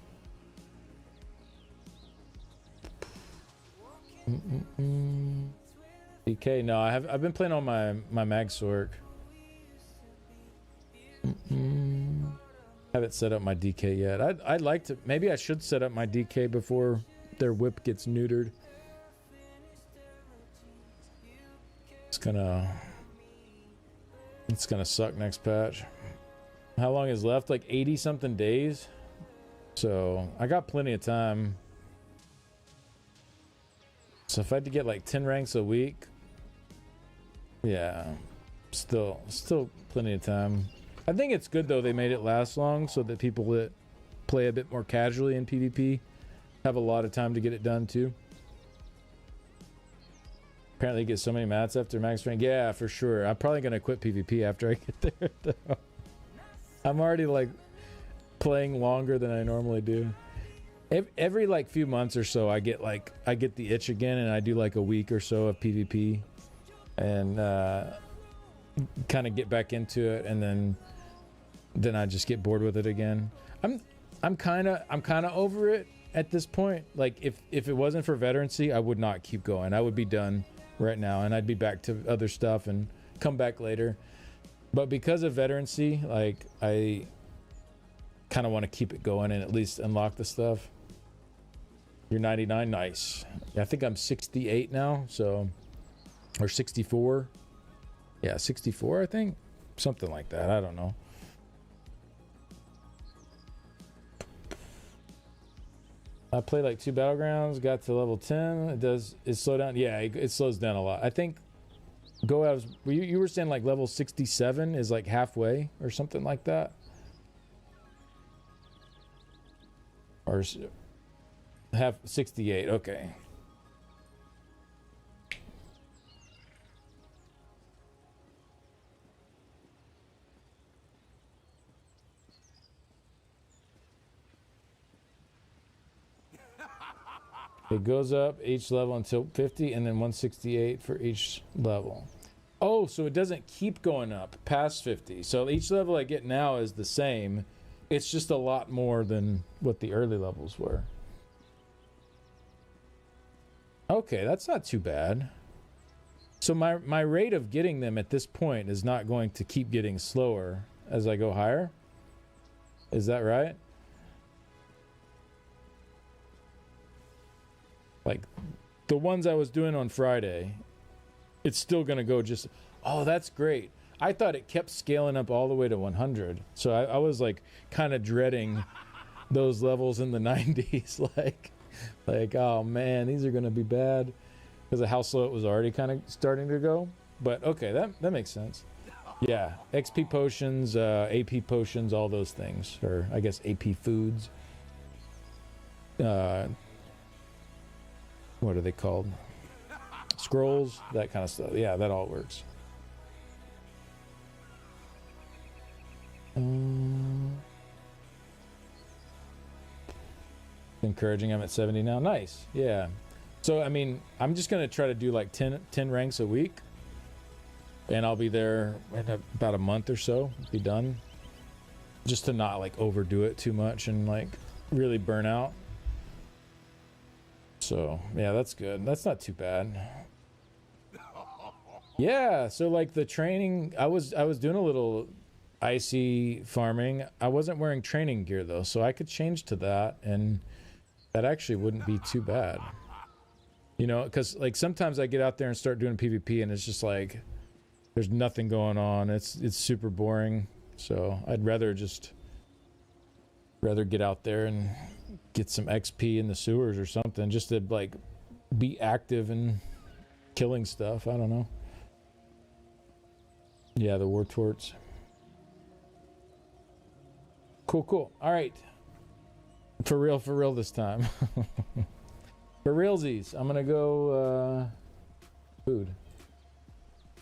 DK, no, I've been playing on my mag sork. Haven't set up my DK yet. I'd like to. Maybe I should set up my DK before their whip gets neutered. It's gonna suck next patch. How long is left? Like 80 something days. So I got plenty of time. So if I had to get like 10 ranks a week, yeah, still plenty of time. I think it's good though they made it last long so that people that play a bit more casually in PvP have a lot of time to get it done too. Apparently you get so many mats after max rank. Yeah, for sure. I'm probably gonna quit PvP after I get there though. I'm already like playing longer than I normally do. Every like few months or so I get the itch again and I do like a week or so of PvP and kind of get back into it, and then I just get bored with it again. I'm kind of over it at this point. Like if it wasn't for veterancy, I would not keep going. I would be done right now and I'd be back to other stuff and come back later. But because of veterancy, like I kind of want to keep it going and at least unlock the stuff. You're 99, nice. Yeah, I think I'm 68 now, so, or 64. Yeah, 64, I think. Something like that. I don't know. I played like 2 battlegrounds, got to level 10. It slowed down. Yeah, it slows down a lot. I think you were saying like level 67 is like halfway or something like that. Or half 68. Okay. It goes up each level until 50 and then 168 for each level. Oh, so it doesn't keep going up past 50. So each level I get now is the same. It's just a lot more than what the early levels were. Okay, that's not too bad. So my rate of getting them at this point is not going to keep getting slower as I go higher. Is that right? Like the ones I was doing on Friday, it's still going to go just... Oh, that's great. I thought it kept scaling up all the way to 100. So I was like kind of dreading those levels in the 90s. like, oh man, these are going to be bad because of how slow it was already kind of starting to go. But okay, that makes sense. Yeah, XP potions, AP potions, all those things. Or I guess AP foods. What are they called? Scrolls, that kind of stuff. Yeah, that all works. Encouraging. I'm at 70 now. Nice. Yeah. So, I mean, I'm just going to try to do like 10 ranks a week. And I'll be there in about a month or so, be done. Just to not like overdo it too much and like really burn out. So, yeah, that's good. That's not too bad. Yeah, so like the training, I was doing a little icy farming. I wasn't wearing training gear though, so I could change to that and that actually wouldn't be too bad. You know, because like sometimes I get out there and start doing PvP and it's just like there's nothing going on. It's super boring. So I'd rather get out there and get some XP in the sewers or something, just to like be active and killing stuff. I don't know. Yeah, the war torts. Cool. All right. For real this time. For realsies, I'm gonna go food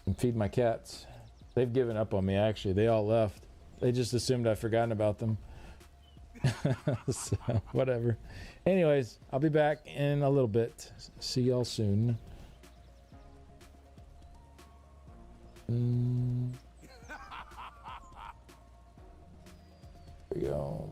and feed my cats. They've given up on me, actually. They all left. They just assumed I'd forgotten about them. So, whatever. Anyways, I'll be back in a little bit. See y'all soon. There we go.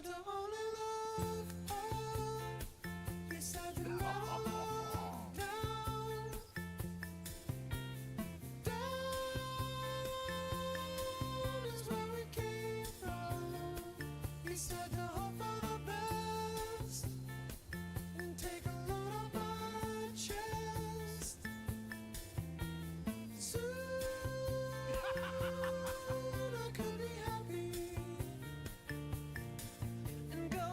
said to only love her. He said to love down, down is where we came from. He said to hope for the best and take a load off my chest. Soon I could be happy and go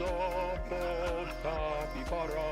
Sopo capybara.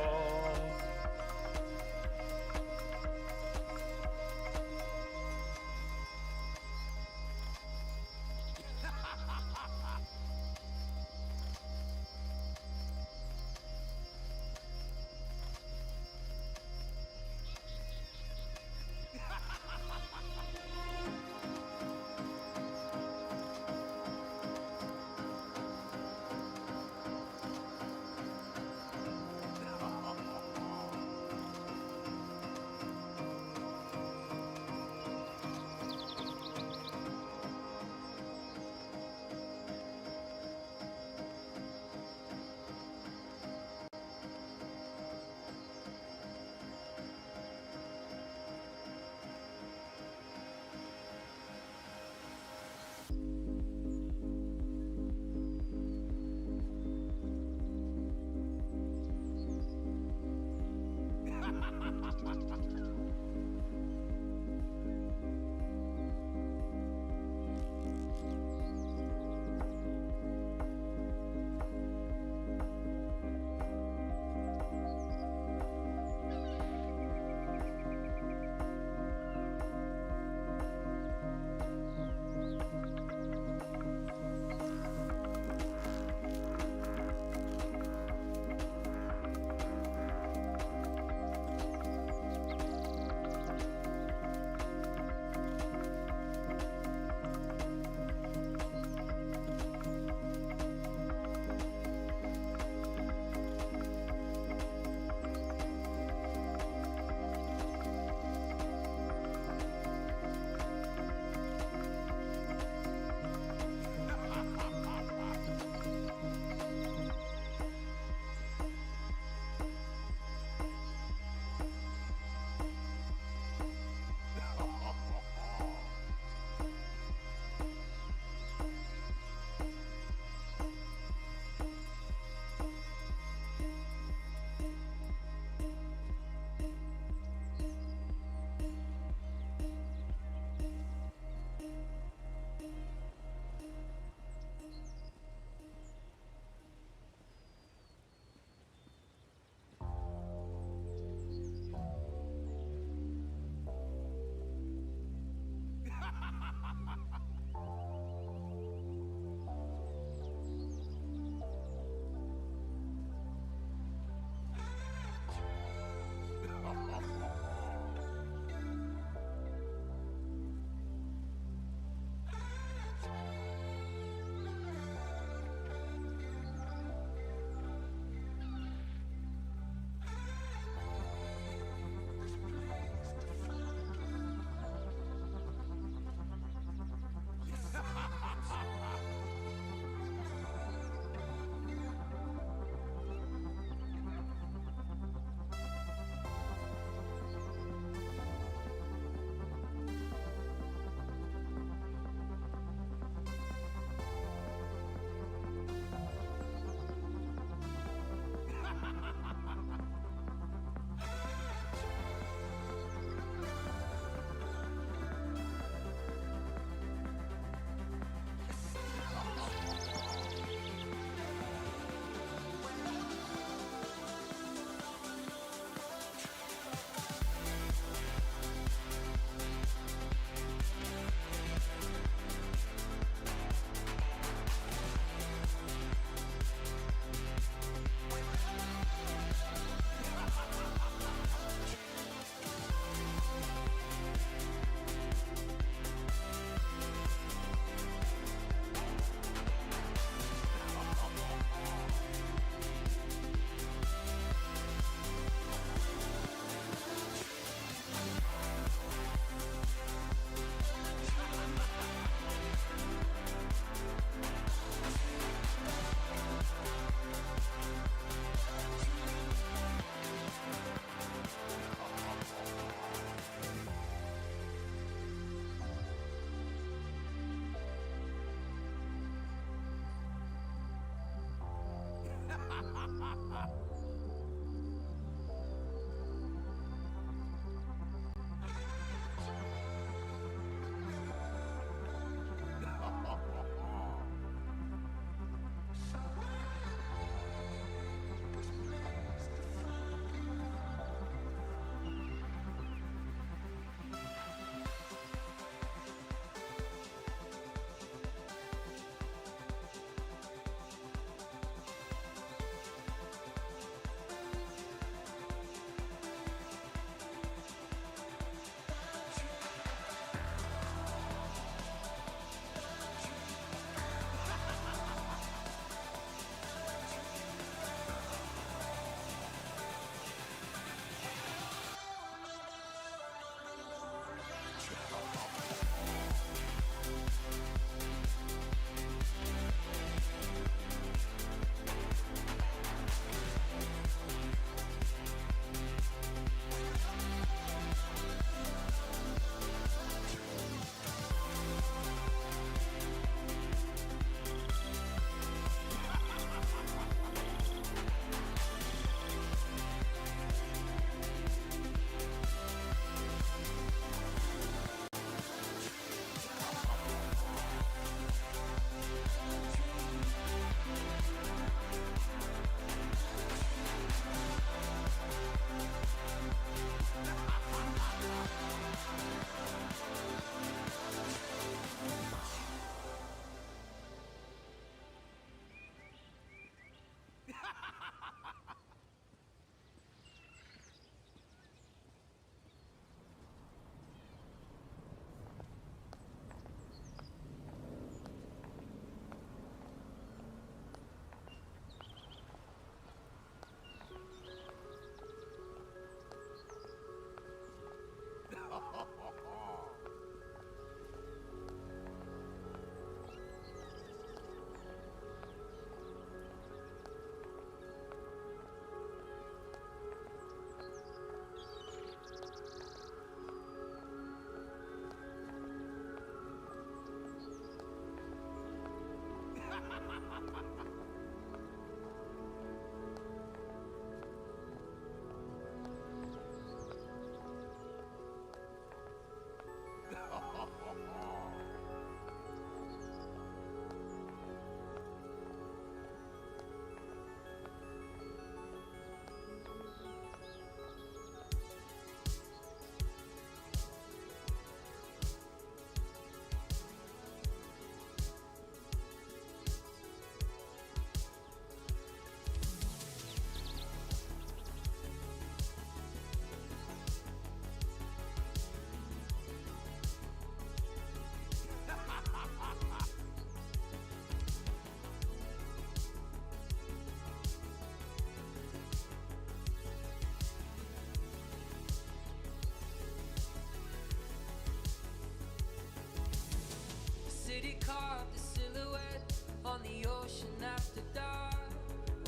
City carved a silhouette on the ocean after dark,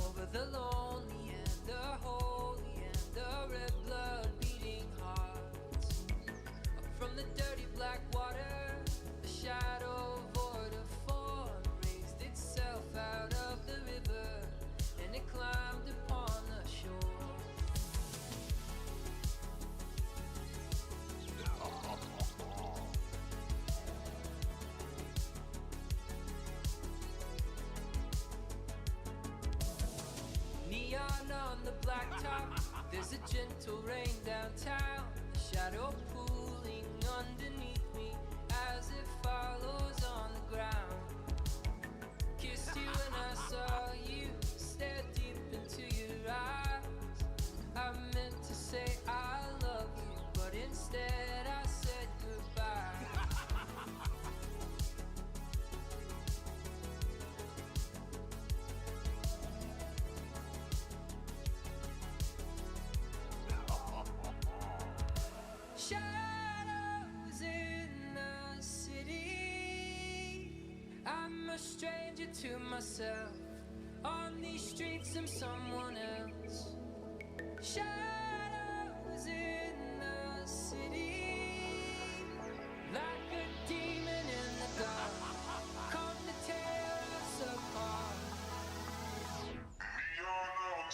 over the lonely and the holy and the red blood beating hearts. Up from the dirty black water, the shadow void of form raised itself out of the river, and it climbed upon the shore. Neon on the blacktop, there's a gentle rain downtown, a shadow pooling underneath me as it follows on the ground. Kissed you and I saw you, stared deep into your eyes. I meant to say I love you, but instead I said goodbye. Shadows in the city, I'm a stranger to myself. On these streets I'm someone else. Shadows in the city, like a demon in the dark, come to tear us apart. Beyond our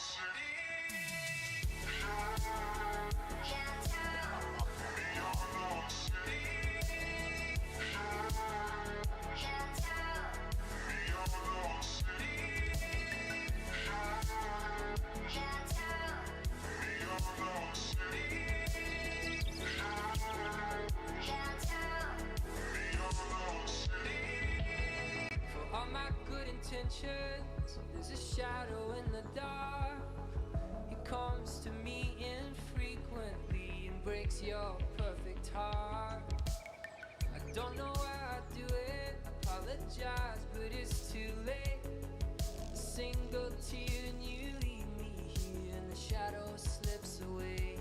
intentions. There's a shadow in the dark. It comes to me infrequently and breaks your perfect heart. I don't know why I do it, apologize, but it's too late. A single tear and you leave me here and the shadow slips away.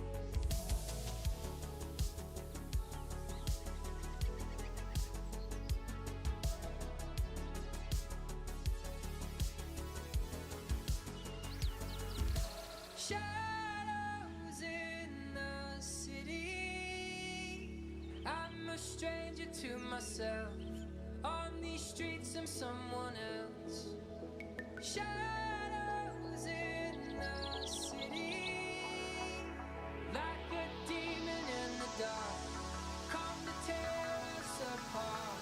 Shadows in the city. I'm a stranger to myself. On these streets I'm someone else. Shadows in the city. Like a demon in the dark. Come to tear us apart.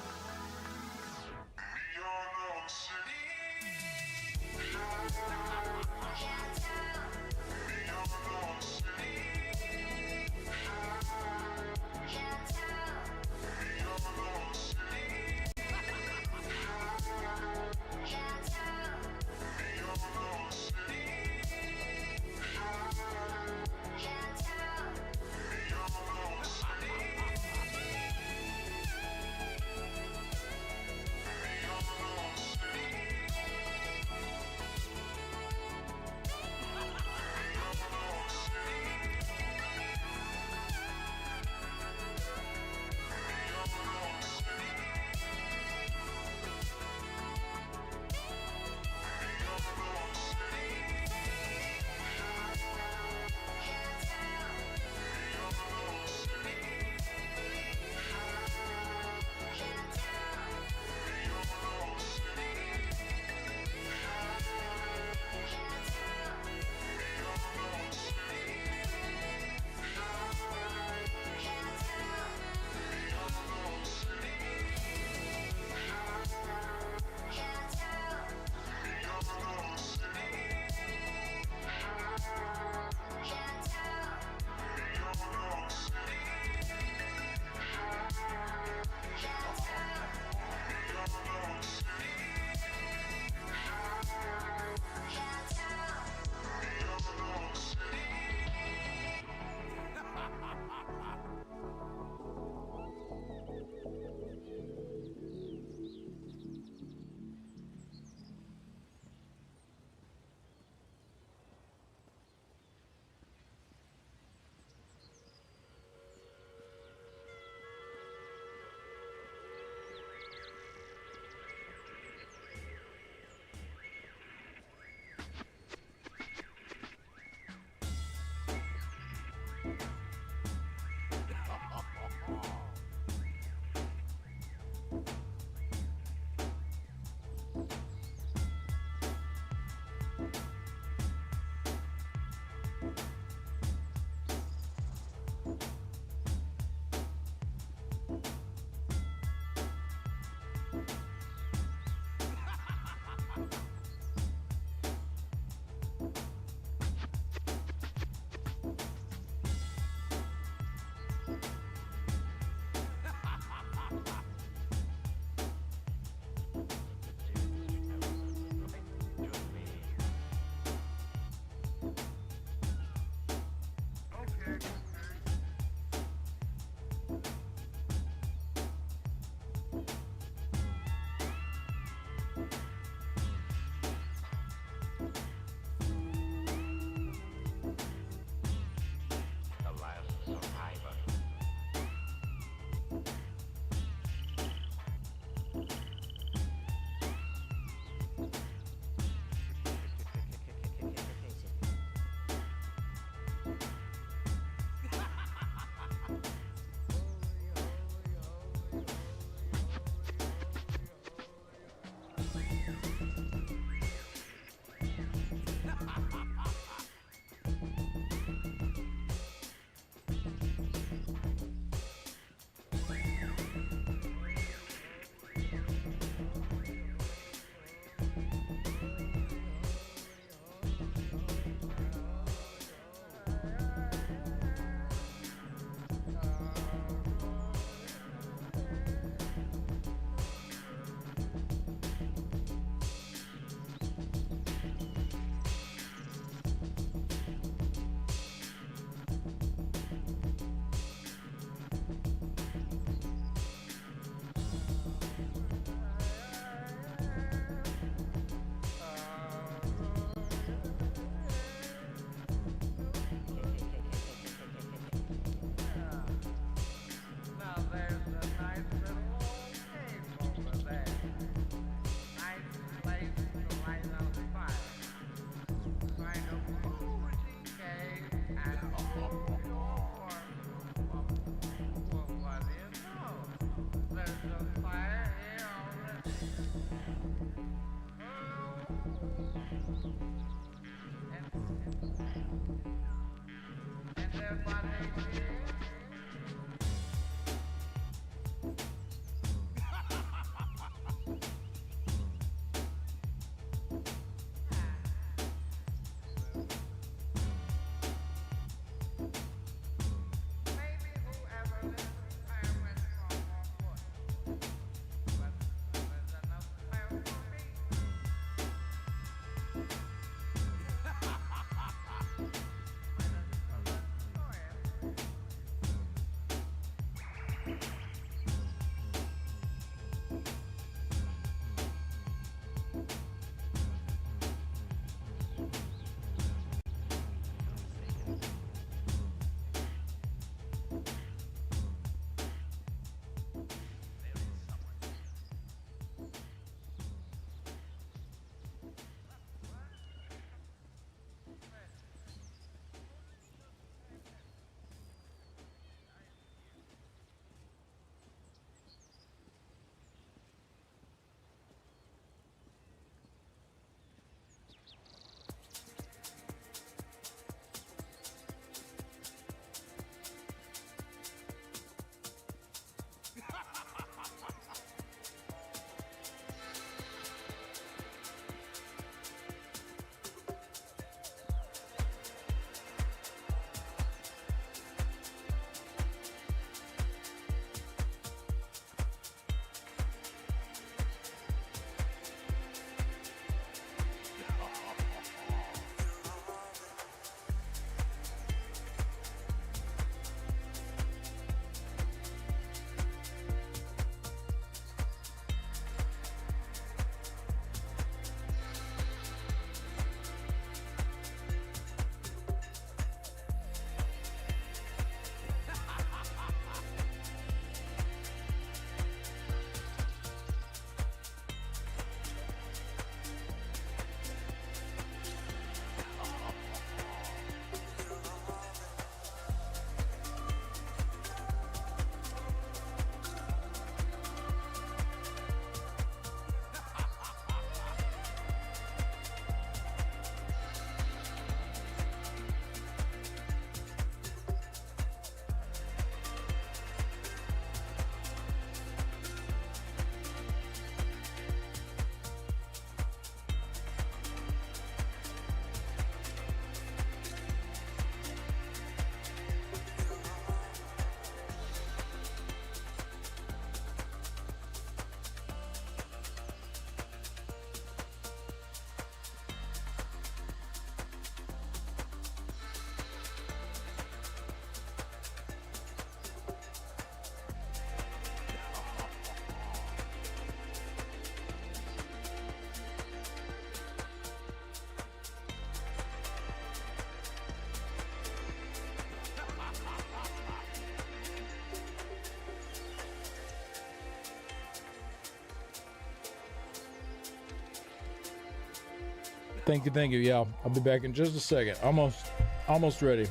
Thank you. Yeah, I'll be back in just a second. Almost ready.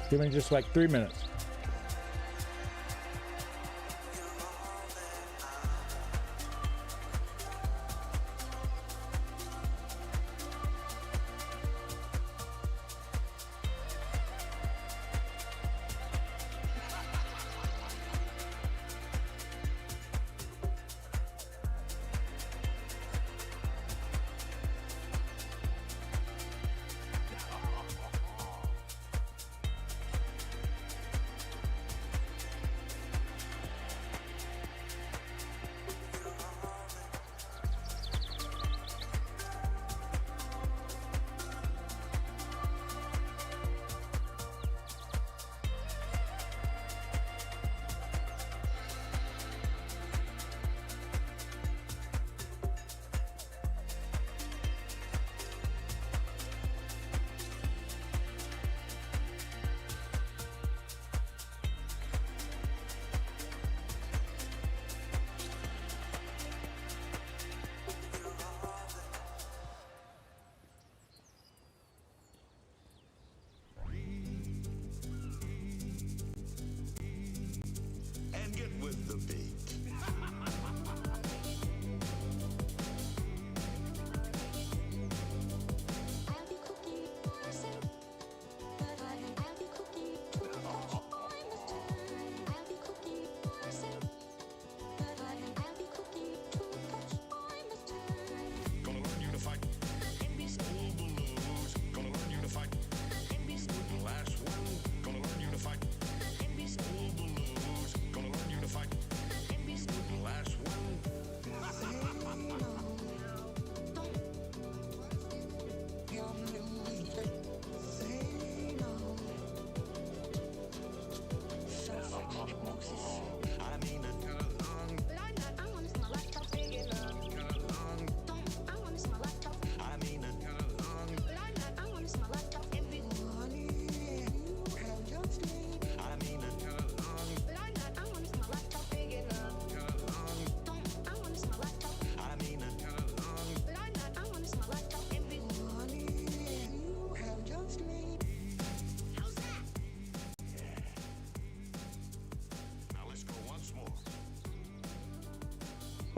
Give me just like 3 minutes.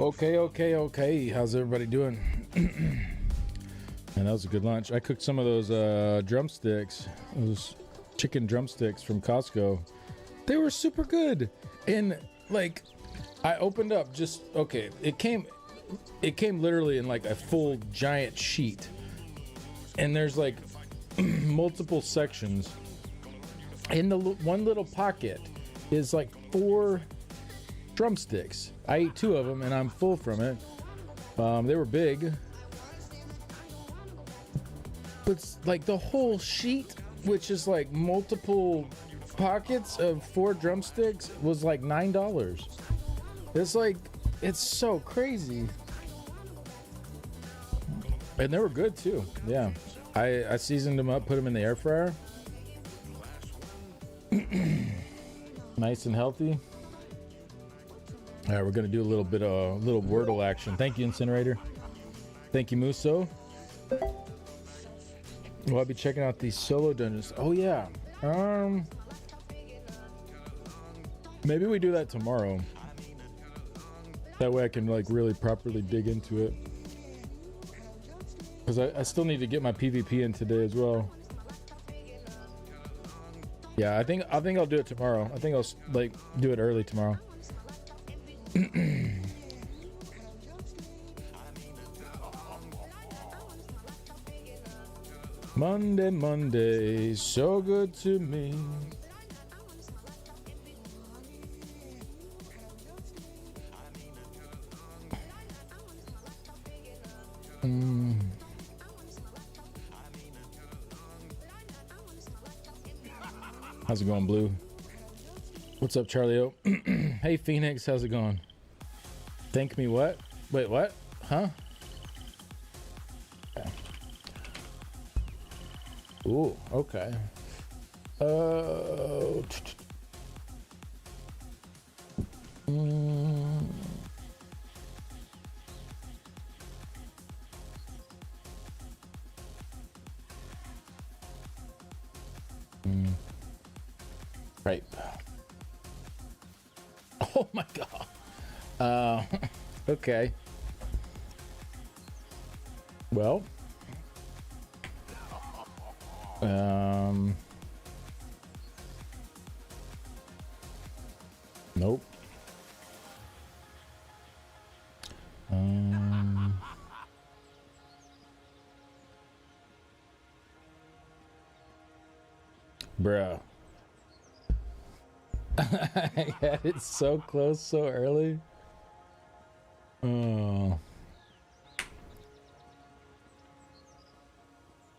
Okay. How's everybody doing? And that was a good lunch. I cooked some of those drumsticks, those chicken drumsticks from Costco. They were super good. And like, I opened up it came literally in like a full giant sheet. And there's like multiple sections. In the one little pocket is like 4 drumsticks. I ate 2 of them and I'm full from it. They were big. But like the whole sheet, which is like multiple pockets of 4 drumsticks, was like $9. It's so crazy. And they were good too. Yeah. I seasoned them up, put them in the air fryer. Nice and healthy. All right, we're gonna do a little Wordle action. Thank you, Incinerator. Thank you, Muso. Well, I'll be checking out these solo dungeons. Oh yeah. Maybe we do that tomorrow. That way I can like really properly dig into it. Because I still need to get my PvP in today as well. Yeah, I think I'll do it tomorrow. I think I'll like do it early tomorrow. Monday, so good to me. How's it going, Blue? What's up, Charlie O? Hey, Phoenix, how's it going? Thank me what? Wait, what? Huh? Okay. Ooh, okay. Right. Oh my god. Okay. Well. Nope. Bruh. I had it so close so early. Oh.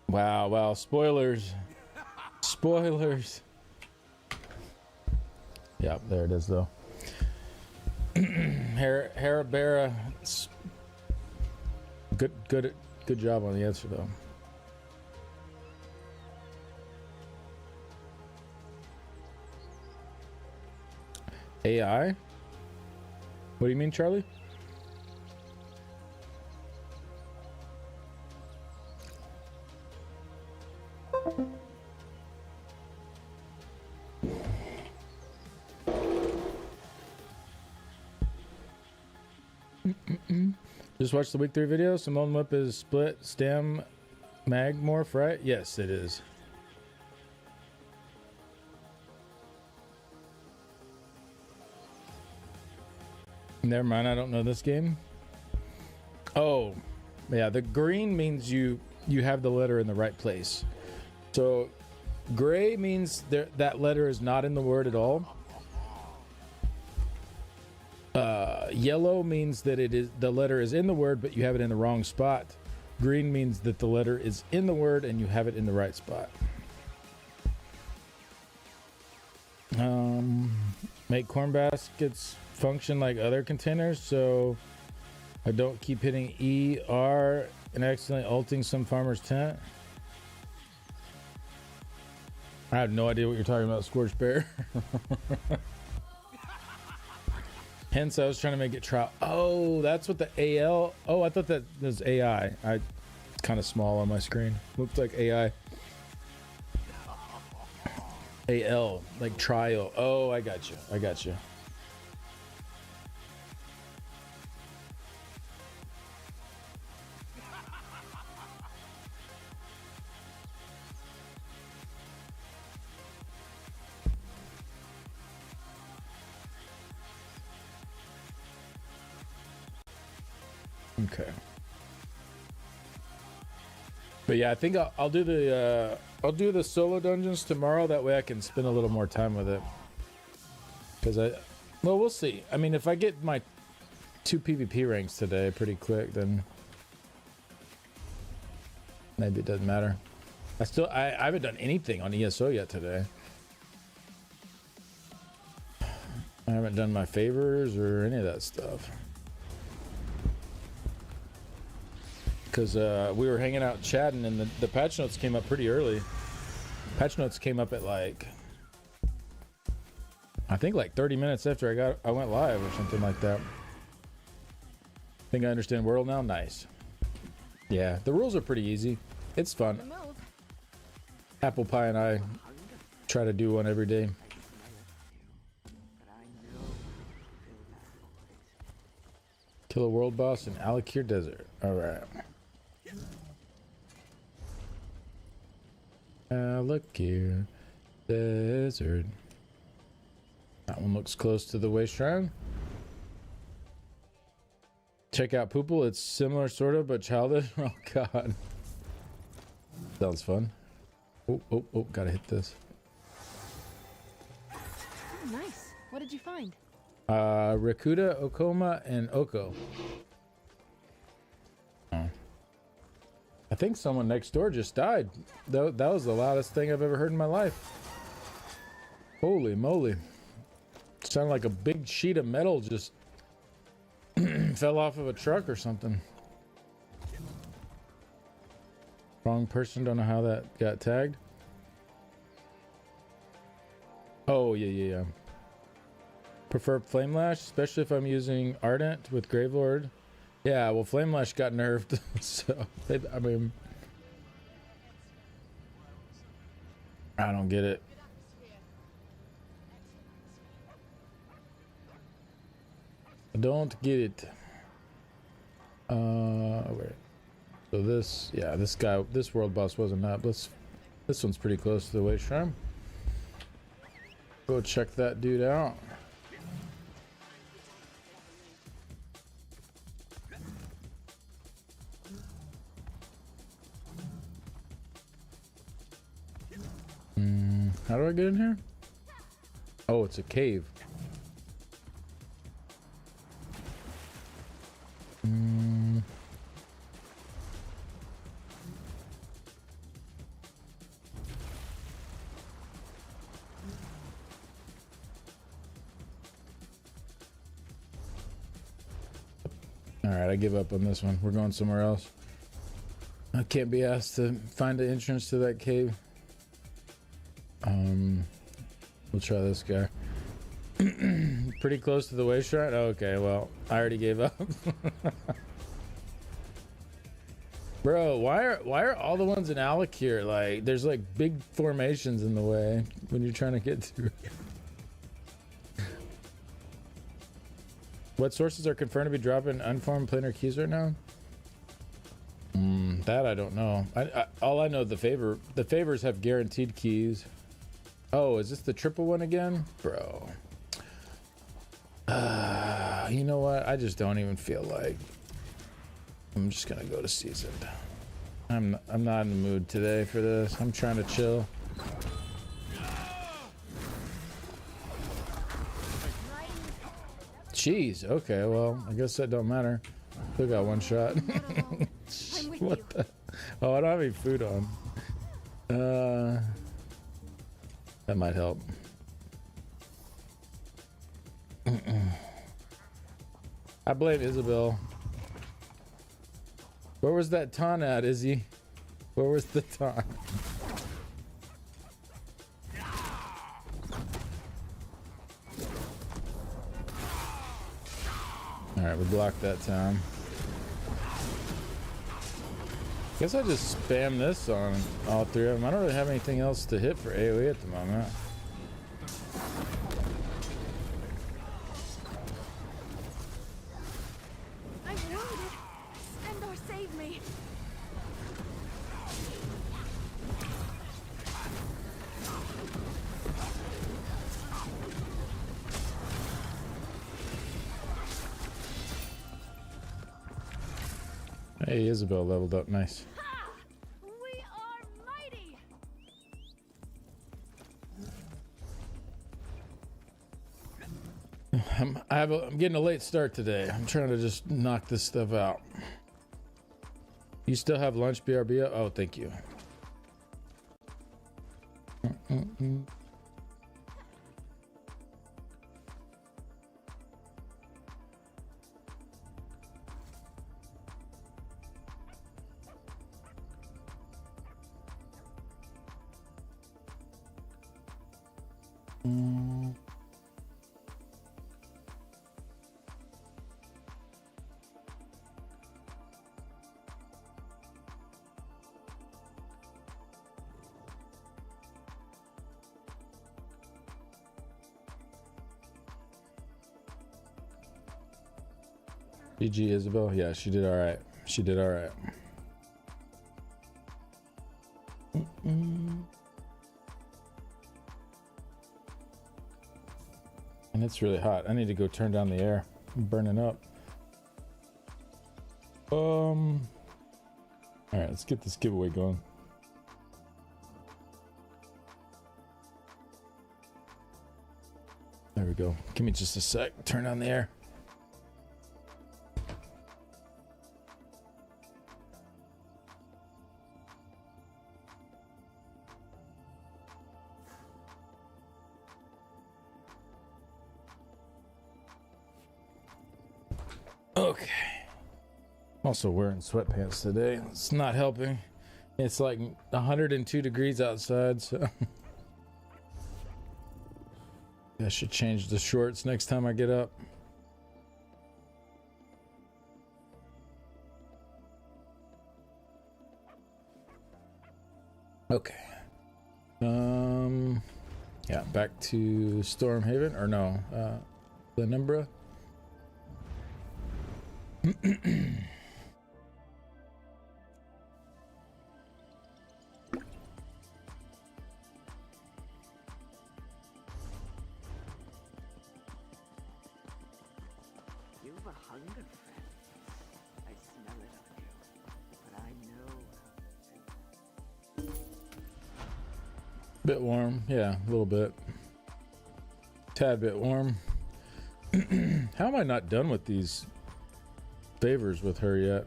Wow. Spoilers. Yep, there it is though. Harabera. Good job on the answer though. AI? What do you mean, Charlie? Just watch the week 3 video. Simone Whip is split stem magmorph, right? Yes, it is. Never mind, I don't know this game. Oh, yeah, the green means you have the letter in the right place. So gray means that letter is not in the word at all. Yellow means that the letter is in the word, but you have it in the wrong spot. Green means that the letter is in the word and you have it in the right spot. Make corn baskets function like other containers, so I don't keep hitting ER and accidentally ulting some farmer's tent. I have no idea what you're talking about, Scorched Bear. Hence, I was trying to make it trial. Oh, that's what the AL. Oh, I thought that was AI. It's kind of small on my screen. Looks like AI. AL, like trial. Oh, I got you. Okay. But yeah, I think I'll do the solo dungeons tomorrow. That way I can spend a little more time with it. Because well, we'll see. I mean, if I get my 2 PvP ranks today pretty quick, then maybe it doesn't matter. I haven't done anything on ESO yet today. I haven't done my favors or any of that stuff. Because we were hanging out chatting, and the patch notes came up pretty early. Patch notes came up at like, I think like 30 minutes after I went live or something like that. Think I understand Wordle now? Nice. Yeah, the rules are pretty easy. It's fun. Apple Pie and I try to do one every day. Kill a world boss in Alakir Desert. Alright. Alakir Desert. That one looks close to the Way Shrine. Check out Poople. It's similar, sort of, but childish. Oh, God. Sounds fun. Oh, gotta hit this. Oh, nice. What did you find? Rakuda, Okoma, and Oko. Oh. I think someone next door just died. That was the loudest thing I've ever heard in my life. Holy moly. Sounded like a big sheet of metal just fell off of a truck or something. Wrong person, don't know how that got tagged. Oh, yeah. Prefer Flame Lash, especially if I'm using Ardent with Gravelord. Yeah, well, Flame Lash got nerfed, so I mean, I don't get it. I don't get it. Wait. So this world boss wasn't up. This one's pretty close to the Way Shrine. Go check that dude out. How do I get in here? Oh, it's a cave. Alright, I give up on this one. We're going somewhere else. I can't be asked to find an entrance to that cave. We'll try this guy. Pretty close to the Way Shrine? Okay, well, I already gave up. Bro, why are all the ones in Alakir like there's like big formations in the way when you're trying to get to it? What sources are confirmed to be dropping unformed planar keys right now? That I don't know. All I know, the favors have guaranteed keys. Oh, is this the triple one again? Bro. You know what? I just don't even feel like. I'm just gonna go to seasoned. I'm not in the mood today for this. I'm trying to chill. Jeez, okay, well, I guess that don't matter. Still got one shot. What the? Oh, I don't have any food on. That might help. I blame Isabel. Where was that taunt at, Izzy? Where was the taunt? Alright, we blocked that time. Guess I just spam this on all three of them. I don't really have anything else to hit for AoE at the moment. I'm wounded. Stand or save me. Hey, Isabel leveled up. Nice. Ha! We are mighty. I'm getting a late start today. I'm trying to just knock this stuff out. You still have lunch, BRB? Oh, thank you. GG Isabel. Yeah, she did all right. She did all right. And it's really hot. I need to go turn down the air. I'm burning up. All right, let's get this giveaway going. There we go. Give me just a sec. Turn on the air. Okay. I'm also wearing sweatpants today. It's not helping. It's like 102 degrees outside, so I should change the shorts next time I get up. Okay. Yeah, back to Stormhaven, or no, Penumbra. You've a hunger, friend. I smell it on you, but I know. Bit warm, yeah, a little bit. Tad bit warm. How am I not done with these favors with her yet?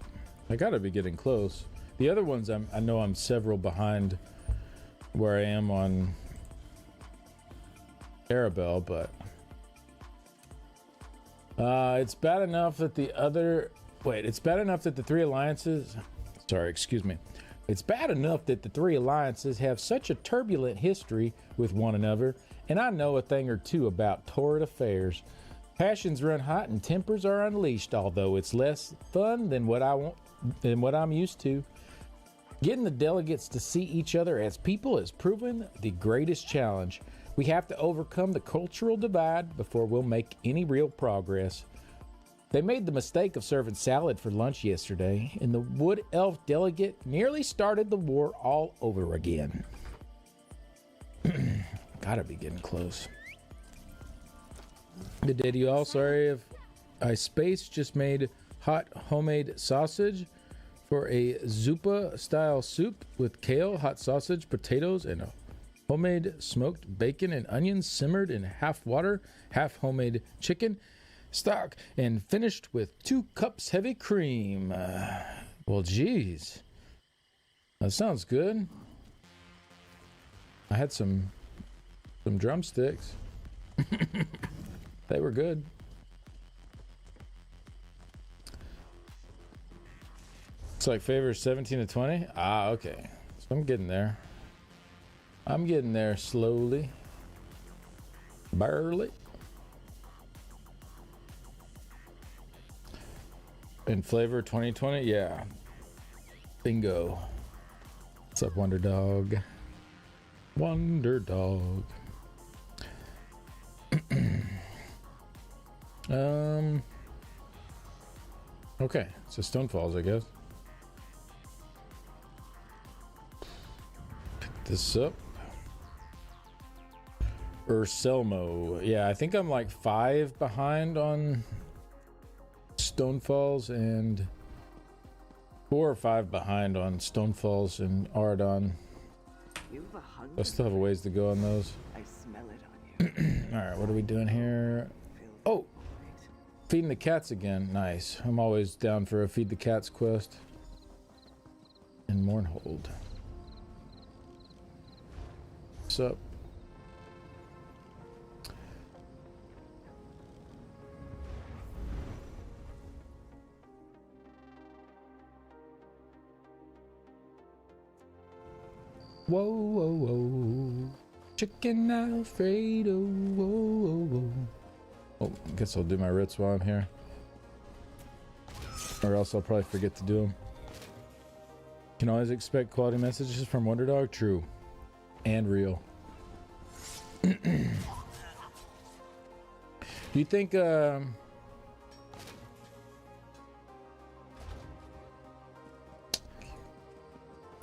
I gotta be getting close. The other ones I know I'm several behind where I am on Arabelle, but it's bad enough that it's bad enough that the three alliances it's bad enough that the three alliances have such a turbulent history with one another, and I know a thing or two about torrid affairs. Passions run hot and tempers are unleashed, although it's less fun than what I'm used to. Getting the delegates to see each other as people has proven the greatest challenge. We have to overcome the cultural divide before we'll make any real progress. They made the mistake of serving salad for lunch yesterday, and the Wood Elf delegate nearly started the war all over again. Gotta be getting close. Good day to you all. Sorry if I spaced. Just made hot homemade sausage for a zuppa style soup with kale, hot sausage, potatoes, and a homemade smoked bacon and onions simmered in half water, half homemade chicken stock, and finished with 2 cups heavy cream. Well, geez, that sounds good. I had some drumsticks. They were good. It's like favors 17 to 20. Ah, okay. So I'm getting there. I'm getting there slowly. Barely. In flavor 2020, yeah. Bingo. What's up, Wonder Dog? Wonder Dog. Okay, so Stone Falls, I guess. Pick this up. Urselmo. Yeah, I think I'm like 5 behind on Stone Falls and 4 or 5 behind on Stonefalls and Aradon. You've a hunger. I still have a ways to go on those. I smell it on you. Alright, what are we doing here? Oh! Feeding the cats again. Nice. I'm always down for a feed the cats quest. And Mournhold. What's up? Whoa, whoa, whoa. Chicken Alfredo. Whoa, whoa, whoa. Oh, I guess I'll do my writs while I'm here. Or else I'll probably forget to do them. Can always expect quality messages from Wonderdog. True. And real. Do you think, do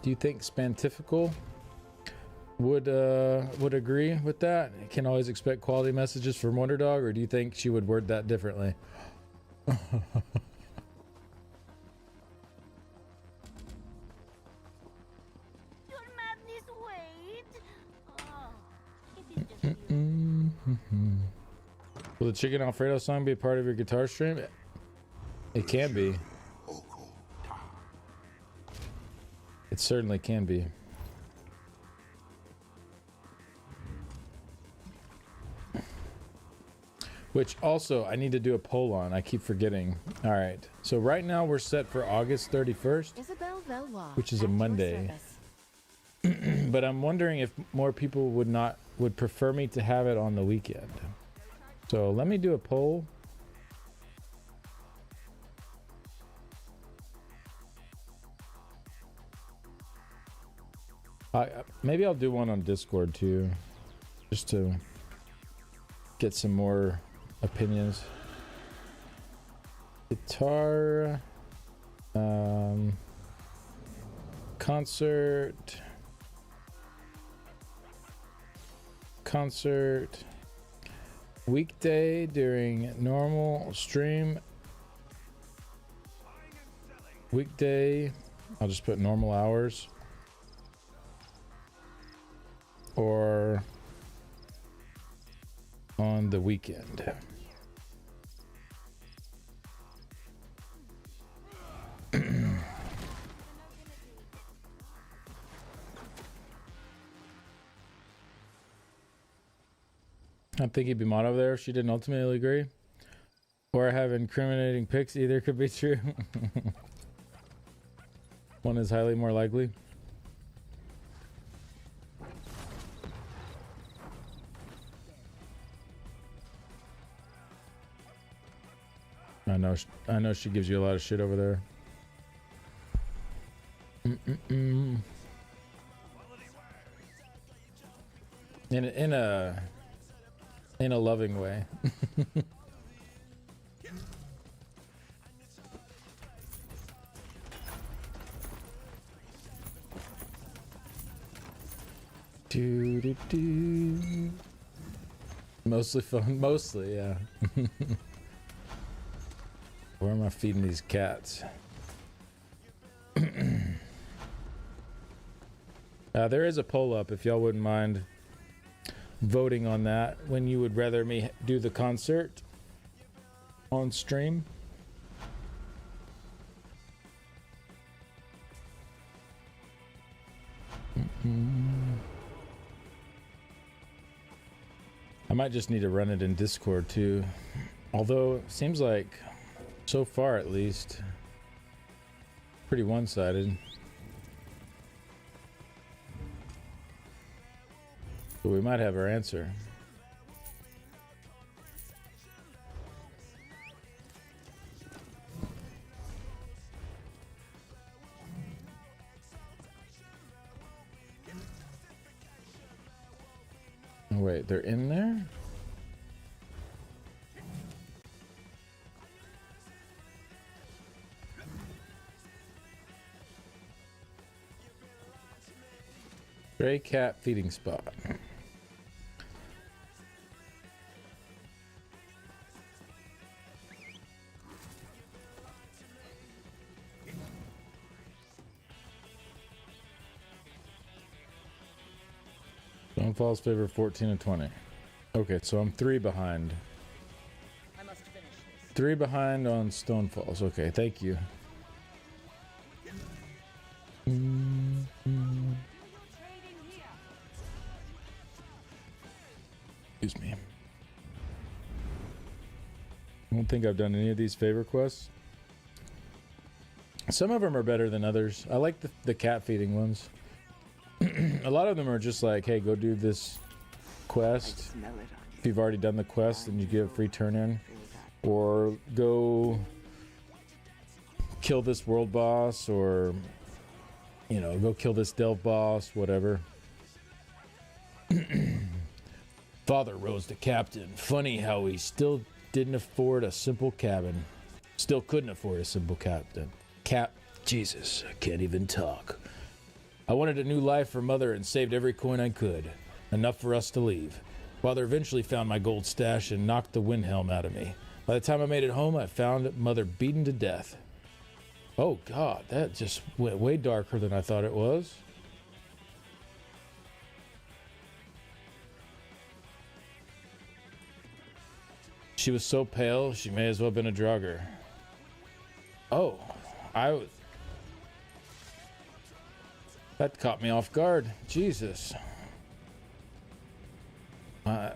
you think Spantifical would agree with that? Can always expect quality messages from Wonderdog, or do you think she would word that differently? Will the Chicken Alfredo song be a part of your guitar stream? It can be. It certainly can be. Which also I need to do a poll on. I keep forgetting. All right. So right now we're set for August 31st, which is a Monday. But I'm wondering if more people would prefer me to have it on the weekend. So let me do a poll. Maybe I'll do one on Discord too, just to get some more opinions. Guitar, concert, weekday during normal stream, weekday, I'll just put normal hours, or on the weekend. I think he'd be mod over there if she didn't ultimately agree. Or have incriminating pics. Either could be true. One is highly more likely. I know she gives you a lot of shit over there. In a loving way. Mostly fun, mostly, yeah. Where am I feeding these cats? There is a poll up if y'all wouldn't mind voting on that, when you would rather me do the concert on stream. I might just need to run it in Discord too, although it seems like so far at least pretty one-sided. But we might have our answer. Oh, wait, they're in there? Stray cat feeding spot. Stonefall's favor 14 and 20. Okay, so I'm 3 behind. I must finish this. 3 behind on Stonefalls. Okay, thank you. Excuse me. I don't think I've done any of these favor quests. Some of them are better than others. I like the cat feeding ones. A lot of them are just like, hey, go do this quest. Smell it on If you've already done the quest, then you get a free turn in. Or go kill this world boss, or, you know, go kill this delve boss, whatever. Father rose to captain. Funny how he still didn't afford a simple cabin. Still couldn't afford a simple captain. Jesus, I can't even talk. I wanted a new life for Mother and saved every coin I could. Enough for us to leave. Father eventually found my gold stash and knocked the wind helm out of me. By the time I made it home, I found Mother beaten to death. Oh God, that just went way darker than I thought it was. She was so pale, she may as well have been a Draugr. Oh, that caught me off guard. Jesus. I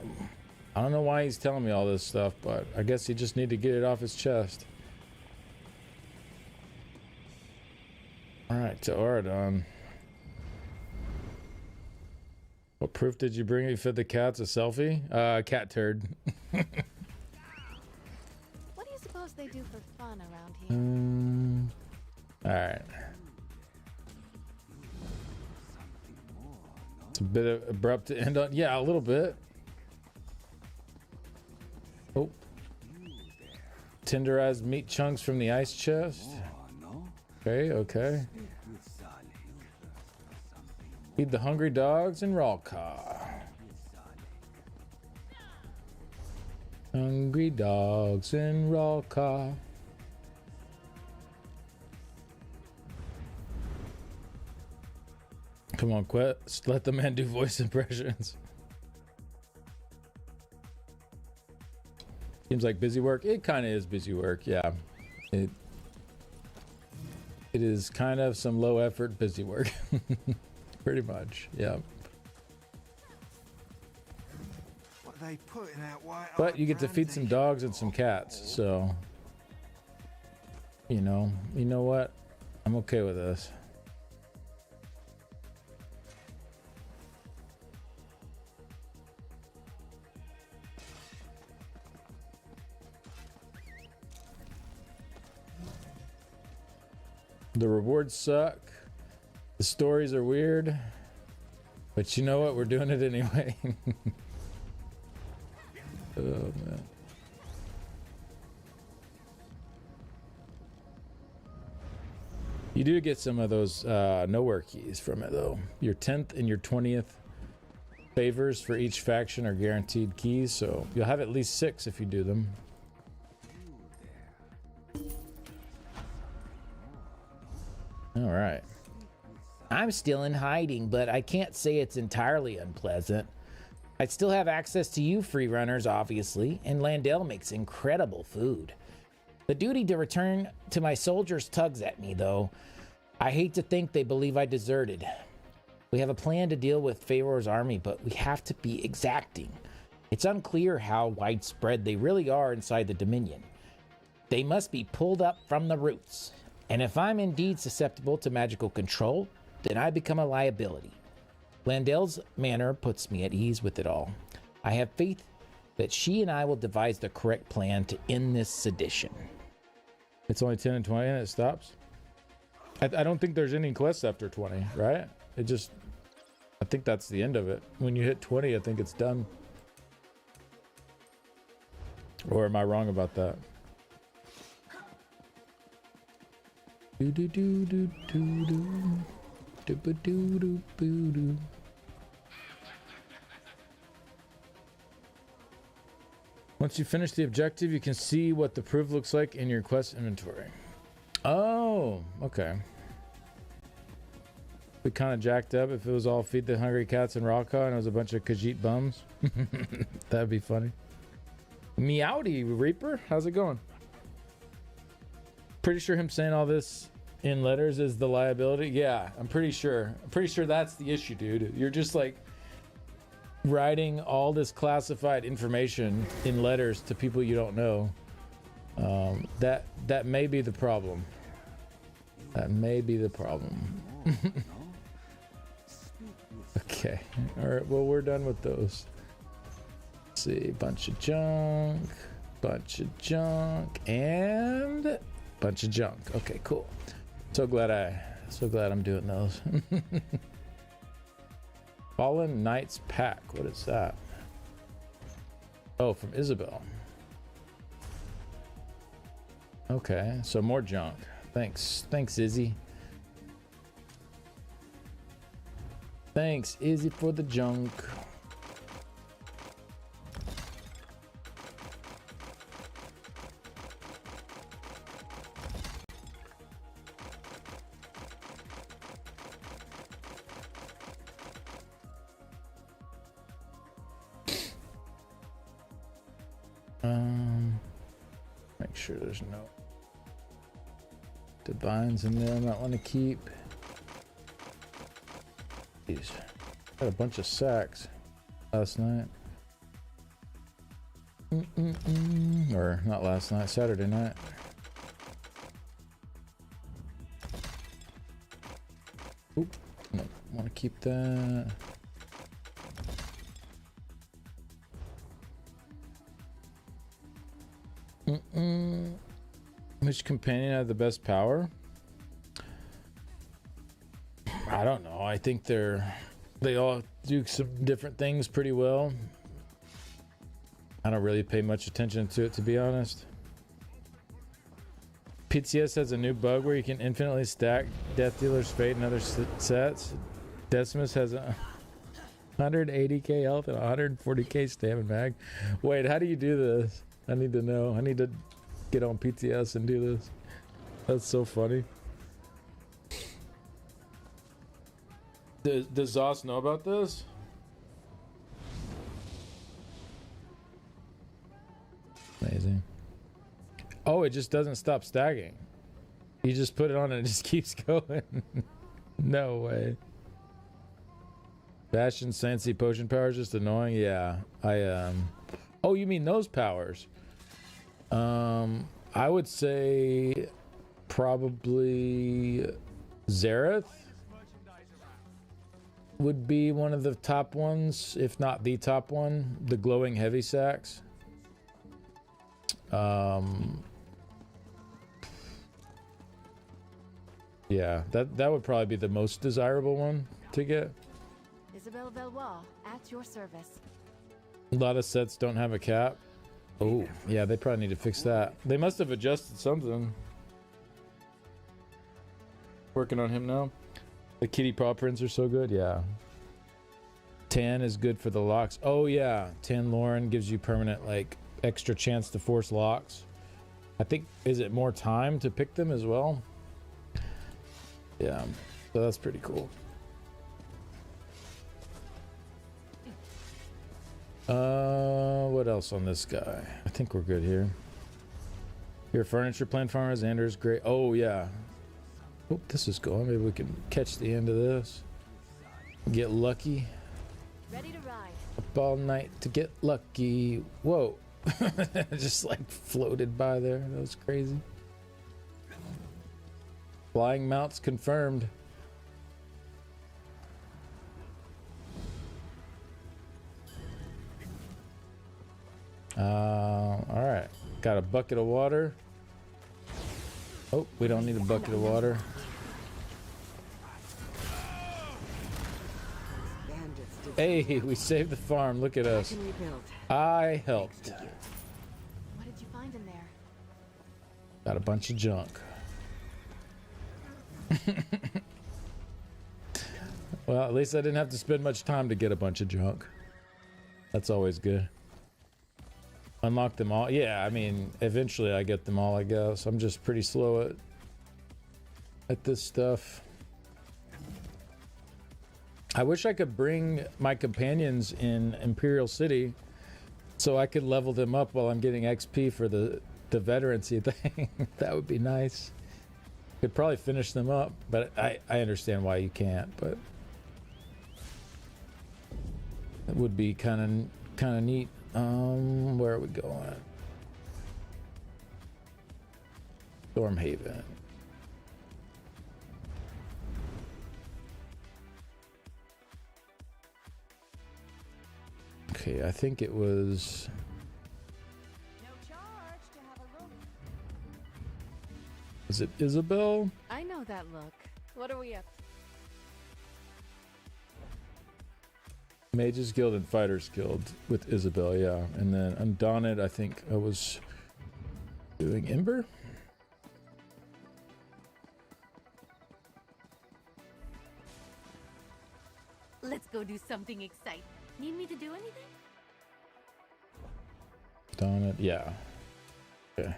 don't know why he's telling me all this stuff, but I guess he just need to get it off his chest. Alright, to Auradon. What proof did you bring? You fed the cats a selfie? Cat turd. What do you suppose they do for fun around here? Alright. It's a bit abrupt to end on. Yeah, a little bit. Oh. Tenderized meat chunks from the ice chest. Okay, okay. Feed the hungry dogs in Ralka. Hungry dogs in Ralka. Come on, Quest. Let the man do voice impressions. Seems like busy work. It kind of is busy work, yeah. It is kind of some low effort busy work. Pretty much, yeah. What are they putting out white? But you get to feed some dogs and some cats, so you know what? I'm okay with this. The rewards suck. The stories are weird. But you know what? We're doing it anyway. Oh, man. You do get some of those nowhere keys from it, though. Your 10th and your 20th favors for each faction are guaranteed keys, so you'll have at least 6 if you do them. All right. I'm still in hiding, but I can't say it's entirely unpleasant. I still have access to you free runners, obviously, and Landell makes incredible food. The duty to return to my soldiers tugs at me, though. I hate to think they believe I deserted. We have a plan to deal with Pharaoh's army, but we have to be exacting. It's unclear how widespread they really are inside the Dominion. They must be pulled up from the roots. And if I'm indeed susceptible to magical control, then I become a liability. Landell's manner puts me at ease with it all. I have faith that she and I will devise the correct plan to end this sedition. It's only 10 and 20 and it stops? I don't think there's any quests after 20, right? I think that's the end of it. When you hit 20, I think it's done. Or am I wrong about that? Do do do do do do do do do do do. Once you finish the objective, you can see what the proof looks like in your quest inventory. Oh, okay. be kind of jacked up if it was all feed the hungry cats and Raka and it was a bunch of Khajiit bums. That'd be funny. Meowdy Reaper, how's it going? Pretty sure him saying all this in letters is the liability. Yeah, I'm pretty sure. I'm pretty sure that's the issue, dude. You're just like writing all this classified information in letters to people you don't know. That may be the problem. That may be the problem. Okay. All right. Well, we're done with those. Let's see. Bunch of junk, and bunch of junk. Okay, cool. So glad I'm doing those. Fallen Knights Pack. What is that? Oh, from Isabel. Okay, so more junk. Thanks, Izzy. Thanks, Izzy, for the junk. Make sure there's no divines in there I might want to keep. Jeez, got a bunch of sacks last night. Or not last night, Saturday night. Oop, no, want to keep that. Which companion had the best power? I don't know. I think they all do some different things pretty well. I don't really pay much attention to it, to be honest. PTS has a new bug where you can infinitely stack Death Dealer's Fate and other sets. Decimus has a 180k health and 140k stamina mag. Wait, how do you do this? I need to know. I need to get on PTS and do this. That's so funny. Does Zos know about this? Amazing. Oh, it just doesn't stop stacking. You just put it on and it just keeps going. No way. Bastion Sancy potion power is just annoying. Yeah, Oh, you mean those powers? I would say probably Zareth would be one of the top ones, if not the top one. The glowing heavy sacks. Yeah, that would probably be the most desirable one to get. Isabelle Valois, at your service. A lot of sets don't have a cap. Oh, yeah, they probably need to fix that. They must have adjusted something. Working on him now. The kitty paw prints are so good, yeah. Tan is good for the locks. Oh, yeah. Tan Lauren gives you permanent, like, extra chance to force locks. I think, is it more time to pick them as well? Yeah, so that's pretty cool. What else on this guy? I think we're good here. Your furniture plant farmer, Xander's great. Oh, yeah. Oh, this is going. Maybe we can catch the end of this. Get lucky. Ready to ride. Up all night to get lucky. Whoa. Just like floated by there. That was crazy. Flying mounts confirmed. All right. Got a bucket of water. Oh, we don't need a bucket of water. Hey, we saved the farm. Look at us. I helped. What did you find in there? Got a bunch of junk. Well, at least I didn't have to spend much time to get a bunch of junk. That's always good. Unlock them all. Yeah, I mean, eventually I get them all, I guess. I'm just pretty slow at this stuff. I wish I could bring my companions in Imperial City so I could level them up while I'm getting XP for the veterancy thing. That would be nice. Could probably finish them up, but I understand why you can't, but it would be kind of neat. Where are we going? Stormhaven. Okay, I think it was. No charge to have a look. Is it Isabel? I know that look. What are we up to? Mages Guild and Fighters Guild with Isabel, yeah. And then Undaunted, I think I was doing Ember? Let's go do something exciting. Need me to do anything? Undaunted, yeah. Okay.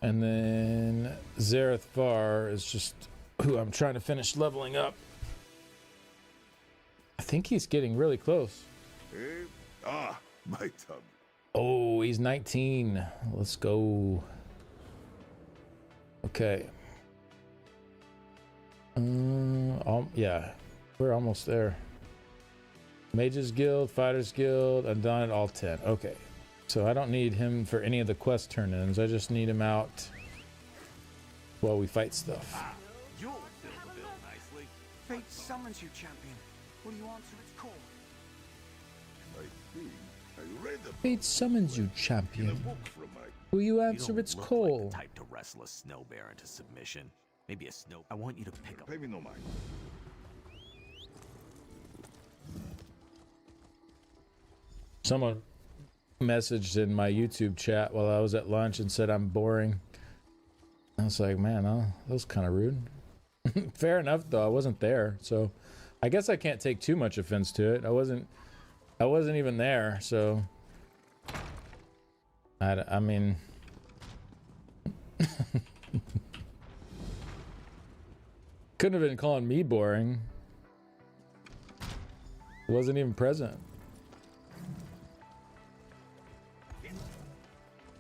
And then Zareth Var is just who I'm trying to finish leveling up. I think he's getting really close. My tummy. Oh, he's 19. Let's go. Okay. Yeah, we're almost there. Mages Guild, Fighters Guild, Undaunted, all 10. Okay. So I don't need him for any of the quest turn-ins. I just need him out while we fight stuff. You'll fill the bill nicely. Fate summons you, champion. Will you answer its call? I think I read a Fate summons you, in a champion. book from my Will you You answer don't its look call? like the type to wrestle a snow bear into submission. Maybe a snow. I want you to pick up. pay me no mind. Someone messaged in my YouTube chat while I was at lunch and said I'm boring. I was like, man, that was kind of rude. Fair enough, though. I wasn't there, so I guess I can't take too much offense to it. I wasn't even there, so I mean, couldn't have been calling me boring. Wasn't even present.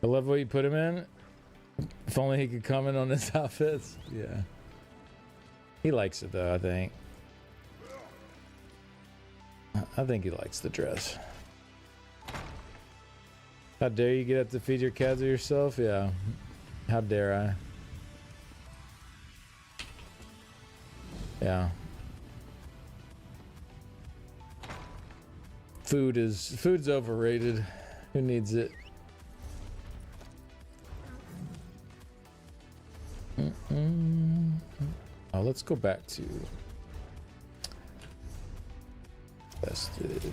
I love what you put him in. If only he could comment on his outfits. Yeah. He likes it though, I think. I think he likes the dress. How dare you get up to feed your cats or yourself? Yeah. How dare I? Yeah. Food's overrated. Who needs it? Oh, let's go back to Vestige.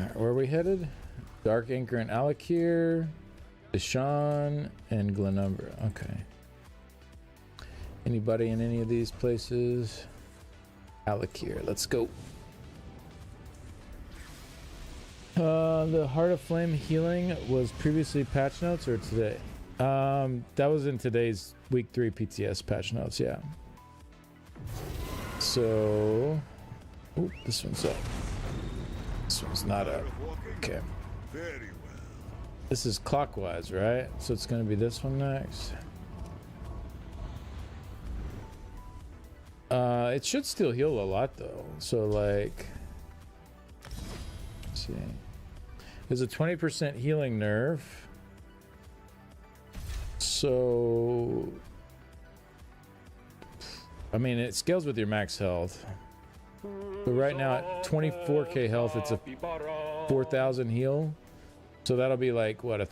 Alright, where are we headed? Dark Anchor and Alakir, Deshaun, and Glenumbra. Okay. Anybody in any of these places? Alakir, let's go. The Heart of Flame healing was previously patch notes or today? That was in today's week 3 PTS patch notes, yeah. So, oh, this one's up. This one's not up. Okay. Very well. This is clockwise, right? So it's gonna be this one next. It should still heal a lot though. So like, let's see. There's a 20% healing nerf. So, I mean, it scales with your max health. But right now at 24k health, it's a 4,000 heal. So that'll be like, what, a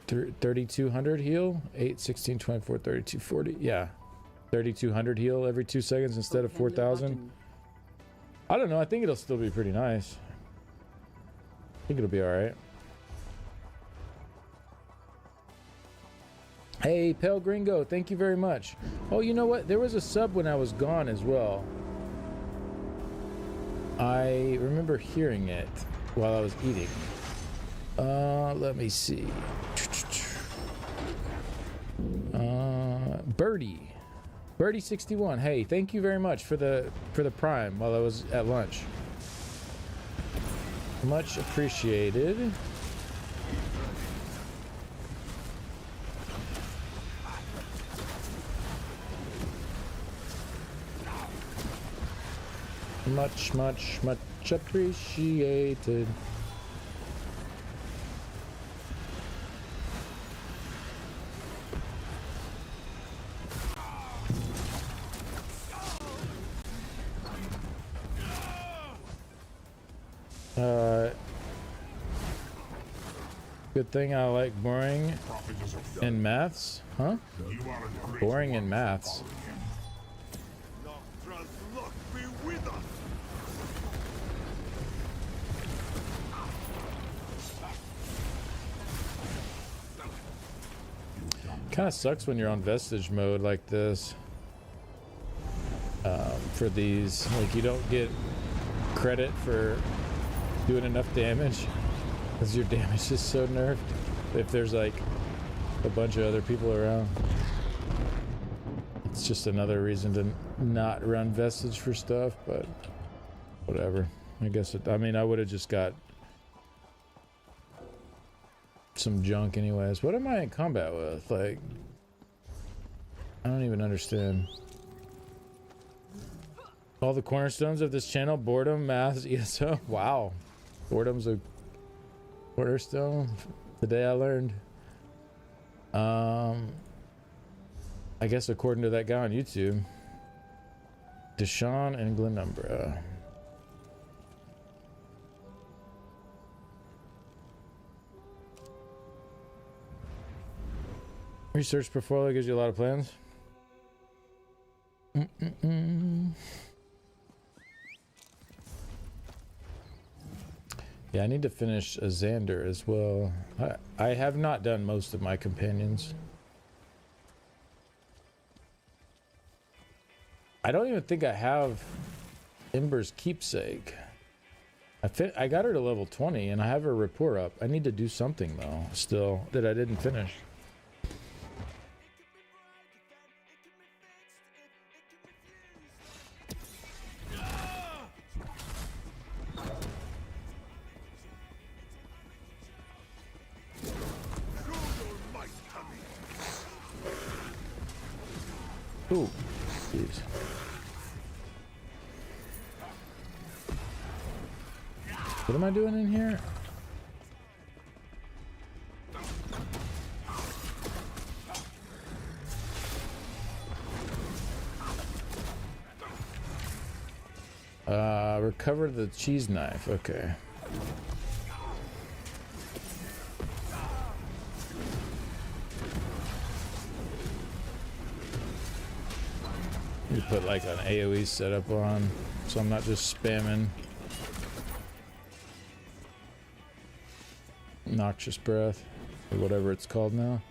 3,200 heal? 8, 16, 24, 32, 40. Yeah. 3,200 heal every 2 seconds instead of 4,000. I don't know. I think it'll still be pretty nice. I think it'll be alright. Hey, Pale Gringo, thank you very much. Oh, you know what? There was a sub when I was gone as well. I remember hearing it while I was eating. Let me see. Birdie 61. Hey, thank you very much for the prime while I was at lunch. Much appreciated. Much appreciated. Good thing I like boring in maths, huh? Boring in maths. Kind of sucks when you're on vestige mode like this. For these, like, you don't get credit for doing enough damage because your damage is so nerfed. If there's like a bunch of other people around, it's just another reason to not run vestige for stuff. But whatever. I guess I mean, I would have just got some junk anyways. What am I in combat with? Like, I don't even understand. All the cornerstones of this channel: boredom, math, ESO. Wow, boredom's a cornerstone. Today I learned. I guess according to that guy on YouTube, Deshaun and Glenumbra. Research portfolio gives you a lot of plans. Yeah, I need to finish a Xander as well. I have not done most of my companions. I don't even think I have Ember's Keepsake. I got her to level 20 and I have her rapport up. I need to do something though, still, that I didn't finish. Ooh, jeez. What am I doing in here? Recover the cheese knife. Okay. You put like an AoE setup on, so I'm not just spamming Noxious Breath, or whatever it's called now.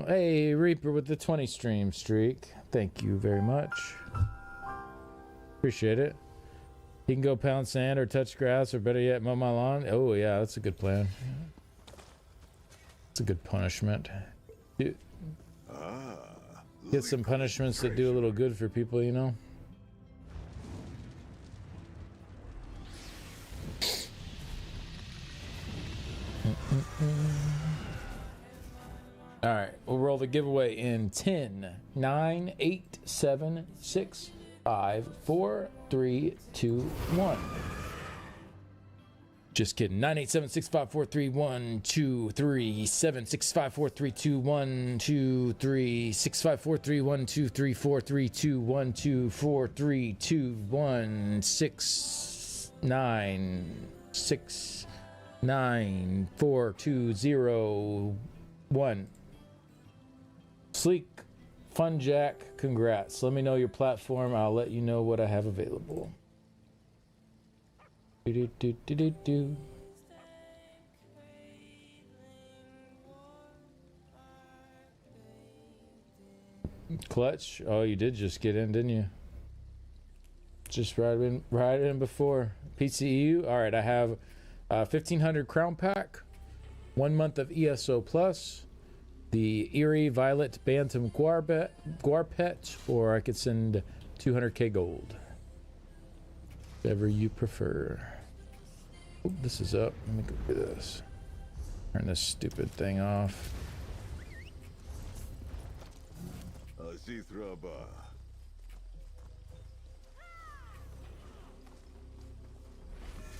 Hey, Reaper with the 20 stream streak. Thank you very much. Appreciate it. You can go pound sand or touch grass, or better yet, mow my lawn. Oh yeah, that's a good plan. It's a good punishment. Get some punishments that do a little good for people, you know? All right, we'll roll the giveaway in 10, 9, 8, 7, 6, 5, 4, 3, 2, 1. Just kidding. 987654321236543212342169420 Sleek Fun Jack, congrats. Let me know your platform. I'll let you know what I have available. Do. Clutch. Oh, you did just get in, didn't you? just right in before PCEU. All right, I have 1500 crown pack, 1 month of ESO plus, the Eerie Violet Bantam Guarpet, or I could send 200k gold. Whatever you prefer. Oh, this is up. Let me go do this. Turn this stupid thing off.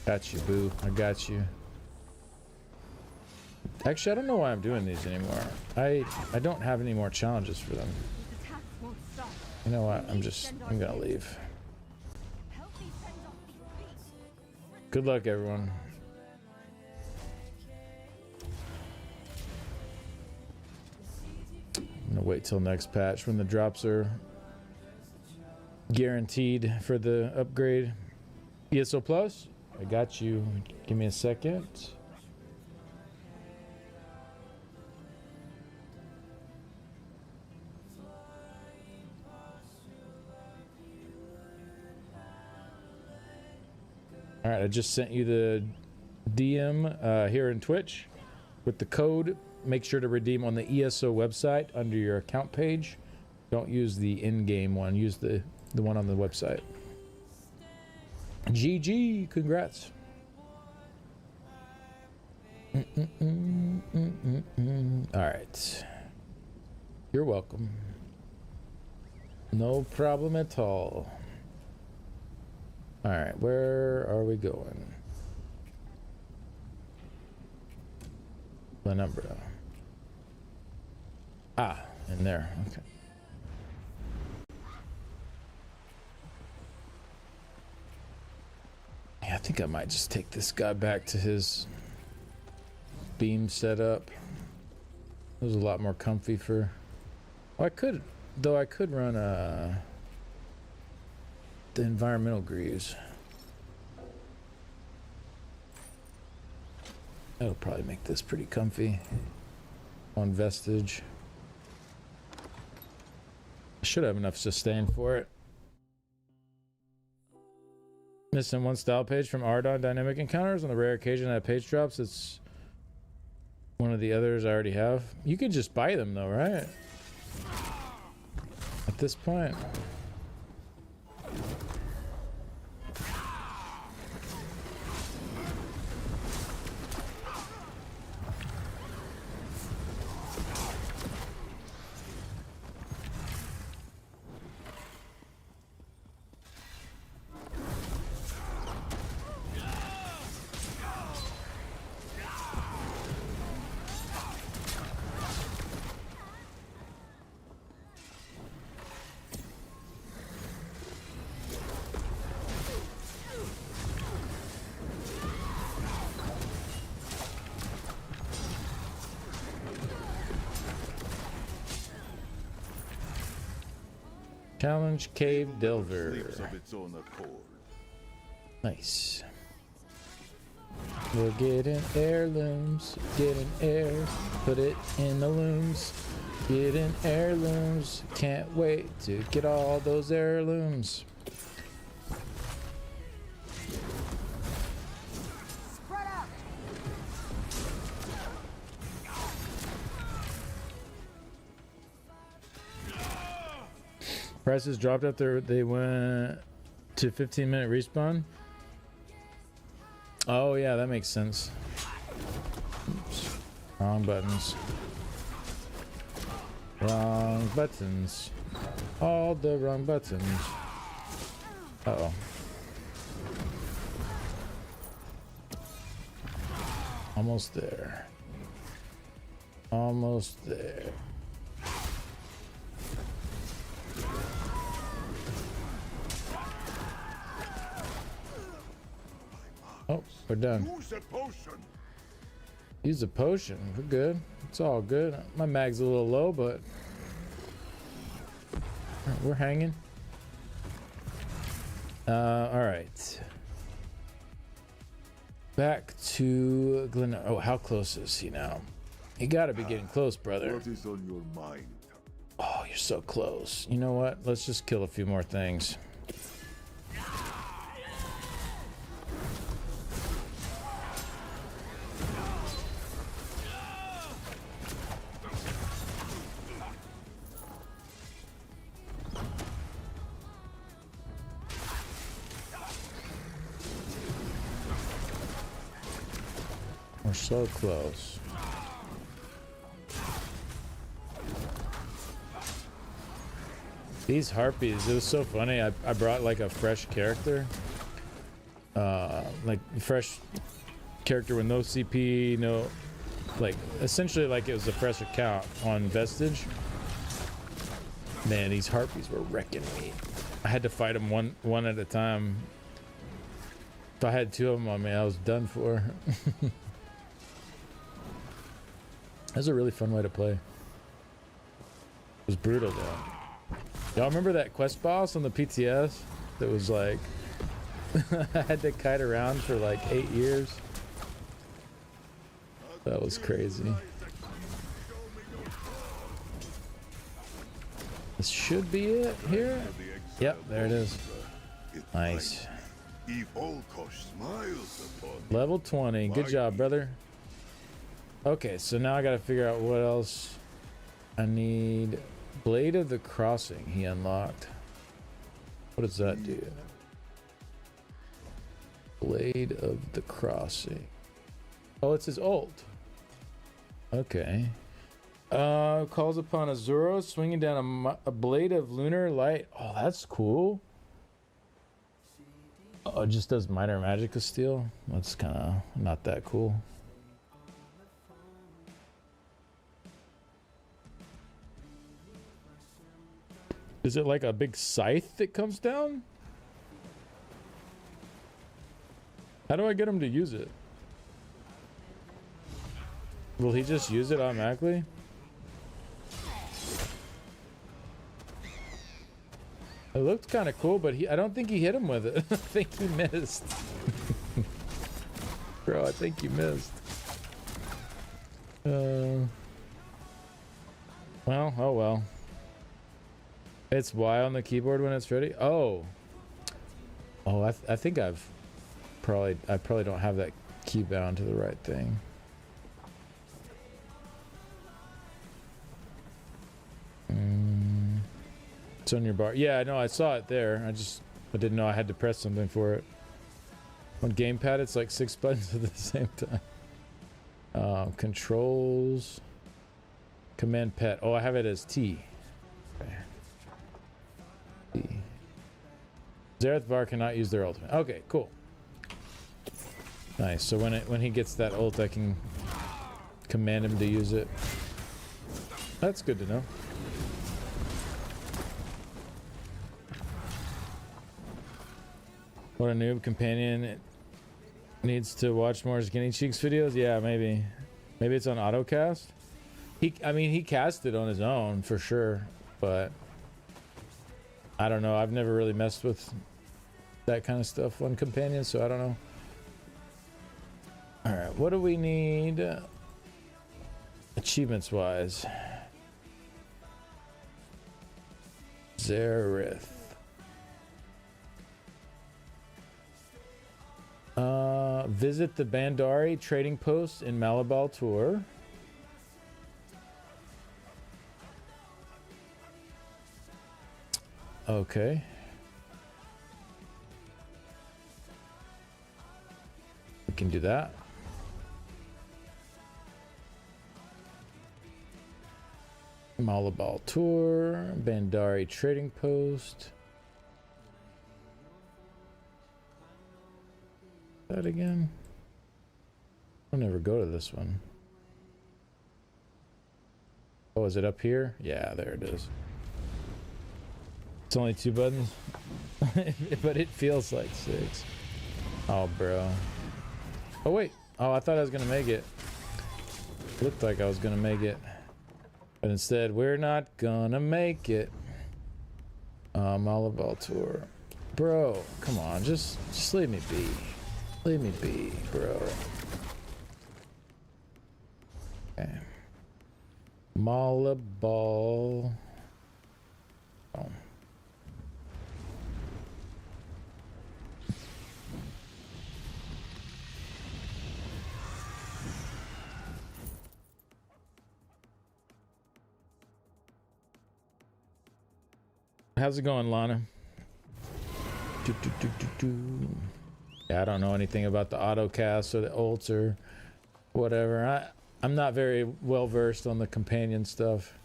Got you, boo. I got you. Actually, I don't know why I'm doing these anymore. I don't have any more challenges for them. You know what? I'm gonna leave. Good luck, everyone. I'm gonna wait till next patch when the drops are guaranteed for the upgrade. ESO Plus, I got you. Give me a second. All right, I just sent you the DM here in Twitch with the code. Make sure to redeem on the ESO website under your account page. Don't use the in-game one. Use the one on the website. GG, congrats. All right. You're welcome. No problem at all. All right, where are we going? Penumbra. Ah, in there. Okay. Yeah, I think I might just take this guy back to his beam setup. It was a lot more comfy for... Oh, I could run the environmental greaves. That'll probably make this pretty comfy on Vestige. I should have enough sustain for it. Missing one style page from Ardon Dynamic Encounters. On the rare occasion that page drops, it's one of the others I already have. You can just buy them though, right? At this point. Challenge Cave Delver. Nice. We're getting heirlooms, getting air, put it in the looms. Getting heirlooms, can't wait to get all those heirlooms. Prices dropped after they went to 15-minute respawn. Oh yeah, that makes sense. Oops. Wrong buttons. Wrong buttons. All the wrong buttons. Uh-oh. Almost there. Almost there. Oh, we're done. Use a potion. We're good. It's all good. My mag's a little low, but we're hanging. All right. Back to Glen. Oh, how close is he now? You gotta be getting close, brother. What is on your mind? Oh, you're so close. You know what? Let's just kill a few more things. We're so close. These harpies, it was so funny. I brought like a fresh character. Like fresh character with no CP, no, like essentially like it was a fresh account on Vestige. Man, these harpies were wrecking me. I had to fight them one at a time. If I had two of them on me, I was done for. That was a really fun way to play. It was brutal though. Y'all remember that quest boss on the PTS that was like I had to kite around for like 8 years? That was crazy. This should be it here. Yep, there it is. Nice. Level 20. Good job, brother. Okay, so now I gotta figure out what else I need. Blade of the Crossing he unlocked. What does that do? Blade of the Crossing. Oh, it's his ult. Okay. Calls upon Azura, swinging down a blade of lunar light. Oh, that's cool. Oh, it just does minor magic steal. That's kind of not that cool. Is it like a big scythe that comes down? How do I get him to use it? Will he just use it automatically? It looked kind of cool, but I don't think he hit him with it. I think he missed. Bro, I think you missed. Well, oh well. It's Y on the keyboard when it's ready. Oh. Oh, I think I probably don't have that key bound to the right thing. It's on your bar. Yeah, I know. I saw it there. I didn't know I had to press something for it. On gamepad, it's like 6 buttons at the same time. Controls. Command pet. Oh, I have it as T. Okay. T. Xerath Var cannot use their ultimate. Okay, cool. Nice. So when he gets that ult, I can command him to use it. That's good to know. What a noob companion. It needs to watch more Skinny Cheeks videos. Yeah, maybe it's on autocast. I mean he cast it on his own for sure, but I don't know. I've never really messed with that kind of stuff on companion, so I don't know. All right, what do we need achievements wise? Xerath. Visit the Bandari trading post in Malabal Tour. Okay. We can do that. Malabal Tour, Bandari trading post. That again? I'll never go to this one. Oh, is it up here? Yeah, there it is. It's only 2 buttons, but it feels like 6. Oh, bro. Oh, wait. Oh, I thought I was gonna make it. Looked like I was gonna make it, but instead, we're not gonna make it. Malabal Tour. Bro, come on, just leave me be. Leave me be, bro. Okay. Malabal. Oh. How's it going, Lana? Yeah, I don't know anything about the autocast or the ults or Whatever. I'm not very well versed on the companion stuff,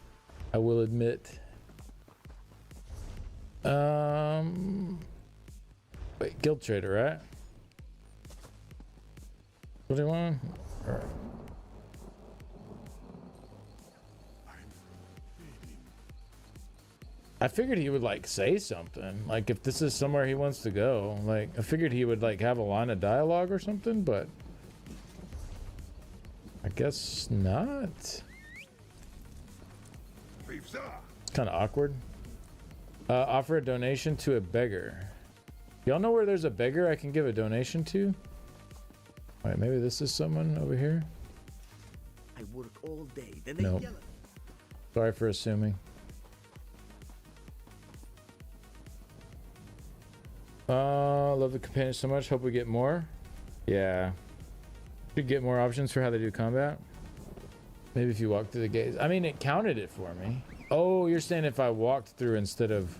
I will admit. Wait, guild trader, right? What do you want? All right. I figured he would like say something, like if this is somewhere he wants to go. Like I figured he would like have a line of dialogue or something, but I guess not. It's kind of awkward. Offer a donation to a beggar. Y'all know where there's a beggar I can give a donation to? Alright, maybe this is someone over here. I work all day. Then Nope. Sorry for assuming. Love the companion so much. Hope we get more. Yeah. Should get more options for how they do combat. Maybe if you walk through the gates. I mean, it counted it for me. Oh, you're saying if I walked through instead of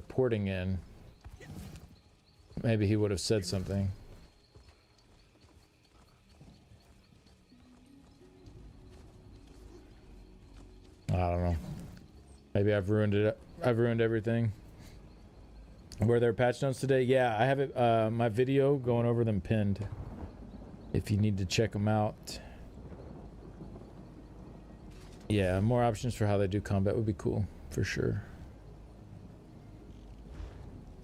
porting in. Maybe he would have said something. I don't know. Maybe I've ruined it. I've ruined everything. Were there patch notes today? Yeah, I have it. My video going over them pinned. If you need to check them out. Yeah, more options for how they do combat would be cool, for sure.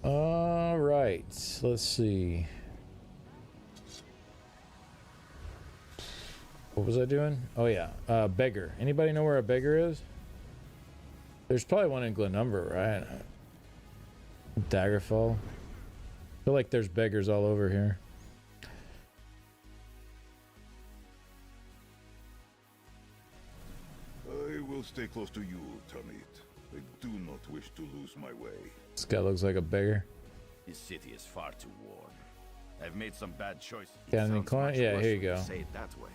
All right, let's see. What was I doing? Oh yeah, beggar. Anybody know where a beggar is? There's probably one in Glenumber, right? Daggerfall. I feel like there's beggars all over here. I will stay close to you, Tamit. I do not wish to lose my way. This guy looks like a beggar. This city is far too warm. I've made some bad choices. Got any coin? Yeah, here you go. Say it that way.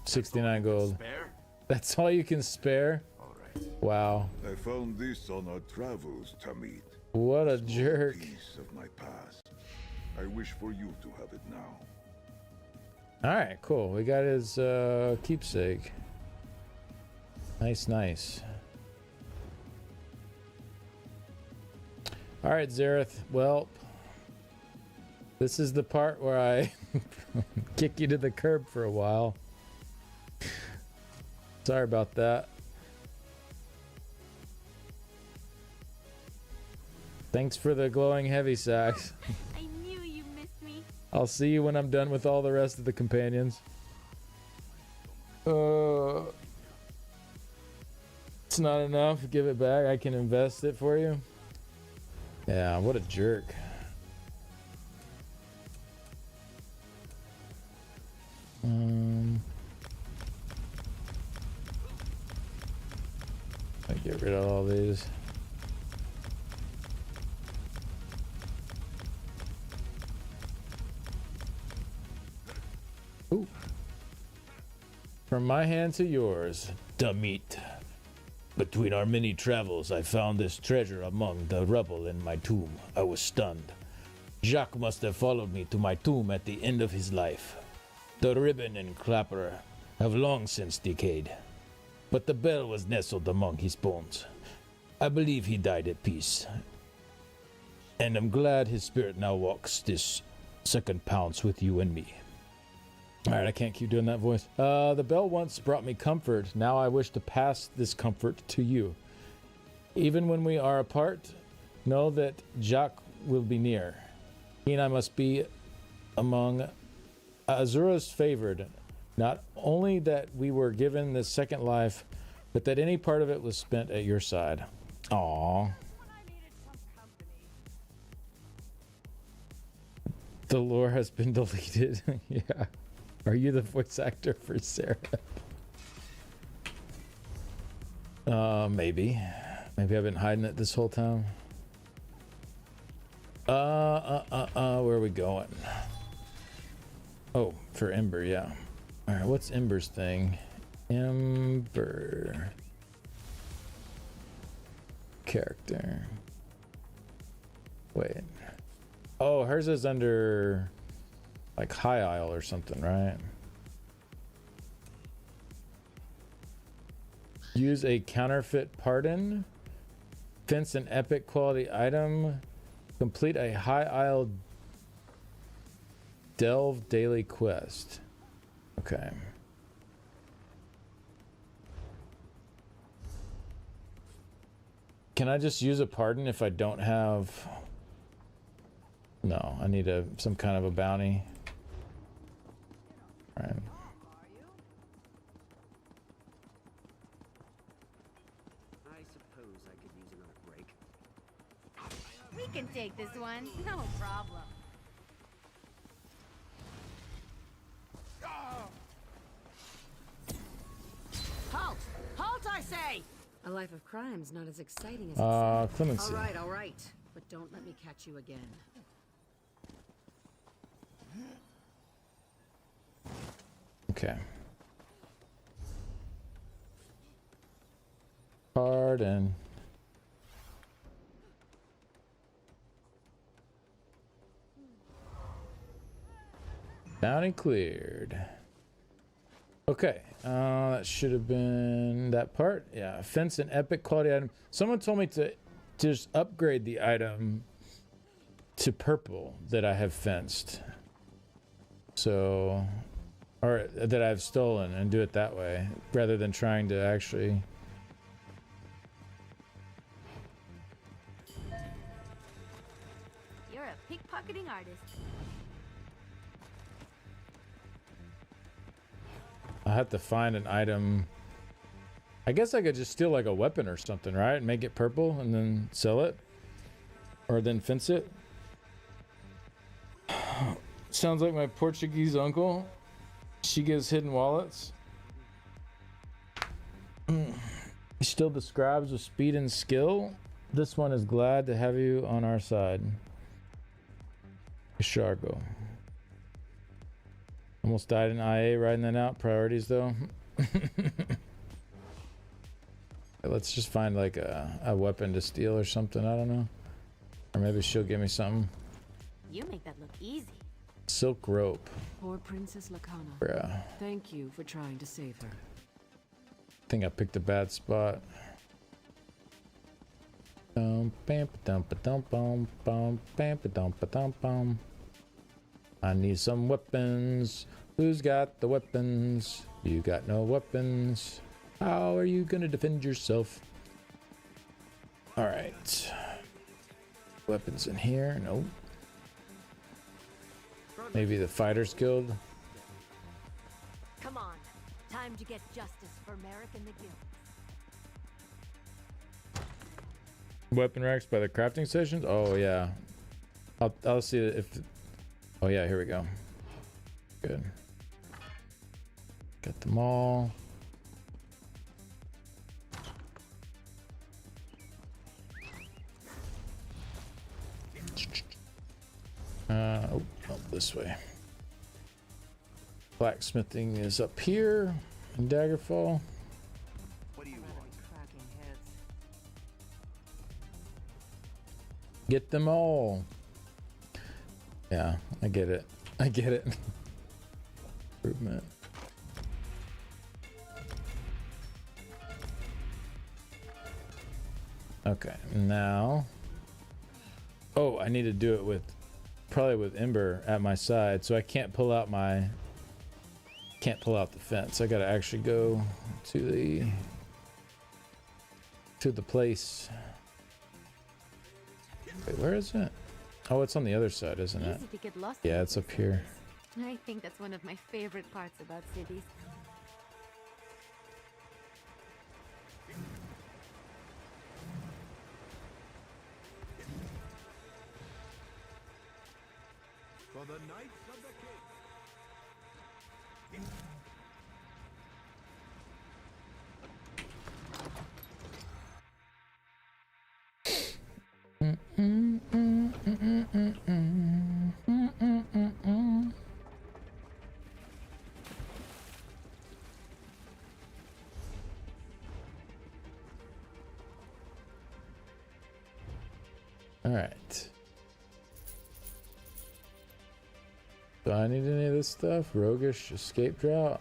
69 gold. Spare? That's all you can spare? All right. Wow. I found this on our travels, Tamit. What a Small jerk. piece of my past. I wish for you to have it now. Alright, cool. We got his keepsake. Nice, nice. Alright, Zareth. Well, this is the part where I kick you to the curb for a while. Sorry about that. Thanks for the glowing heavy sacks. I knew you missed me. I'll see you when I'm done with all the rest of the companions. It's not enough. Give it back. I can invest it for you. Yeah, what a jerk. I get rid of all these. Ooh. From my hand to yours, Damit. Between our many travels, I found this treasure among the rubble in my tomb. I was stunned. Jacques must have followed me to my tomb at the end of his life. The ribbon and clapper have long since decayed, but the bell was nestled among his bones. I believe he died at peace, and I'm glad his spirit now walks this second pounce with you and me. Alright, I can't keep doing that voice. The bell once brought me comfort. Now I wish to pass this comfort to you. Even when we are apart, know that Jacques will be near. He and I must be among Azura's favored. Not only that we were given this second life, but that any part of it was spent at your side. Aww. The lore has been deleted. Yeah. Are you the voice actor for Sarah? Maybe. Maybe I've been hiding it this whole time. Where are we going? Oh, for Ember, yeah. Alright, what's Ember's thing? Ember. Character. Wait. Oh, hers is under Like high aisle or something, right? Use a counterfeit pardon. Fence an epic quality item. Complete a high aisle delve daily quest. Okay. Can I just use a pardon if I don't have... No, I need some kind of a bounty. All right. I suppose I could use another break. We can take this one, no problem. Halt! Halt, I say! A life of crime's not as exciting as it sounds. Clemency. All right. But don't let me catch you again. Okay. Pardon. Bounty cleared. Okay, that should have been that part. Yeah, fence an epic quality item. Someone told me to just upgrade the item to purple that I have fenced. So, or that I've stolen, and do it that way, rather than trying to actually... You're a pickpocketing artist. I have to find an item. I guess I could just steal like a weapon or something, right? Make it purple and then sell it. Or then fence it. Sounds like my Portuguese uncle. She gives hidden wallets. He still describes with speed and skill. This one is glad to have you on our side. Shargo. Almost died in IA riding that out. Priorities though. Let's just find like a weapon to steal or something. I don't know. Or maybe she'll give me something. You make that look easy. Silk rope. Poor Princess Lacana. Bruh. Thank you for trying to save her. I think I picked a bad spot. I need some weapons. Who's got the weapons? You got no weapons. How are you gonna defend yourself? All right. Weapons in here? Nope. Maybe the Fighters Guild. Come on, time to get justice for Merrick and the guild. Weapon racks by the crafting stations? Oh yeah. I'll see if... Oh yeah, here we go. Good. Got them all. Oh, this way. Blacksmithing is up here in Daggerfall. What do you want? Get them all. Yeah, I get it. I get it. Improvement. Okay, now. Oh, I need to do it with probably with Ember at my side, so I can't pull out the fence. I gotta actually go to the place. Wait, where is it? Oh, it's on the other side, isn't it? Easy to get lost Yeah, in it's up here. I think that's one of my favorite parts about cities. For the Knights of the King. All right. Do I need any of this stuff? Roguish escape drought?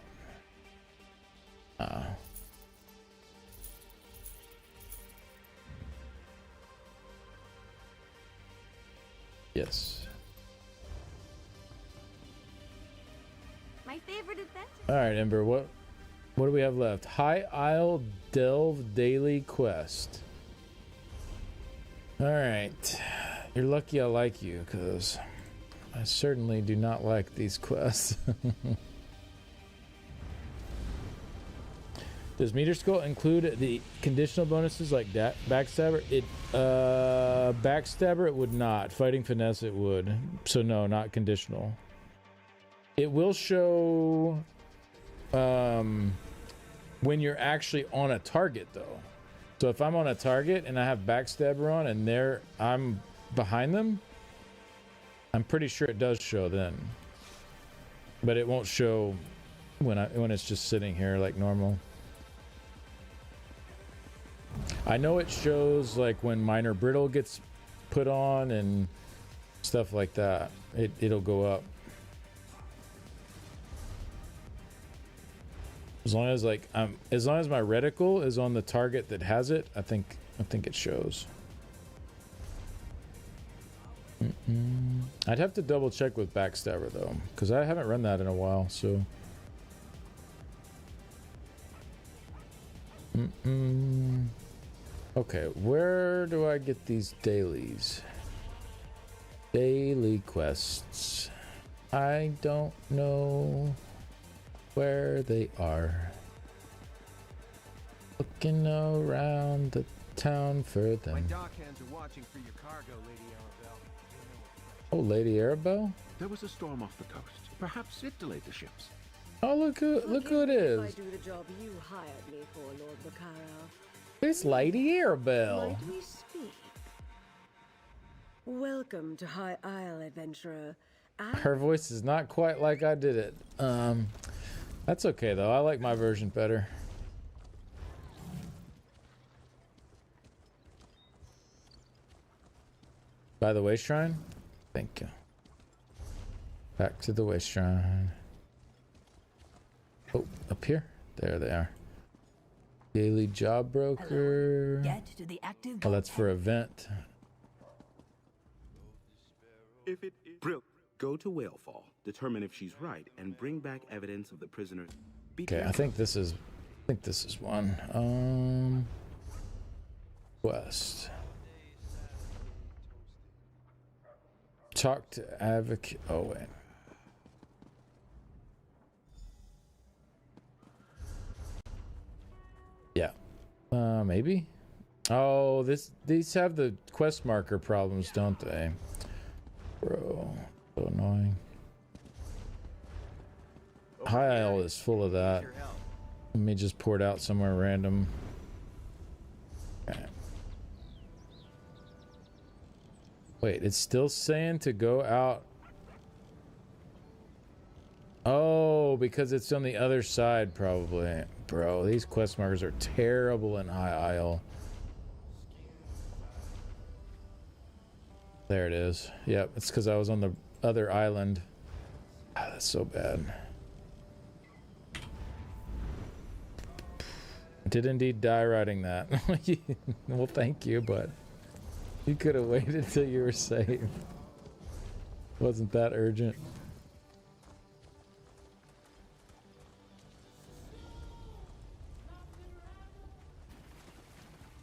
Yes. My favorite adventure. Alright, Ember, what do we have left? High Isle Delve Daily Quest. Alright. You're lucky I like you, because I certainly do not like these quests. Does Meteor Skull include the conditional bonuses like Backstabber? Backstabber it would not. Fighting Finesse it would. So no, not conditional. It will show when you're actually on a target though. So if I'm on a target and I have Backstabber on and I'm behind them, I'm pretty sure it does show then. But it won't show when it's just sitting here like normal. I know it shows like when Minor Brittle gets put on and stuff like that. It'll go up. As long as my reticle is on the target that has it, I think it shows. I'd have to double check with Backstabber though, because I haven't run that in a while, so. Okay, where do I get these dailies? Daily quests. I don't know where they are. Looking around the town for them. My dockhands are watching for your cargo, Lady Arabelle. Oh, Lady Arabelle? There was a storm off the coast. Perhaps it delayed the ships. Oh, look who it is. I do the job you hired me for, Lord Makarov. It's Lady Arabelle. Might we speak? Welcome to High Isle, adventurer. Her voice is not quite like I did it. That's okay though. I like my version better. By the way shrine? Thank you. Back to the way shrine. Oh, up here? There they are. Daily job broker. Get to the active. Oh, that's for event. If it Brill, go to Whalefall, determine if she's right, and bring back evidence of the prisoner. Okay, I think this is one. Quest. Talk to advocate. Oh wait. Yeah. Maybe. Oh, these have the quest marker problems, don't they? Bro, so annoying. High Isle is full of that. Let me just pour it out somewhere random. Okay. Wait, it's still saying to go out. Oh, because it's on the other side, probably. Bro, these quest markers are terrible in High Isle. There it is. Yep, it's because I was on the other island. Ah, that's so bad. I did indeed die writing that. Well, thank you, but you could have waited till you were safe. Wasn't that urgent.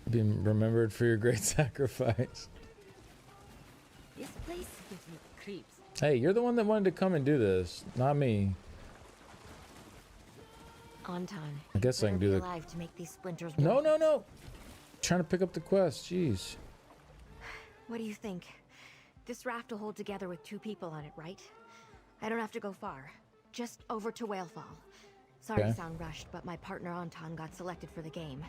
Being remembered for your great sacrifice. This place gives me creeps. Hey, you're the one that wanted to come and do this, not me. Anton. I guess I can do the. Alive to make these splinters. No, no, no. Trying to pick up the quest. Jeez. What do you think? This raft will hold together with 2 people on it, right? I don't have to go far. Just over to Whalefall. Sorry to sound rushed, but my partner Anton got selected for the game,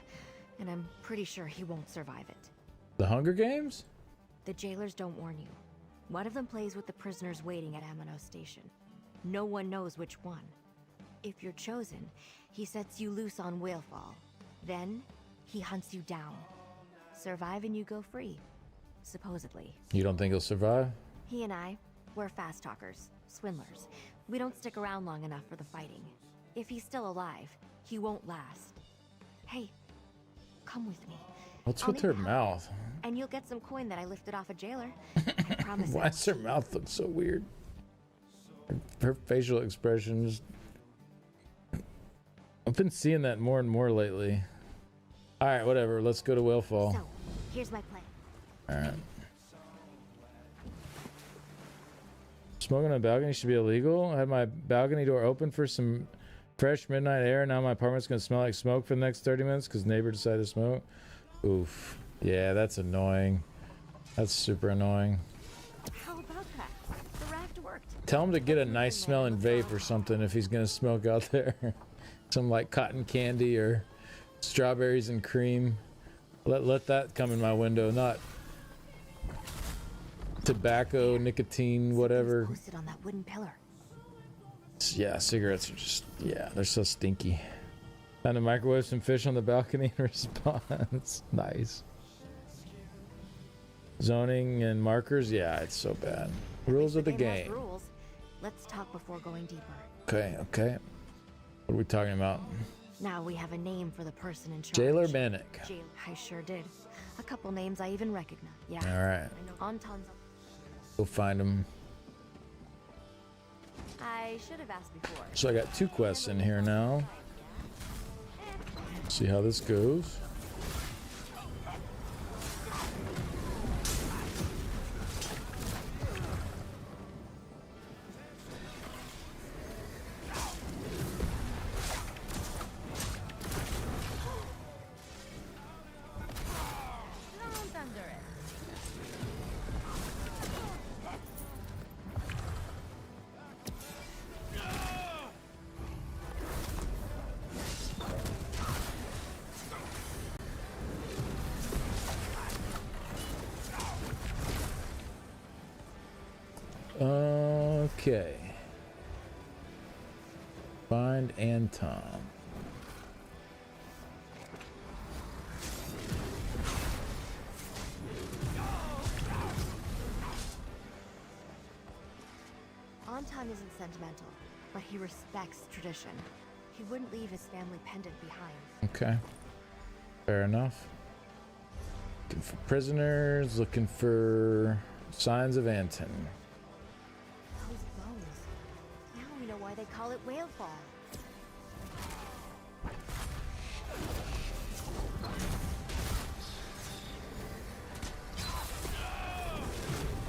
and I'm pretty sure he won't survive it. The Hunger Games? The jailers don't warn you. One of them plays with the prisoners waiting at Amano Station. No one knows which one. If you're chosen, he sets you loose on Whalefall. Then, he hunts you down. Survive and you go free. Supposedly. You don't think he'll survive? He and I, we're fast talkers. swindlers. We don't stick around long enough for the fighting. If he's still alive, he won't last. Hey, come with me. What's with her mouth? And you'll get some coin that I lifted off a jailer. I promise. Why does her mouth look so weird? Her facial expressions. I've been seeing that more and more lately. Alright, whatever. Let's go to Whalefall. So, here's my plan. Alright. Smoking on a balcony should be illegal. I had my balcony door open for some fresh midnight air. Now my apartment's gonna smell like smoke for the next 30 minutes because neighbor decided to smoke. Oof. Yeah, that's annoying. That's super annoying. How about that? The raft worked. Tell him to get a nice smelling vape or something if he's gonna smoke out there. Some like cotton candy or strawberries and cream. Let that come in my window, not tobacco, nicotine, whatever. Posted on that wooden pillar. Yeah, cigarettes are just, yeah, they're so stinky. And to microwave some fish on the balcony in response. Nice. Zoning and markers, yeah, it's so bad. Rules of the game. Rules. Let's talk before going deeper. Okay, okay. What are we talking about? Now we have a name for the person in charge. Jailer Bannock. I sure did. A couple names I even recognize. Yeah. All right. Anton's. Go find him. I should have asked before. So I got 2 quests in here now. See how this goes. Okay. Find Anton. Anton isn't sentimental, but he respects tradition. He wouldn't leave his family pendant behind. Okay. Fair enough. Looking for prisoners, looking for signs of Anton. Those bones. Now we know why they call it Whalefall.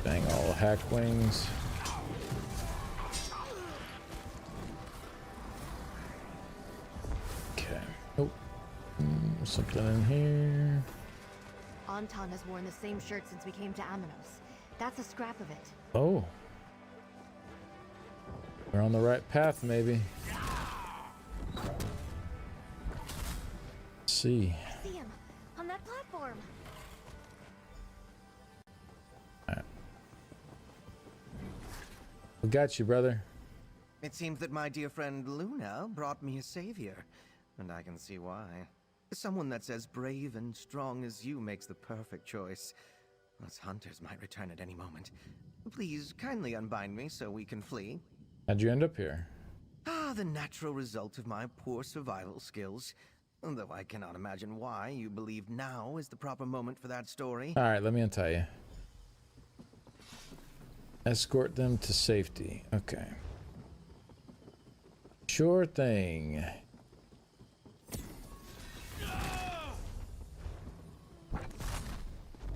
Dang, all hack wings. Okay. Oh. Something in here. Anton has worn the same shirt since we came to Amanos. That's a scrap of it. Oh. We're on the right path, maybe. Let's see. I see him on that platform. All right. We got you, brother. It seems that my dear friend Luna brought me a savior, and I can see why. Someone that's as brave and strong as you makes the perfect choice. Us hunters might return at any moment. Please kindly unbind me so we can flee. How'd you end up here? Ah, the natural result of my poor survival skills. Though I cannot imagine why you believe now is the proper moment for that story. All right, let me untie you. Escort them to safety. Okay. Sure thing.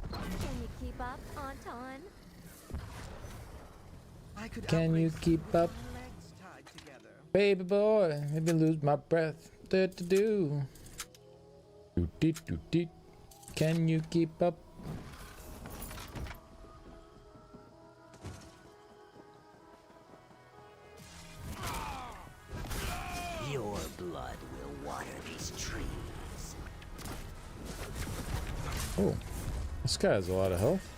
Can you keep up, Anton? Can you keep up? Baby boy, let me lose my breath. Do. Can you keep up? Your blood will water these trees. Oh, this guy has a lot of health.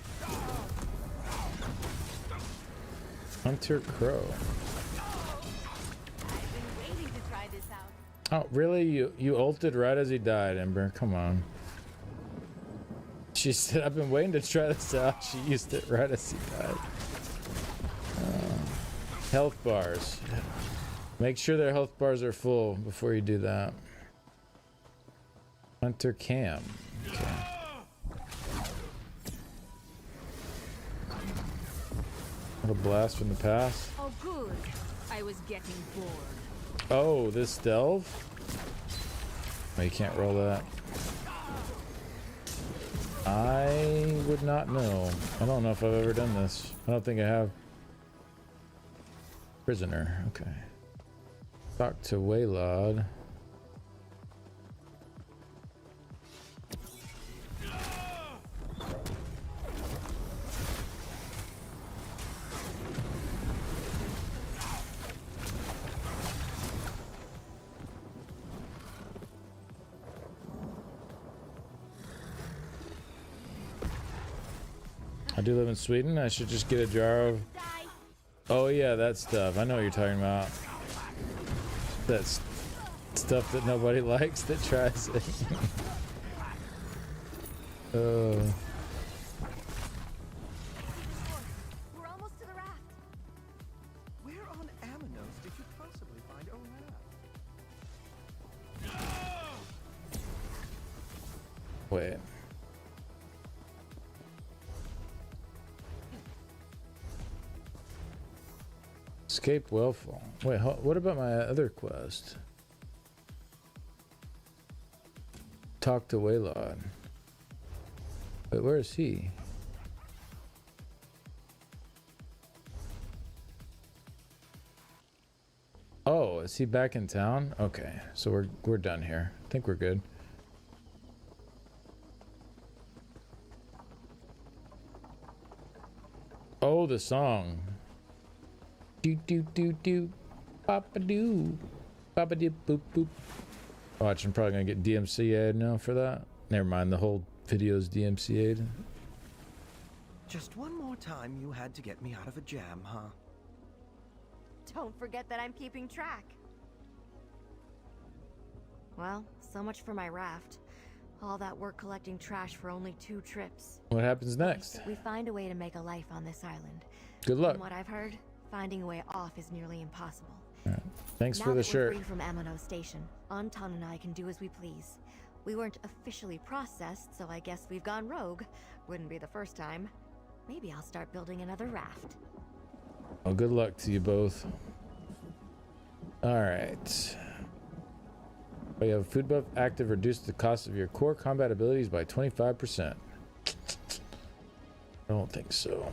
Hunter Crow. Oh, really? You ulted right as he died, Ember. Come on. She said, I've been waiting to try this out. She used it right as he died. Health bars. Make sure their health bars are full before you do that. Hunter Cam. Okay. What a blast from the past. Oh, good. I was getting bored. Oh, this delve? Oh, you can't roll that. I would not know. I don't know if I've ever done this. I don't think I have. Prisoner. Okay. Talk to Waylod. I do live in Sweden. I should just get a jar of... Oh yeah, that stuff. I know what you're talking about. That's stuff that nobody likes that tries it. We're almost to the raft. Where on Amanos did you possibly find a raft? Wait. Escape Wellfall. Wait, what about my other quest? Talk to Waylod. Wait, where is he? Oh, is he back in town? Okay, so we're done here. I think we're good. Oh, the song. Do do do do, papa do, papa dip boop boop. Watch, I'm probably gonna get DMCA'd now for that. Never mind, the whole video's DMCA'd. Just one more time you had to get me out of a jam, huh? Don't forget that I'm keeping track. Well, so much for my raft. All that work collecting trash for only 2 trips. What happens next? We find a way to make a life on this island. Good luck. From what I've heard, finding a way off is nearly impossible. All right. Thanks Now for the that we're shirt. free from Amano Station, Anton and I can do as we please. We weren't officially processed, so I guess we've gone rogue. Wouldn't be the first time. Maybe I'll start building another raft. Well, good luck to you both. All right. Oh, you have a food buff active. Reduce the cost of your core combat abilities by 25%. I don't think so.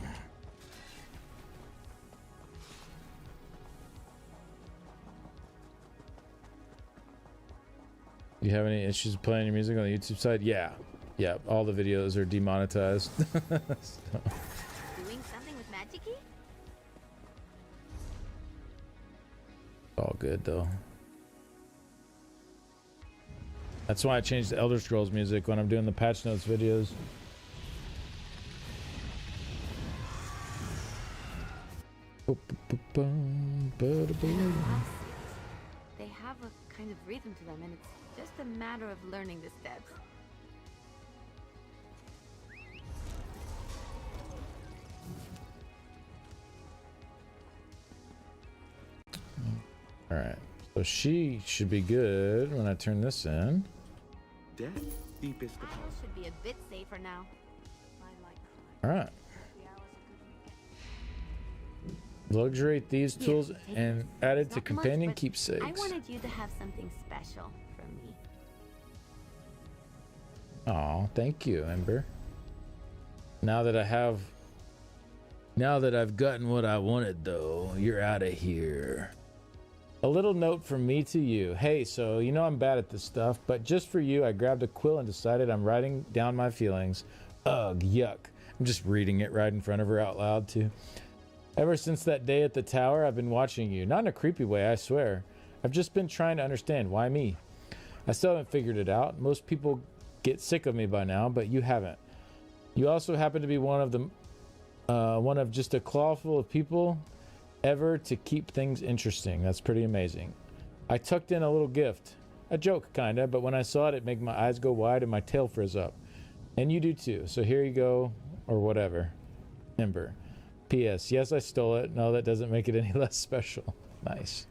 Do you have any issues playing your music on the YouTube side? Yeah. Yeah, all the videos are demonetized. So. Doing something with Magic-y? All good though. That's why I changed the Elder Scrolls music when I'm doing the patch notes videos. They have a kind of rhythm to them, and it's just a matter of learning the steps. All right, so she should be good when I turn this in. Death, deepest Atlas should be a bit safer now. All right. Luxury thieves tools and added to companion keepsakes. I wanted you to have something special from me. Oh, thank you, Ember. Now that I've gotten what I wanted, though, you're out of here. A little note from me to you. Hey, so you know I'm bad at this stuff, but just for you, I grabbed a quill and decided I'm writing down my feelings. Ugh, yuck. I'm just reading it right in front of her out loud, too. Ever since that day at the tower, I've been watching you. Not in a creepy way, I swear. I've just been trying to understand. Why me? I still haven't figured it out. Most people get sick of me by now, but you haven't. You also happen to be one of just a clawful of people ever to keep things interesting. That's pretty amazing. I tucked in a little gift. A joke, kinda, but when I saw it, it made my eyes go wide and my tail frizz up. And you do too, so here you go, or whatever. Ember. P.S. Yes, I stole it. No, that doesn't make it any less special. Nice.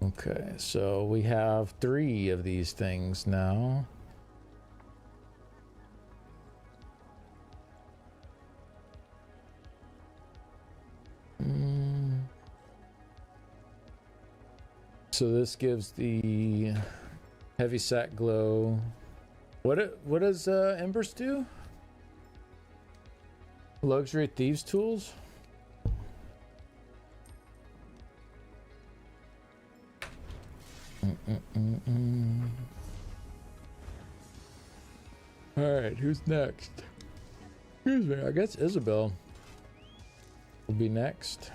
Okay, so we have 3 of these things now. So this gives the heavy sack glow. What does Embers do? Luxury thieves tools? Alright, who's next? Excuse me, I guess Isabel will be next.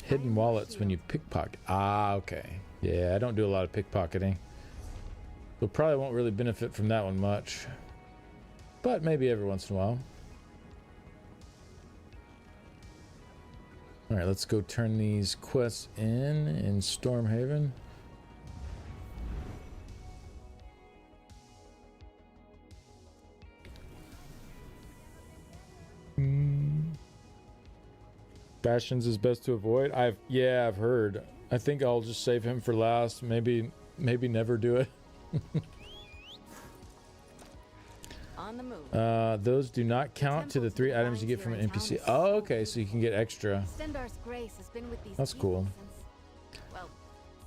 Hidden wallets when you pickpocket. Ah, okay. Yeah, I don't do a lot of pickpocketing. So probably won't really benefit from that one much. But maybe every once in a while. Alright, let's go turn these quests in Stormhaven. Bastions is best to avoid. I've heard. I think I'll just save him for last. Maybe never do it. On the move. Those do not count to the 3 items you get from an NPC. Oh, okay, so you can get extra. Stendar's grace has been with these That's cool.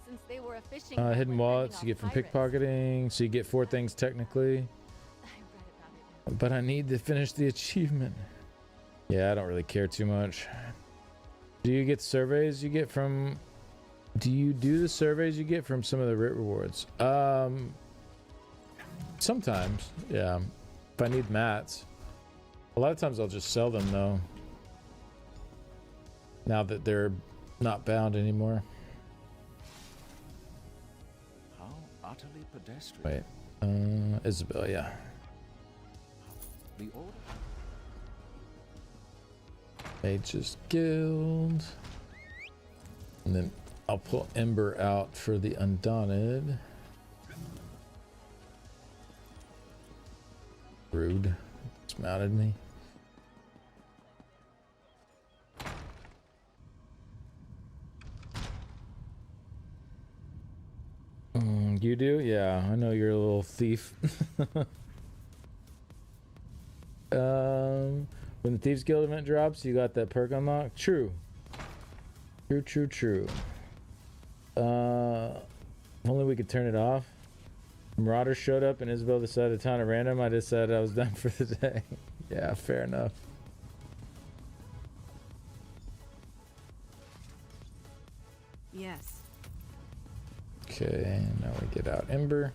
Since they were a fishing Hidden wallets you get from pickpocketing. So you get 4 things technically. But I need to finish the achievement. Yeah, I don't really care too much. Do you get surveys you get from... Do you do the surveys you get from some of the writ rewards? Sometimes, yeah. If I need mats. A lot of times I'll just sell them though. Now that they're not bound anymore. How utterly pedestrian. Wait. Isabel, yeah. The order. Mage's Guild. And then I'll pull Ember out for the Undaunted. Rude. Dismounted me. You do? Yeah, I know you're a little thief. When the Thieves Guild event drops, you got that perk unlocked? True. True. If only we could turn it off. Marauders showed up and Isabel decided to town at random. I decided I was done for the day. Yeah, fair enough. Yes. Okay, now we get out Ember.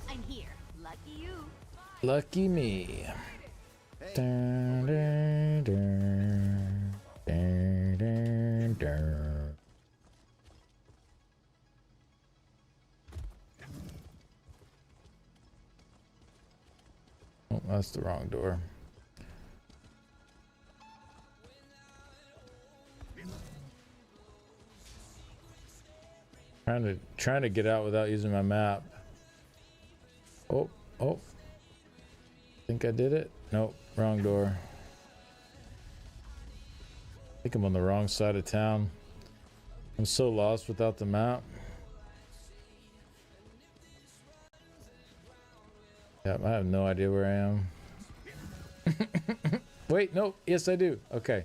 I'm here. Lucky you. Lucky me. Dun, dun, dun. Dun, dun, dun. Oh, that's the wrong door. Trying to get out without using my map. Oh. Think I did it? Nope, wrong door. I think I'm on the wrong side of town. I'm so lost without the map. Yeah, I have no idea where I am. Wait, no. Yes, I do. Okay.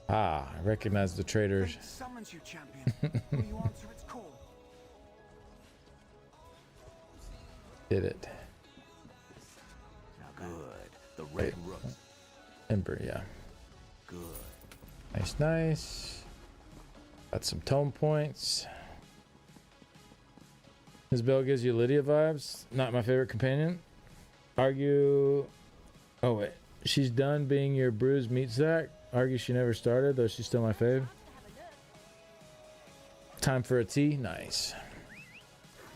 I recognize the traders. Summons you, champion. Will you answer its call? Did it. Good. The red rook. Ember, yeah. Good. Nice. Got some tome points. Isabel gives you Lydia vibes. Not my favorite companion. Argue. Oh, wait. She's done being your bruised meat sack. Argue she never started, though she's still my fave. Time for a tea. Nice.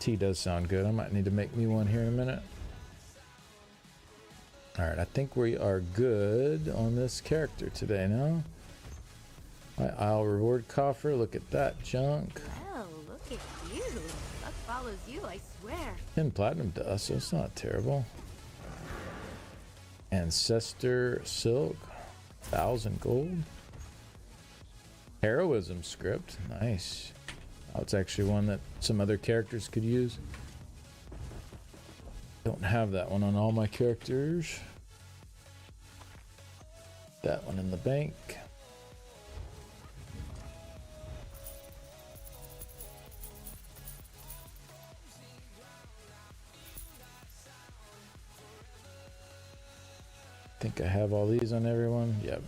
Tea does sound good. I might need to make me one here in a minute. Alright, I think we are good on this character today now. My Isle reward coffer. Look at that junk. Well, look at you. Luck follows you, I swear. 10 platinum dust. That's not terrible. Ancestor silk. 1,000 gold. Heroism script. Nice. Oh, it's actually one that some other characters could use. Don't have that one on all my characters. That one in the bank. I think I have all these on everyone. Yep.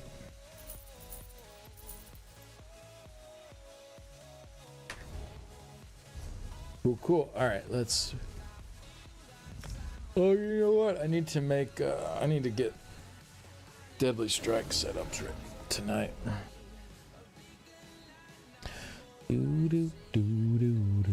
Cool, cool. All right, let's. Oh, you know what? I need to make. I need to get Deadly Strike setups right tonight. Do do do do do.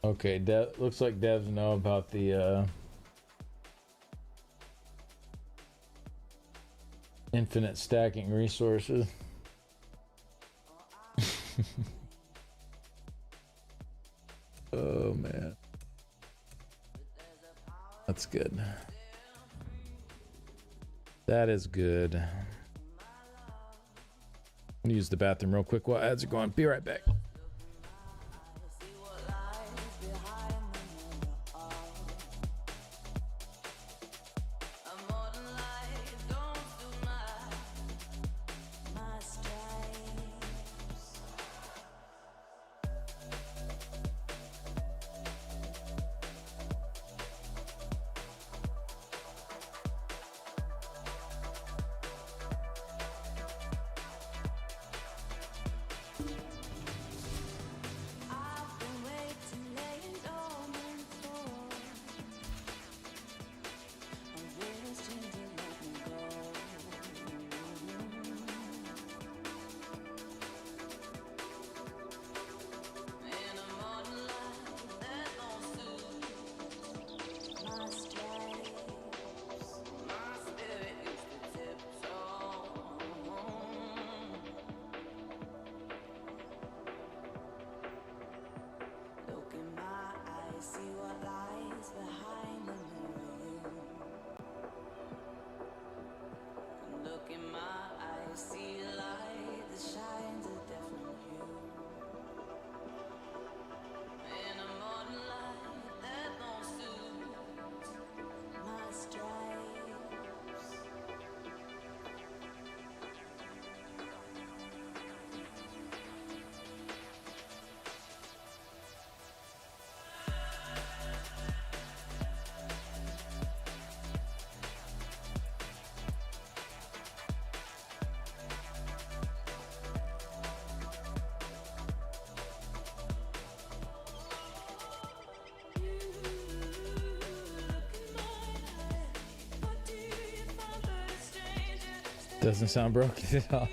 Okay, looks like devs know about the infinite stacking resources. Oh man, that's good. That is good. I'm gonna use the bathroom real quick while ads are going. Be right back. Doesn't sound broken at all.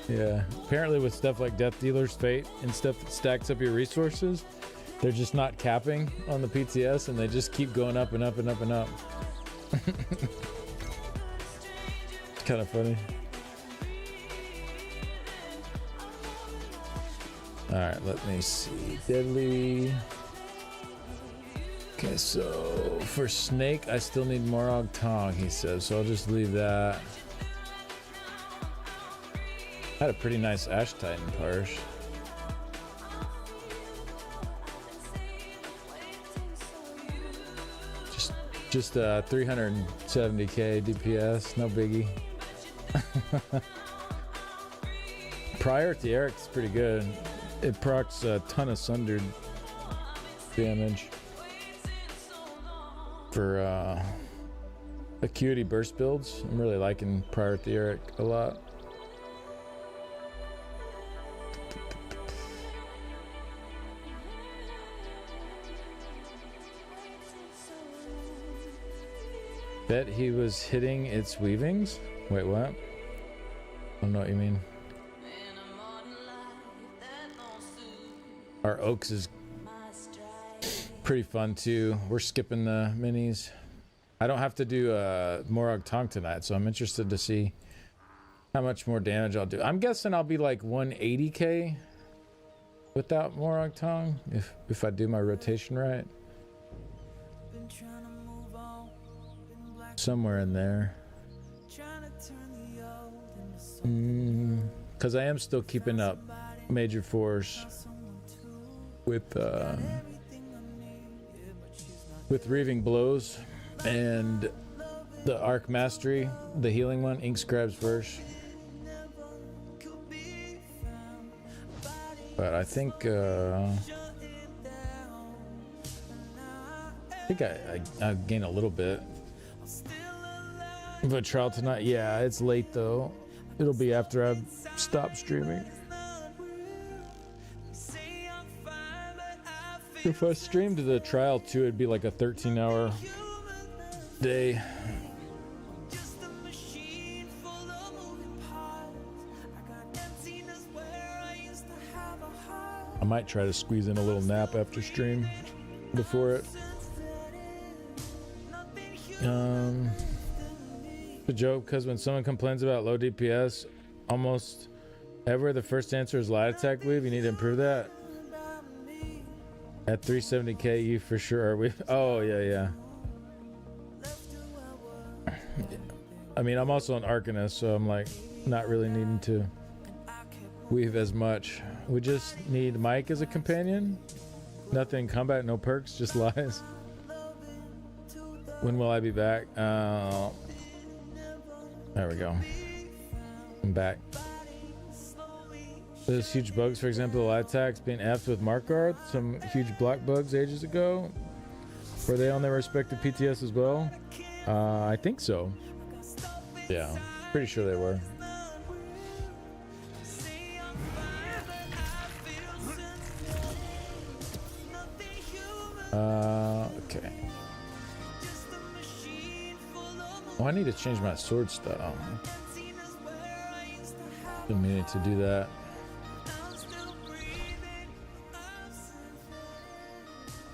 Yeah. Apparently with stuff like Death Dealer's Fate and stuff that stacks up your resources, they're just not capping on the PTS and they just keep going up and up and up and up. It's kind of funny. Alright, let me see. Deadly. Okay, so for Snake, I still need Morog Tong, he says, so I'll just leave that. Had a pretty nice Ash Titan Parsh. Just 370k DPS, no biggie. Priority Eric's pretty good. It procs a ton of sundered damage for Acuity burst builds. I'm really liking Priority Eric a lot. Bet he was hitting its weavings? Wait, what? I don't know what you mean. Our Oaks is pretty fun too. We're skipping the minis. I don't have to do Morag Tong tonight, so I'm interested to see how much more damage I'll do. I'm guessing I'll be like 180k without Morag Tong if I do my rotation right. Somewhere in there. Because I am still keeping up Major Force with Reaving Blows and the Arc Mastery, the healing one, Ink Scribe's Verse. But I think I gain a little bit. But trial tonight, yeah, it's late though. It'll be after I've stopped streaming. If I streamed the trial too, it'd be like a 13-hour day. I might try to squeeze in a little nap after stream before it. The joke, because when someone complains about low DPS, almost ever the first answer is light attack weave. You need to improve that. At 370k, you for sure are weave. Oh yeah. I mean, I'm also an Arcanist, so I'm like not really needing to weave as much. We just need Mike as a companion. Nothing combat, no perks, just lies. When will I be back? There we go. I'm back. Those huge bugs, for example, the light attacks being effed with Markard, some huge black bugs ages ago. Were they on their respective PTS as well? I think so. Yeah, pretty sure they were. Okay. Oh, I need to change my sword style. Been meaning to do that.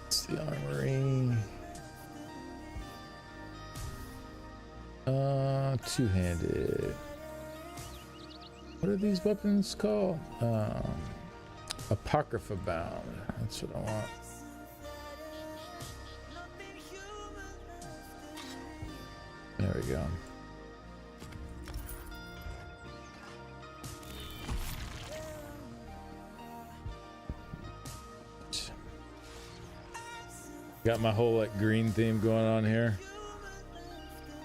It's the armory. Two-handed. What are these weapons called? Apocrypha bound. That's what I want. There we go. Got my whole like green theme going on here.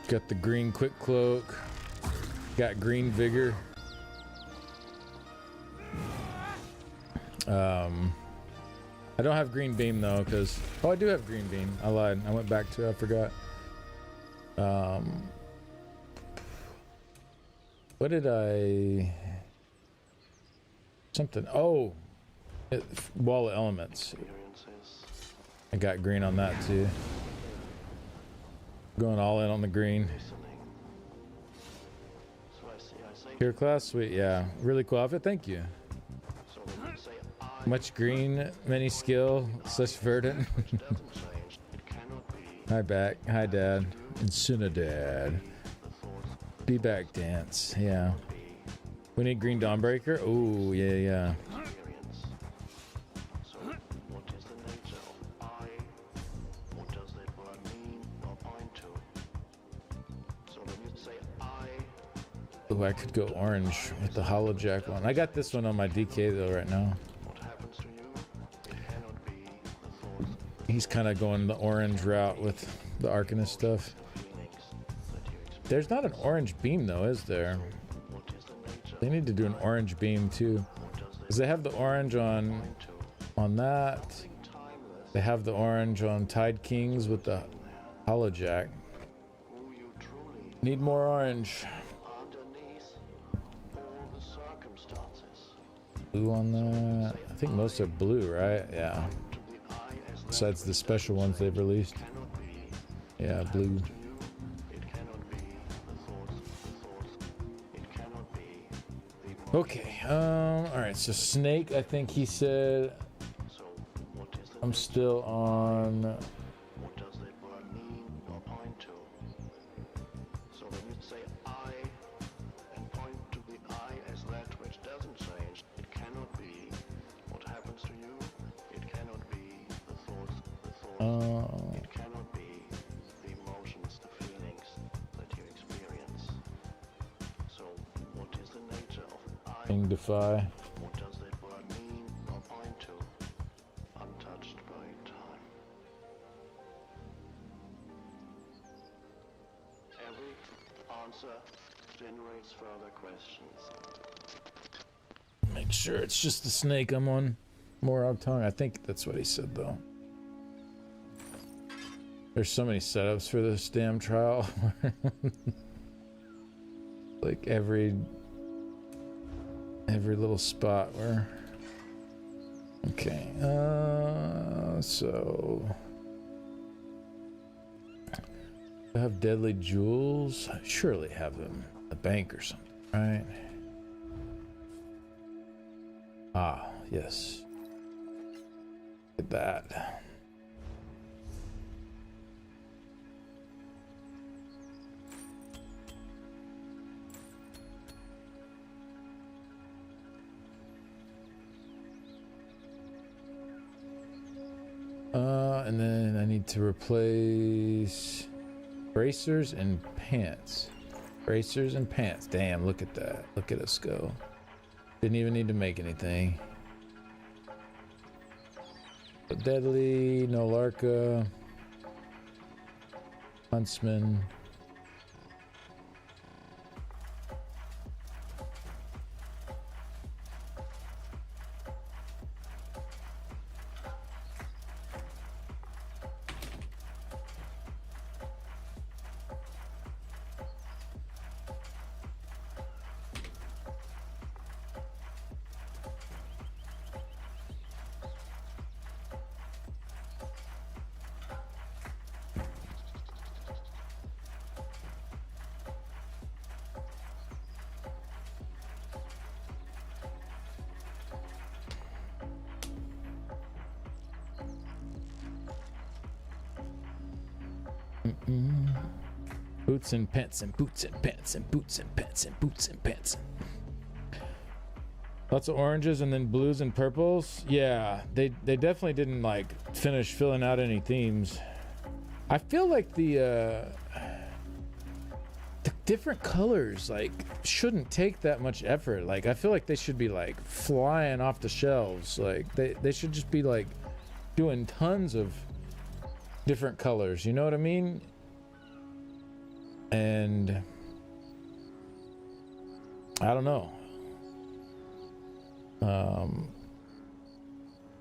Got the green quick cloak. Got green vigor. I don't have green beam though, because I do have green beam. I lied. I went back to it. I forgot. What did I? Something. Oh, Wall of Elements. I got green on that too. Going all in on the green. Hero class, sweet, yeah, really cool outfit. Thank you. Much green, many skill, such verdant. Hi back, hi dad, and Sinadad. Be back dance, yeah. We need green Dawnbreaker. Oh yeah. Oh, I could go orange with the Hollow Jack one. I got this one on my DK though right now. He's kind of going the orange route with the Arcanist stuff. There's not an orange beam though, is there? They need to do an orange beam too, because they have the orange on that. They have the orange on Tide Kings with the Hollow Jack. Need more orange. Blue on that. I think most are blue, right? Yeah. Besides the special ones they've released. Yeah, blue. Okay, alright, so Snake, I think he said I'm still on. What does that word mean or point to? So when you say I and point to the I as that which doesn't change, it cannot be what happens to you, it cannot be the thoughts, it cannot be the emotions, the feelings that you experience. So what is the nature of I? King Defy. What does that word mean or point to? Untouched by time. Every answer generates further questions. Make sure it's just the Snake I'm on. More out tongue. I think that's what he said though. There's so many setups for this damn trial. Like every little spot where. Okay, so I have deadly jewels. I surely have them at the bank or something, right? Ah, yes. Look at that. And then I need to replace bracers and pants. Bracers and pants. Damn, look at that. Look at us go. Didn't even need to make anything. But Deadly, no Larka, Huntsman. Boots and pants and boots and pants and boots and pants and boots and pants. Lots of oranges and then blues and purples. Yeah, they definitely didn't like finish filling out any themes. I feel like the different colors like shouldn't take that much effort. Like I feel like they should be like flying off the shelves. Like they should just be like doing tons of different colors, you know what I mean? And I don't know.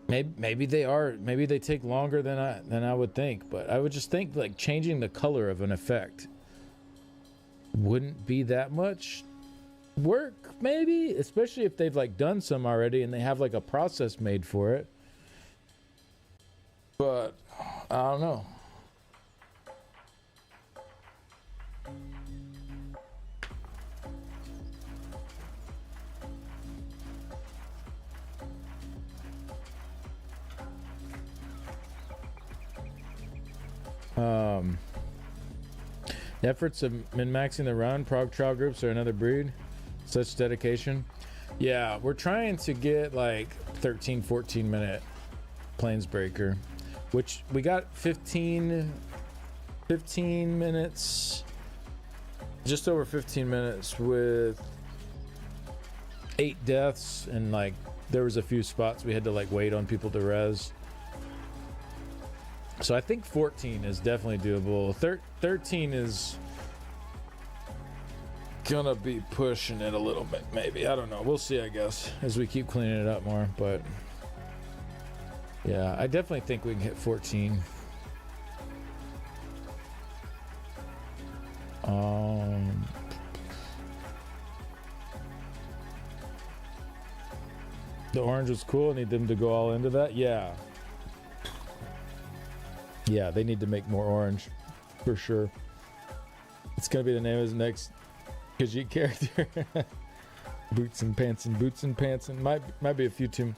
Maybe they are. Maybe they take longer than I would think. But I would just think like changing the color of an effect wouldn't be that much work. Maybe, especially if they've like done some already and they have like a process made for it. But I don't know. The efforts of min-maxing the run, prog trial groups are another breed. Such dedication. Yeah, we're trying to get like 13, 14 minute Planesbreaker, which we got 15 minutes, just over 15 minutes with 8 deaths, and like there was a few spots we had to like wait on people to res. So I think 14 is definitely doable. 13 is gonna be pushing it a little bit, maybe. I don't know. We'll see, I guess, as we keep cleaning it up more. But yeah, I definitely think we can hit 14. The orange was cool. I need them to go all into that. Yeah. Yeah, they need to make more orange, for sure. It's gonna be the name of his next Khajiit character. Boots and pants and boots and pants and might be a few too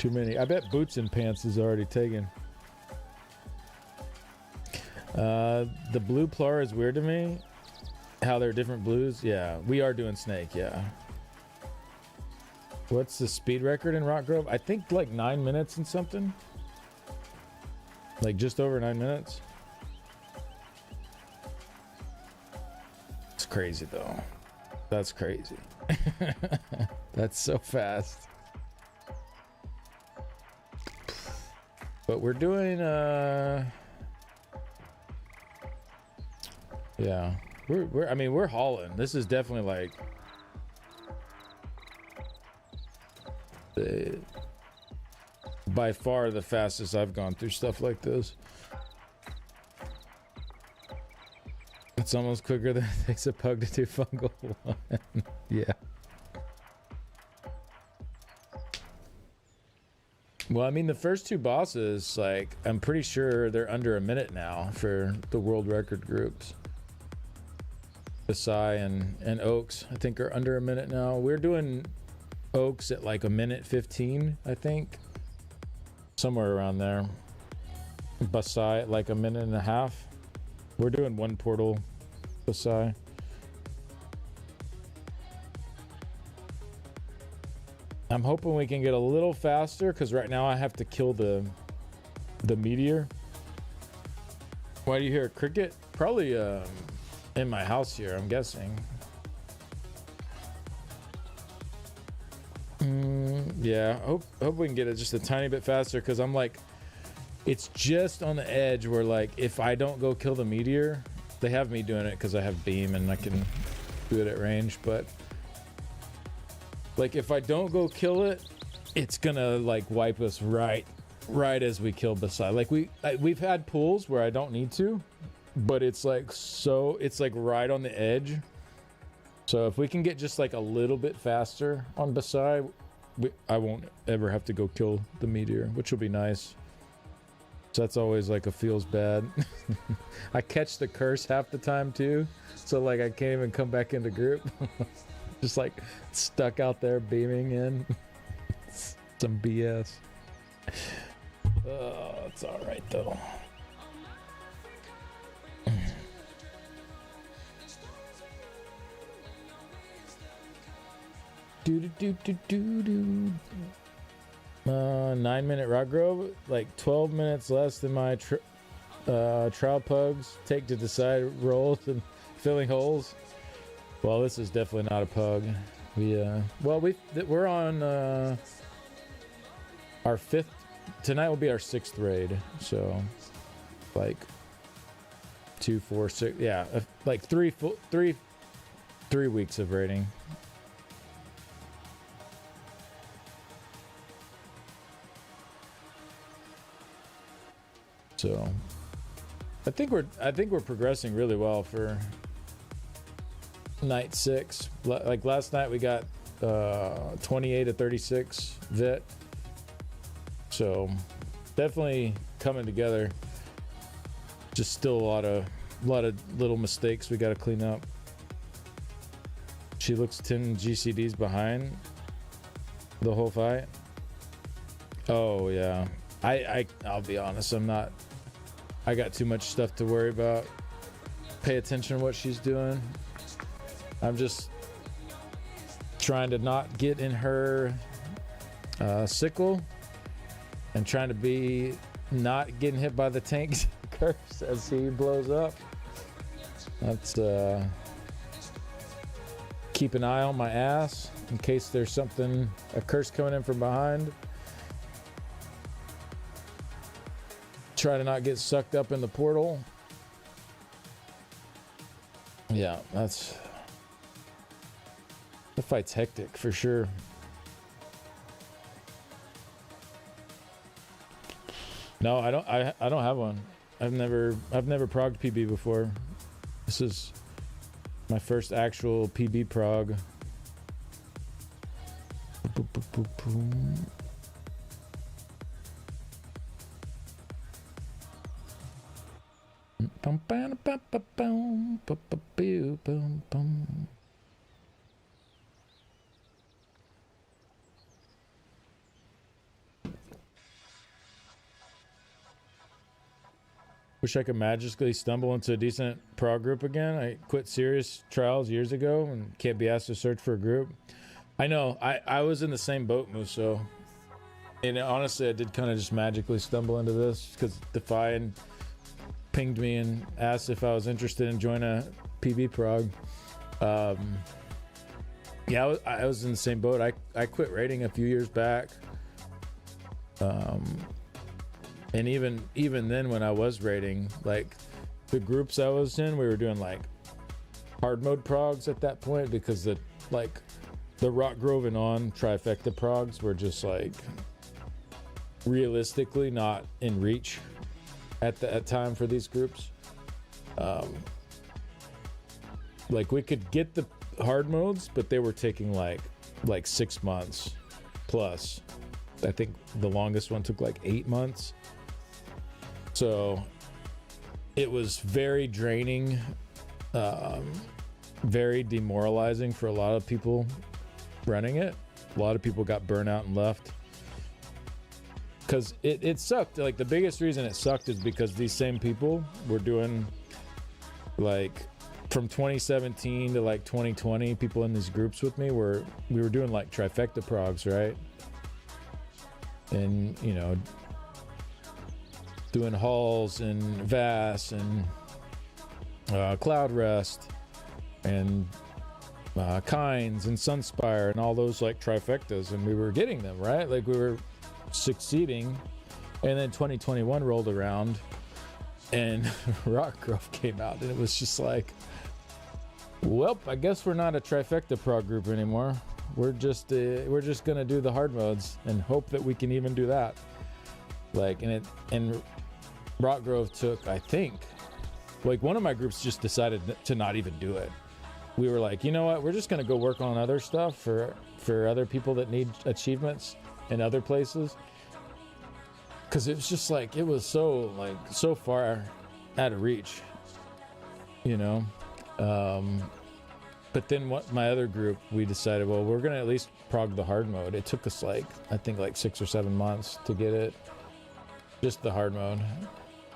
many. I bet boots and pants is already taken. The blue plur is weird to me. How they're different blues. Yeah, we are doing snake. Yeah. What's the speed record in Rock Grove? I think like 9 minutes and something. Like just over 9 minutes. It's crazy though. That's crazy. That's so fast. But we're doing yeah. We're hauling. This is definitely like by far the fastest I've gone through stuff like this. It's almost quicker than it takes a pug to do fungal one. Yeah. Well, I mean, the first two bosses, like, I'm pretty sure they're under a minute now for the world record groups. Basai and Oaks, I think, are under a minute now. We're doing Oaks at like 1:15, I think. Somewhere around there. Basai at like 1.5 minutes. We're doing one portal Basai. I'm hoping we can get a little faster because right now I have to kill the meteor. Why do you hear a cricket? Probably in my house here, I'm guessing. Yeah, hope we can get it just a tiny bit faster because I'm like, it's just on the edge where like if I don't go kill the meteor, they have me doing it because I have beam and I can do it at range, but like if I don't go kill it, it's gonna like wipe us right as we kill Basai. Like we've had pulls where I don't need to, but it's like right on the edge. So if we can get just like a little bit faster on Basai, I won't ever have to go kill the meteor, which will be nice. So that's always like a feels bad. I catch the curse half the time too, so like I can't even come back into group. Just like stuck out there beaming in. Some BS. It's all right though. Do. 9 minute Rock Grove, like 12 minutes less than my trial pugs take to decide rolls and filling holes. Well, this is definitely not a pug. We're on our 5th. Tonight will be our 6th raid. So, like 2, 4, 6. Yeah, like 3 weeks of raiding. So, I think we're progressing really well for night 6. Like last night we got 28 to 36 vit. So definitely coming together. Just still a lot of little mistakes we got to clean up. She looks 10 GCDs behind the whole fight. Oh yeah. I'll be honest, I got too much stuff to worry about. Pay attention to what she's doing. I'm just trying to not get in her sickle and trying to be not getting hit by the tank's curse as he blows up. That's keep an eye on my ass in case there's a curse coming in from behind. Try to not get sucked up in the portal. Yeah, the fight's hectic for sure. No, I don't have one. I've never progged PB before. This is my first actual PB prog. Wish I could magically stumble into a decent prog group again. I quit serious trials years ago and can't be asked to search for a group. I know. I was in the same boat, Muso. And honestly, I did kind of just magically stumble into this because Defy pinged me and asked if I was interested in joining a PB prog. Yeah, I was in the same boat. I quit raiding a few years back. And even then when I was raiding, like the groups I was in, we were doing like hard mode progs at that point because the Rock Grove and on trifecta progs were just like realistically not in reach at time for these groups. Like we could get the hard modes, but they were taking like 6 months plus. I think the longest one took like 8 months. So it was very draining, very demoralizing for a lot of people running it. A lot of people got burnt out and left because it sucked. Like the biggest reason it sucked is because these same people were doing like from 2017 to like 2020, people in these groups with me we were doing like trifecta progs, right? And you know, doing halls and Vass and Cloud Rest and Kinds and Sunspire and all those like trifectas, and we were getting them, right? Like we were succeeding. And then 2021 rolled around and Rock Grove came out, and it was just like, well, I guess we're not a trifecta prog group anymore. We're just gonna do the hard modes and hope that we can even do that. Like, and Rock Grove took, I think, like one of my groups just decided to not even do it. We were like, you know what? We're just gonna go work on other stuff for other people that need achievements in other places. Because it was just like, it was so far out of reach, you know. But then my other group, we decided, well, we're gonna at least prog the hard mode. It took us I think 6 or 7 months to get it, just the hard mode.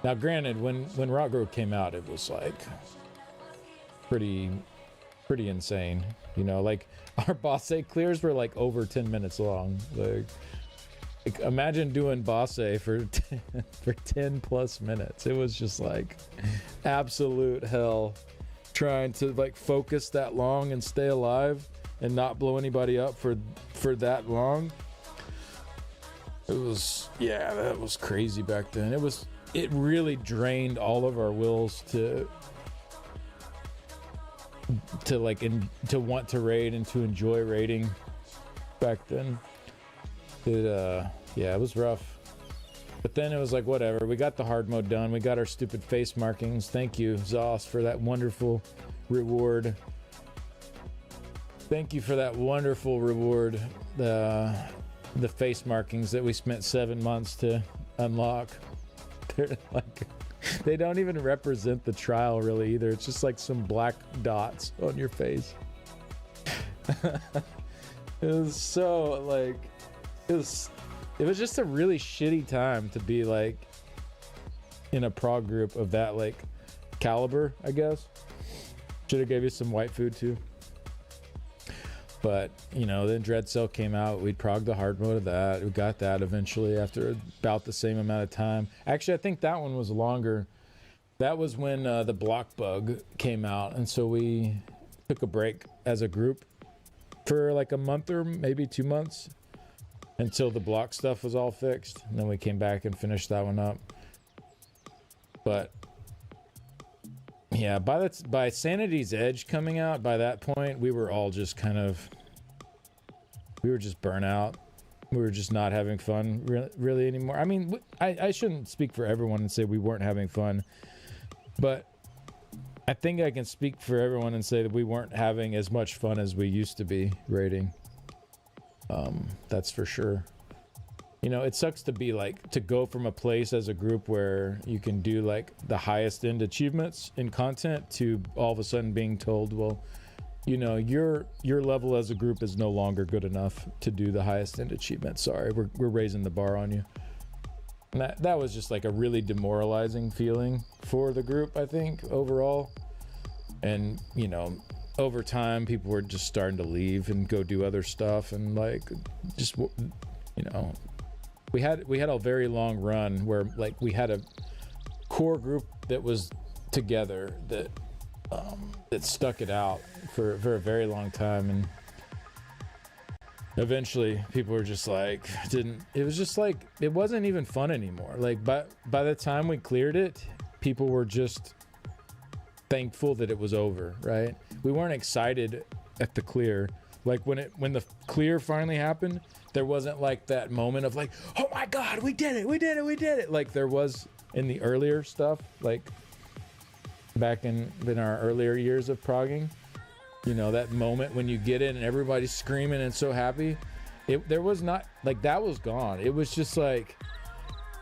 Now granted, when Rock Grove came out, it was like pretty insane, you know. Like our boss A clears were like over 10 minutes long. Like imagine doing boss A for 10 plus minutes. It was just like absolute hell trying to like focus that long and stay alive and not blow anybody up for that long. It was, yeah, that was crazy back then. It really drained all of our wills to want to raid and to enjoy raiding back then. It was rough. But then it was like, whatever. We got the hard mode done. We got our stupid face markings. Thank you, Zoss, for that wonderful reward. Thank you for that wonderful reward. The face markings that we spent 7 months to unlock. They're like, they don't even represent the trial really either. It's just like some black dots on your face. It was so like, it was just a really shitty time to be like in a prog group of that like caliber, I guess. Should have gave you some white food too. But, you know, then Dread Cell came out. We progged the hard mode of that. We got that eventually after about the same amount of time. Actually, I think that one was longer. That was when the block bug came out. And so we took a break as a group for like a month or maybe 2 months until the block stuff was all fixed. And then we came back and finished that one up. But yeah, by Sanity's Edge coming out, by that point, we were all just we were just burnt out. We were just not having fun really anymore. I mean, I shouldn't speak for everyone and say we weren't having fun, but I think I can speak for everyone and say that we weren't having as much fun as we used to be raiding. That's for sure. You know, it sucks to be like, to go from a place as a group where you can do like the highest end achievements in content to all of a sudden being told, well, you know, your level as a group is no longer good enough to do the highest end achievement. Sorry, we're raising the bar on you. And that was just like a really demoralizing feeling for the group, I think, overall. And, you know, over time, people were just starting to leave and go do other stuff. And like, just, you know, we had a very long run where like we had a core group that was together that stuck it out for a very long time. And eventually people were just like, it wasn't even fun anymore. Like by the time we cleared it, people were just thankful that it was over, right? We weren't excited at the clear. Like when the clear finally happened, there wasn't like that moment of like, oh my God, we did it. Like there was in the earlier stuff, like back in our earlier years of progging. You know, that moment when you get in and everybody's screaming and so happy. There was not, like, that was gone. It was just like,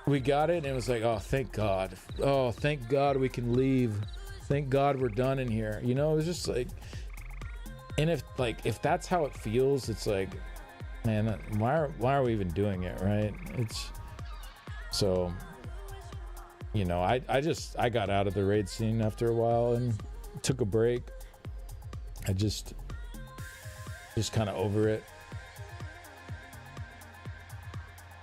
we got it and it was like, oh, thank God. Oh, thank God we can leave. Thank God we're done in here. You know, it was just like, and if that's how it feels, it's like, man, why are we even doing it, right? It's, so, you know, I got out of the raid scene after a while and took a break. I just kind of over it.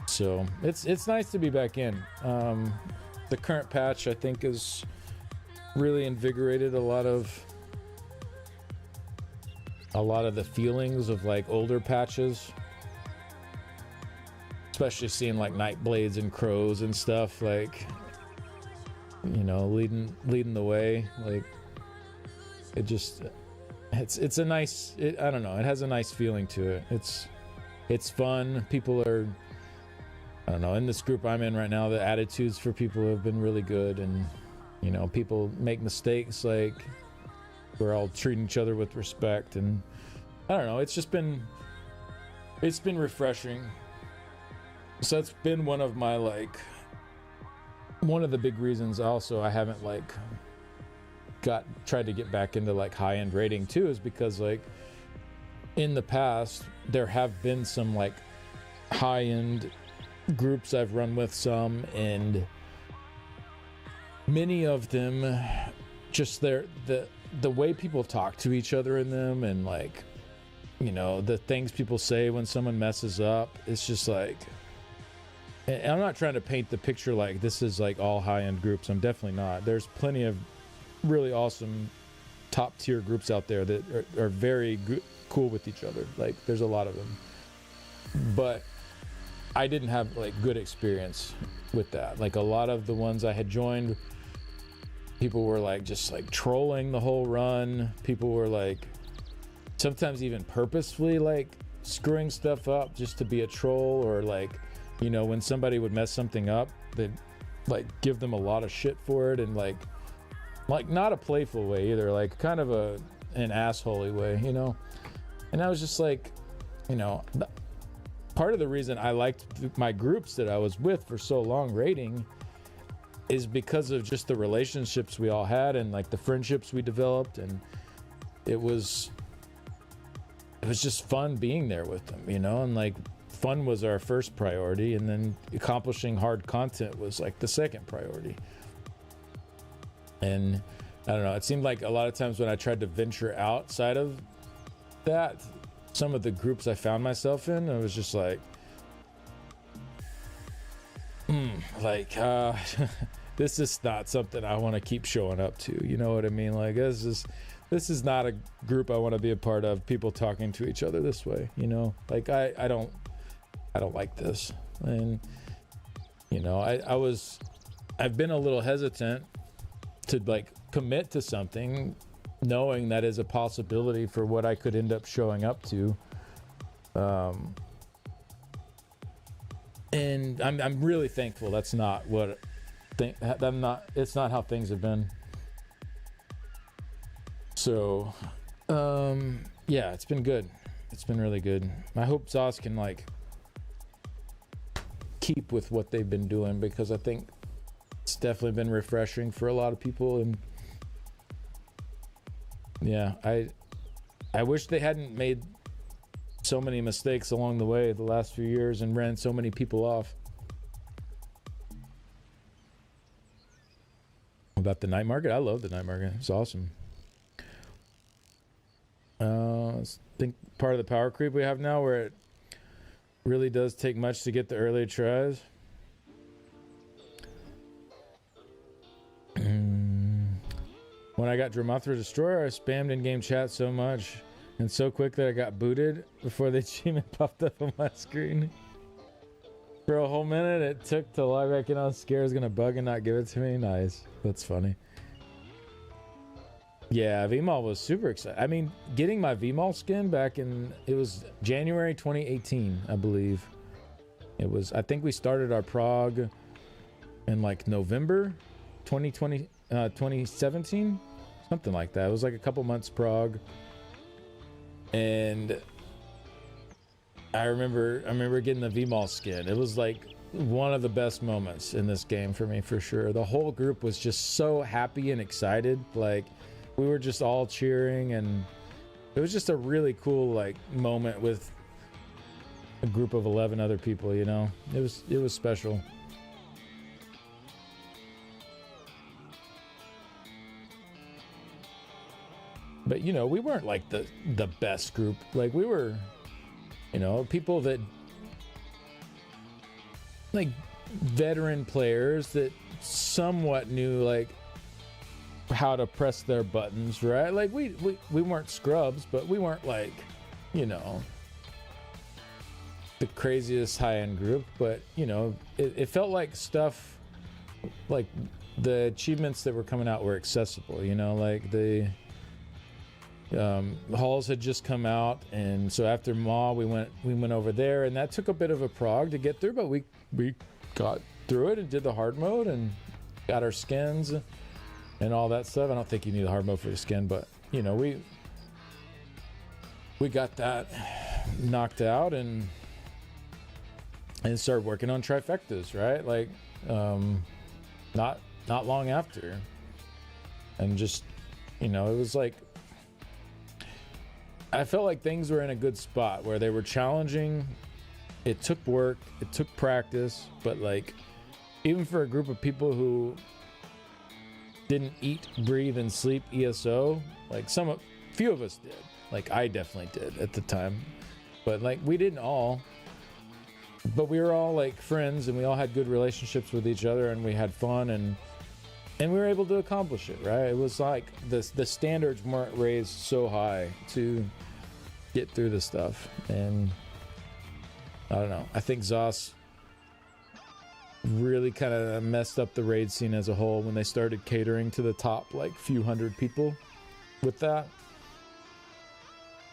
So it's nice to be back in. The current patch, I think, is really invigorated a lot of the feelings of like older patches, especially seeing like Nightblades and Crows and stuff, like, you know, leading the way. Like, it just, it's a nice, I don't know, it has a nice feeling to it. It's fun. People are, I don't know, in this group I'm in right now, the attitudes for people have been really good. And, you know, people make mistakes, like, we're all treating each other with respect. And I don't know, it's been refreshing. So that's been one of the big reasons also I haven't like tried to get back into like high-end rating too, is because like in the past there have been some like high-end groups I've run with some, and many of them just the way people talk to each other in them, and like, you know, the things people say when someone messes up, it's just like, and I'm not trying to paint the picture like this is like all high-end groups. I'm definitely not. There's plenty of really awesome top tier groups out there that are very cool with each other. Like there's a lot of them, but I didn't have like good experience with that. Like a lot of the ones I had joined, people were like just like trolling the whole run. People were like sometimes even purposefully like screwing stuff up just to be a troll, or like, you know, when somebody would mess something up, they'd like give them a lot of shit for it, and like not a playful way either, like kind of an assholey way, you know. And I was just like, you know, part of the reason I liked my groups that I was with for so long rating is because of just the relationships we all had and like the friendships we developed, and it was just fun being there with them, you know. And like fun was our first priority, and then accomplishing hard content was like the second priority. And I don't know, it seemed like a lot of times when I tried to venture outside of that, some of the groups I found myself in, I was just like, this is not something I want to keep showing up to. You know what I mean? Like this is not a group I want to be a part of. People talking to each other this way, you know? Like I don't like this. And you know, I've been a little hesitant to like commit to something, knowing that is a possibility for what I could end up showing up to. And I'm really thankful that's not what it's not how things have been. So yeah, it's been good. It's been really good. I hope Zos can like keep with what they've been doing, because I think it's definitely been refreshing for a lot of people. And yeah, I wish they hadn't made so many mistakes along the way the last few years and ran so many people off. About the night market? I love the night market. It's awesome. I think part of the power creep we have now, where it really does take much to get the early tries. When I got Dromothra Destroyer, I spammed in-game chat so much and so quick that I got booted before the achievement popped up on my screen. For a whole minute, it took to log back in. I was scared it was going to bug and not give it to me. Nice. That's funny. Yeah, VMAL was super exciting. I mean, getting my VMAL skin back in, it was January 2018, I believe. It was, I think we started our prog in like November 2017, something like that. It was like a couple months prog. And I remember getting the VMAL skin. It was like one of the best moments in this game for me, for sure. The whole group was just so happy and excited. Like, we were just all cheering, and it was just a really cool like moment with a group of 11 other people, you know. It was special. But you know, we weren't like the best group. Like, we were, you know, people that like veteran players that somewhat knew like how to press their buttons, right? Like, we weren't scrubs, but we weren't like, you know, the craziest high-end group. But you know, it felt like stuff, like the achievements that were coming out were accessible, you know. Like the halls had just come out, and so after Maw we went over there, and that took a bit of a prog to get through, but we got through it and did the hard mode and got our skins and all that stuff. I don't think you need a hard mode for the skin, but you know, we got that knocked out and started working on trifectas, right? Like not long after. And just, you know, it was like, I felt like things were in a good spot where they were challenging. It took work, it took practice, but like, even for a group of people who didn't eat, breathe, and sleep ESO, like few of us did. Like, I definitely did at the time, but like, we didn't all. But we were all like friends, and we all had good relationships with each other, and we had fun, and we were able to accomplish it, right? It was like the standards weren't raised so high to get through the stuff. And I don't know, I think Zos really kind of messed up the raid scene as a whole when they started catering to the top like few hundred people with that.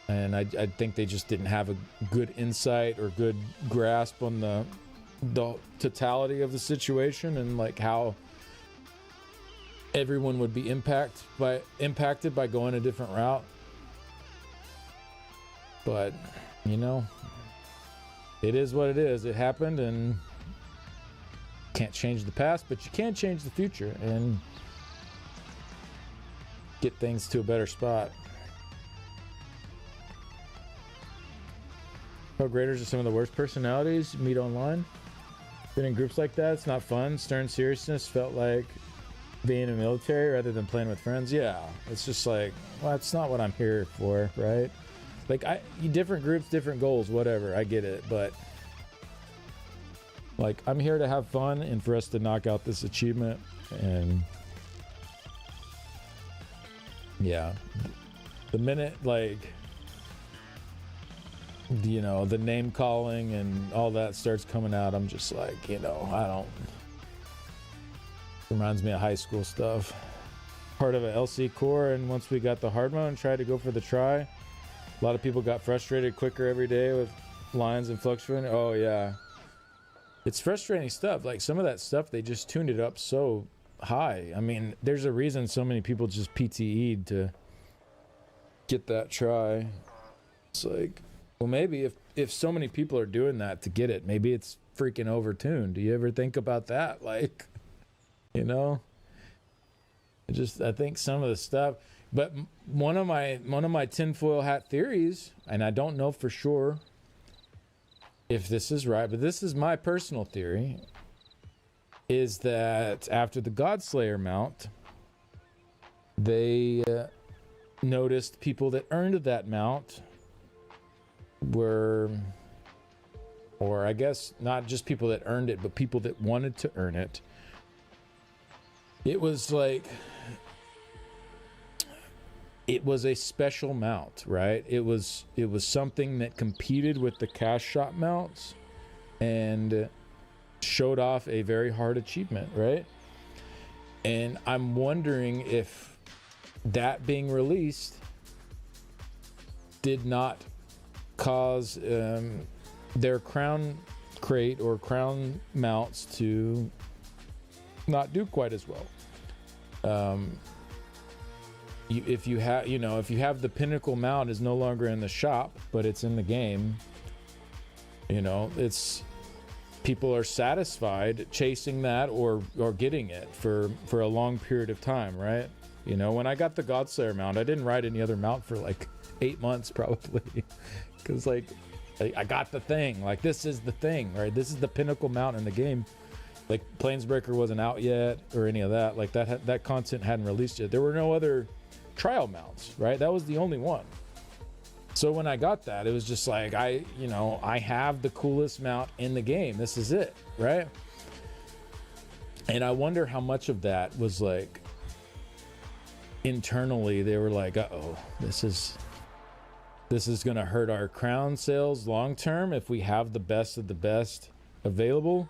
And I think they just didn't have a good insight or good grasp on the totality of the situation, and like how everyone would be impacted by going a different route. But you know, it is what it is. It happened, and can't change the past, but you can change the future and get things to a better spot. Pro graders are some of the worst personalities you meet online. Being in groups like that, it's not fun. Stern seriousness felt like being in the military rather than playing with friends. Yeah, it's just like, well, that's not what I'm here for, right? Like, different groups, different goals, whatever. I get it, but like, I'm here to have fun and for us to knock out this achievement. And yeah, the minute like, you know, the name calling and all that starts coming out, I'm just like, you know, I don't. Reminds me of high school stuff. Part of a LC core, and once we got the hard mode and tried to go for the try, a lot of people got frustrated quicker every day with lines and fluctuating. Oh yeah, it's frustrating stuff. Like, some of that stuff, they just tuned it up so high. I mean, there's a reason so many people just PTE'd to get that try. It's like, well, maybe if so many people are doing that to get it, maybe it's freaking overtuned. Do you ever think about that? Like, you know, I think some of the stuff. But one of my tinfoil hat theories, and I don't know for sure if this is right, but this is my personal theory, is that after the Godslayer mount, they noticed people that earned that mount were, or I guess not just people that earned it, but people that wanted to earn it. It was like, it was a special mount, right? It was something that competed with the cash shop mounts and showed off a very hard achievement, right? And I'm wondering if that being released did not cause their crown crate or crown mounts to not do quite as well. If you have the pinnacle mount is no longer in the shop, but it's in the game, it's people are satisfied chasing that or getting it for a long period of time, right? When I got the Godslayer mount, I didn't ride any other mount for like 8 months probably, because like I got the thing. Like, this is the thing, right? This is the pinnacle mount in the game. Like, Planesbreaker wasn't out yet or any of that. Like, that content hadn't released yet. There were no other trial mounts, right? That was the only one. So when I got that, it was just like, I have the coolest mount in the game. This is it, right? And I wonder how much of that was like internally they were like, uh-oh, this is going to hurt our crown sales long term if we have the best of the best available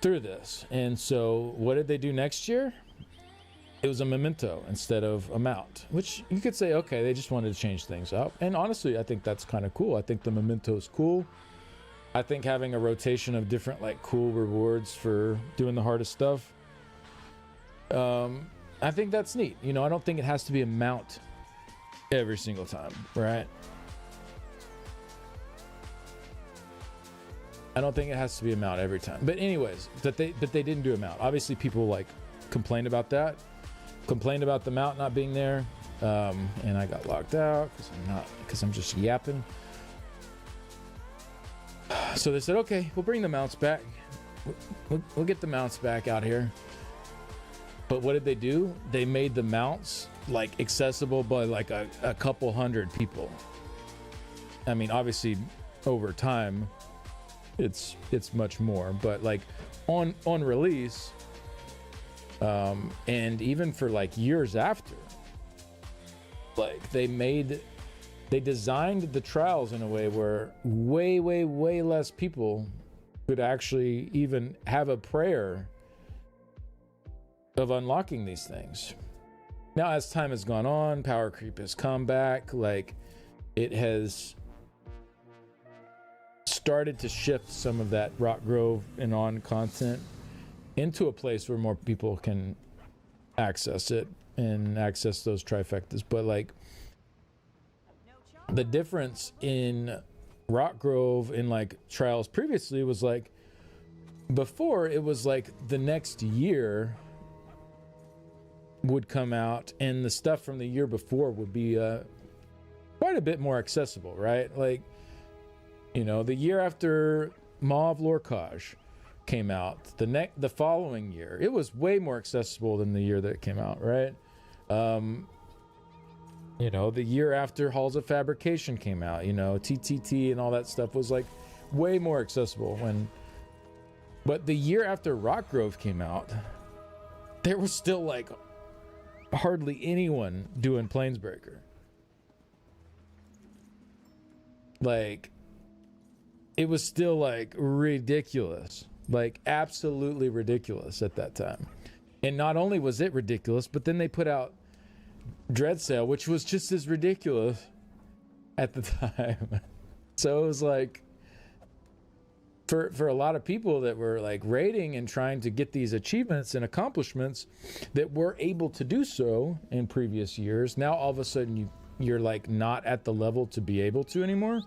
through this. And so what did they do next year? It was a memento instead of a mount, which you could say, okay, they just wanted to change things up. And honestly, I think that's kind of cool. I think the memento is cool. I think having a rotation of different like cool rewards for doing the hardest stuff, I think that's neat. I don't think it has to be a mount every single time, right? I don't think it has to be a mount every time. But anyways, but they didn't do a mount. Obviously, people like complained about that. Complained about the mount not being there, and I got locked out because I'm just yapping. So they said, okay, we'll bring the mounts back. We'll get the mounts back out here. But what did they do? They made the mounts like accessible by like a couple hundred people. I mean, obviously, over time, it's much more. But like on release. And even for like years after, like they designed the trials in a way where way less people could actually even have a prayer of unlocking these things. Now, as time has gone on, power creep has come back. Like, it has started to shift some of that Rock Grove and on content into a place where more people can access it and access those trifectas. But like, the difference in Rock Grove and like trials previously was like, before it was like the next year would come out and the stuff from the year before would be quite a bit more accessible, right? Like, the year after Mauve Lorcage came out, the following year, it was way more accessible than the year that it came out, right? The year after Halls of Fabrication came out, TTT and all that stuff was like way more accessible but the year after Rock Grove came out, there was still like hardly anyone doing Planesbreaker. Like, it was still like ridiculous. Like, absolutely ridiculous at that time. And not only was it ridiculous, but then they put out Dreadsail, which was just as ridiculous at the time. So it was like, for a lot of people that were like raiding and trying to get these achievements and accomplishments that were able to do so in previous years, now all of a sudden you're like not at the level to be able to anymore.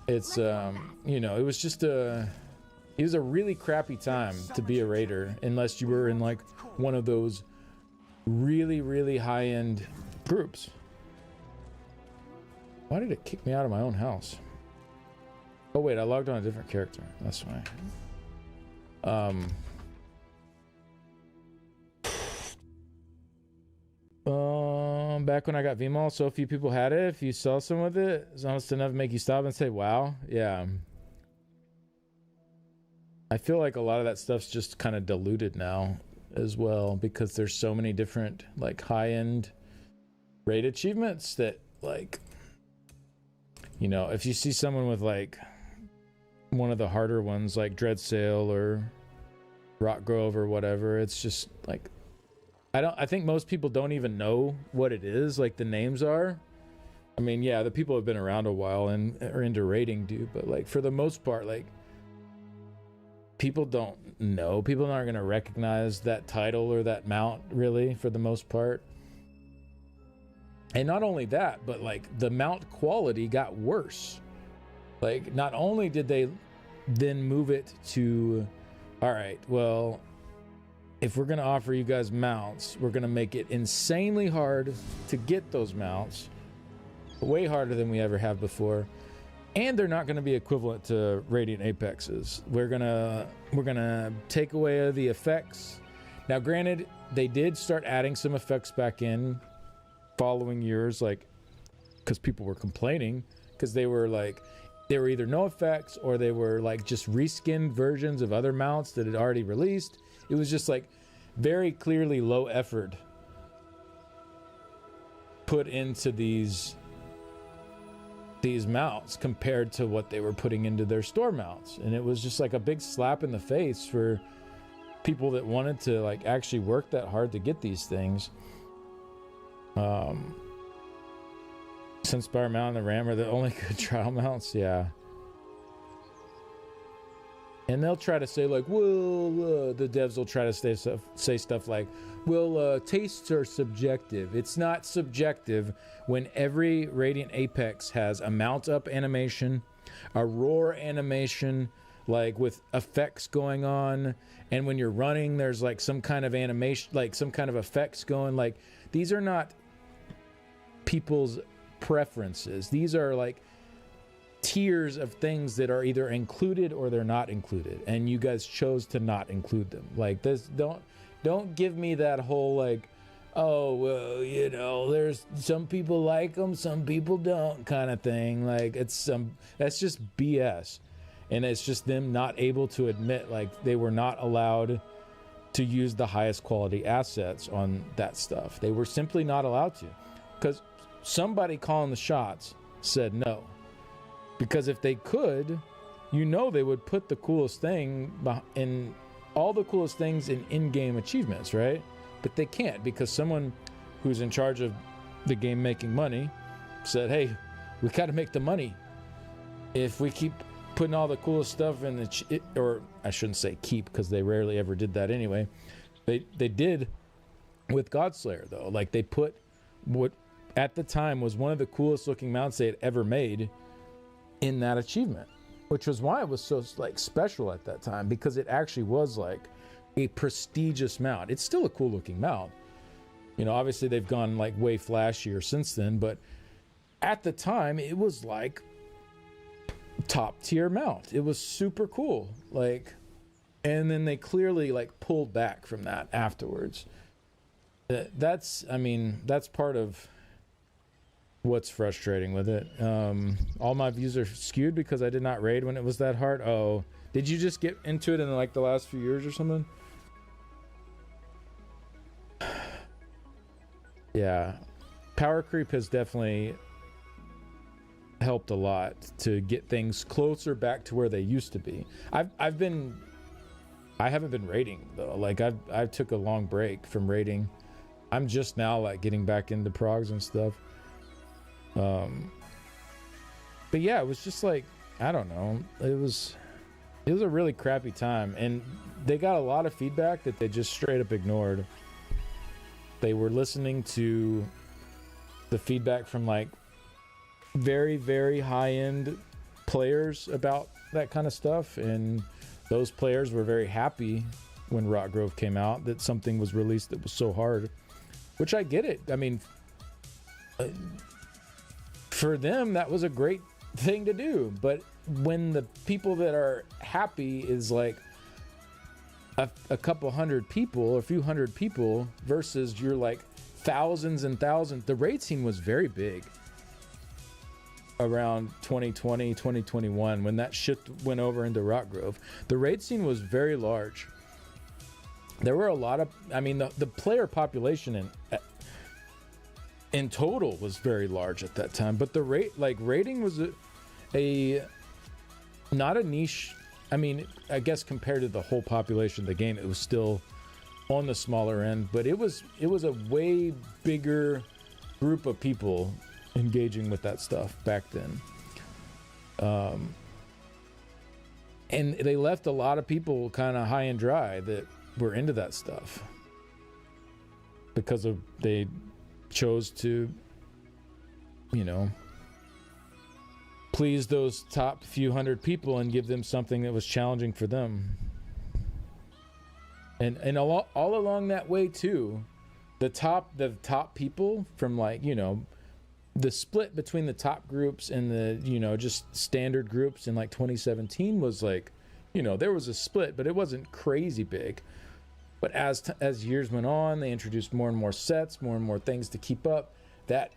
It's it was just it was a really crappy time to be a raider unless you were in like one of those really high-end groups. Why did it kick me out of my own house? Oh wait, I logged on a different character. That's why. Back when I got VMall, so few people had it. If you saw some with it, it's almost enough to make you stop and say, wow. Yeah. I feel like a lot of that stuff's just kind of diluted now as well, because there's so many different like high-end raid achievements that, like, you know, if you see someone with like one of the harder ones like Dread Sail or Rock Grove or whatever, it's just like, I think most people don't even know what it is, like the names are. I mean, yeah, the people have been around a while and are into raiding, dude, but like for the most part, like people don't know. People aren't going to recognize that title or that mount, really, for the most part. And not only that, but like the mount quality got worse. Like, not only did they then move it to, all right, well, if we're going to offer you guys mounts, we're going to make it insanely hard to get those mounts, way harder than we ever have before. And they're not going to be equivalent to Radiant Apexes. We're gonna take away the effects. Now, granted, they did start adding some effects back in following years, like, because people were complaining, because they were either no effects or they were like just reskinned versions of other mounts that had already released. It was just like very clearly low effort put into these mounts compared to what they were putting into their store mounts, and it was just like a big slap in the face for people that wanted to like actually work that hard to get these things. Sunspire Mount and the Ram are the only good trial mounts, yeah. And they'll try to say like, well, the devs will try to say stuff like, well, tastes are subjective. It's not subjective when every Radiant Apex has a mount up animation, a roar animation, like with effects going on, and when you're running, there's like some kind of animation, like some kind of effects going. Like, these are not people's preferences. These are like tiers of things that are either included or they're not included, and you guys chose to not include them. Like, this, don't give me that whole like, oh, well, you know, there's some people like them, some people don't kind of thing. Like, that's just BS. And it's just them not able to admit like they were not allowed to use the highest quality assets on that stuff. They were simply not allowed to, because somebody calling the shots said no. Because if they could, you know, they would put the coolest thing in all the coolest things in in-game achievements, right? But they can't, because someone who's in charge of the game making money said, hey, we got to make the money. If we keep putting all the coolest stuff in or I shouldn't say keep, because they rarely ever did that anyway. They did with Godslayer, though. Like, they put what at the time was one of the coolest looking mounts they had ever made in that achievement, which was why it was so like special at that time, because it actually was like a prestigious mount. It's still a cool looking mount. You know, obviously they've gone like way flashier since then, but at the time it was like top tier mount. It was super cool. Like, and then they clearly like pulled back from that afterwards. That's part of what's frustrating with it. All my views are skewed because I did not raid when it was that hard. Oh, did you just get into it in like the last few years or something? Yeah, power creep has definitely helped a lot to get things closer back to where they used to be. I haven't been raiding though. Like, I took a long break from raiding. I'm just now like getting back into progs and stuff. But yeah, it was just like, I don't know, it was a really crappy time, and they got a lot of feedback that they just straight up ignored. They were listening to the feedback from like very, very high-end players about that kind of stuff, and those players were very happy when Rock Grove came out that something was released that was so hard, which I get it. I mean, for them, that was a great thing to do. But when the people that are happy is like a couple hundred people, a few hundred people, versus you're like thousands and thousands. The raid scene was very big around 2020, 2021, when that shift went over into Rock Grove. The raid scene was very large. There were a lot of, I mean, the player population in total was very large at that time, but the raiding was a not a niche. I mean, I guess compared to the whole population of the game, it was still on the smaller end, but it was a way bigger group of people engaging with that stuff back then. And they left a lot of people kind of high and dry that were into that stuff because of they chose to, you know, please those top few hundred people and give them something that was challenging for them. And all along that way too, the top people from, like, you know, the split between the top groups and the, you know, just standard groups in like 2017 was like, you know, there was a split, but it wasn't crazy big. But as years went on, they introduced more and more sets, more and more things to keep up. That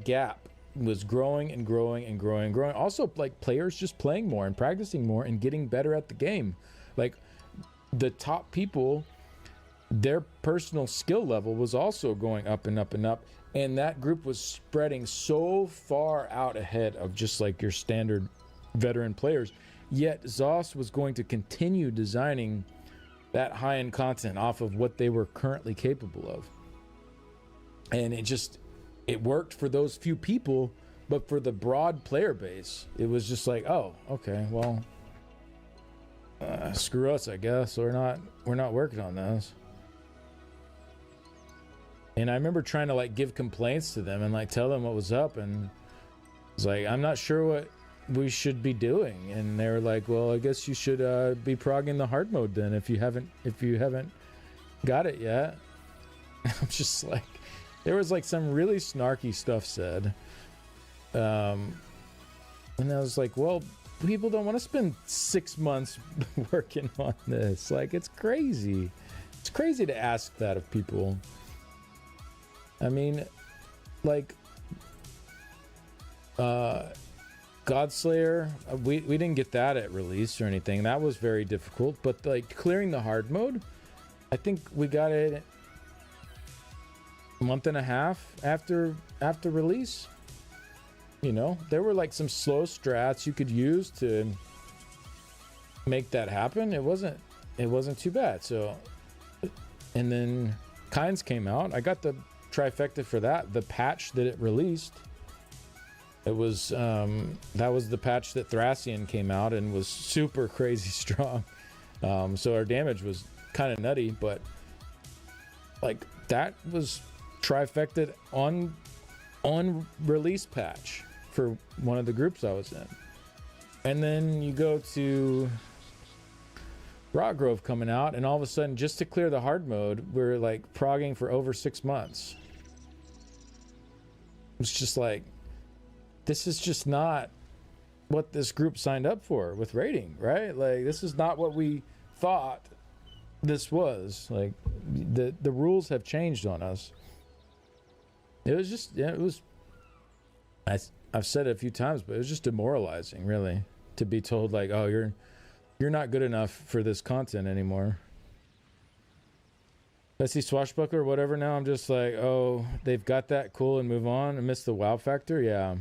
gap was growing and growing and growing and growing. Also, like, players just playing more and practicing more and getting better at the game. Like, the top people, their personal skill level was also going up and up and up. And that group was spreading so far out ahead of just like your standard veteran players. Yet ZOS was going to continue designing that high-end content off of what they were currently capable of. And it worked for those few people, but for the broad player base, it was just like, oh, okay, well, screw us, I guess. We're not working on this. And I remember trying to, like, give complaints to them and, like, tell them what was up, and it's like, I'm not sure what we should be doing. And they were like, well, I guess you should be progging the hard mode then if you haven't got it yet. I'm just like, there was like some really snarky stuff said, and I was like, well, people don't want to spend 6 months working on this. Like, it's crazy to ask that of people. I mean, like, Godslayer, we didn't get that at release or anything. That was very difficult. But, like, clearing the hard mode, I think we got it a month and a half after release. You know, there were like some slow strats you could use to make that happen. It wasn't too bad. So, and then Kynes came out. I got the trifecta for that. The patch that it released. It was that was the patch that Thracian came out and was super crazy strong. So our damage was kind of nutty, but like that was trifected on release patch for one of the groups I was in. And then you go to Rock Grove coming out, and all of a sudden, just to clear the hard mode, we're like progging for over 6 months. It's just like, this is just not what this group signed up for with raiding, right? Like, this is not what we thought this was. Like, the rules have changed on us. It was just, yeah, it was, I've said it a few times, but it was just demoralizing, really, to be told like, oh, you're not good enough for this content anymore. I see Swashbuckler or whatever now, I'm just like, oh, they've got that, cool, and move on. I miss the wow factor, yeah.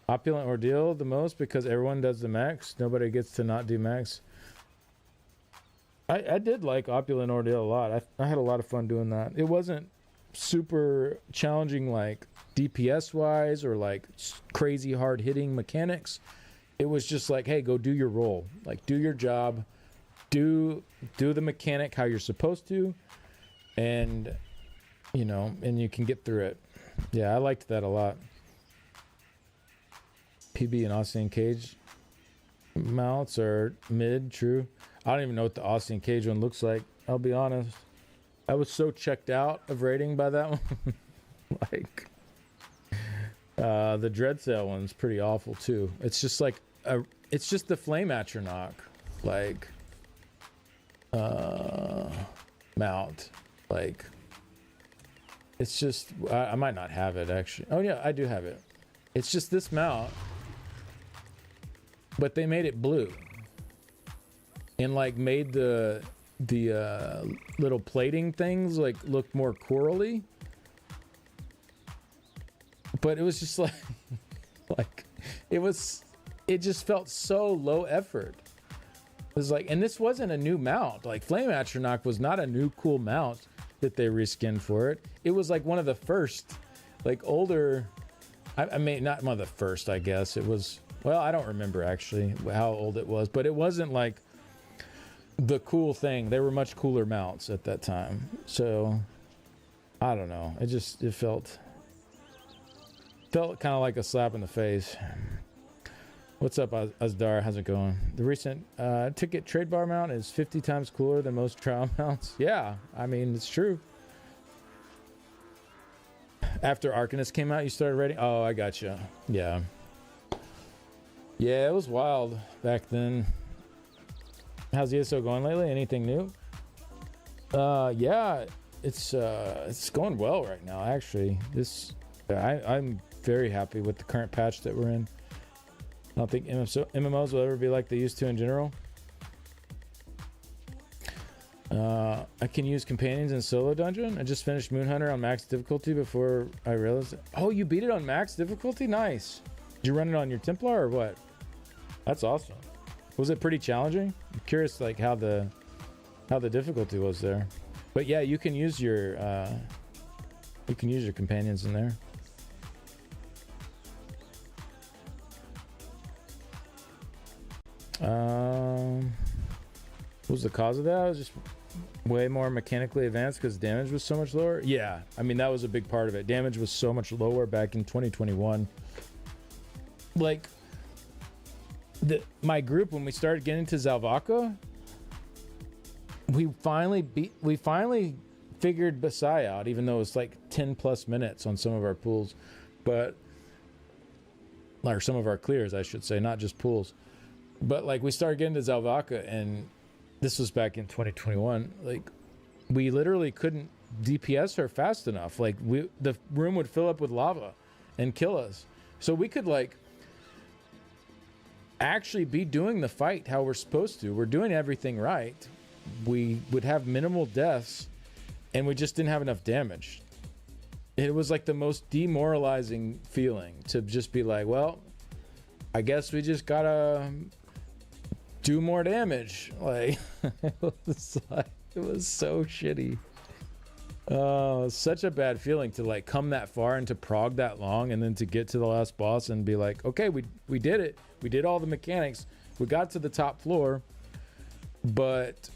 Opulent Ordeal the most because everyone does the max. Nobody gets to not do max. I did like Opulent Ordeal a lot. I had a lot of fun doing that. It wasn't super challenging like DPS wise or like crazy hard hitting mechanics. It was just like, hey, go do your role. Like, do your job. Do the mechanic how you're supposed to. And, you know, and you can get through it. Yeah, I liked that a lot. PB and Austin Cage mounts are mid, true. I don't even know what the Austin Cage one looks like. I'll be honest. I was so checked out of rating by that one. Like, the Dreadsail one's pretty awful too. It's just like it's just the Flame Atronach, like, mount. Like, It's just, I might not have it actually. Oh yeah, I do have it. It's just this mount, but they made it blue and like made the little plating things like look more corally. But it was just like, it just felt so low effort. It was like, and this wasn't a new mount. Like Flame Atronach was not a new cool mount that they reskinned for it. It was like one of the first, like older, I mean, not one of the first, I guess. It was, well, I don't remember actually how old it was, but it wasn't like the cool thing. They were much cooler mounts at that time. So, I don't know. It felt kind of like a slap in the face. What's up, Azdar? How's it going? The recent ticket trade bar mount is 50 times cooler than most trial mounts. Yeah, I mean, it's true. After Arcanist came out, you started raiding? Oh, I gotcha. Yeah. Yeah, it was wild back then. How's ESO going lately? Anything new? Yeah, it's going well right now, actually. I'm very happy with the current patch that we're in. I don't think MMOs will ever be like they used to in general. I can use companions in solo dungeon. I just finished Moonhunter on max difficulty before I realized it. Oh, you beat it on max difficulty? Nice. Did you run it on your Templar or what? That's awesome. Was it pretty challenging? I'm curious like how the difficulty was there. But yeah, you can use your companions in there. What was the cause of that? It was just way more mechanically advanced because damage was so much lower. Yeah, I mean that was a big part of it. Damage was so much lower back in 2021. Like my group, when we started getting to Zalvaka, we finally figured Basai out, even though it's like 10 plus minutes on some of our pools, or some of our clears, I should say, not just pools. But like we started getting to Zalvaka, and this was back in 2021. Like we literally couldn't DPS her fast enough. Like the room would fill up with lava and kill us. So we could like actually be doing the fight how we're supposed to. We're doing everything right. We would have minimal deaths, and we just didn't have enough damage. It was like the most demoralizing feeling to just be like, well, I guess we just gotta do more damage. Like it was so shitty. Such a bad feeling to like come that far and to prog that long, and then to get to the last boss and be like, okay, we did it. We did all the mechanics. We got to the top floor, but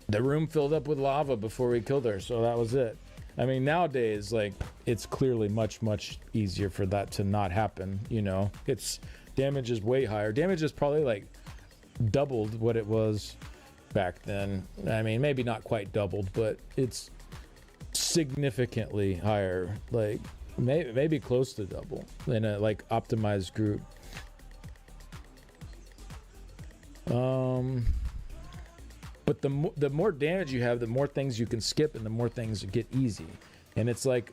the room filled up with lava before we killed her, so that was it. I mean, nowadays, like, it's clearly much, much easier for that to not happen, you know? Damage is way higher. Damage is probably, like, doubled what it was back then. I mean, maybe not quite doubled, but it's significantly higher. Like, maybe close to double in a, like, optimized group. But the more damage you have, the more things you can skip, and the more things get easy. And it's like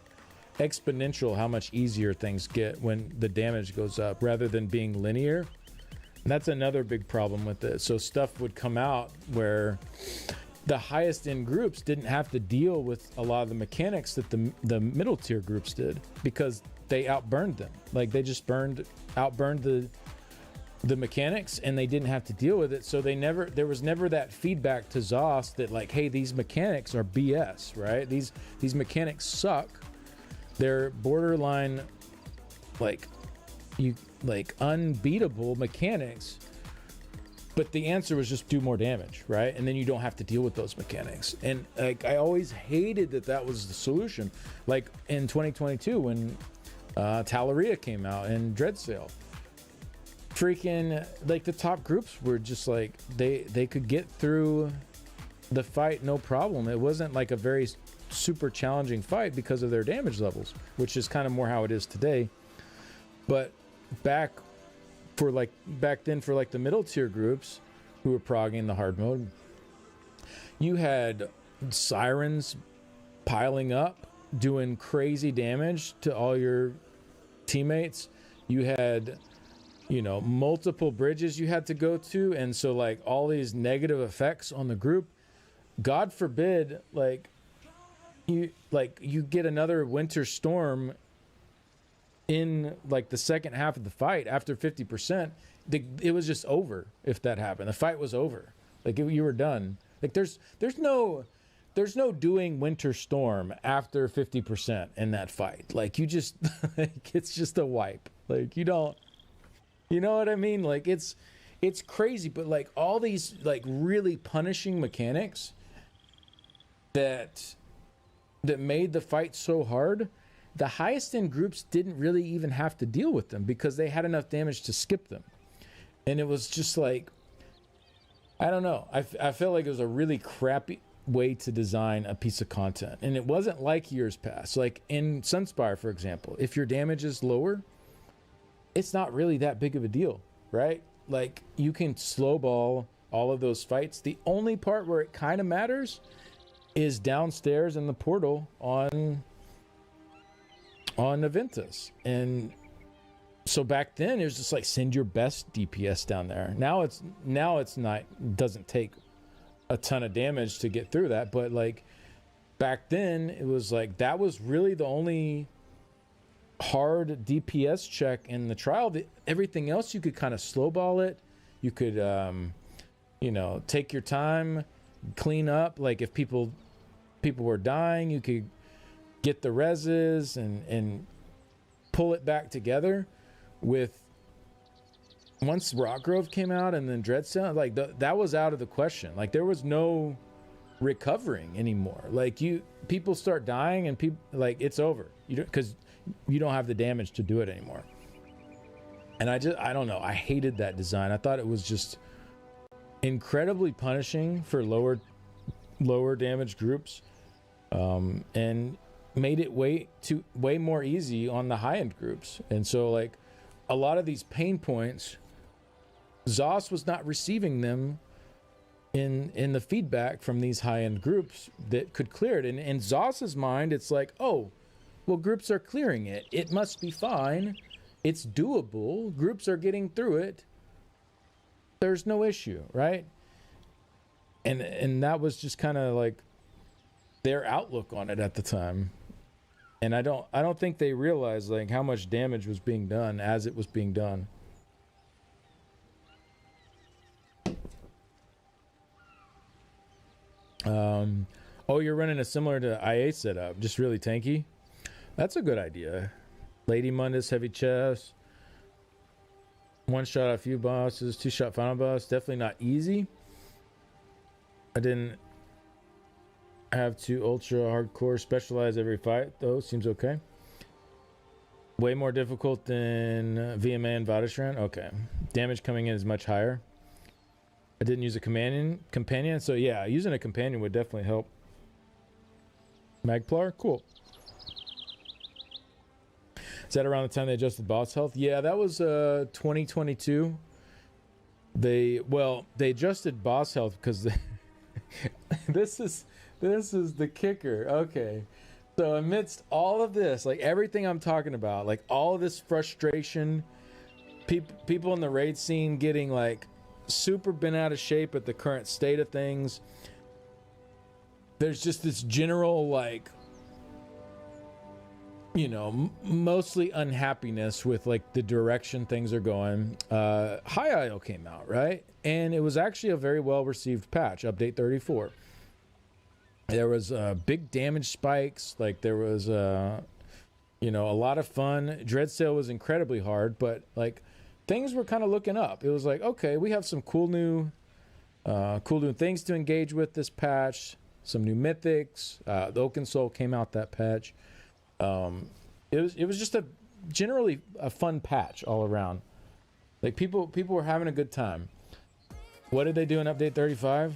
exponential how much easier things get when the damage goes up rather than being linear. And that's another big problem with it. So stuff would come out where the highest end groups didn't have to deal with a lot of the mechanics that the middle tier groups did, because they outburned them. Like they just outburned the mechanics, and they didn't have to deal with it. So there was never that feedback to ZOS that like, hey, these mechanics are BS, right? These mechanics suck. They're borderline unbeatable mechanics. But the answer was just do more damage, right? And then you don't have to deal with those mechanics. And like I always hated that was the solution. Like in 2022 when Talaria came out and Dreadsail. Freaking like the top groups were just like they could get through the fight no problem. It wasn't like a very super challenging fight because of their damage levels, which is kind of more how it is today. But back then for like the middle tier groups who were progging the hard mode, you had sirens piling up doing crazy damage to all your teammates. You had, you know, multiple bridges you had to go to, and so like all these negative effects on the group. God forbid, like you get another winter storm in like the second half of the fight after 50%. It was just over if that happened. The fight was over. Like you were done. Like there's no doing winter storm after 50% in that fight. Like you just like, it's just a wipe. Like you know what I mean? Like it's crazy, but like all these like really punishing mechanics that made the fight so hard, the highest end groups didn't really even have to deal with them because they had enough damage to skip them. And it was just like, I don't know. I felt like it was a really crappy way to design a piece of content. And it wasn't like years past. Like in Sunspire, for example, if your damage is lower, it's not really that big of a deal, right? Like you can slow ball all of those fights. The only part where it kind of matters is downstairs in the portal on Aventus. And so back then it was just like send your best DPS down there. Now it's not, doesn't take a ton of damage to get through that, but like back then it was like that was really the only hard DPS check in the trial. Everything else you could kind of slow ball it. You could you know, take your time, clean up. Like if people were dying, you could get the reses and pull it back together. With once Rockgrove came out and then Dreadstone, like that was out of the question. Like there was no recovering anymore. Like people start dying and people like it's over. Because you don't have the damage to do it anymore. And I don't know. I hated that design. I thought it was just incredibly punishing for lower damage groups, and made it way more easy on the high end groups. And so like a lot of these pain points, ZOS was not receiving them in the feedback from these high end groups that could clear it. And in ZOS's mind, it's like, oh, well, groups are clearing it. It must be fine. It's doable. Groups are getting through it. There's no issue, right? And that was just kind of like their outlook on it at the time. And I don't think they realized like how much damage was being done as it was being done. Oh, you're running a similar to IA setup, just really tanky. That's a good idea. Lady Mundus, heavy chest, one shot a few bosses, 2-shot final boss. Definitely not easy. I didn't have to ultra hardcore specialize every fight though. Seems okay. Way more difficult than VMA and Vadashran. Okay. Damage coming in is much higher. I didn't use a companion, so yeah, using a companion would definitely help. Magplar, cool. Is that around the time they adjusted boss health? Yeah, that was 2022. They adjusted boss health because this is the kicker. Okay. So amidst all of this, like everything I'm talking about, like all of this frustration, people in the raid scene getting like super bent out of shape at the current state of things. There's just this general like, you know, mostly unhappiness with like the direction things are going. High IO came out, right? And it was actually a very well received patch, update 34. There was big damage spikes. Like there was, you know, a lot of fun. Dreadsail was incredibly hard, but like things were kind of looking up. It was like, okay, we have some cool new things to engage with this patch. Some new mythics. The Oaken Soul came out that patch. It was just generally a fun patch all around. Like people were having a good time. What did they do in update 35?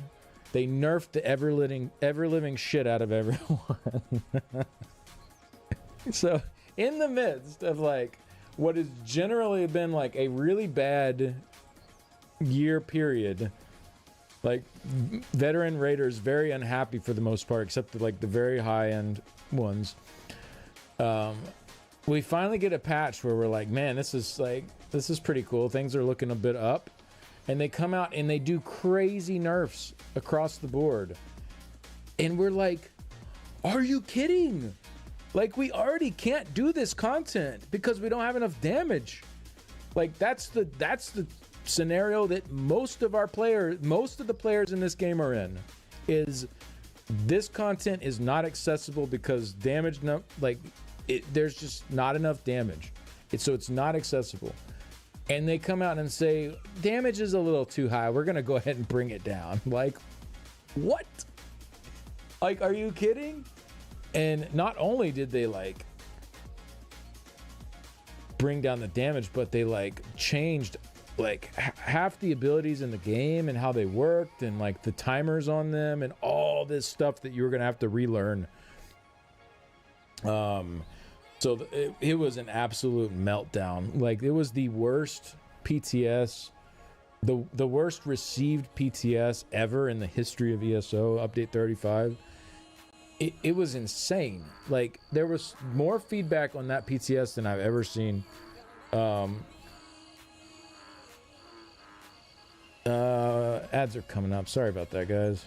They nerfed the ever living shit out of everyone. So in the midst of like what has generally been like a really bad year period, like veteran raiders very unhappy for the most part, except for like the very high end ones. We finally get a patch where we're like, man, this is pretty cool. Things are looking a bit up. And they come out and they do crazy nerfs across the board. And we're like, are you kidding? Like, we already can't do this content because we don't have enough damage. Like, that's the scenario that most of the players in this game are in, is this content is not accessible because there's just not enough damage. So it's not accessible. And they come out and say, damage is a little too high. We're going to go ahead and bring it down. Like, what? Like, are you kidding? And not only did they like bring down the damage, but they like changed like half the abilities in the game and how they worked and like the timers on them and all this stuff that you were going to have to relearn. So it was an absolute meltdown. Like, it was the worst PTS, the worst received PTS ever in the history of ESO, Update 35. It was insane. Like, there was more feedback on that PTS than I've ever seen. Ads are coming up. Sorry about that, guys.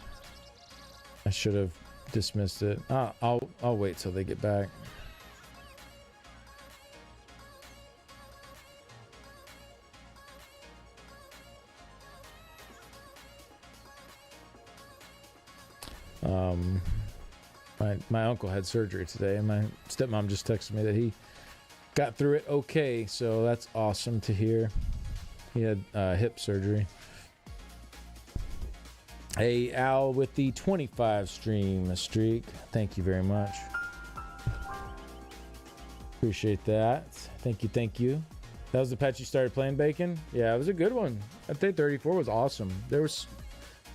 I should have dismissed it. I'll wait till they get back. My uncle had surgery today, and my stepmom just texted me that he got through it okay, so that's awesome to hear. He had hip surgery. Hey, Al with the 25 stream streak. Thank you very much. Appreciate that. Thank you. That was the patch you started playing, Bacon? Yeah, it was a good one. Update 34 was awesome. There was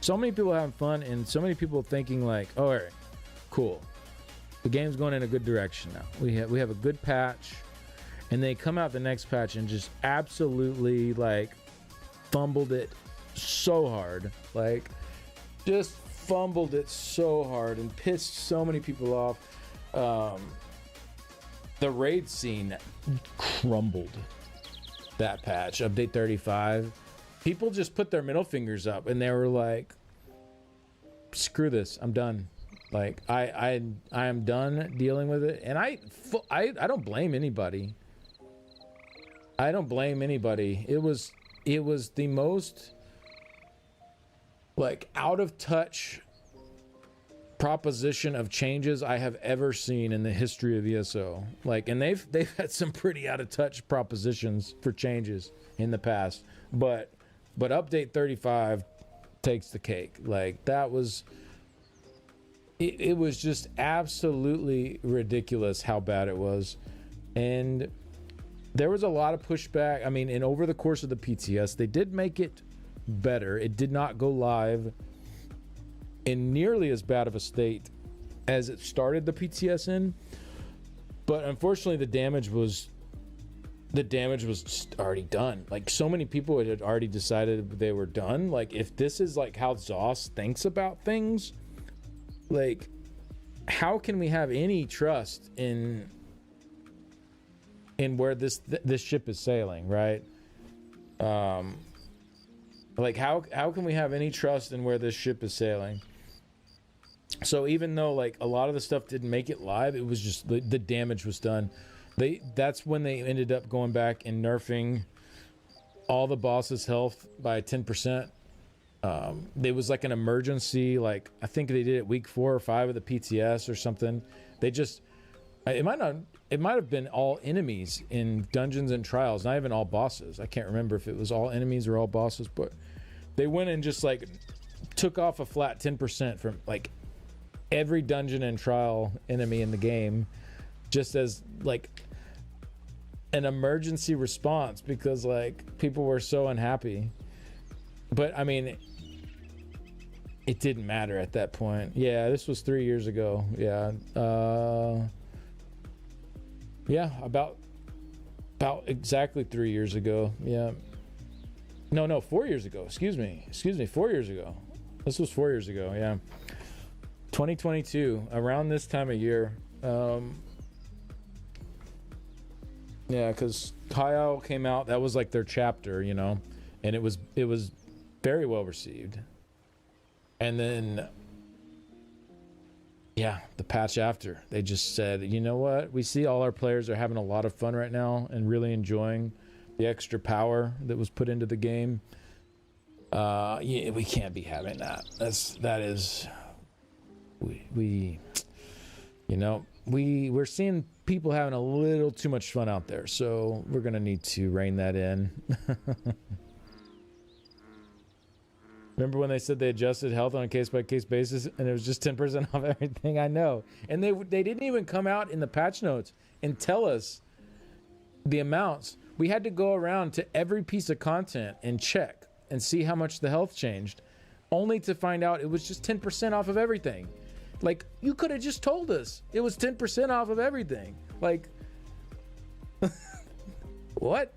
so many people having fun and so many people thinking like, oh, all right, cool. The game's going in a good direction now. We have a good patch. And they come out the next patch and just absolutely like fumbled it so hard. Like, just fumbled it so hard and pissed so many people off. The raid scene crumbled that patch, update 35. People just put their middle fingers up and they were like, screw this, I'm done. Like, I am done dealing with it. And I don't blame anybody. I don't blame anybody. It was the most like out of touch proposition of changes I have ever seen in the history of ESO. Like, and they've had some pretty out of touch propositions for changes in the past, but update 35 takes the cake. Like, that was it was just absolutely ridiculous how bad it was. And there was a lot of pushback. I mean, and over the course of the PTS, they did make it better. It did not go live in nearly as bad of a state as it started the PTS in. But unfortunately, the damage was just already done. Like, so many people had already decided they were done. Like, if this is like how Zoss thinks about things, like, how can we have any trust in where this ship is sailing, right? Like, how can we have any trust in where this ship is sailing? So even though like a lot of the stuff didn't make it live, it was just the damage was done. That's when they ended up going back and nerfing all the boss's health by 10%. There was like an emergency, like I think they did it week 4 or 5 of the PTS or something. It might have been all enemies in dungeons and trials, not even all bosses. I can't remember if it was all enemies or all bosses, but they went and just like took off a flat 10% from like every dungeon and trial enemy in the game, just as like an emergency response, because like people were so unhappy. But I mean, it didn't matter at that point. Yeah, this was 3 years ago. Yeah. Yeah, about exactly 3 years ago. Yeah. No, 4 years ago. Excuse me, 4 years ago. This was 4 years ago, yeah. 2022, around this time of year. Yeah, because Kyle came out. That was like their chapter, you know, and it was very well received. And then, yeah, the patch after, they just said, you know what? We see all our players are having a lot of fun right now and really enjoying the extra power that was put into the game. Yeah, we can't be having that. We're seeing people having a little too much fun out there, so we're gonna need to rein that in. Remember when they said they adjusted health on a case-by-case basis and it was just 10% off everything? I know. And they didn't even come out in the patch notes and tell us the amounts. We had to go around to every piece of content and check and see how much the health changed, only to find out it was just 10% off of everything. Like, you could have just told us it was 10% off of everything. Like, what?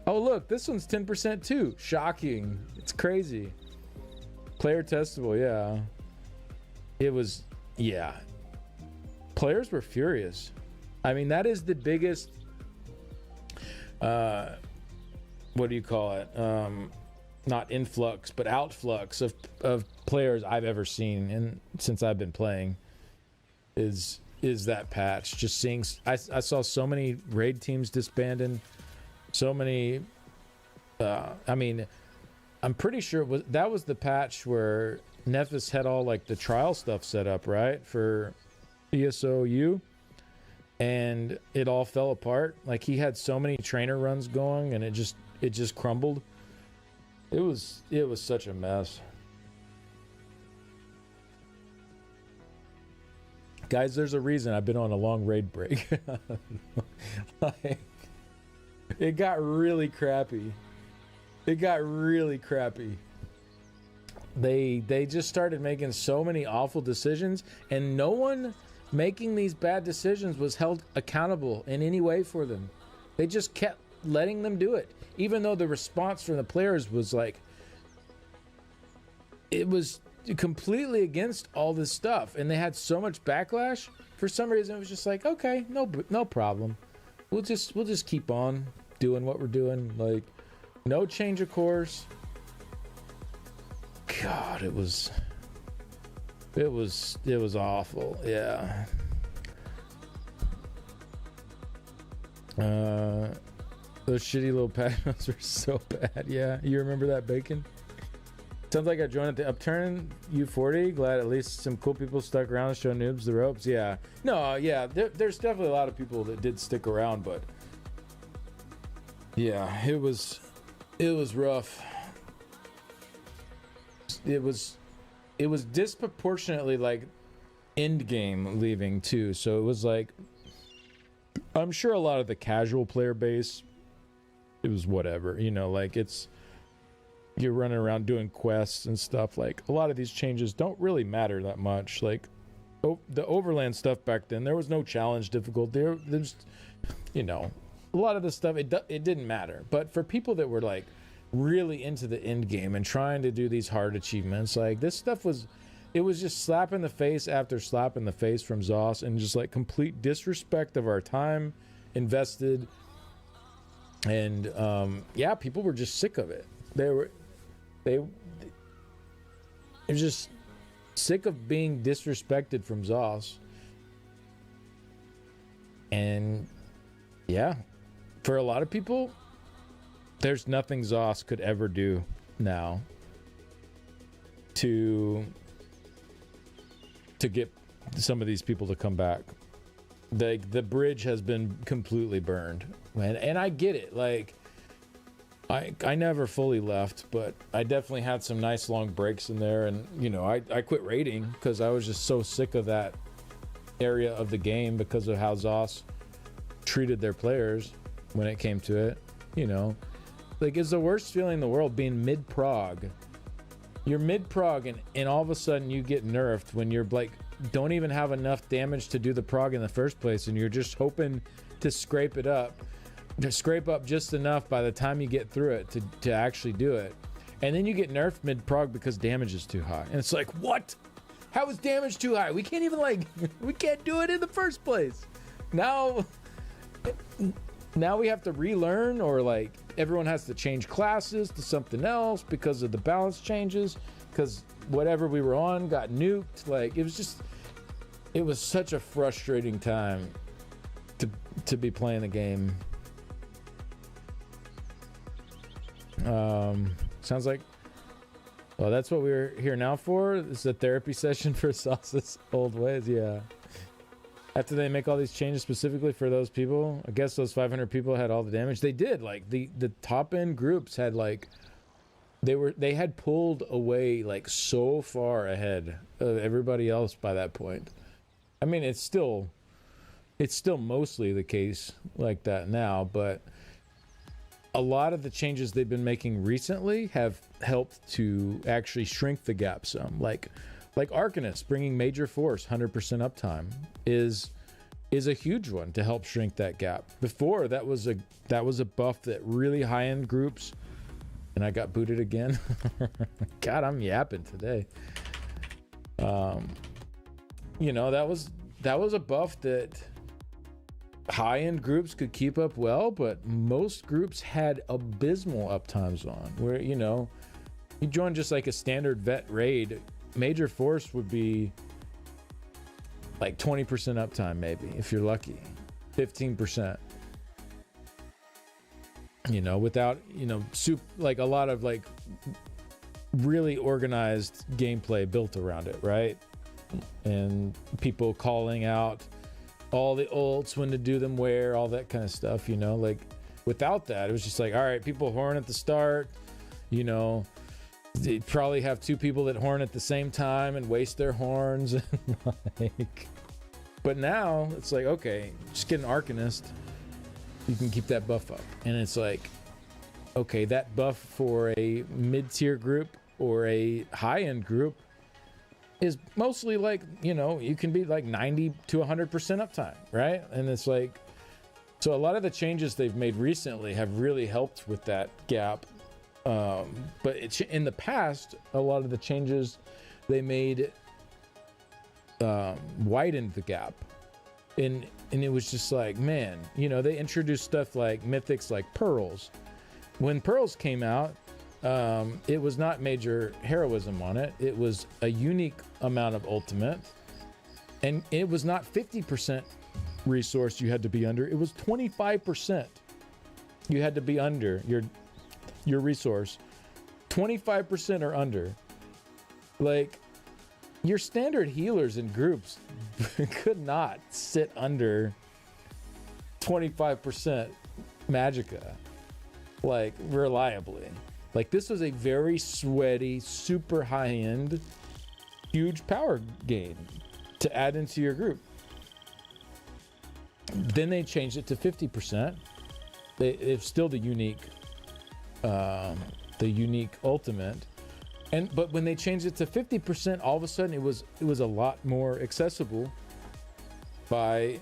Oh, look, this one's 10% too. Shocking. It's crazy. Player testable, yeah. It was, yeah. Players were furious. I mean, that is the biggest, what do you call it? Not influx, but outflux of players I've ever seen, and since I've been playing, is that patch. Just seeing, I saw so many raid teams disbanding, so many. I mean, I'm pretty sure that was the patch where Nephis had all like the trial stuff set up, right, for ESOU, and it all fell apart. Like, he had so many trainer runs going, and it just crumbled. It was such a mess. Guys, there's a reason I've been on a long raid break. Like, it got really crappy. They just started making so many awful decisions, and no one making these bad decisions was held accountable in any way for them. They just kept letting them do it, even though the response from the players was like, it was completely against all this stuff, and they had so much backlash. For some reason, it was just like, okay, no problem. We'll just keep on doing what we're doing. Like, no change of course. God, it was awful. Yeah. Those shitty little patch notes were so bad. Yeah, you remember that, Bacon? Sounds like I joined at the Upturn U40. Glad at least some cool people stuck around and show noobs the ropes. Yeah. No, yeah, there's definitely a lot of people that did stick around, but yeah, it was rough. It was disproportionately like end game leaving too. So it was like, I'm sure a lot of the casual player base, it was whatever, you know, like you're running around doing quests and stuff. Like, a lot of these changes don't really matter that much. Like, the overland stuff back then, there was no challenge difficulty. There's, you know, a lot of this stuff, it didn't matter. But for people that were like really into the end game and trying to do these hard achievements, like, this stuff was just slap in the face after slap in the face from Zoss, and just like complete disrespect of our time invested. And yeah, people were just sick of it. They're just sick of being disrespected from Zoss. And yeah, for a lot of people, there's nothing Zoss could ever do now to get some of these people to come back. The bridge has been completely burned, and I get it. Like, I never fully left, but I definitely had some nice long breaks in there, and you know, I quit raiding because I was just so sick of that area of the game because of how Zoss treated their players when it came to it. You know, like, it's the worst feeling in the world being mid-prog. You're mid-prog and all of a sudden you get nerfed when you're like, don't even have enough damage to do the prog in the first place, and you're just hoping to scrape up just enough by the time you get through it to actually do it. And then you get nerfed mid-prog because damage is too high. And it's like, what? How is damage too high? We can't even we can't do it in the first place. now we have to relearn, or like everyone has to change classes to something else because of the balance changes, because whatever we were on got nuked. Like it was such a frustrating time to be playing the game. Sounds like, well, that's what we're here now for. This is a therapy session for Sauce's old ways. Yeah. After they make all these changes specifically for those people, I guess those 500 people had all the damage. They did. Like the top end groups had like, they had pulled away like so far ahead of everybody else by that point. I mean, it's still mostly the case like that now, but a lot of the changes they've been making recently have helped to actually shrink the gap some. Like Arcanist bringing Major Force 100% uptime is a huge one to help shrink that gap. Before that was a buff that really high end groups, and I got booted again. God, I'm yapping today. You know, that was a buff that high-end groups could keep up well, but most groups had abysmal uptimes on, where, you know, you join just like a standard vet raid, Major Force would be like 20% uptime, maybe, if you're lucky, 15%. You know, without, you know, like a lot of like really organized gameplay built around it, right? And people calling out all the ults, when to do them where, all that kind of stuff, you know. Like without that, it was just like, all right, people horn at the start, you know, they'd probably have two people that horn at the same time and waste their horns. And like, but now it's like, okay, just get an Arcanist, you can keep that buff up. And it's like, okay, that buff for a mid-tier group or a high-end group is mostly like, you know, you can be like 90 to 100% uptime, right? And it's like, so a lot of the changes they've made recently have really helped with that gap. But in the past, a lot of the changes they made widened the gap. And it was just like, man, you know, they introduced stuff like mythics like pearls. When pearls came out, it was not major heroism on it. It was a unique amount of ultimate, and it was not 50% resource you had to be under. It was 25% you had to be under your resource. 25% or under. Like, your standard healers in groups could not sit under 25% magicka, like, reliably. Like, this was a very sweaty, super high-end, huge power gain to add into your group. Then they changed it to 50%. It's still the unique ultimate. But when they changed it to 50%, all of a sudden it was a lot more accessible by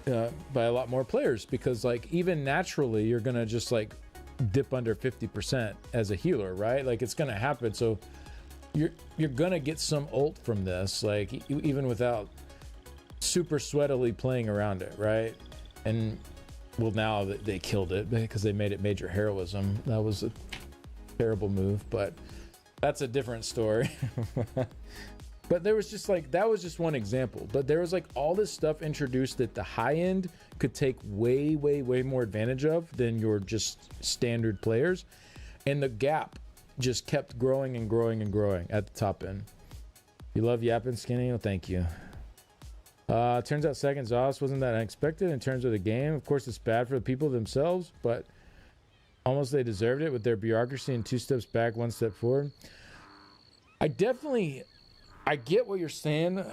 a lot more players, because like even naturally you're gonna just like dip under 50% as a healer, right? Like it's gonna happen. So you're gonna get some ult from this, like even without super sweatily playing around it, right? And well, now they killed it because they made it major heroism. That was a terrible move, but that's a different story. But there was just like, that was just one example, but there was like all this stuff introduced that the high end could take way more advantage of than your just standard players, and the gap just kept growing and growing and growing at the top end. You love yapping skinny? Well, thank you. Turns out second Zoss wasn't that unexpected in terms of the game. Of course, it's bad for the people themselves, but almost they deserved it with their bureaucracy and 2 steps back, 1 step forward. I get what you're saying,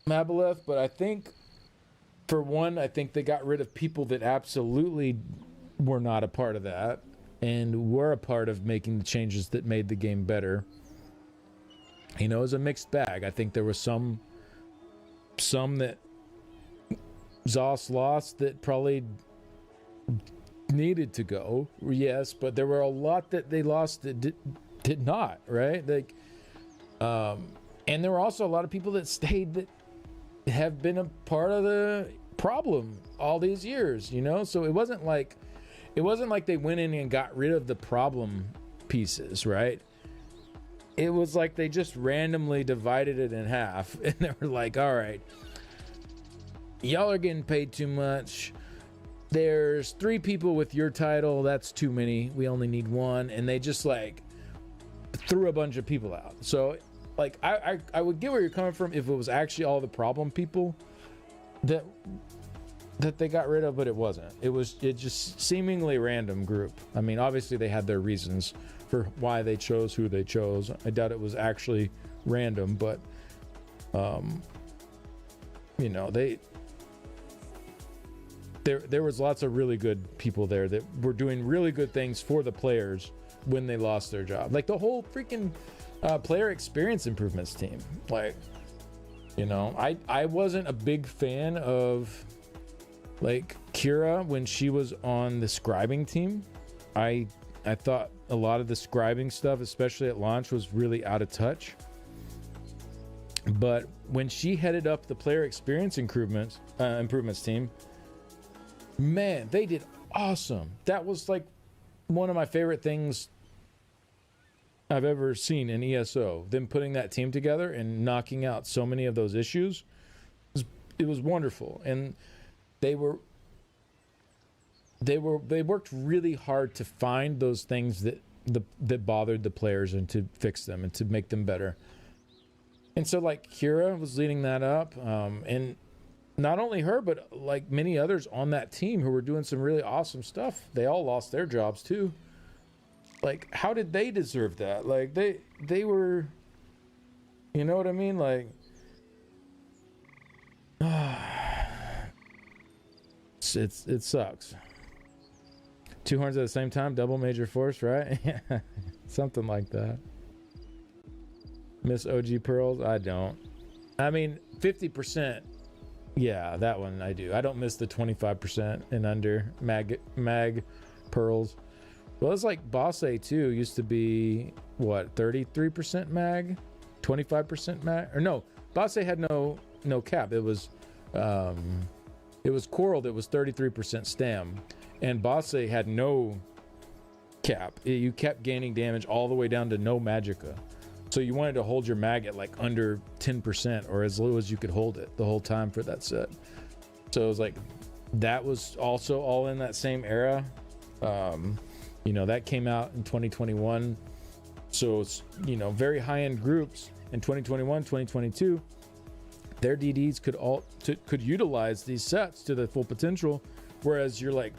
Mabaleth, but I think, for one, I think they got rid of people that absolutely were not a part of that and were a part of making the changes that made the game better. You know, it was a mixed bag. I think there was some that Zoss lost that probably needed to go, yes, but there were a lot that they lost that did not, right? Like, and there were also a lot of people that stayed that have been a part problem all these years, you know? So it wasn't like they went in and got rid of the problem pieces, right? It was like they just randomly divided it in half, and they were like, all right, y'all are getting paid too much. There's 3 people with your title. That's too many. We only need 1. And they just like threw a bunch of people out. So like I would get where you're coming from if it was actually all the problem people that they got rid of, but it wasn't. It just seemingly random group. I mean, obviously they had their reasons for why they chose who they chose. I doubt it was actually random, but you know, there was lots of really good people there that were doing really good things for the players when they lost their job. Like the whole freaking player experience improvements team. Like, you know, I wasn't a big fan of like Kira when she was on the scribing team. I thought a lot of the scribing stuff, especially at launch, was really out of touch. But when she headed up the player experience improvements team, man, they did awesome. That was like one of my favorite things I've ever seen in ESO. Them putting that team together and knocking out so many of those issues. It was wonderful. And they worked really hard to find those things that bothered the players and to fix them and to make them better. And so like Kira was leading that up, and not only her, but like many others on that team who were doing some really awesome stuff. They all lost their jobs too. Like, how did they deserve that? Like they were, you know what I mean? Like, it sucks. 2 horns at the same time, double major force, right? Something like that. Miss OG Pearls? I don't. I mean, 50%. Yeah, that one I do. I don't miss the 25% and under mag pearls. Well, it's like Boss A too used to be what, 33% mag, 25% mag, or no, Boss A had no cap. It was Coral that was 33% stam, and Boss A had no cap. You kept gaining damage all the way down to no magicka. So you wanted to hold your mag at like under 10% or as low as you could hold it the whole time for that set. So it was like, that was also all in that same era. You know, that came out in 2021. So it's, you know, very high-end groups in 2021, 2022. Their DDs could utilize these sets to their full potential, whereas you're like,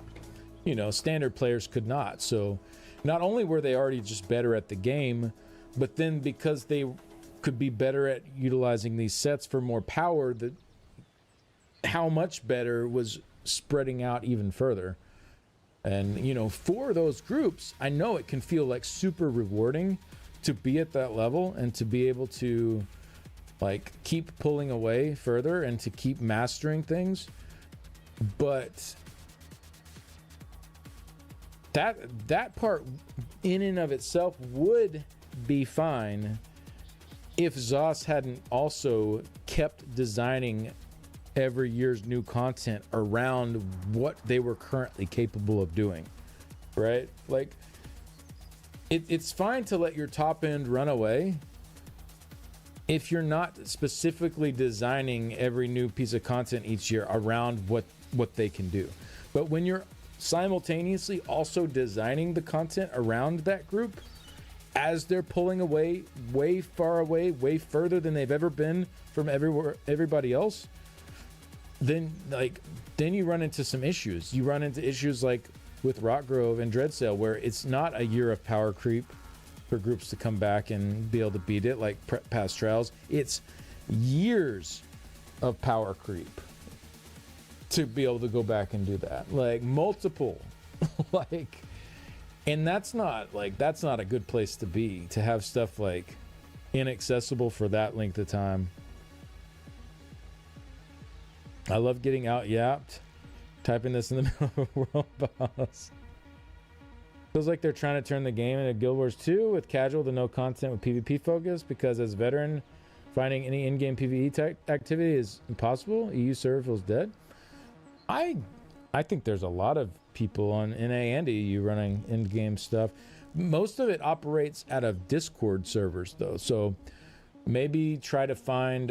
you know, standard players could not. So not only were they already just better at the game, but then because they could be better at utilizing these sets for more power, that how much better was spreading out even further. And, you know, for those groups, I know it can feel like super rewarding to be at that level and to be able to like keep pulling away further and to keep mastering things. But that part in and of itself would be fine if Zos hadn't also kept designing every year's new content around what they were currently capable of doing, right? Like, it's fine to let your top end run away if you're not specifically designing every new piece of content each year around what they can do. But when you're simultaneously also designing the content around that group as they're pulling away, way further than they've ever been from everybody else, then you run into some issues. You run into issues like with Rockgrove and Dreadsail, where it's not a year of power creep for groups to come back and be able to beat it like past trials. It's years of power creep to be able to go back and do that. Like multiple, like, and that's not a good place to be, to have stuff like inaccessible for that length of time. I love getting out yapped. Typing this in the middle of a world boss. Feels like they're trying to turn the game into Guild Wars 2 with casual to no content with PvP focus, because as a veteran, finding any in-game PvE activity is impossible. EU server feels dead. I think there's a lot of people on NA and EU running in-game stuff. Most of it operates out of Discord servers, though. So maybe try to find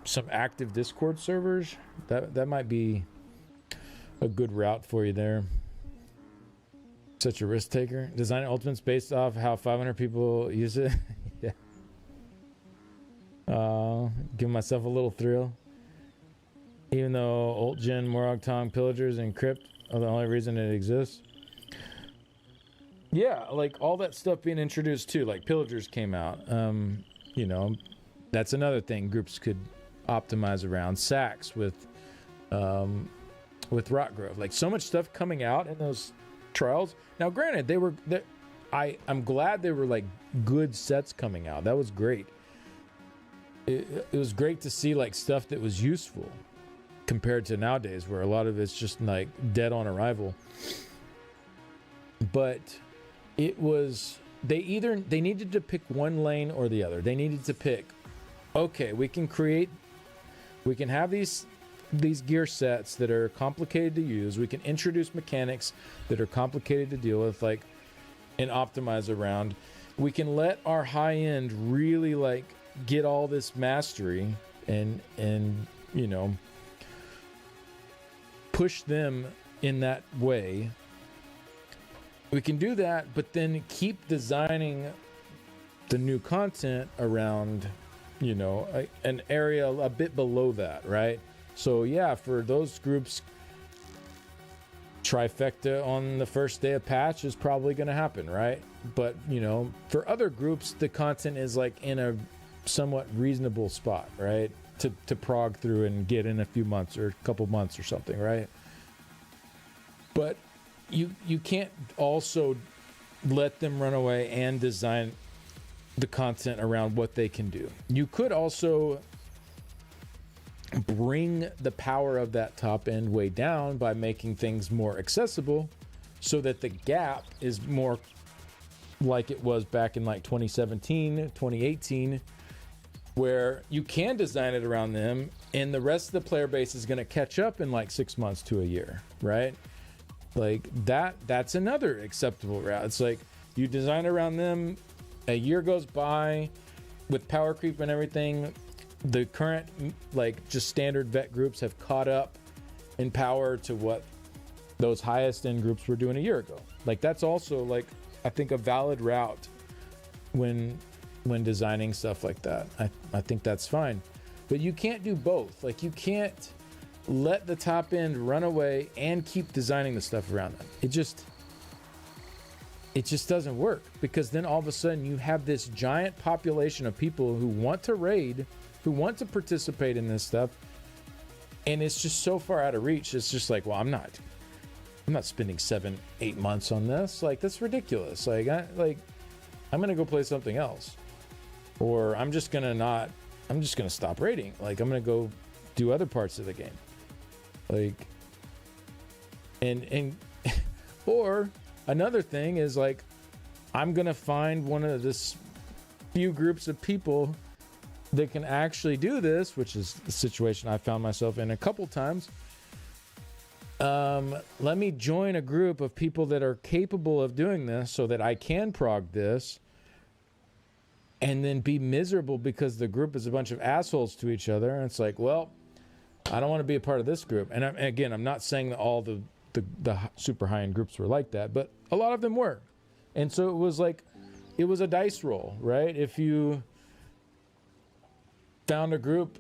some active Discord servers. That might be a good route for you there. Such a risk taker. Design Ultimate's based off how 500 people use it. Yeah. Give myself a little thrill. Even though Ult Gen, Morog Tong, Pillagers, and Crypt are the only reason it exists. Yeah, like all that stuff being introduced too. Like Pillagers came out. You know, that's another thing groups could optimize around. Sacks with Rotgrove. Like so much stuff coming out in those trials. Now, granted, I'm glad they were like good sets coming out. That was great. It was great to see like stuff that was useful compared to nowadays where a lot of it's just like dead on arrival. But it was they needed to pick one lane or the other. They needed to pick, okay, we can have these gear sets that are complicated to use. We can introduce mechanics that are complicated to deal with, like, and optimize around. We can let our high end really like get all this mastery and you know, push them in that way. We can do that, but then keep designing the new content around, you know, an area a bit below that, right? So yeah, for those groups, trifecta on the first day of patch is probably going to happen, right? But, you know, for other groups, the content is like in a somewhat reasonable spot, right? To prog through and get in a few months or a couple months or something, right? But you can't also let them run away and design the content around what they can do. You could also bring the power of that top end way down by making things more accessible so that the gap is more like it was back in like 2017, 2018, where you can design it around them and the rest of the player base is going to catch up in like 6 months to a year, right? Like that's another acceptable route. It's like you design around them, a year goes by with power creep and everything. The current like just standard vet groups have caught up in power to what those highest end groups were doing a year ago. Like that's also like I think a valid route when designing stuff like that. I think that's fine. But you can't do both. Like you can't let the top end run away and keep designing the stuff around them. It just doesn't work, because then all of a sudden you have this giant population of people who want to raid, who want to participate in this stuff, and it's just so far out of reach. It's just like, well, I'm not spending 7-8 months on this. Like that's ridiculous. Like I'm gonna go play something else, or I'm just gonna stop raiding. Like I'm gonna go do other parts of the game. Like, and or another thing is like, I'm gonna find one of this few groups of people that can actually do this, which is the situation I found myself in a couple times. Let me join a group of people that are capable of doing this so that I can prog this, and then be miserable because the group is a bunch of assholes to each other. And it's like, well, I don't want to be a part of this group. And again, I'm not saying that all the super high-end groups were like that, but a lot of them were. And so it was a dice roll, right? If you found a group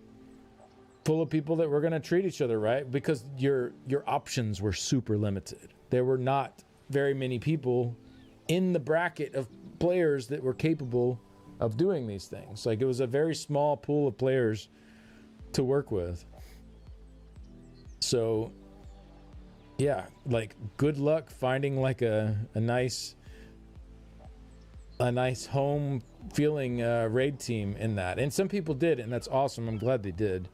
full of people that were going to treat each other right, because your options were super limited. There were not very many people in the bracket of players that were capable of doing these things. Like it was a very small pool of players to work with. So yeah, like good luck finding like a nice home feeling raid team in that. And some people did, and that's awesome. I'm glad they did.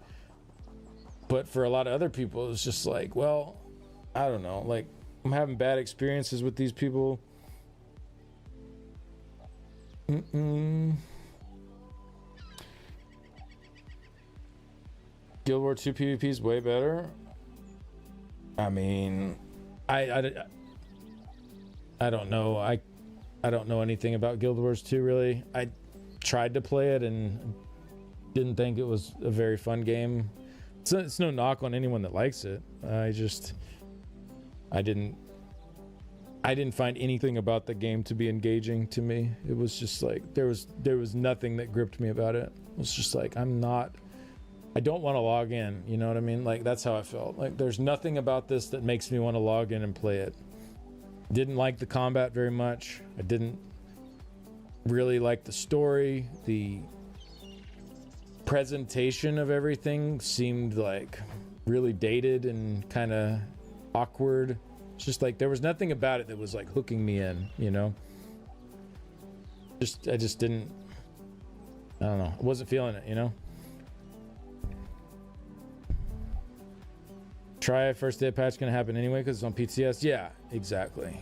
But for a lot of other people, it's just like, well, I don't know. Like I'm having bad experiences with these people. Guild War 2 PvP is way better. I mean, I don't know. I don't know anything about Guild Wars 2 really. I tried to play it and didn't think it was a very fun game. It's no knock on anyone that likes it. I didn't find anything about the game to be engaging to me. It was just like there was nothing that gripped me about it. It was just like I don't want to log in, you know what I mean? Like that's how I felt. Like there's nothing about this that makes me want to log in and play it. Didn't like the combat very much. I didn't really like the story. The presentation of everything seemed like really dated and kind of awkward. It's just like there was nothing about it that was like hooking me in, you know? I just didn't, I don't know. I wasn't feeling it, you know? Try it, first day of patch gonna happen anyway because it's on PTS. Yeah, exactly.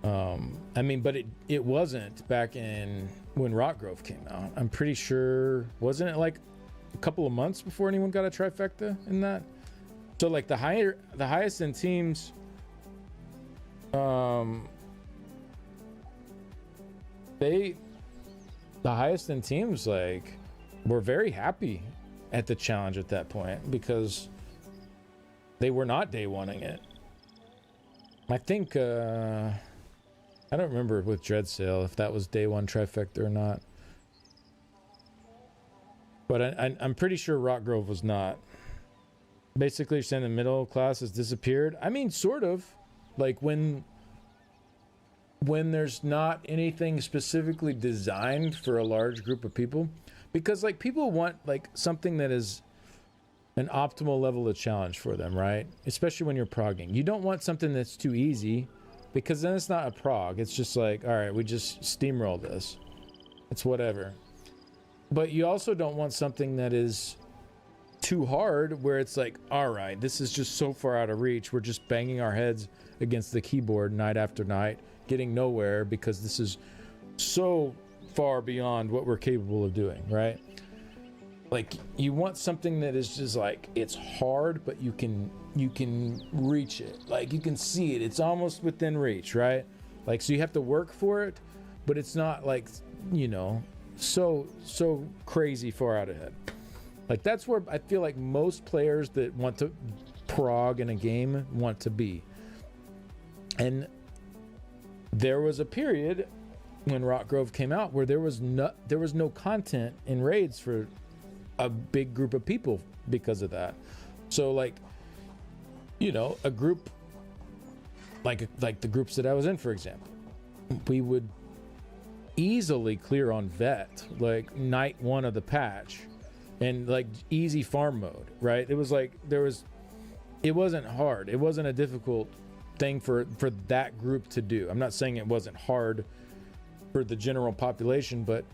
I mean, but it wasn't back in when Rockgrove came out. I'm pretty sure, wasn't it like a couple of months before anyone got a trifecta in that? So like the highest end teams, the highest end teams like were very happy at the challenge at that point because they were not day oneing it. I think I don't remember with Dreadsail if that was day one trifecta or not, but I'm pretty sure Rockgrove was not. Basically, you're saying the middle class has disappeared. I mean, sort of. Like when there's not anything specifically designed for a large group of people, because like people want like something that is an optimal level of challenge for them, right? Especially when you're progging. You don't want something that's too easy, because then it's not a prog. It's just like, all right, we just steamroll this. It's whatever. But you also don't want something that is too hard where it's like, all right, this is just so far out of reach. We're just banging our heads against the keyboard night after night, getting nowhere because this is so far beyond what we're capable of doing, right? Like you want something that is just like, it's hard, but you can reach it. Like you can see it. It's almost within reach, right? Like, so you have to work for it, but it's not like, you know, so crazy far out ahead. Like that's where I feel like most players that want to prog in a game want to be. And there was a period when Rockgrove came out where there was no content in raids for a big group of people because of that. So like, you know, a group like the groups that I was in, for example, we would easily clear on vet like night one of the patch and like easy farm mode, right? It was like it wasn't hard. It wasn't a difficult thing for that group to do. I'm not saying it wasn't hard for the general population, but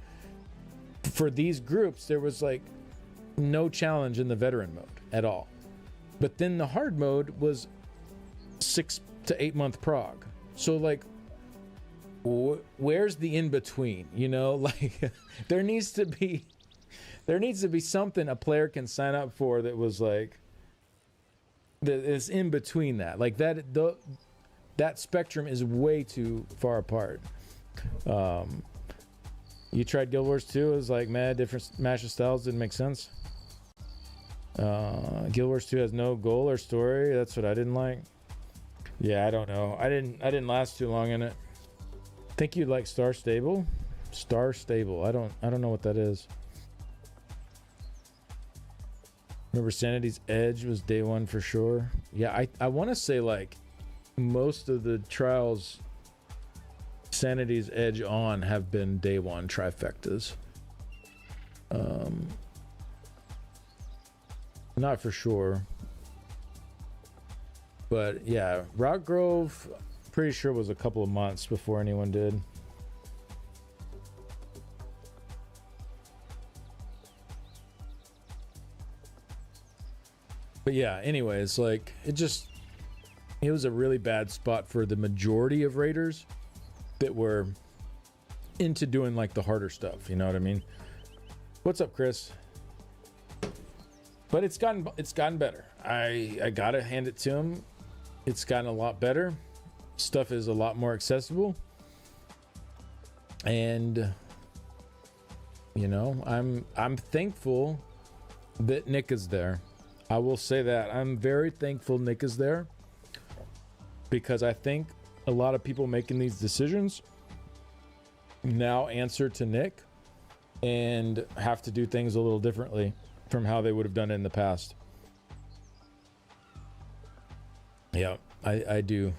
for these groups there was like no challenge in the veteran mode at all. But then the hard mode was 6 to 8 month prog. So like where's the in between, you know? Like there needs to be something a player can sign up for that was like that is in between that. Like that spectrum is way too far apart. You tried Guild Wars 2, it was like mad different match of styles, didn't make sense. Guild Wars 2 has no goal or story. That's what I didn't like. Yeah, I don't know. I didn't last too long in it. Think you'd like Star Stable? Star Stable. I don't know what that is. Remember Sanity's Edge was day one for sure. Yeah, I want to say like most of the trials Sanity's Edge on have been day one trifectas. Not for sure. But yeah, Rockgrove, pretty sure was a couple of months before anyone did. But yeah, anyways, like it was a really bad spot for the majority of raiders that were into doing like the harder stuff, you know what I mean? What's up, Chris? But it's gotten better. I gotta hand it to him. It's gotten a lot better. Stuff is a lot more accessible. And you know, I'm thankful that Nick is there. I will say that. I'm very thankful Nick is there, because I think a lot of people making these decisions now answer to Nick and have to do things a little differently from how they would have done it in the past. Yeah, I do.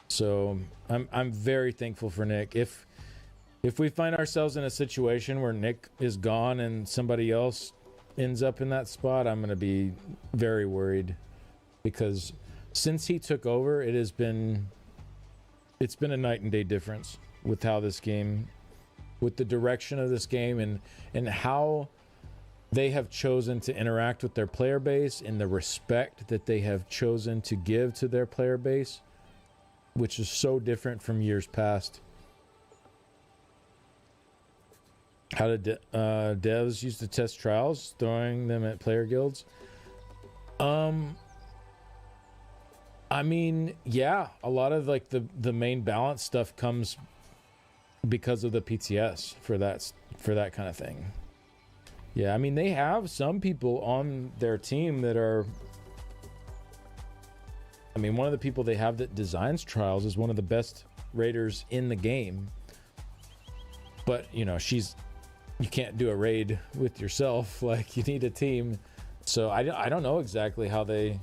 So I'm very thankful for Nick. If we find ourselves in a situation where Nick is gone and somebody else ends up in that spot, I'm going to be very worried, because since he took over, it's been a night and day difference with how this game, with the direction of this game, and how they have chosen to interact with their player base, and the respect that they have chosen to give to their player base, which is so different from years past. How did devs used to test trials, throwing them at player guilds? I mean, yeah, a lot of like the main balance stuff comes because of the PTS for that kind of thing. Yeah, I mean, they have some people on their team that are, I mean, one of the people they have that designs trials is one of the best raiders in the game. But, you know, you can't do a raid with yourself. Like, you need a team. So I don't know exactly how they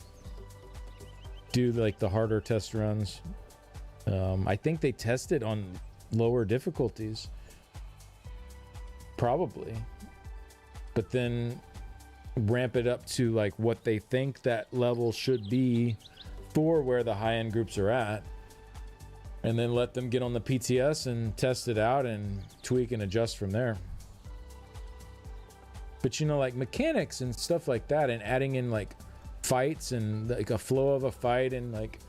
do like the harder test runs. I think they test it on lower difficulties, probably, but then ramp it up to like what they think that level should be for where the high-end groups are at, and then let them get on the PTS and test it out and tweak and adjust from there. But you know, like mechanics and stuff like that, and adding in like fights and like a flow of a fight and like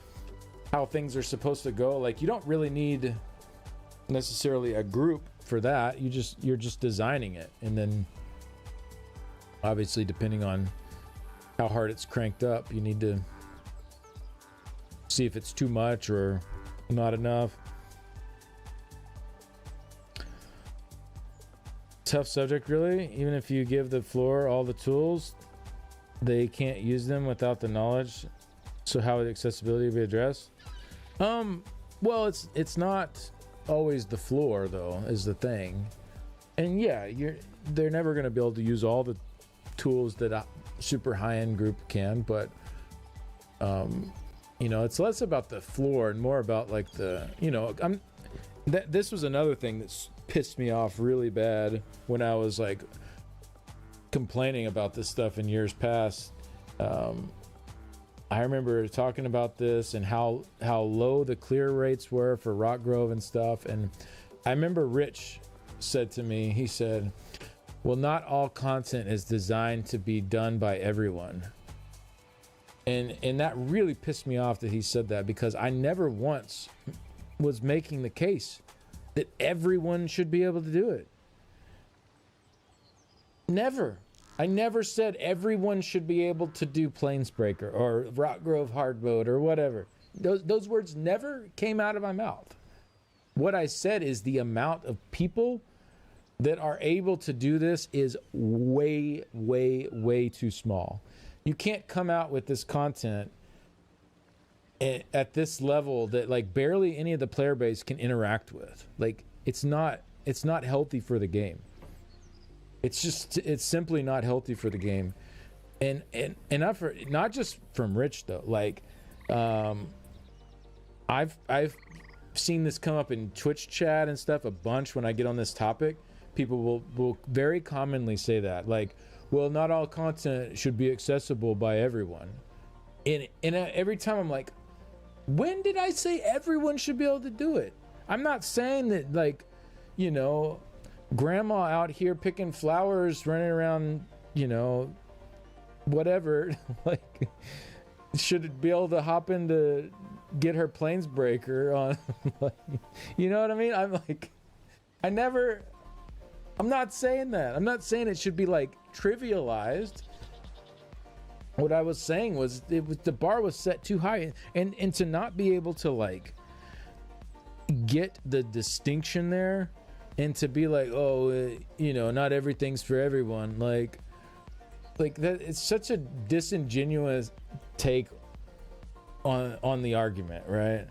how things are supposed to go, like you don't really need necessarily a group for that. You're just designing it, and then obviously depending on how hard it's cranked up, you need to see if it's too much or not enough. Tough subject, really. Even if you give the floor all the tools, they can't use them without the knowledge. So how would accessibility be addressed? Well, it's not always the floor though, is the thing. And yeah, they're never going to be able to use all the tools that a super high-end group can, but you know, it's less about the floor and more about like the, you know, this was another thing that's pissed me off really bad when I was like complaining about this stuff in years past. I remember talking about this and how low the clear rates were for Rock Grove and stuff. And I remember Rich said to me, he said, well, not all content is designed to be done by everyone. And that really pissed me off that he said that, because I never once was making the case that everyone should be able to do it. Never. I never said everyone should be able to do Planesbreaker or Rock Grove hard mode or whatever. Those words never came out of my mouth. What I said is the amount of people that are able to do this is way, way, way too small. You can't come out with this content at this level that like barely any of the player base can interact with. Like it's not healthy for the game. It's simply not healthy for the game. And not just from Rich though. Like I've seen this come up in Twitch chat and stuff a bunch when I get on this topic. People will very commonly say that, like, well, not all content should be accessible by everyone. And every time I'm like, when did I say everyone should be able to do it? I'm not saying that, like, you know, grandma out here picking flowers, running around, you know, whatever, like, should be able to hop in to get her Planesbreaker on, like, you know what I mean? I'm like, I'm not saying that. I'm not saying it should be like trivialized. what I was saying was, the bar was set too high, and to not be able to like get the distinction there, and to be like, oh, you know, not everything's for everyone, like that. It's such a disingenuous take on the argument, right?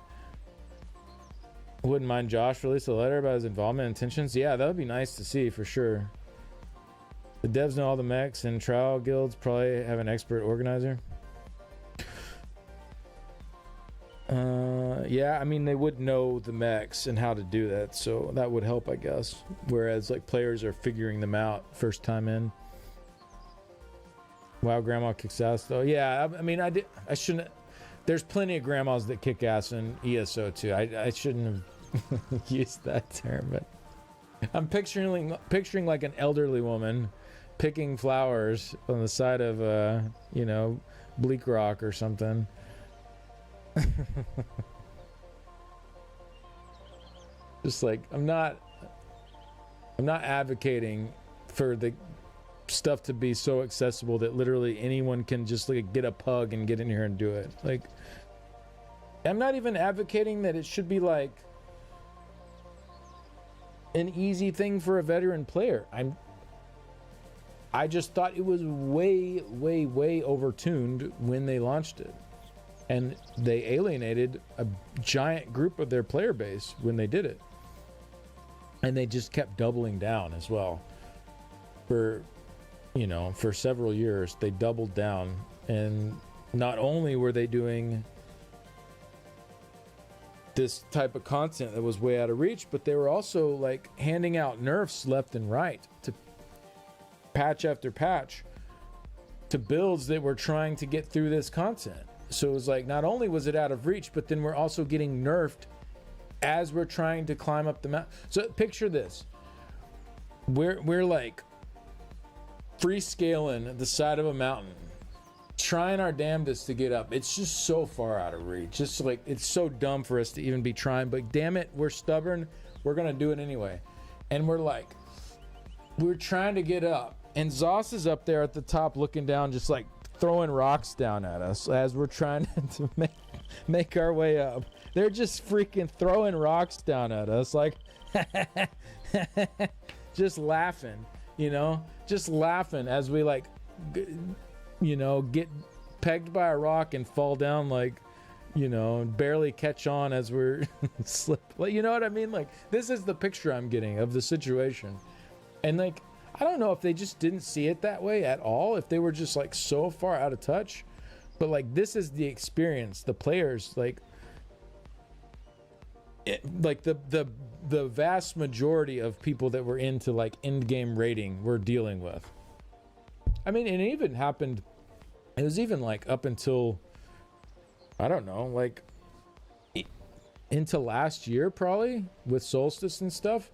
Wouldn't mind Josh release a letter about his involvement and intentions. Yeah, that would be nice to see for sure. The devs know all the mechs, and trial guilds probably have an expert organizer. Yeah, I mean, they would know the mechs and how to do that, so that would help, I guess. Whereas like players are figuring them out first time in. Wow, grandma kicks ass though. Yeah, I mean, I shouldn't. There's plenty of grandmas that kick ass in ESO too. I shouldn't have used that term, but I'm picturing like an elderly woman picking flowers on the side of you know, Bleak Rock or something. Just like I'm not advocating for the stuff to be so accessible that literally anyone can just like get a pug and get in here and do it. Like, I'm not even advocating that it should be like an easy thing for a veteran player. I just thought it was way overtuned when they launched it, and they alienated a giant group of their player base when they did it, and they just kept doubling down as well. For several years they doubled down, and not only were they doing this type of content that was way out of reach, but they were also like handing out nerfs left and right to patch after patch to builds that were trying to get through this content. So it was like, not only was it out of reach, but then we're also getting nerfed as we're trying to climb up the mountain. So picture this. We're like free scaling the side of a mountain, trying our damnedest to get up. It's just so far out of reach. Just like, it's so dumb for us to even be trying, but damn it, we're stubborn. We're gonna do it anyway. And we're trying to get up, and Zoss is up there at the top looking down, just like throwing rocks down at us as we're trying to make our way up. They're just freaking throwing rocks down at us, like just laughing, just laughing as we like, get pegged by a rock and fall down, like, barely catch on as we're slip. Like, you know what I mean? Like, this is the picture I'm getting of the situation. And like, I don't know if they just didn't see it that way at all, if they were just like so far out of touch, but like, this is the experience the players, like the vast majority of people that were into like end game rating were dealing with. I mean, it even happened, it was even like up until, I don't know, like into last year probably with Solstice and stuff.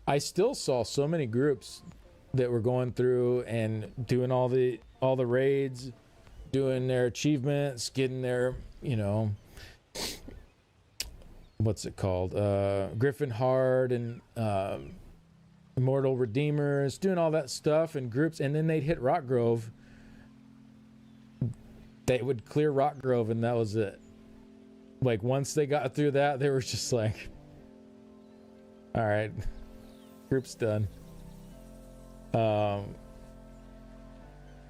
I still saw so many groups that were going through and doing all the raids, doing their achievements, getting their, what's it called? Griffin Hard and Immortal Redeemers, doing all that stuff in groups, and then they'd hit Rock Grove. They would clear Rock Grove, and that was it. Like, once they got through that, they were just like, all right, group's done.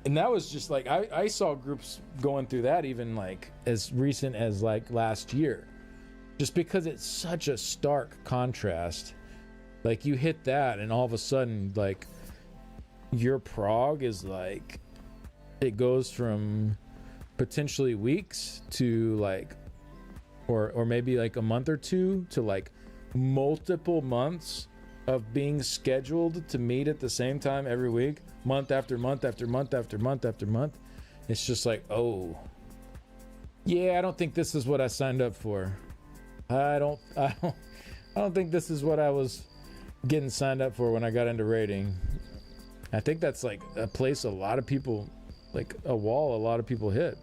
And that was just like, I saw groups going through that even like as recent as like last year, just because it's such a stark contrast. Like, you hit that and all of a sudden, like, your prog is like, it goes from potentially weeks to like, or maybe like a month or two to like multiple months of being scheduled to meet at the same time every week, month after month after month after month after month. It's just like, oh yeah, I don't think this is what I signed up for. I don't think this is what I was getting signed up for when I got into raiding. I think that's like a place a lot of people, like a wall a lot of people hit.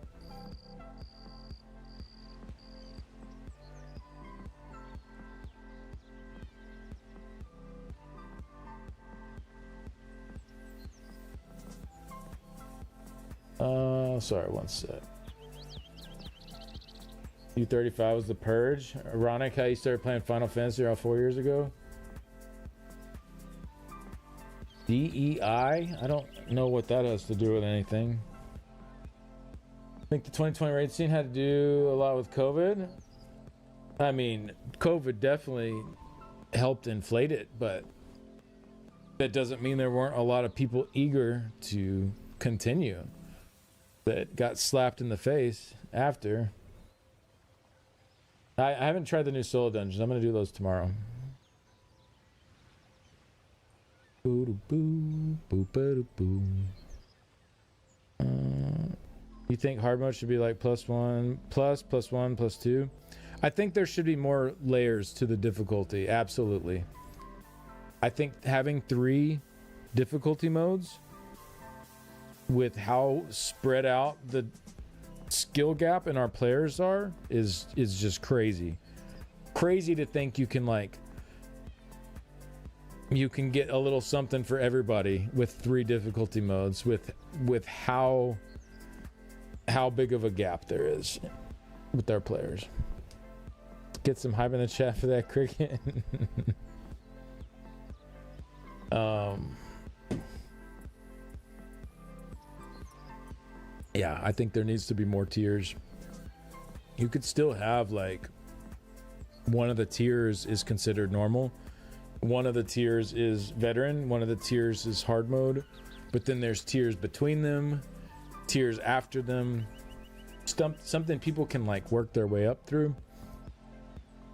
Sorry, one sec. U35 was the purge. Ironic how you started playing Final Fantasy around 4 years ago. DEI? I don't know what that has to do with anything. I think the 2020 raid scene had to do a lot with COVID. I mean, COVID definitely helped inflate it, but that doesn't mean there weren't a lot of people eager to continue that got slapped in the face after. I haven't tried the new solo dungeons. I'm going to do those tomorrow. You think hard mode should be like +1, +1, +2? I think there should be more layers to the difficulty. Absolutely. I think having 3 difficulty modes with how spread out the skill gap in our players are is just crazy. Crazy to think you can get a little something for everybody with 3 difficulty modes with how big of a gap there is with our players. Get some hype in the chat for that, Cricket. Yeah, I think there needs to be more tiers. You could still have like one of the tiers is considered normal, one of the tiers is veteran, one of the tiers is hard mode, but then there's tiers between them, tiers after them, something people can like work their way up through.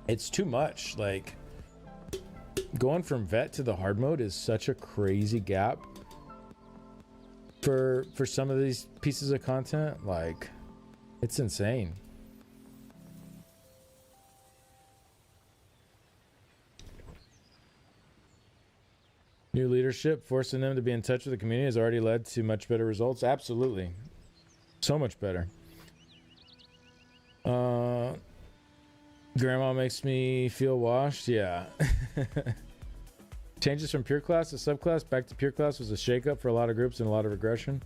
It's too much. Like going from vet to the hard mode is such a crazy gap for some of these pieces of content. Like, it's insane. New leadership forcing them to be in touch with the community has already led to much better results. Absolutely, so much better. Grandma makes me feel washed. Yeah. Changes from pure class to subclass back to pure class was a shakeup for a lot of groups and a lot of regression.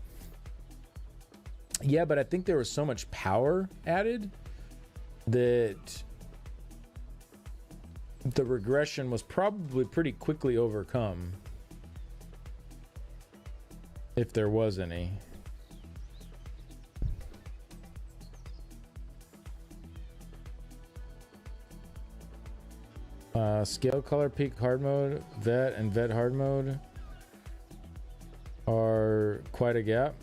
Yeah, but I think there was so much power added that the regression was probably pretty quickly overcome, if there was any. Scale color peak hard mode, vet, and vet hard mode are quite a gap.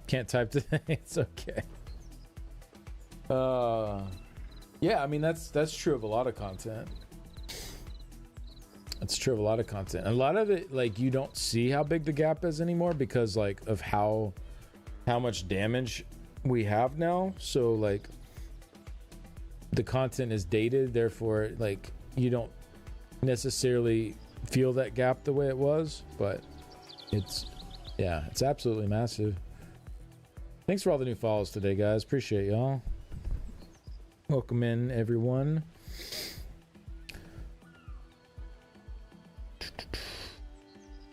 Can't type today. It's okay. Yeah, I mean that's true of a lot of content. That's true of a lot of content. A lot of it, like, you don't see how big the gap is anymore because like of how much damage we have now. So like the content is dated, therefore like you don't necessarily feel that gap the way it was, but it's absolutely massive. Thanks for all the new follows today, guys. Appreciate y'all. Welcome in, everyone.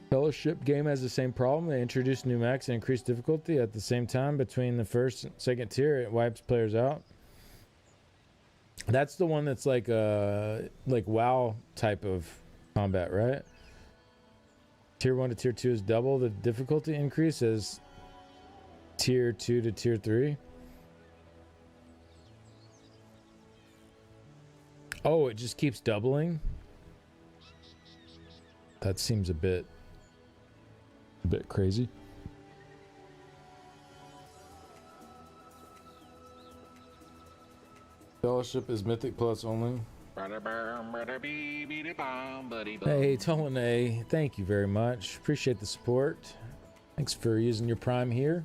Fellowship game has the same problem. They introduced new max and increased difficulty at the same time between the first and second tier. It wipes players out. That's the one that's like WoW type of combat, right? Tier 1 to tier 2 is double the difficulty increase as tier 2 to tier 3. Oh, it just keeps doubling? That seems a bit crazy. Fellowship is Mythic Plus only. Hey, Tolene, thank you very much. Appreciate the support. Thanks for using your Prime here.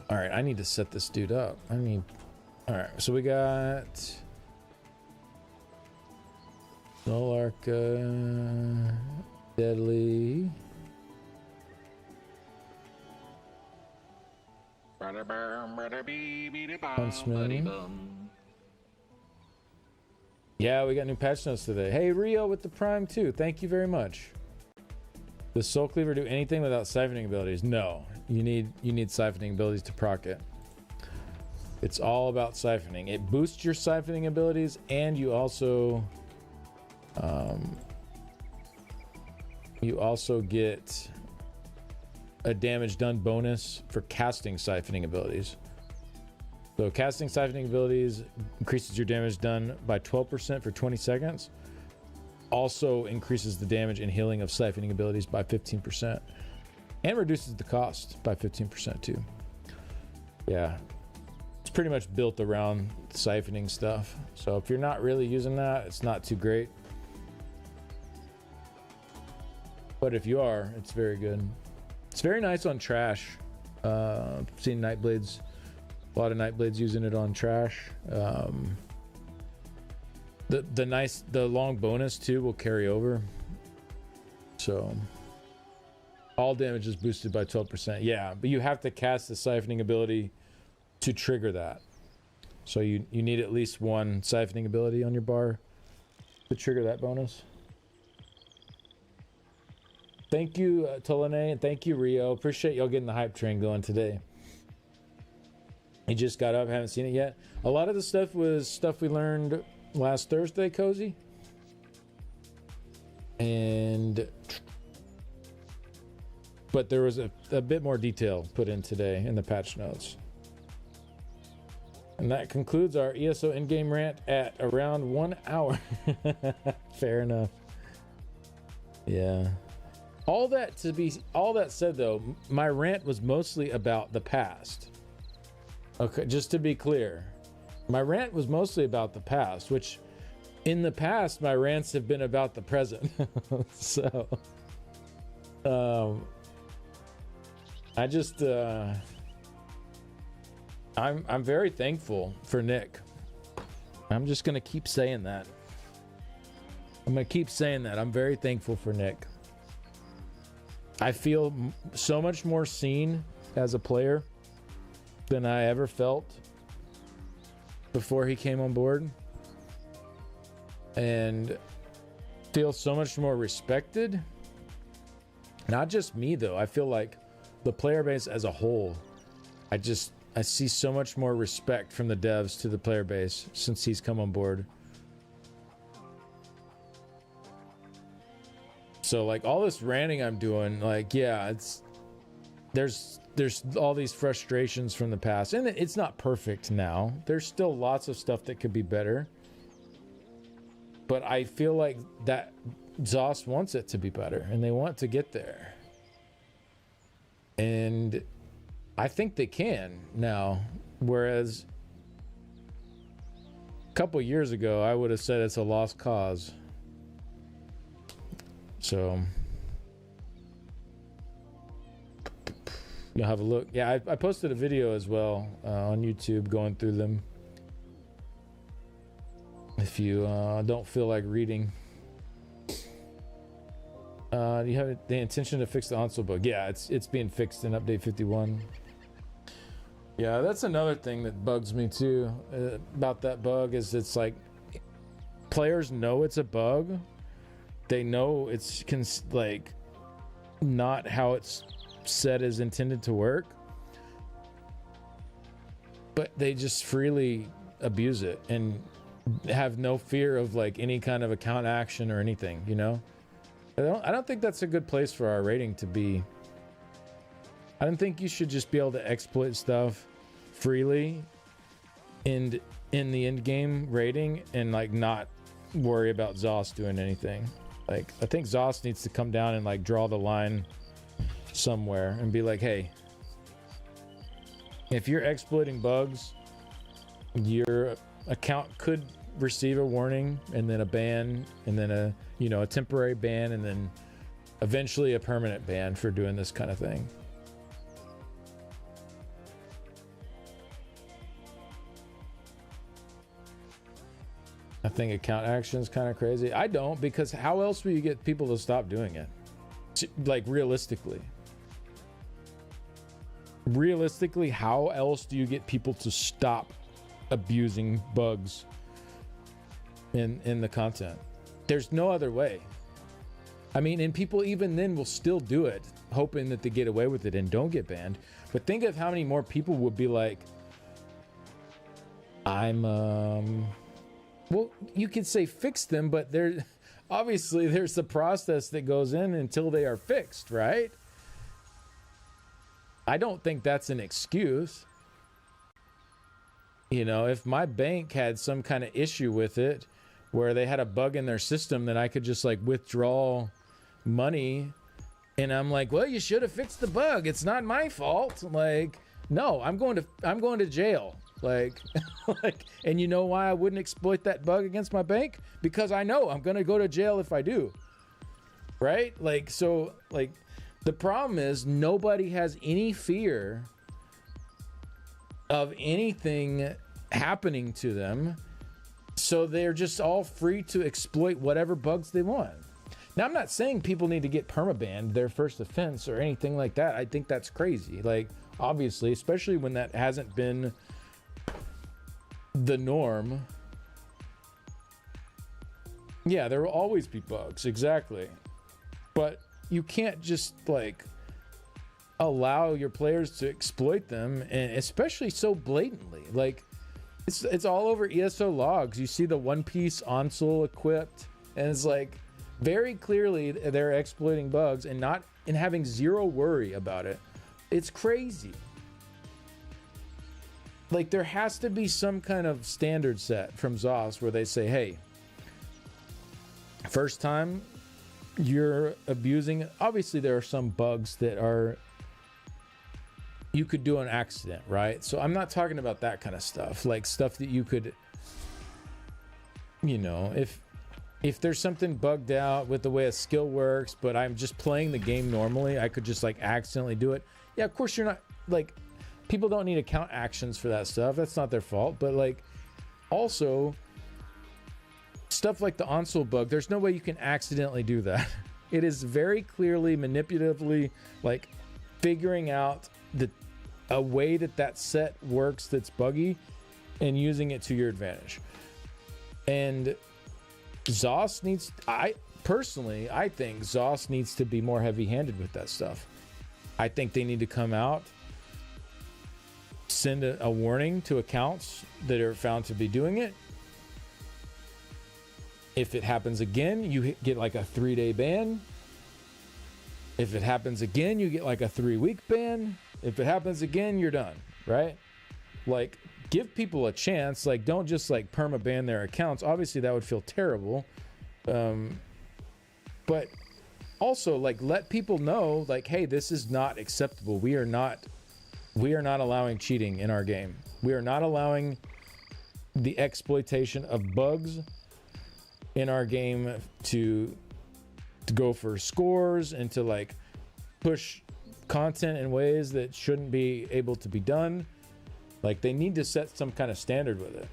All right, I need to set this dude up. All right, so we got Solarca, Deadly. Huntsman. Yeah, we got new patch notes today. Hey, Rio with the Prime too. Thank you very much. Does Soul Cleaver do anything without siphoning abilities? No. You need siphoning abilities to proc it. It's all about siphoning. It boosts your siphoning abilities, and you also get a damage done bonus for casting siphoning abilities. So casting siphoning abilities increases your damage done by 12% for 20 seconds. Also increases the damage and healing of siphoning abilities by 15%. And reduces the cost by 15% too. Yeah. It's pretty much built around siphoning stuff. So if you're not really using that, it's not too great. But if you are, it's very good. It's very nice on trash. I've seen Nightblades, a lot of Nightblades using it on trash. The long bonus too will carry over. So all damage is boosted by 12%. Yeah, but you have to cast the siphoning ability to trigger that. So you need at least one siphoning ability on your bar to trigger that bonus. Thank you, Tolene, and thank you, Rio. Appreciate y'all getting the hype train going today. You just got up, haven't seen it yet. A lot of the stuff was stuff we learned last Thursday, Cozy. But there was a bit more detail put in today in the patch notes. And that concludes our ESO in-game rant at around 1 hour. Fair enough. Yeah. All that said though, my rant was mostly about the past. Okay, just to be clear. My rant was mostly about the past, which in the past my rants have been about the present. So I just I'm very thankful for Nick. I'm just gonna keep saying that. I'm very thankful for Nick. I feel so much more seen as a player than I ever felt before he came on board, and feel so much more respected. Not just me though, I feel like the player base as a whole. I see so much more respect from the devs to the player base since he's come on board. So like all this ranting I'm doing, like, yeah, there's all these frustrations from the past, and it's not perfect now. There's still lots of stuff that could be better, but I feel like that ZOS wants it to be better, and they want to get there, and I think they can now. Whereas a couple years ago, I would have said it's a lost cause. So you'll have a look. Yeah, I posted a video as well on YouTube going through them. If you don't feel like reading. Do you have the intention to fix the Onslow bug? Yeah, it's being fixed in update 51. Yeah, that's another thing that bugs me too about that bug, is it's like players know it's a bug. They know it's like not how it's said is intended to work, but they just freely abuse it and have no fear of like any kind of account action or anything, you know? I don't think that's a good place for our rating to be. I don't think you should just be able to exploit stuff freely in the end game rating and like not worry about ZOS doing anything. Like, I think ZOS needs to come down and like draw the line somewhere and be like, hey, if you're exploiting bugs, your account could receive a warning and then a ban and then a temporary ban and then eventually a permanent ban for doing this kind of thing. I think account action is kind of crazy. I don't, because how else will you get people to stop doing it? Like realistically, how else do you get people to stop abusing bugs in the content? There's no other way. I mean, and people even then will still do it, hoping that they get away with it and don't get banned. But think of how many more people would be like, well, you could say fix them, but obviously there's the process that goes in until they are fixed, right? I don't think that's an excuse. You know, if my bank had some kind of issue with it, where they had a bug in their system that I could just like withdraw money, and I'm like, well, you should have fixed the bug. It's not my fault. Like, no, I'm going to jail. Like, and you know why I wouldn't exploit that bug against my bank? Because I know I'm going to go to jail if I do. Right? Like, so, like, the problem is nobody has any fear of anything happening to them. So they're just all free to exploit whatever bugs they want. Now, I'm not saying people need to get permabanned their first offense or anything like that. I think that's crazy. Like, obviously, especially when that hasn't been the norm. Yeah, there will always be bugs, exactly. But you can't just like allow your players to exploit them, and especially so blatantly. Like, it's all over ESO logs. You see the One Piece Onsel equipped, and it's like very clearly they're exploiting bugs and having zero worry about it. It's crazy. Like, there has to be some kind of standard set from ZOS where they say, hey, first time you're abusing, obviously there are some bugs that are you could do an accident, right? So I'm not talking about that kind of stuff, like stuff that you could, you know, if there's something bugged out with the way a skill works, but I'm just playing the game normally, I could just like accidentally do it. Yeah, of course you're not, like, people don't need to count actions for that stuff. That's not their fault. But like, also stuff like the Onsel bug, there's no way you can accidentally do that. It is very clearly manipulatively like figuring out a way that set works that's buggy and using it to your advantage. And ZOS needs, I think ZOS needs to be more heavy-handed with that stuff. I think they need to come out, send a warning to accounts that are found to be doing it. If it happens again, you get like a 3-day ban. If it happens again, you get like a 3-week ban. If it happens again, you're done, right? Like, give people a chance. Like, don't just like perma-ban their accounts. Obviously, that would feel terrible. But also, like, let people know, like, hey, this is not acceptable. We are not allowing cheating in our game. We are not allowing the exploitation of bugs in our game to go for scores and to like push content in ways that shouldn't be able to be done. Like, they need to set some kind of standard with it.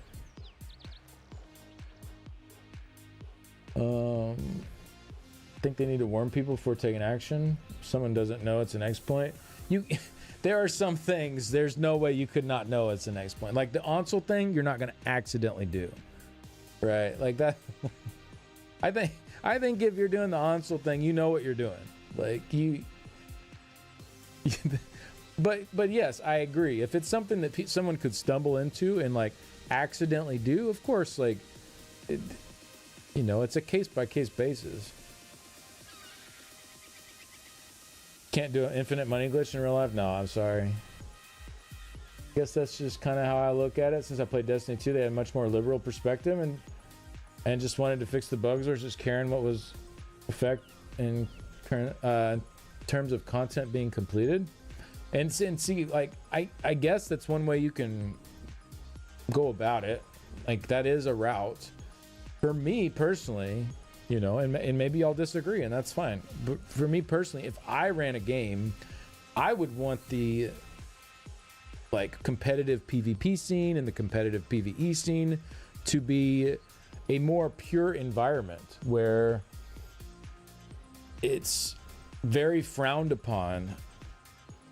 I think they need to warn people before taking action. If someone doesn't know it's an exploit. There are some things, there's no way you could not know it's an exploit. Like the Onsel thing, you're not going to accidentally do. Right? Like that. I think if you're doing the Onsel thing, you know what you're doing. Like but yes, I agree. If it's something that someone could stumble into and like accidentally do, of course, like, it's a case by case basis. Can't do an infinite money glitch in real life? No, I'm sorry. I guess that's just kind of how I look at it. Since I played Destiny 2, they had a much more liberal perspective and just wanted to fix the bugs versus caring what was effect in terms of content being completed. And see, like, I guess that's one way you can go about it. Like, that is a route. For me personally, and maybe y'all disagree, and that's fine. But for me personally, if I ran a game, I would want the like competitive PvP scene and the competitive PvE scene to be a more pure environment where it's very frowned upon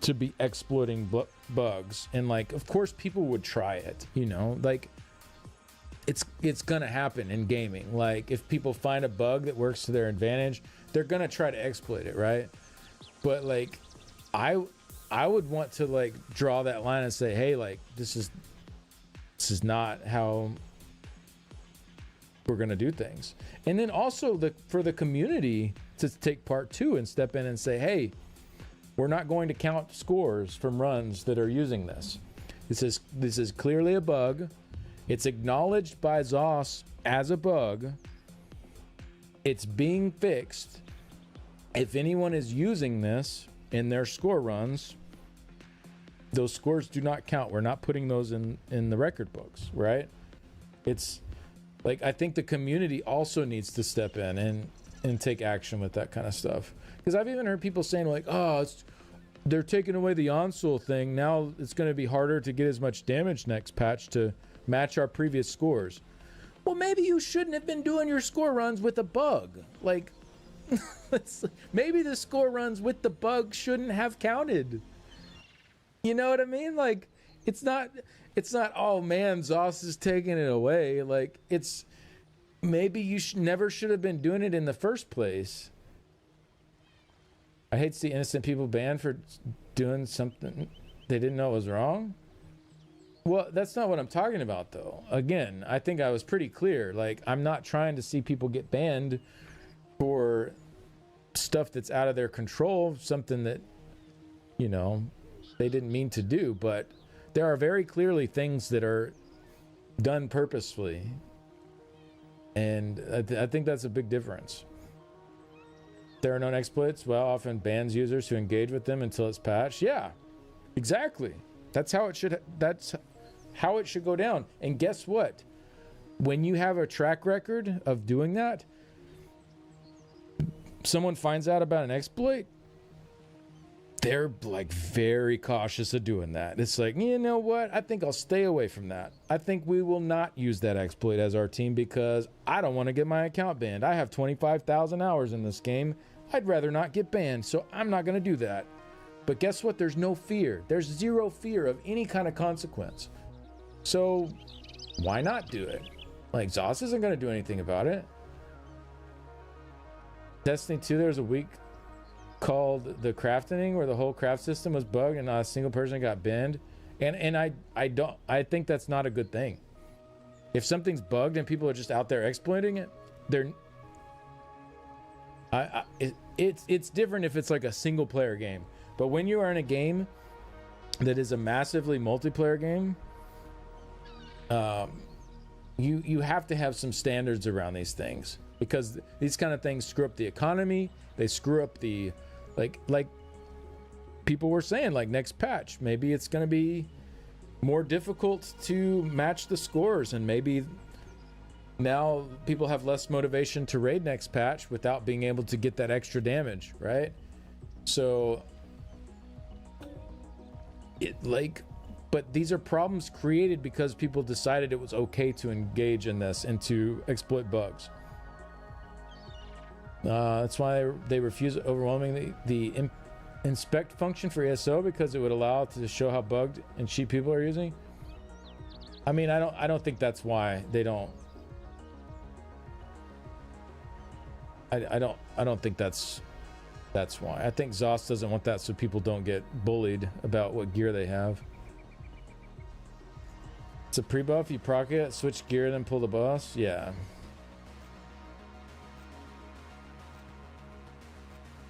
to be exploiting bugs. And like, of course people would try it, like it's gonna happen in gaming. Like, if people find a bug that works to their advantage, they're gonna try to exploit it, right? But like, I would want to like draw that line and say, hey, like this is not how we're gonna do things. And then also for the community to take part too and step in and say, hey, we're not going to count scores from runs that are using this. This is clearly a bug. It's acknowledged by ZOS as a bug. It's being fixed. If anyone is using this in their score runs, those scores do not count. We're not putting those in the record books, right? It's like, I think the community also needs to step in and take action with that kind of stuff. Because I've even heard people saying like, oh, they're taking away the Onsol thing. Now it's going to be harder to get as much damage next patch to match our previous scores. Well, maybe you shouldn't have been doing your score runs with a bug. Like, maybe the score runs with the bug shouldn't have counted. You know what I mean? Like, it's not, oh man, ZOS is taking it away. Like, it's, maybe you never should have been doing it in the first place. I hate to see innocent people banned for doing something they didn't know was wrong. Well, that's not what I'm talking about, though. Again, I think I was pretty clear. Like, I'm not trying to see people get banned for stuff that's out of their control, something that, you know, they didn't mean to do. But there are very clearly things that are done purposefully. And I think that's a big difference. There are known exploits. Well, often bans users who engage with them until it's patched. Yeah, exactly. That's how it should go down. And guess what? When you have a track record of doing that, someone finds out about an exploit, they're like very cautious of doing that. It's like, you know what? I think I'll stay away from that. I think we will not use that exploit as our team because I don't want to get my account banned. I have 25,000 hours in this game. I'd rather not get banned, so I'm not going to do that. But guess what? There's no fear. There's zero fear of any kind of consequence. So why not do it? Like, ZOS isn't going to do anything about it. Destiny 2, there's a week called the crafting where the whole craft system was bugged and not a single person got banned. And I think that's not a good thing. If something's bugged and people are just out there exploiting it, it's different if it's like a single player game. But when you are in a game that is a massively multiplayer game, you have to have some standards around these things, because these kind of things screw up the economy. They screw up the like people were saying, like, next patch, maybe it's going to be more difficult to match the scores, and maybe now people have less motivation to raid next patch without being able to get that extra damage, right? So but these are problems created because people decided it was okay to engage in this and to exploit bugs. That's why they refuse overwhelmingly the inspect function for ESO, because it would allow it to show how bugged and cheap people are using. I mean, I don't think that's why they don't. I don't think that's why. I think ZOS doesn't want that so people don't get bullied about what gear they have. It's a pre-buff, you proc it, switch gear, then pull the boss. Yeah.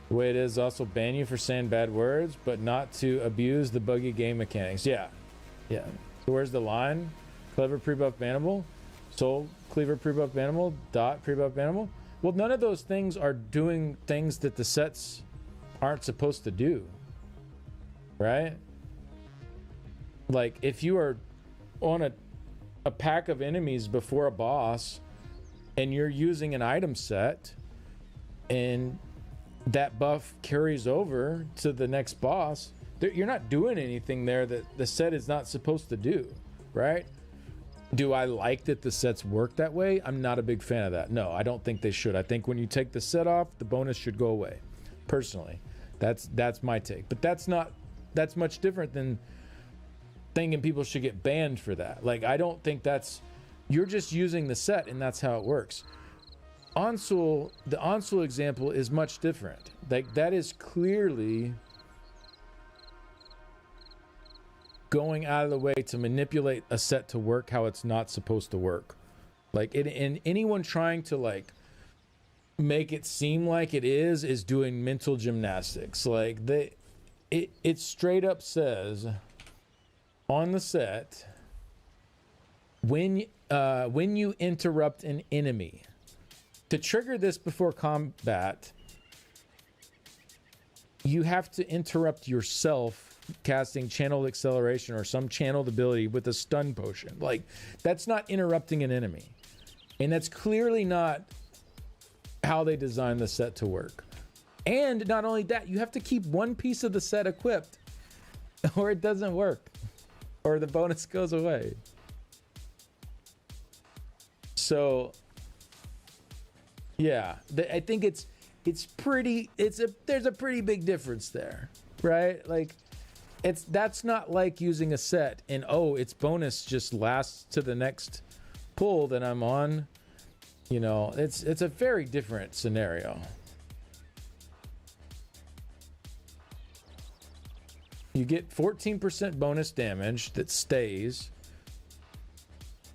The way it is also ban you for saying bad words, but not to abuse the buggy game mechanics. Yeah. Yeah. So where's the line? Clever pre-buff bannable? Soul cleaver pre-buff bannable? Dot pre-buff bannable? Well, none of those things are doing things that the sets aren't supposed to do. Right? Like, if you are on a pack of enemies before a boss and you're using an item set and that buff carries over to the next boss, you're not doing anything there that the set is not supposed to do, right? Do I like that the sets work that way? I'm not a big fan of that. No, I don't think they should. I think when you take the set off, the bonus should go away. Personally, that's my take. But that's much different than thinking people should get banned for that. Like, I don't think you're just using the set and that's how it works. the Ansul example is much different. Like, that is clearly going out of the way to manipulate a set to work how it's not supposed to work. Like, and anyone trying to, like, make it seem like it is doing mental gymnastics. Like, it straight up says on the set, when you interrupt an enemy, to trigger this before combat, you have to interrupt yourself casting channeled acceleration or some channeled ability with a stun potion. Like, that's not interrupting an enemy. And that's clearly not how they designed the set to work. And not only that, you have to keep one piece of the set equipped or it doesn't work, or the bonus goes away. So yeah, I think there's a pretty big difference there, right? Like, that's not like using a set and its bonus just lasts to the next pull that I'm on. You know, it's a very different scenario. You get 14% bonus damage that stays,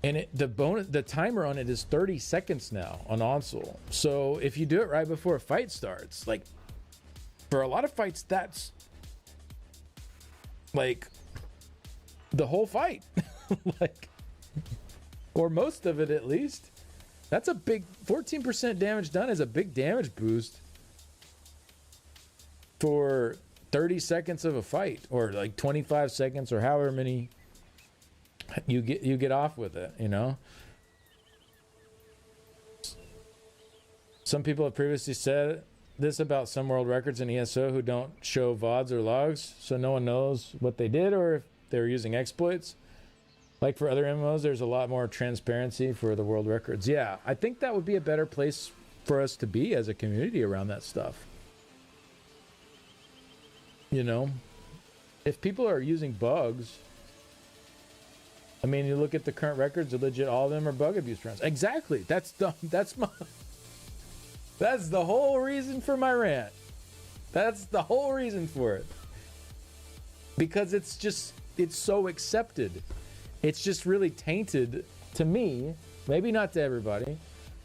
and the timer on it is 30 seconds now on Ansul. So if you do it right before a fight starts, like, for a lot of fights, that's like the whole fight. Like, or most of it at least. That's a big 14% damage done is a big damage boost for 30 seconds of a fight, or like 25 seconds, or however many you get off with it, you know. Some people have previously said this about some world records in ESO who don't show VODs or logs, so no one knows what they did or if they were using exploits. Like for other MMOs, there's a lot more transparency for the world records. Yeah, I think that would be a better place for us to be as a community around that stuff. You know, if people are using bugs, I mean, you look at the current records, are legit, all of them are bug abuse runs. Exactly. That's the whole reason for my rant. That's the whole reason for it. Because it's so accepted. It's just really tainted to me, maybe not to everybody,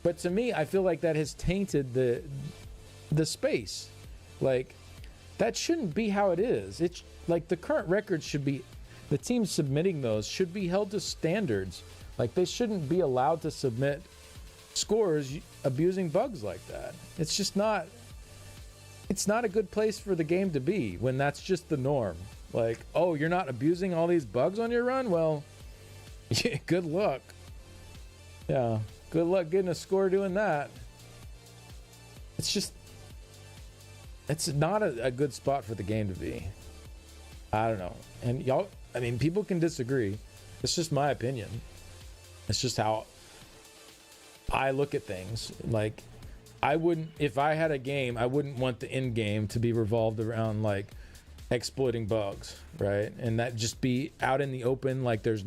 but to me, I feel like that has tainted the space. Like, that shouldn't be how it is. It's like the current records should be, the teams submitting those should be held to standards. Like, they shouldn't be allowed to submit scores abusing bugs like that. It's just not, it's not a good place for the game to be when that's just the norm. Like, oh, you're not abusing all these bugs on your run? Well, yeah, good luck. Yeah, good luck getting a score doing that. It's not a good spot for the game to be. I don't know. And y'all, I mean, people can disagree. It's just my opinion. It's just how I look at things. Like, I wouldn't, if I had a game, I wouldn't want the end game to be revolved around like exploiting bugs, right? And that just be out in the open, like there's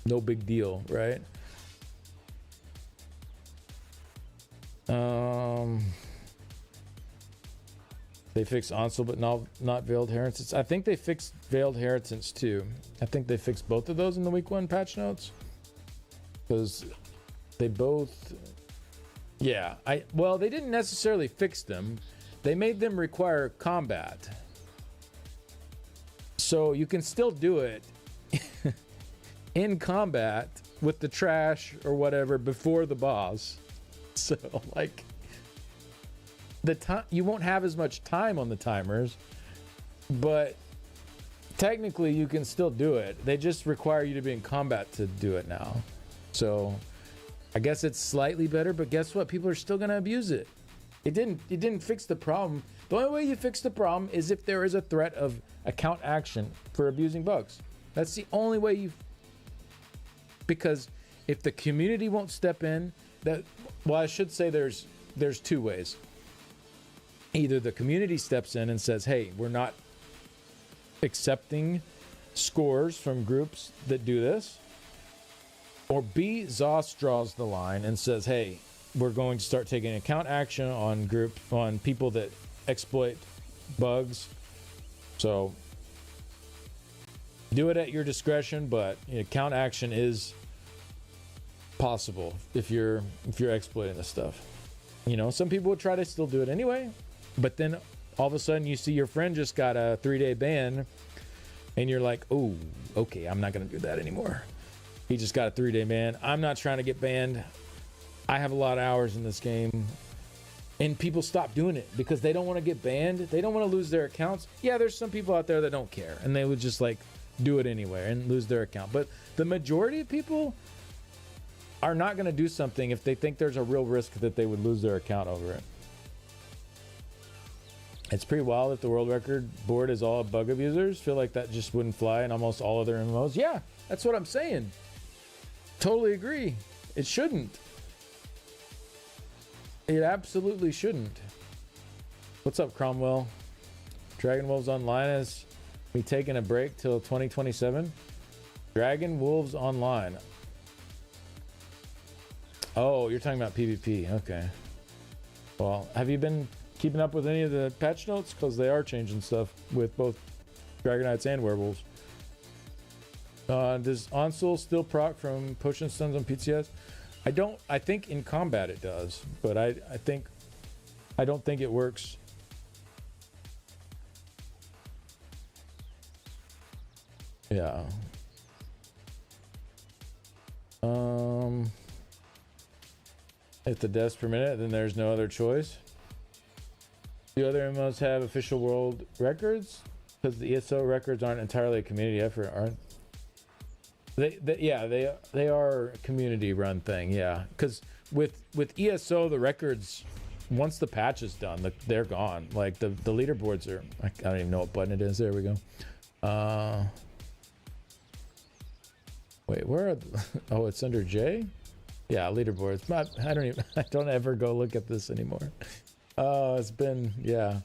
no big deal, right? They fixed Ansul, but not Veiled Heritance. I think they fixed Veiled Heritance too. I think they fixed both of those in the week 1 patch notes. Because they both... Yeah, well, they didn't necessarily fix them. They made them require combat. So you can still do it in combat with the trash or whatever before the boss. So, like, the time, you won't have as much time on the timers, but technically you can still do it. They just require you to be in combat to do it now. So I guess it's slightly better, but guess what? People are still going to abuse it. It didn't fix the problem. The only way you fix the problem is if there is a threat of account action for abusing bugs. That's the only way you... Because if the community won't step in, I should say there's two ways. Either the community steps in and says, hey, we're not accepting scores from groups that do this. Or B, ZOS draws the line and says, hey, we're going to start taking account action on people that exploit bugs. So do it at your discretion, but account action is possible if you're exploiting this stuff. Some people would try to still do it anyway, but then all of a sudden you see your friend just got a 3-day ban and you're like, oh, okay, I'm not going to do that anymore. He just got a 3-day ban. I'm not trying to get banned. I have a lot of hours in this game. And people stop doing it because they don't want to get banned. They don't want to lose their accounts. Yeah, there's some people out there that don't care and they would just do it anyway and lose their account. But the majority of people are not going to do something if they think there's a real risk that they would lose their account over it. It's pretty wild if the world record board is all bug abusers. Feel like that just wouldn't fly in almost all other MMOs. Yeah, that's what I'm saying. Totally agree. It shouldn't. It absolutely shouldn't. What's up, Cromwell? Dragon Wolves Online is we taking a break till 2027. Dragon Wolves Online. Oh, you're talking about PvP. Okay. Well, have you been keeping up with any of the patch notes? Because they are changing stuff with both Dragon Knights and Werewolves. Does Onsul still proc from potion stuns on PTS? I think in combat it does, but I don't think it works. Yeah. If the deaths per minute, then there's no other choice. Do other MMOs have official world records? Because the ESO records aren't entirely a community effort, aren't they? They are a community run thing, yeah. Because with ESO, the records, once the patch is done, they're gone. Like the leaderboards are, I don't even know what button it is. There we go. Wait, where are oh, it's under J? Yeah, leaderboards. I don't ever go look at this anymore. Oh, it's been, yeah.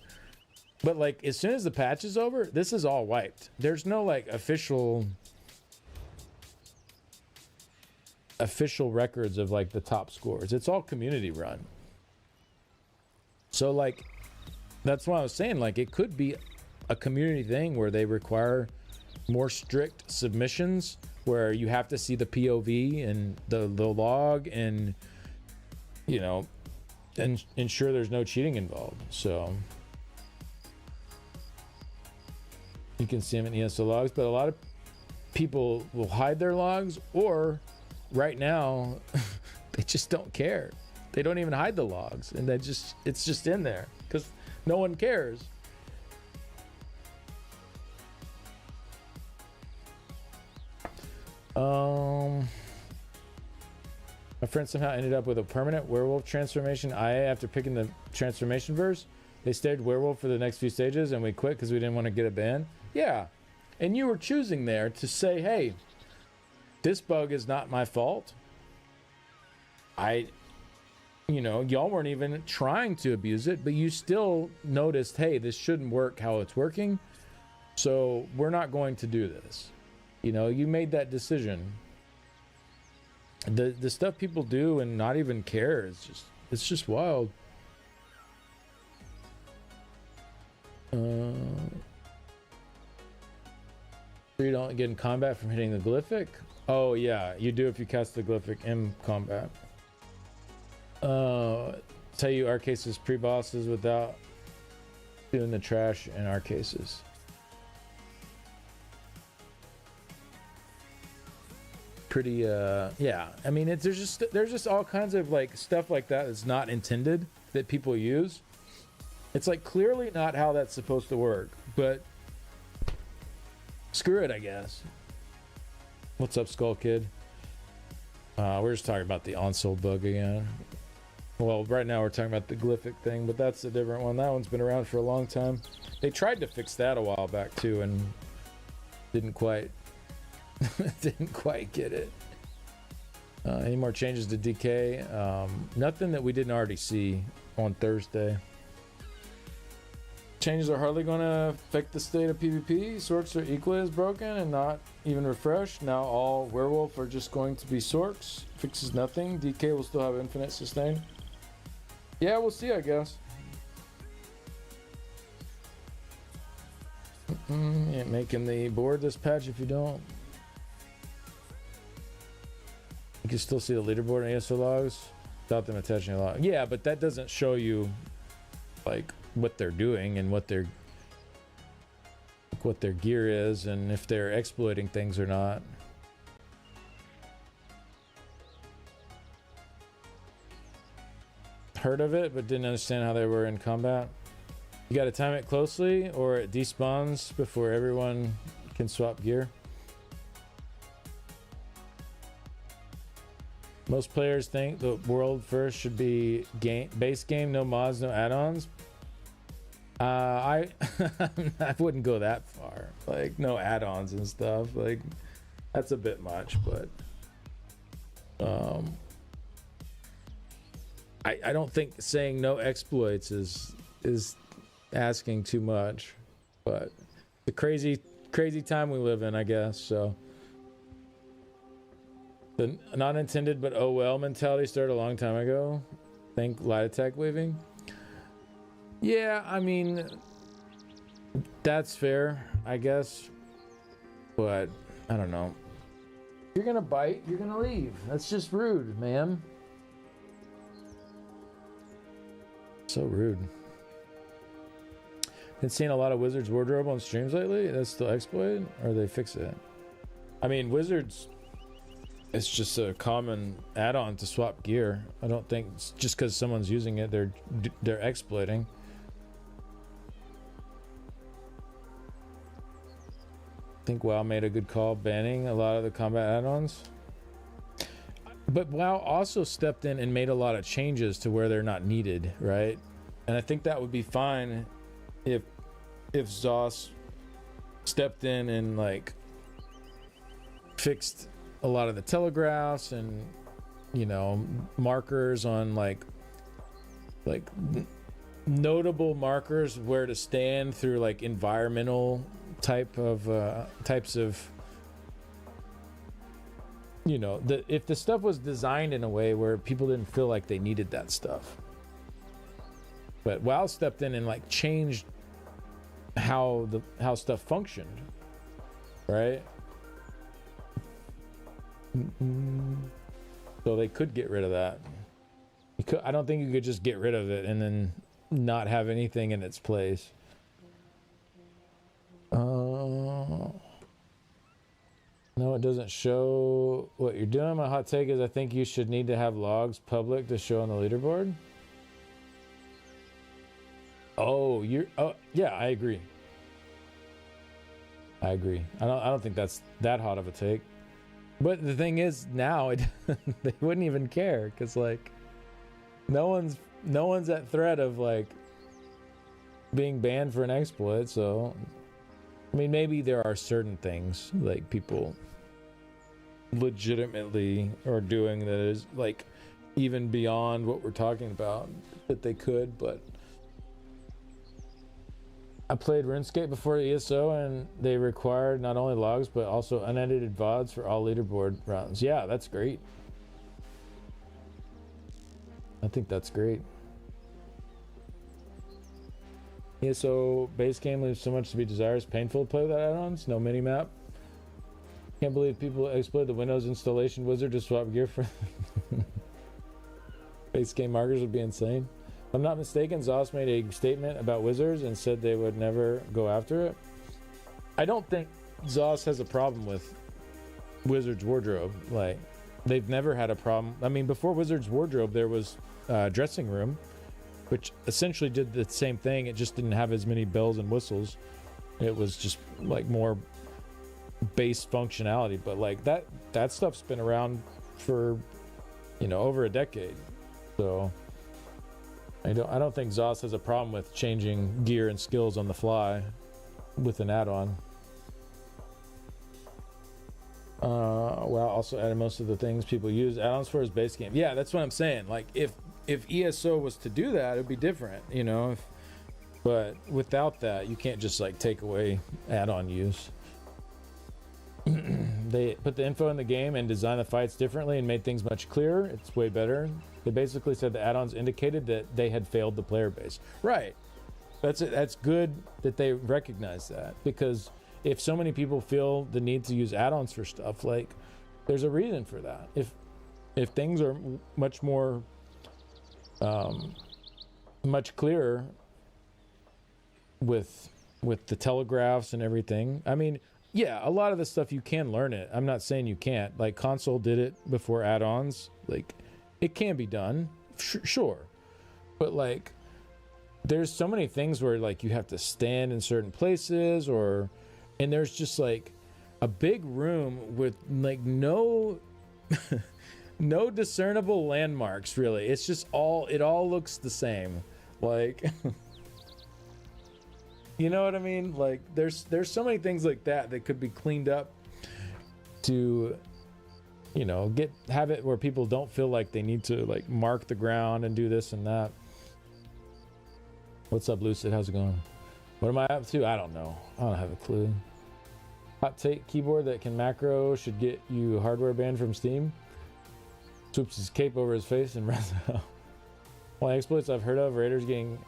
But as soon as the patch is over, this is all wiped. There's no official records of the top scores. It's all community run. So that's what I was saying. It could be a community thing where they require more strict submissions where you have to see the POV and the log and and ensure there's no cheating involved. So you can see them in ESO logs, but a lot of people will hide their logs, or right now they just don't care. They don't even hide the logs, and it's just in there because no one cares. My friend somehow ended up with a permanent werewolf transformation after picking the transformation verse. They stayed werewolf for the next few stages and we quit because we didn't want to get a ban. Yeah. And you were choosing there to say, hey, this bug is not my fault. Y'all weren't even trying to abuse it, but you still noticed, hey, this shouldn't work how it's working. So we're not going to do this. You made that decision. The stuff people do and not even care it's just wild. So you don't get in combat from hitting the glyphic? Oh yeah, you do if you cast the glyphic in combat. Tell you our cases pre-bosses without doing the trash in our cases. Pretty yeah, I mean there's just all kinds of stuff like that that's not intended that people use. It's clearly not how that's supposed to work, but screw it, I guess. What's up, Skull Kid? We're just talking about the Onsul bug again. Well, right now we're talking about the glyphic thing, but that's a different one. That one's been around for a long time. They tried to fix that a while back too and didn't quite get it. Any more changes to DK? Nothing that we didn't already see on Thursday. Changes are hardly going to affect the state of PvP. Sorks are equally as broken and not even refreshed. Now all werewolf are just going to be sorks. Fixes nothing. DK will still have infinite sustain. Yeah, we'll see, I guess. Ain't making the board this patch if you don't. You can still see the leaderboard and ESO logs without them attaching a log. Yeah, but that doesn't show you like what they're doing and what their gear is and if they're exploiting things or not. Heard of it, but didn't understand how they were in combat. You gotta time it closely or it despawns before everyone can swap gear. Most players think the world first should be base game, no mods, no add-ons. I wouldn't go that far. Like no add-ons and stuff. Like that's a bit much, but I don't think saying no exploits is asking too much. But the crazy time we live in, I guess. So the not intended but oh well mentality started a long time ago. Think light attack waving. Yeah, I mean, that's fair, I guess. But, I don't know. If you're gonna bite, you're gonna leave. That's just rude, ma'am. So rude. Been seeing a lot of Wizards wardrobe on streams lately. That's still exploited? Or they fix it? I mean, Wizards, it's just a common add-on to swap gear. I don't think it's just because someone's using it, they're exploiting. I think WoW made a good call banning a lot of the combat add-ons. But WoW also stepped in and made a lot of changes to where they're not needed, right? And I think that would be fine if ZOS stepped in and like fixed a lot of the telegraphs and, you know, markers on like notable markers where to stand through like environmental types of, you know, if the stuff was designed in a way where people didn't feel like they needed that stuff. But WoW stepped in and like changed how stuff functioned, right? So they could get rid of that. I don't think you could just get rid of it and then not have anything in its place. No, it doesn't show what you're doing. My hot take is I think you should need to have logs public to show on the leaderboard. Oh, yeah, I agree. I don't think that's that hot of a take. But the thing is now they wouldn't even care because like no one's at threat of like being banned for an exploit. So I mean, maybe there are certain things like people legitimately are doing that is like even beyond what we're talking about that they could, but I played RuneScape before ESO and they required not only logs but also unedited VODs for all leaderboard rounds. Yeah, that's great. I think that's great. ESO base game leaves so much to be desired. It's painful to play without add-ons. No mini-map. Can't believe people exploit the Windows installation wizard to swap gear for base game markers would be insane. If I'm not mistaken, ZOS made a statement about wizards and said they would never go after it. I don't think ZOS has a problem with Wizards wardrobe. Like, they've never had a problem. I mean, before Wizards wardrobe, there was dressing room, which essentially did the same thing. It just didn't have as many bells and whistles. It was just like more base functionality. But like that stuff's been around for, you know, over a decade. So I don't think ZOS has a problem with changing gear and skills on the fly with an add-on. Well, also added most of the things people use add-ons for his base game. Yeah, that's what I'm saying. Like if ESO was to do that, it'd be different. You know, But without that, you can't just like take away add-on use. They put the info in the game and designed the fights differently and made things much clearer. It's way better. They basically said the add-ons indicated that they had failed the player base. Right. That's good that they recognize that, because if so many people feel the need to use add-ons for stuff, like there's a reason for that. If things are much more much clearer with the telegraphs and everything. I mean, yeah, a lot of the stuff you can learn it. I'm not saying you can't. Like console did it before add-ons. Like it can be done, sure. But like there's so many things where like you have to stand in certain places, and there's just like a big room with like no no discernible landmarks really. It's just it all looks the same. Like you know what I mean? Like there's so many things like that could be cleaned up to, you know, have it where people don't feel like they need to like mark the ground and do this and that. What's up, Lucid? How's it going? What am I up to? I don't know. I don't have a clue. Hot take: keyboard that can macro should get you hardware banned from Steam. Swoops his cape over his face and runs out. One of the exploits I've heard of Raiders getting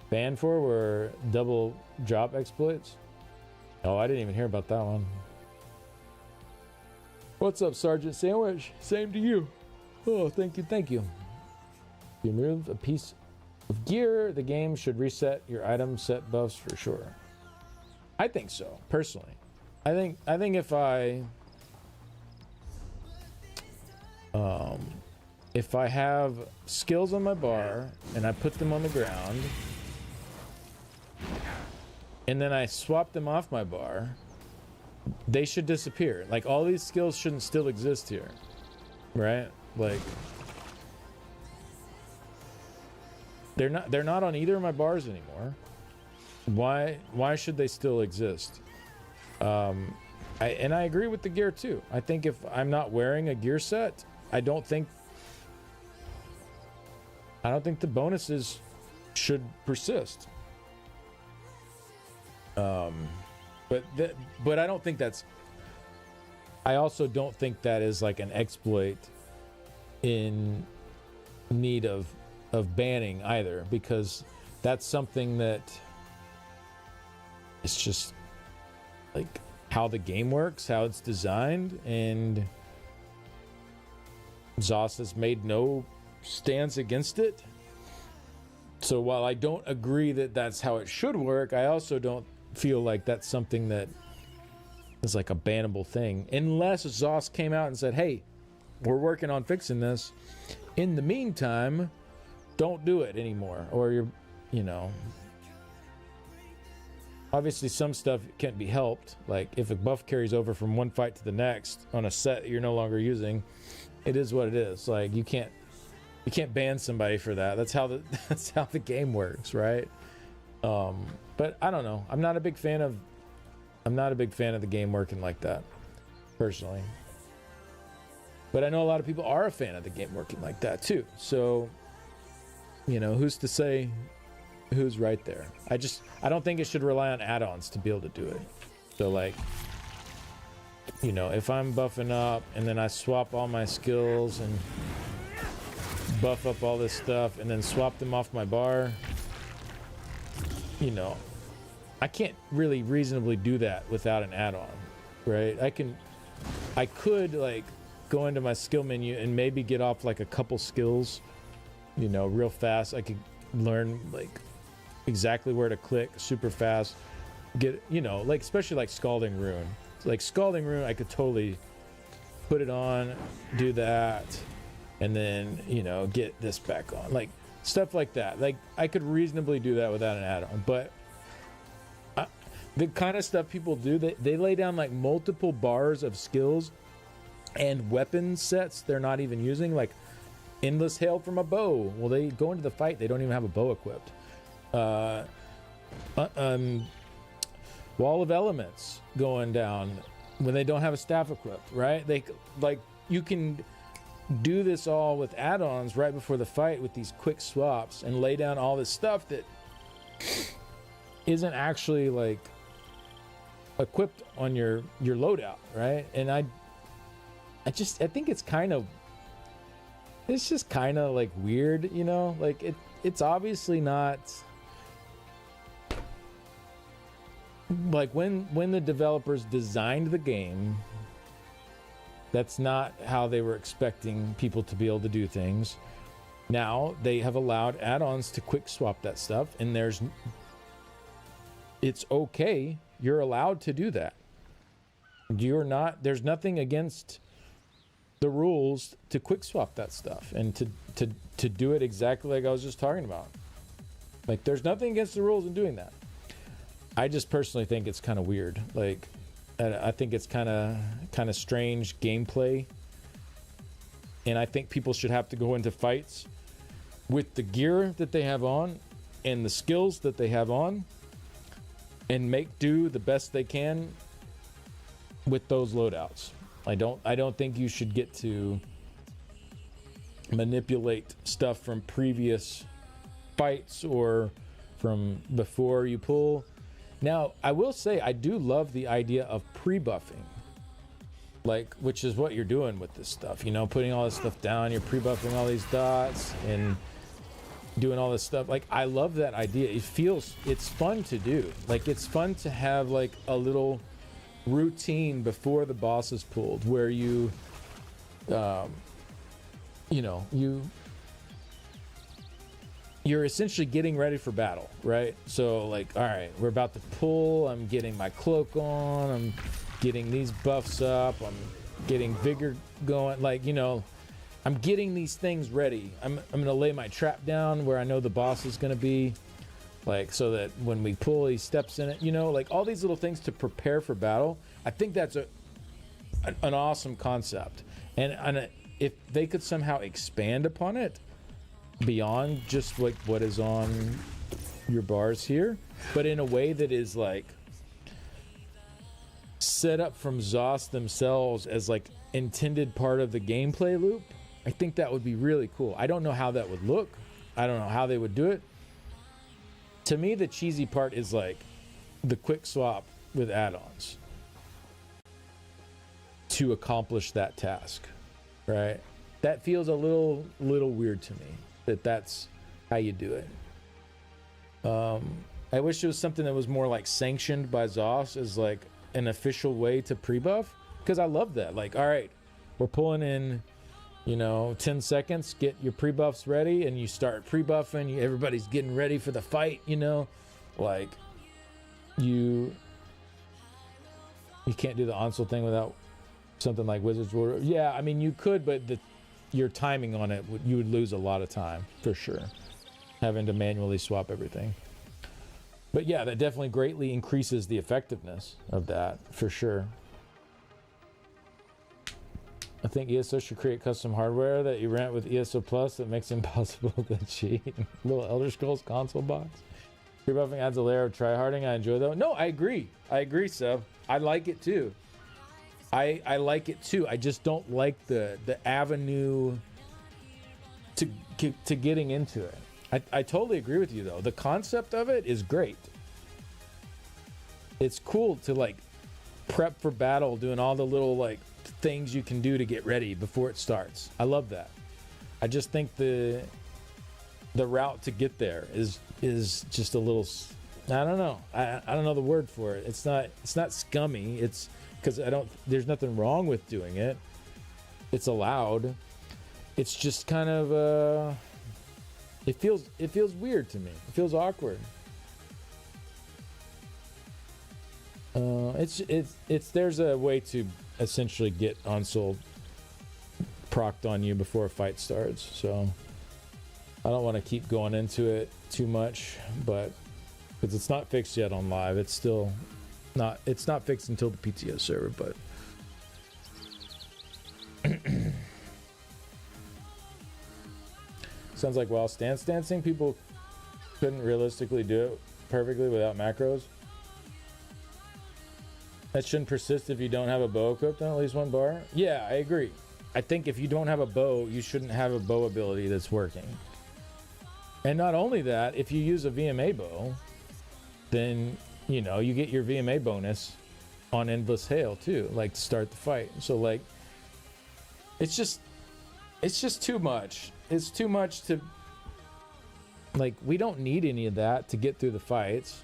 banned for were double drop exploits. Oh, I didn't even hear about that one. What's up, Sergeant Sandwich? Same to you. Oh, thank you. If you remove a piece of gear, the game should reset your item set buffs for sure. I think so, personally. I think if I have skills on my bar and I put them on the ground and then I swap them off my bar, they should disappear. Like all these skills shouldn't still exist here, right? Like they're not on either of my bars anymore. Why should they still exist? I agree with the gear too. I think if I'm not wearing a gear set, I don't think the bonuses should persist. But I don't think that's. I also don't think that is like an exploit in need of banning either, because that's something that it's just like how the game works, how it's designed, and ZOS has made no stance against it. So while I don't agree that that's how it should work, I also don't feel like that's something that is like a bannable thing, unless ZOS came out and said, hey, we're working on fixing this. In the meantime, don't do it anymore. Or you know, obviously some stuff can't be helped. Like if a buff carries over from one fight to the next on a set you're no longer using, it is what it is. Like you can't ban somebody for that. That's how the game works, right? But I don't know. I'm not a big fan of the game working like that, personally. But I know a lot of people are a fan of the game working like that too. So, you know, who's to say who's right there? I don't think it should rely on add-ons to be able to do it. So like, you know, if I'm buffing up and then I swap all my skills and buff up all this stuff and then swap them off my bar, you know, I can't really reasonably do that without an add-on, right? I could like go into my skill menu and maybe get off like a couple skills, you know, real fast. I could learn like exactly where to click super fast, get, you know, like especially like Scalding Rune. Like Scalding Rune, I could totally put it on, do that, and then, you know, get this back on, like stuff like that. Like I could reasonably do that without an add-on. But the kind of stuff people do, they lay down like multiple bars of skills and weapon sets they're not even using, like endless hail from a bow. Well, they go into the fight, they don't even have a bow equipped. Wall of Elements going down when they don't have a staff equipped, right? They like, you can do this all with add-ons right before the fight with these quick swaps and lay down all this stuff that isn't actually like equipped on your loadout, right? And I think it's just kind of like weird, you know? Like it's obviously not like when the developers designed the game, that's not how they were expecting people to be able to do things. Now they have allowed add-ons to quick swap that stuff, and it's okay. You're allowed to do that. There's nothing against the rules to quick swap that stuff and to do it exactly like I was just talking about. Like, there's nothing against the rules in doing that. I just personally think it's kind of weird. Like, I think it's kind of strange gameplay, and I think people should have to go into fights with the gear that they have on and the skills that they have on, and make do the best they can with those loadouts. I don't think you should get to manipulate stuff from previous fights or from before you pull. Now, I will say I do love the idea of pre-buffing, like, which is what you're doing with this stuff, you know, putting all this stuff down, you're pre-buffing all these dots and doing all this stuff. Like, I love that idea. It's fun to do. Like, it's fun to have like a little routine before the boss is pulled where you're essentially getting ready for battle, right? So like, all right, we're about to pull, I'm getting my cloak on, I'm getting these buffs up, I'm getting vigor going, like, you know, I'm getting these things ready. I'm gonna lay my trap down where I know the boss is gonna be, like, so that when we pull, he steps in it, you know, like all these little things to prepare for battle. I think that's an awesome concept, and if they could somehow expand upon it beyond just like what is on your bars here, but in a way that is like set up from ZOS themselves as like intended part of the gameplay loop, I think that would be really cool. I don't know how that would look. I don't know how they would do it. To me, the cheesy part is like the quick swap with add-ons to accomplish that task, right? That feels a little weird to me, that's how you do it. I wish it was something that was more like sanctioned by ZOS as like an official way to pre-buff, because I love that. Like, all right, we're pulling in, 10 seconds, get your pre-buffs ready, and you start pre-buffing, everybody's getting ready for the fight, like you can't do the Ansel thing without something like Wizard's Ward. Yeah, I mean, you could, but your timing on it, you would lose a lot of time for sure, having to manually swap everything. But yeah, that definitely greatly increases the effectiveness of that for sure. I think ESO should create custom hardware that you rent with ESO Plus that makes it impossible to cheat. Little Elder Scrolls console box. Pre-buffing adds a layer of tryharding. I enjoy that. No, I agree, Seb. I like it too. I like it too. I just don't like the avenue to getting into it. I totally agree with you though. The concept of it is great. It's cool to like prep for battle, doing all the little like things you can do to get ready before it starts. I love that. I just think the route to get there is just a little, I don't know. I don't know the word for it. It's not scummy. It's because there's nothing wrong with doing it. It's allowed. It's just kind of it feels weird to me. It feels awkward. There's a way to essentially get Ansel procced on you before a fight starts, so I don't want to keep going into it too much, but because it's not fixed yet on live, it's not fixed until the PTO server, but sounds like while stance dancing, people couldn't realistically do it perfectly without macros. That shouldn't persist if you don't have a bow equipped on at least one bar. Yeah, I agree. I think if you don't have a bow, you shouldn't have a bow ability that's working. And not only that, if you use a VMA bow, then, you know, you get your VMA bonus on Endless Hail too, like to start the fight. So like, it's just too much. It's too much to, like, we don't need any of that to get through the fights.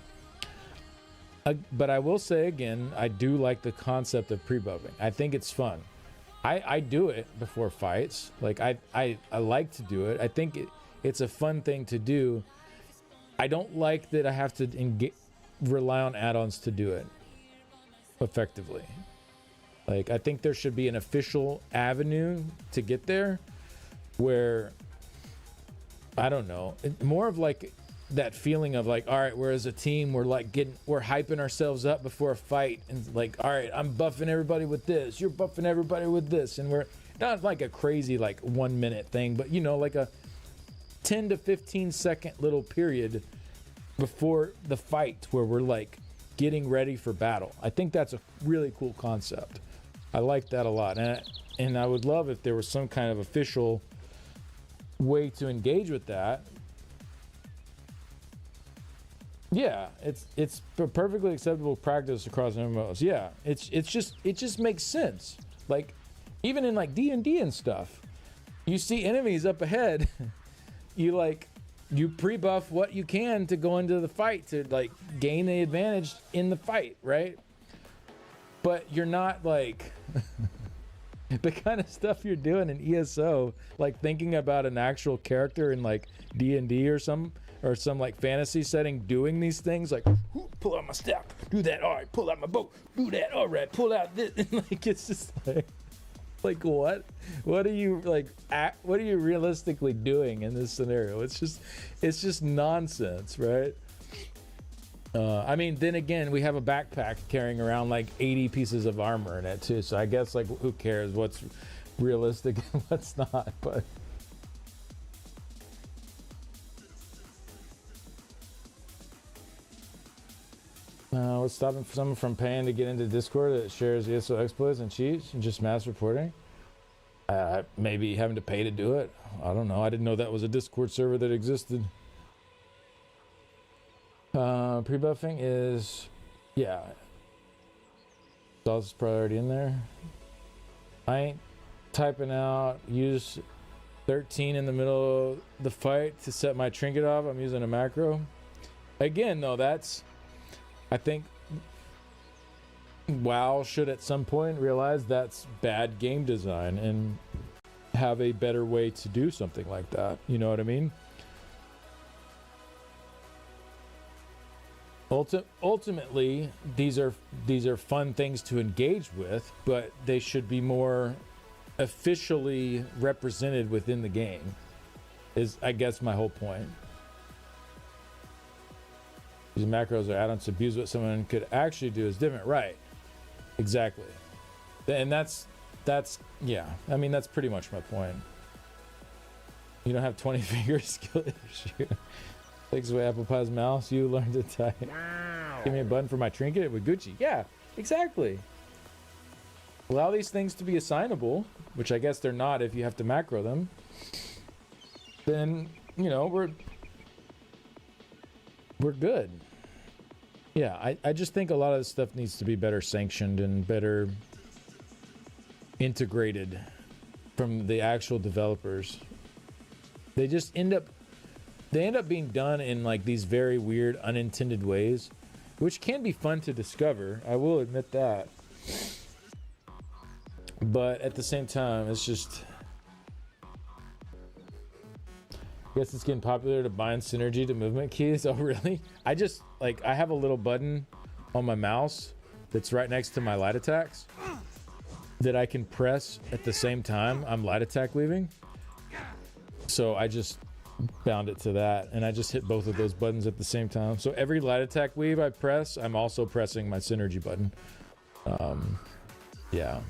But I will say again, I do like the concept of pre-buffing. I think it's fun. I do it before fights. Like I like to do it. I think it's a fun thing to do. I don't like that I have to rely on add-ons to do it effectively. Like, I think there should be an official avenue to get there where, I don't know, more of like that feeling of like, all right, we're as a team, we're hyping ourselves up before a fight, and like, all right, I'm buffing everybody with this, you're buffing everybody with this, and we're not like a crazy like 1 minute thing, but you know, like a 10 to 15 second little period before the fight where we're like getting ready for battle. I think that's a really cool concept. I like that a lot, and I would love if there was some kind of official way to engage with that. Yeah, it's a perfectly acceptable practice across MMOs. Yeah, it just makes sense. Like, even in like D&D and stuff, you see enemies up ahead, you pre-buff what you can to go into the fight to like gain the advantage in the fight, right? But you're not like the kind of stuff you're doing in ESO, like thinking about an actual character in like D&D or some like fantasy setting doing these things, like pull out my staff, do that, all right, pull out my bow, do that, all right, pull out this, and like it's just like what are you like what are you realistically doing in this scenario? It's just nonsense, right? I mean, then again, we have a backpack carrying around like 80 pieces of armor in it too, so I guess like who cares what's realistic and what's not. But what's stopping someone from paying to get into Discord that shares ESO exploits and cheats and just mass reporting? Maybe having to pay to do it. I don't know. I didn't know that was a Discord server that existed. Pre-buffing is, yeah. Sauce is probably already in there. I ain't typing out, use 13 in the middle of the fight to set my trinket off. I'm using a macro. Again, though, I think WoW should at some point realize that's bad game design and have a better way to do something like that. You know what I mean? Ultimately, these are fun things to engage with, but they should be more officially represented within the game, is I guess my whole point. These macros or add-ons to abuse what someone could actually do is different, right? Exactly. And that's yeah, I mean, that's pretty much my point. You don't have 20 finger skill issue. Takes away apple pie's mouse, you learn to type. Wow. Give me a button for my trinket with Gucci. Yeah, exactly. Allow these things to be assignable, which I guess they're not if you have to macro them. Then, you know, we're good. Yeah, I just think a lot of this stuff needs to be better sanctioned and better integrated from the actual developers. They just end up being done in like these very weird unintended ways, which can be fun to discover. I will admit that. But at the same time, it's just, I guess it's getting popular to bind synergy to movement keys. Oh, really? I have a little button on my mouse that's right next to my light attacks that I can press at the same time I'm light attack weaving. So I just bound it to that, and I just hit both of those buttons at the same time. So every light attack weave I press, I'm also pressing my synergy button. Yeah,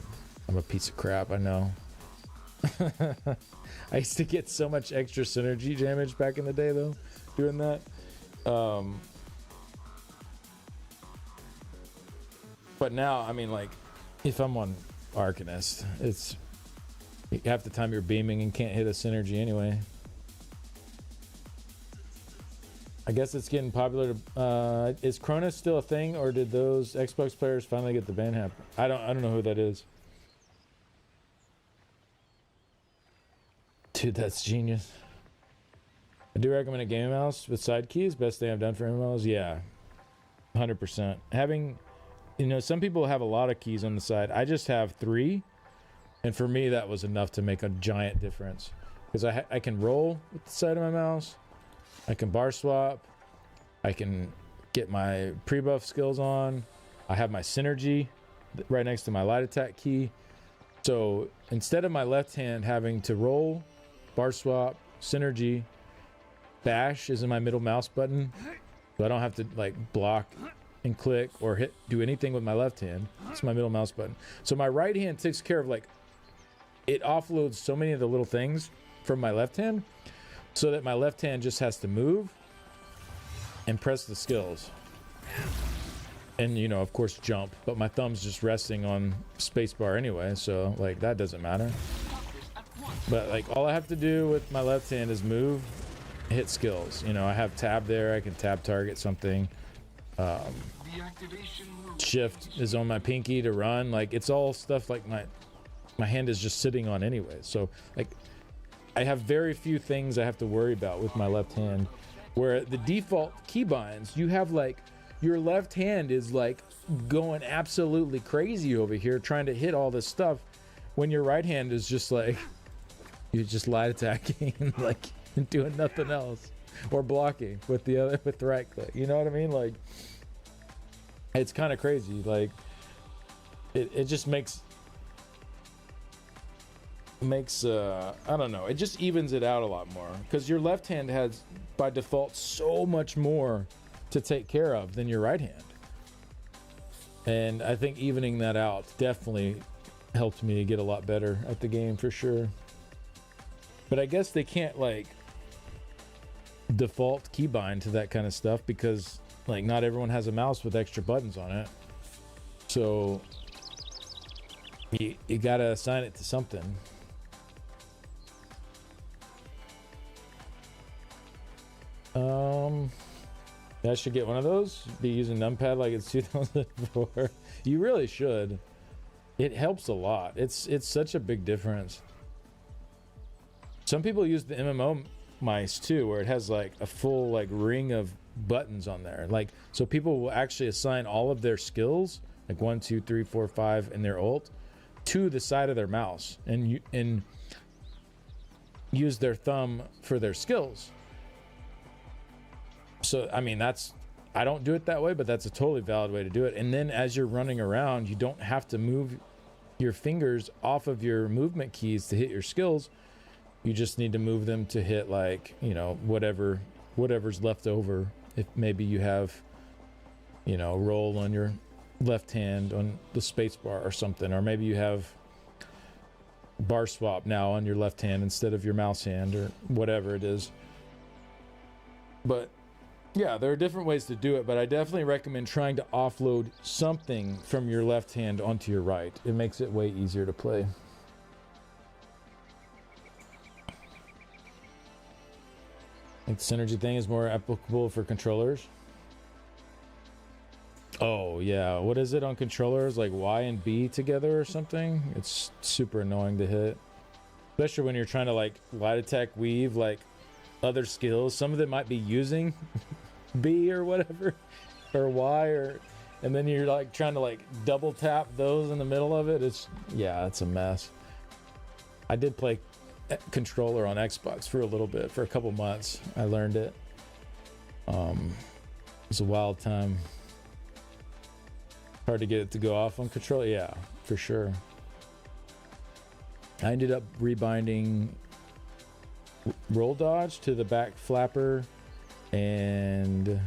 I'm a piece of crap, I know. I used to get so much extra synergy damage back in the day though, doing that. But now, I mean, like, if I'm on Arcanist, it's half the time you're beaming and can't hit a synergy anyway. I guess it's getting popular. Is Cronus still a thing, or did those Xbox players finally get the ban happen? I don't know who that is. Dude, that's genius. I do recommend a gaming mouse with side keys. Best thing I've done for MMOs. Yeah, 100%. Having, some people have a lot of keys on the side. I just have 3, and for me that was enough to make a giant difference. Because I can roll with the side of my mouse. I can bar swap. I can get my pre-buff skills on. I have my synergy right next to my light attack key. So instead of my left hand having to roll, bar swap, synergy, bash is in my middle mouse button. So I don't have to like block and click or do anything with my left hand. It's my middle mouse button. So my right hand takes care of it offloads so many of the little things from my left hand, so that my left hand just has to move and press the skills. And, of course, jump. But my thumb's just resting on spacebar anyway, so, that doesn't matter. But, all I have to do with my left hand is move, hit skills. I have tab there. I can tab target something. Shift is on my pinky to run. It's all stuff my hand is just sitting on anyway. So, I have very few things I have to worry about with my left hand, where the default keybinds, you have your left hand is going absolutely crazy over here trying to hit all this stuff, when your right hand is just you're just light attacking and doing nothing else, or blocking with the right click. You know what I mean? It's kind of crazy. It just makes I don't know, it just evens it out a lot more, because your left hand has by default so much more to take care of than your right hand, and I think evening that out definitely helped me get a lot better at the game for sure. But I guess they can't default keybind to that kind of stuff, because not everyone has a mouse with extra buttons on it, so you gotta assign it to something. I should get one of those. Be using numpad like it's 2004. You really should. It helps a lot. It's such a big difference. Some people use the MMO mice too, where it has a full ring of buttons on there. So people will actually assign all of their skills, 1, 2, 3, 4, 5, and their ult, to the side of their mouse, and use their thumb for their skills. So, I mean, I don't do it that way, but that's a totally valid way to do it. And then as you're running around, you don't have to move your fingers off of your movement keys to hit your skills. You just need to move them to hit whatever's left over. If maybe you have, roll on your left hand on the space bar or something, or maybe you have bar swap now on your left hand instead of your mouse hand, or whatever it is. But yeah, there are different ways to do it, but I definitely recommend trying to offload something from your left hand onto your right. It makes it way easier to play. I think the synergy thing is more applicable for controllers. Oh yeah, what is it on controllers? Y and B together or something? It's super annoying to hit. Especially when you're trying to light attack, weave, other skills. Some of them might be using B or whatever, or Y, and then you're trying to double tap those in the middle of it. It's a mess. I did play controller on Xbox for a little bit, for a couple months. I learned it. It was a wild time. Hard to get it to go off on controller. Yeah, for sure. I ended up rebinding roll dodge to the back flapper, and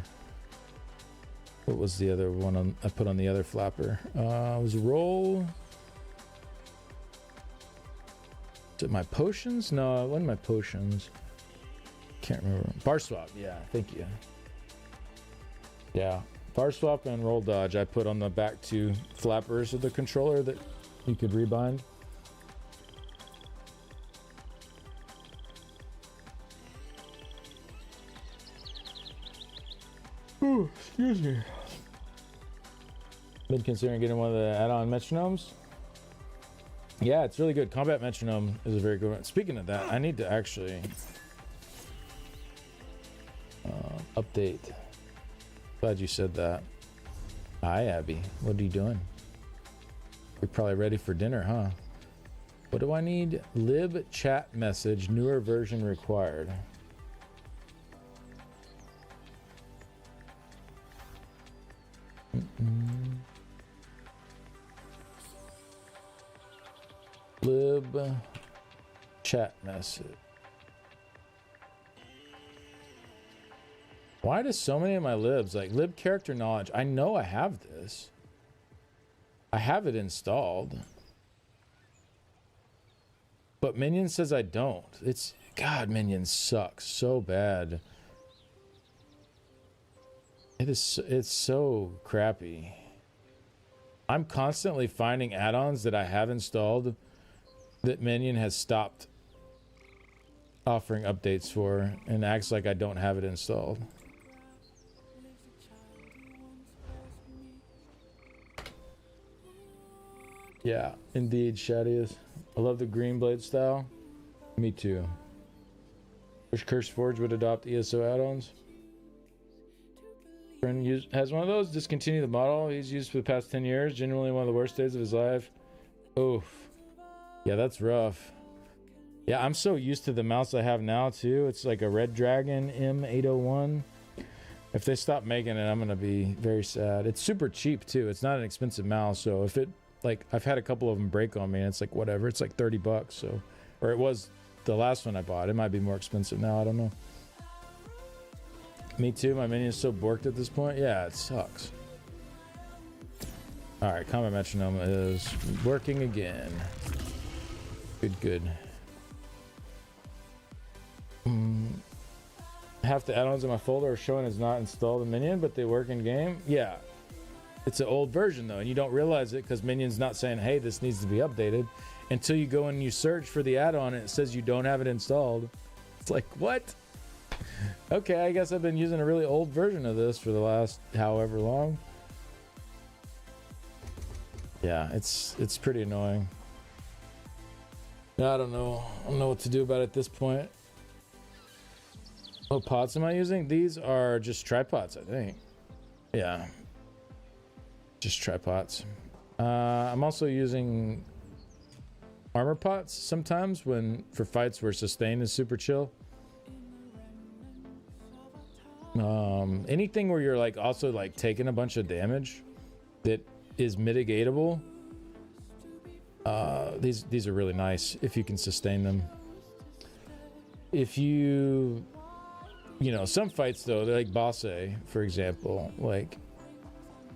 what was the other one I put on the other flapper? It was roll. Is it my potions? No, it wasn't my potions. Can't remember. Bar swap. Yeah, thank you. Yeah, bar swap and roll dodge I put on the back two flappers of the controller that you could rebind. Ooh, excuse me. Been considering getting one of the add-on metronomes. Yeah, it's really good. Combat metronome is a very good one. Speaking of that, I need to actually update. Glad you said that. Hi, Abby. What are you doing? You're probably ready for dinner, huh? What do I need? Lib chat message, newer version required. Lib chat message. Why do so many of my libs, like lib character knowledge, I know I have this. I have it installed. But Minion says I don't. It's, God, Minion sucks so bad. It's so crappy. I'm constantly finding add-ons that I have installed that Minion has stopped offering updates for and acts like I don't have it installed. Yeah, indeed, Shadius. I love the green blade style. Me too. Wish Curse Forge would adopt ESO add-ons. Friend has one of those. Discontinue the model he's used for the past 10 years. Genuinely one of the worst days of his life. Oof. Yeah, that's rough. Yeah, I'm so used to the mouse I have now too. It's like a Red Dragon M801. If they stop making it, I'm gonna be very sad. It's super cheap too. It's not an expensive mouse, so if it, like, I've had a couple of them break on me and it's like whatever, it's like 30 bucks. So, or it was the last one I bought. It might be more expensive now, I don't know. Me too, my Minion is so borked at this point. Yeah, it sucks. Alright, combat metronome is working again. Good. Half the add-ons in my folder are showing as not installed in Minion, but they work in game. Yeah. It's an old version though, and you don't realize it because Minion's not saying, hey, this needs to be updated, until you go and you search for the add-on and it says you don't have it installed. It's like, what? Okay, I guess I've been using a really old version of this for the last however long. Yeah, it's pretty annoying. I don't know. I don't know what to do about it at this point. What pots am I using? These are just tripods, I think. Yeah. Just tripods. I'm also using armor pots sometimes when for fights where sustain is super chill. Anything where you're like also like taking a bunch of damage that is mitigatable. These are really nice if you can sustain them. If you know, some fights though, they're like Bosse, for example, like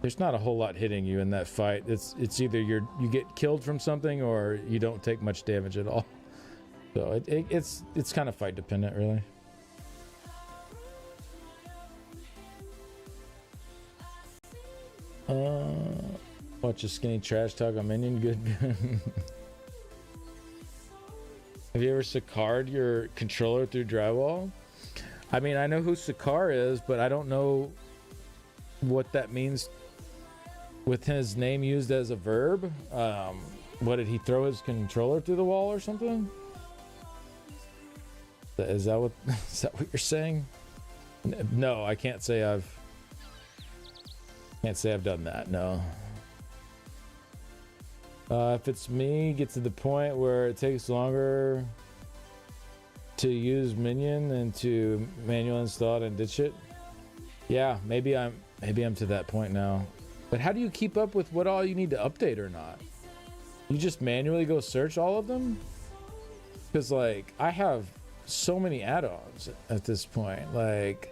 there's not a whole lot hitting you in that fight. It's either you get killed from something or you don't take much damage at all. So it's kind of fight dependent, really. Watch a skinny trash talk on Minion. Good. Have you ever Sakar'd your controller through drywall? I mean, I know who Sakar is, but I don't know what that means with his name used as a verb. What, did he throw his controller through the wall or something? Is that what you're saying? No, I can't say I've done that. No. If it's me, get to the point where it takes longer to use Minion than to manual install it and ditch it. Yeah, maybe I'm to that point now. But how do you keep up with what all you need to update or not? You just manually go search all of them? Because like I have so many add-ons at this point. Like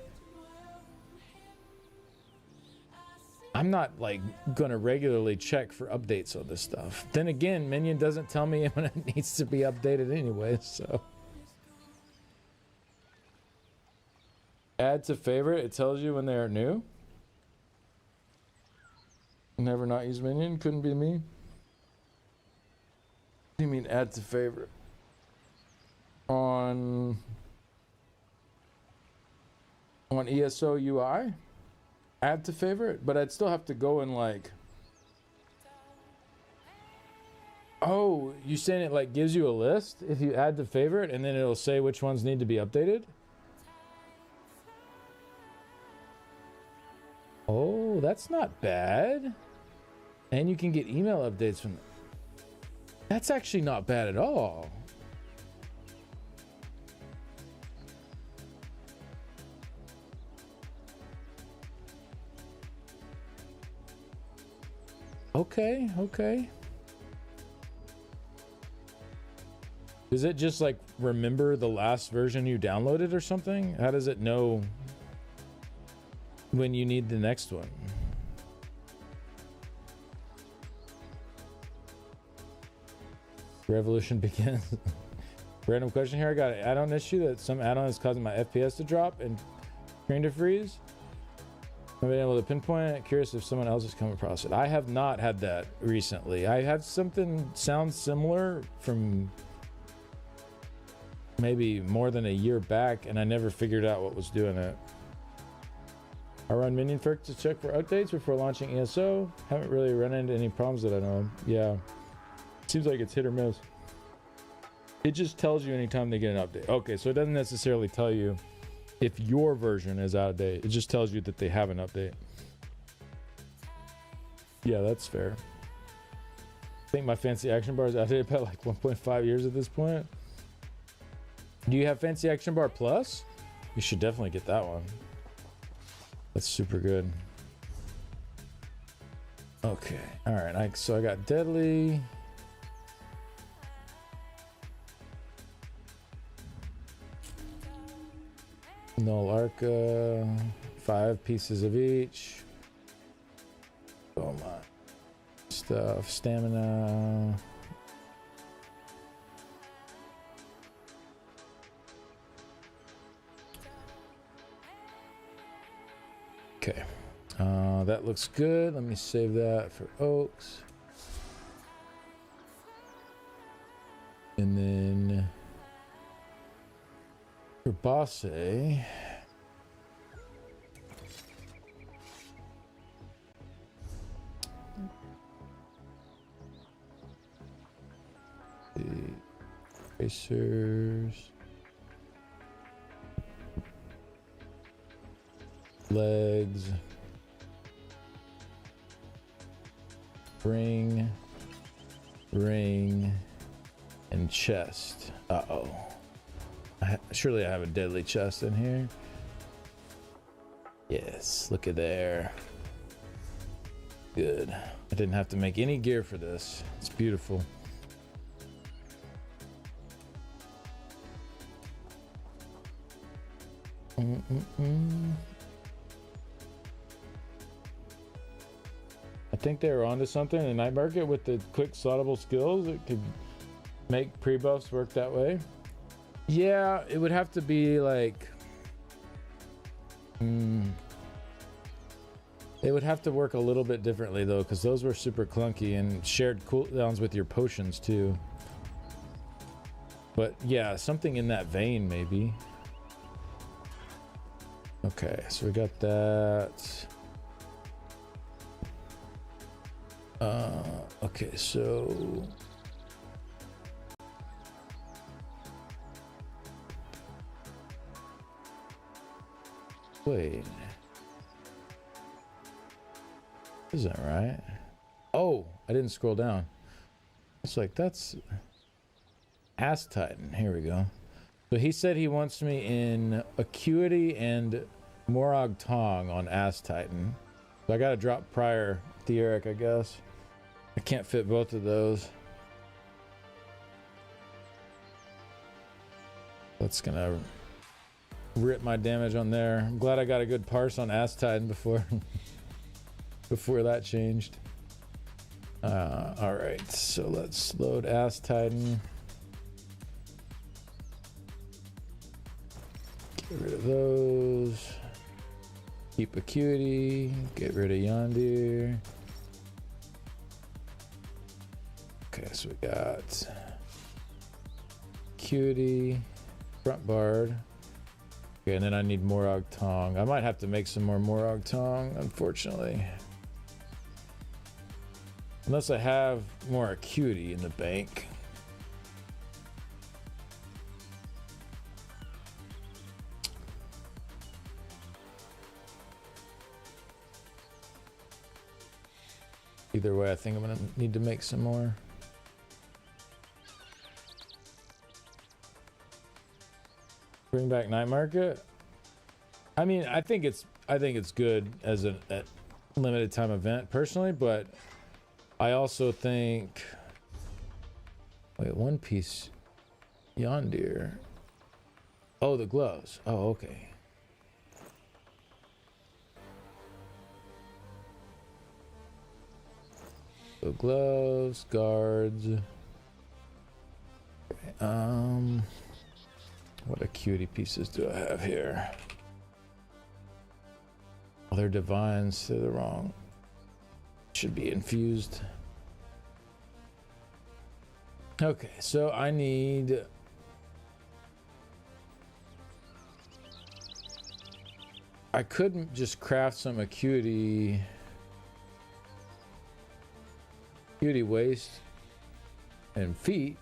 I'm not like gonna regularly check for updates on this stuff. Then again, Minion doesn't tell me when it needs to be updated anyway, so. Add to favorite, it tells you when they are new. Never not use Minion, couldn't be me. What do you mean add to favorite? On ESO UI? add to favorite, but I'd still have to go and like. Oh, you saying it like gives you a list if you add to favorite, and then it'll say which ones need to be updated? Oh, that's not bad. And you can get email updates from them. That's actually not bad at all. Okay, okay. Does it just like remember the last version you downloaded or something? How does it know when you need the next one? Revolution begins. Random question here. I got an add-on issue that some add-on is causing my FPS to drop and screen to freeze. I've been able to pinpoint it. Curious if someone else has come across it. I have not had that recently. I had something sound similar from maybe more than a year back, and I never figured out what was doing it. I run Minion Ferk to check for updates before launching ESO. Haven't really run into any problems that I know of. Yeah. Seems like it's hit or miss. It just tells you anytime they get an update. Okay, so it doesn't necessarily tell you if your version is out of date. It just tells you that they have an update. Yeah, that's fair. I think my fancy action bar is outdated by like 1.5 years at this point. Do you have fancy action bar plus? You should definitely get that one. That's super good. Okay, all right. So I got deadly. Null Arca, 5 pieces of each. Oh my stuff, stamina. Okay, that looks good. Let me save that for Oaks. And then for Bosse, the tracers, legs, ring, and chest. Uh-oh. Surely I have a deadly chest in here. Yes, look at there. Good. I didn't have to make any gear for this. It's beautiful. I think they were onto something in the night market with the quick slottable skills. It could make pre-buffs work that way. Yeah, it would have to be like it would have to work a little bit differently though, because those were super clunky and shared cooldowns with your potions too. But yeah, something in that vein maybe. Okay, so we got that. Okay, so wait, is that right? Oh, I didn't scroll down. It's like that's Ass Titan. Here we go. So he said he wants me in Acuity and Morag Tong on Ass Titan. So I gotta drop Prior Theoric, I guess. I can't fit both of those. That's gonna rip my damage on there. I'm glad I got a good parse on Ass Titan before before that changed. All right, so let's load Ass Titan. Get rid of those. Keep Acuity. Get rid of Yondir. Okay, so we got Acuity, Front Bard. Okay, and then I need Morag Tong. I might have to make some more Morag Tong, unfortunately. Unless I have more acuity in the bank. Either way, I think I'm gonna need to make some more. Bring back night market. I mean, I think it's good as a limited time event personally, but I also think. Wait, one piece. Yondir. Oh, the gloves. Oh, okay. So gloves, guards. Okay, what acuity pieces do I have here? Oh, they're divines. They're the wrong. Should be infused. Okay, so I need. I couldn't just craft some acuity waist and feet.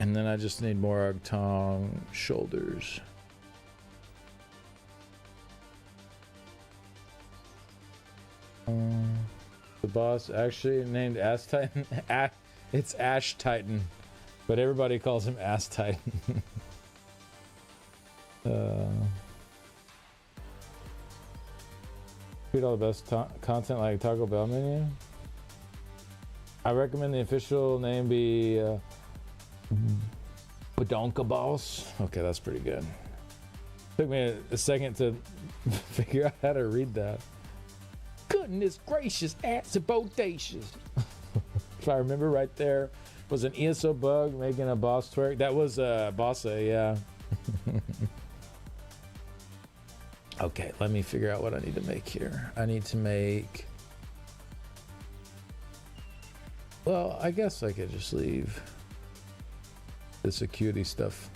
And then I just need more Tong shoulders. The boss actually named Ass Titan. It's Ash Titan, but everybody calls him Ass Titan. Read all the best content like Taco Bell menu. I recommend the official name be Badonka Boss. Okay, that's pretty good. Took me a second to figure out how to read that. Goodness gracious, ass bodacious. If I remember right, there was an ESO bug making a boss twerk. That was Bossa, yeah. Okay, let me figure out what I need to make here. I need to make. Well, I guess I could just leave this acuity stuff.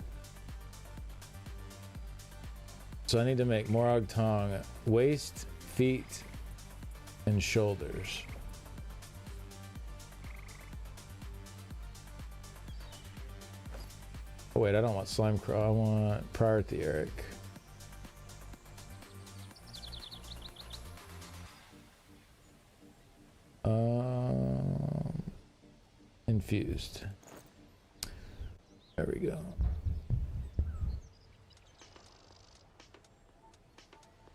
So I need to make Morag Tong waist, feet, and shoulders. Oh wait, I don't want Slime Crow. I want Priority Eric. Infused. There we go.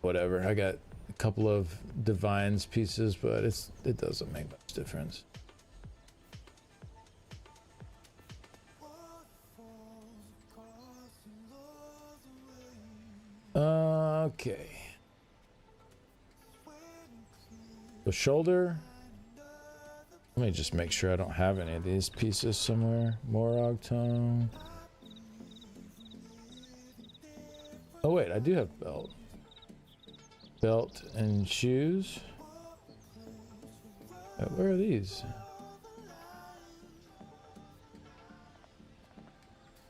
Whatever. I got a couple of Divines pieces, but it doesn't make much difference. Okay. The shoulder. Let me just make sure I don't have any of these pieces somewhere. Morag Tong. Oh wait, I do have belt. Belt and shoes. Where are these?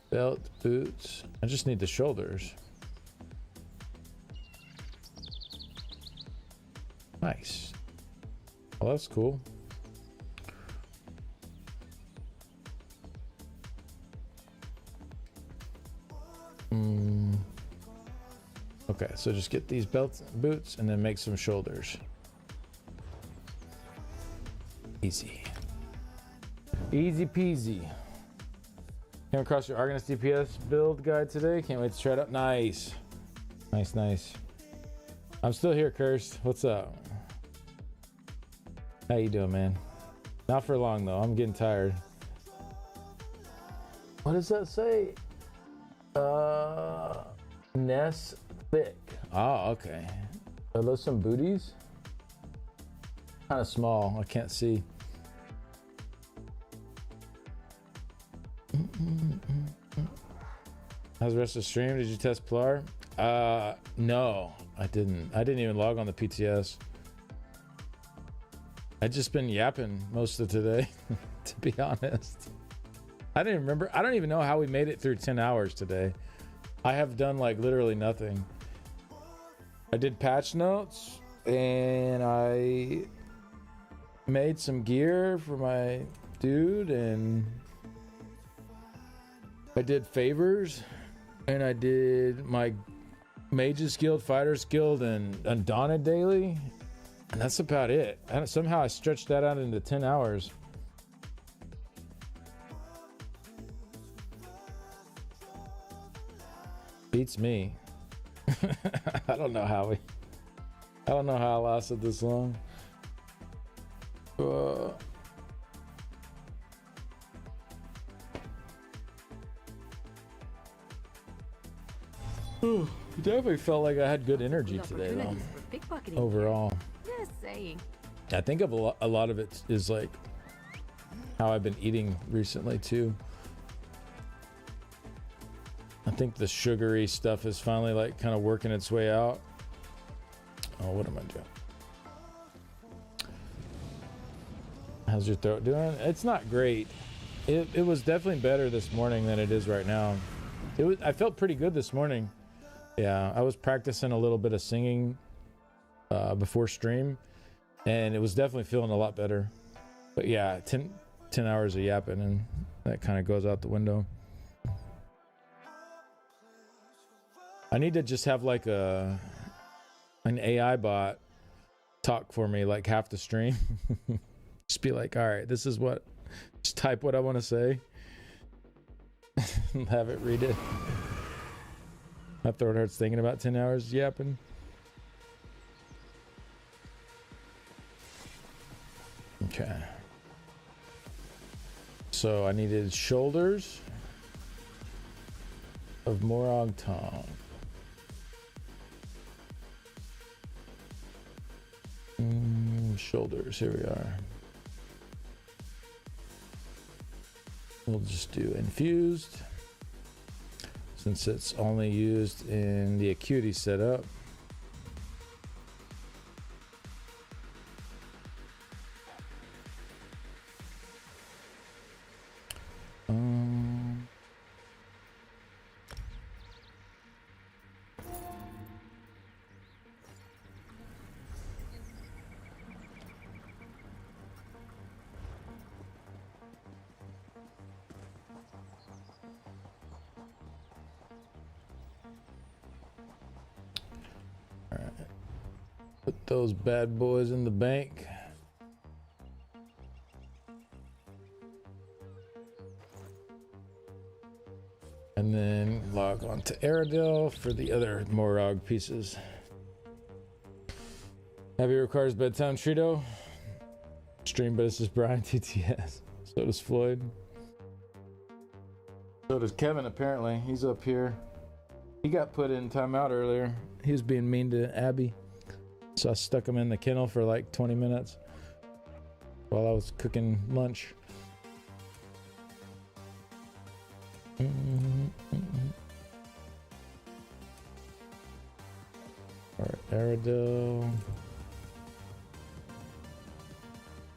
Belt, boots. I just need the shoulders. Nice. Well, that's cool. Okay, so just get these belts and boots and then make some shoulders. Easy. Easy peasy. Came across your Argonist DPS build guide today. Can't wait to try it out. Nice. Nice, nice. I'm still here, Cursed. What's up? How you doing, man? Not for long, though. I'm getting tired. What does that say? Ness thick. Oh, okay. Are those some booties? Kind of small. I can't see. How's the rest of the stream? Did you test Plar? No, I didn't. I didn't even log on the PTS. I've just been yapping most of today, to be honest. I didn't remember. I don't even know how we made it through 10 hours today. I have done like literally nothing. I did patch notes and I made some gear for my dude, and I did favors, and I did my Mages Guild, Fighters Guild, and Undaunted daily, and that's about it. And somehow I stretched that out into 10 hours. Beats me. I don't know how I lasted this long. Definitely felt like I had good energy today, though. Overall, Just saying. I think of a lot of it is like how I've been eating recently too. I think the sugary stuff is finally like kind of working its way out. Oh, what am I doing? How's your throat doing? It's not great. It was definitely better this morning than it is right now. I felt pretty good this morning. Yeah, I was practicing a little bit of singing before stream, and it was definitely feeling a lot better. But yeah, 10 hours of yapping, and that kind of goes out the window. I need to just have like an AI bot talk for me like half the stream. Just be like, all right, this is what, just type what I want to say and have it read it. My throat hurts thinking about 10 hours yapping. Okay. So I needed shoulders of Morag Tong. Shoulders, here we are. We'll just do infused, since it's only used in the acuity setup. Put those bad boys in the bank. And then log on to Aerodel for the other Morag pieces. Heavy requires bedtime, Trito. Stream, but it's just Brian TTS. So does Floyd. So does Kevin, apparently. He's up here. He got put in timeout earlier. He was being mean to Abby. So I stuck him in the kennel for like 20 minutes while I was cooking lunch. Alright, Aerodel.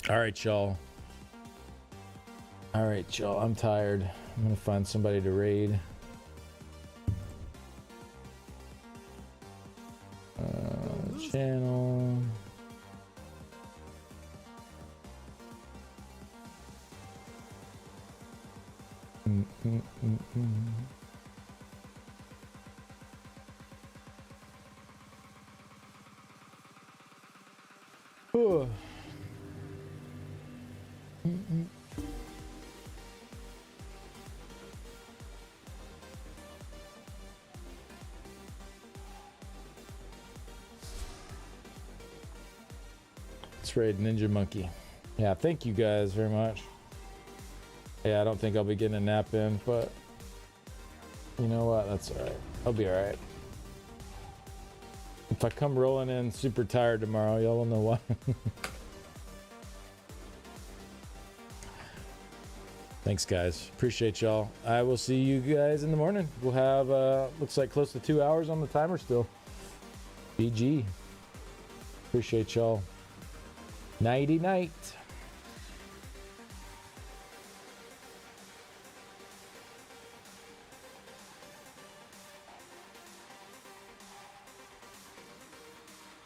Alright, y'all. Alright, y'all. I'm tired. I'm gonna find somebody to raid. Channel. Oh. Let's raid Ninja Monkey. Yeah, thank you guys very much. Yeah, I don't think I'll be getting a nap in, but you know what? That's alright. I'll be alright. If I come rolling in super tired tomorrow, y'all will know why. Thanks, guys. Appreciate y'all. I will see you guys in the morning. We'll have, looks like close to 2 hours on the timer still. BG. Appreciate y'all. Nighty night.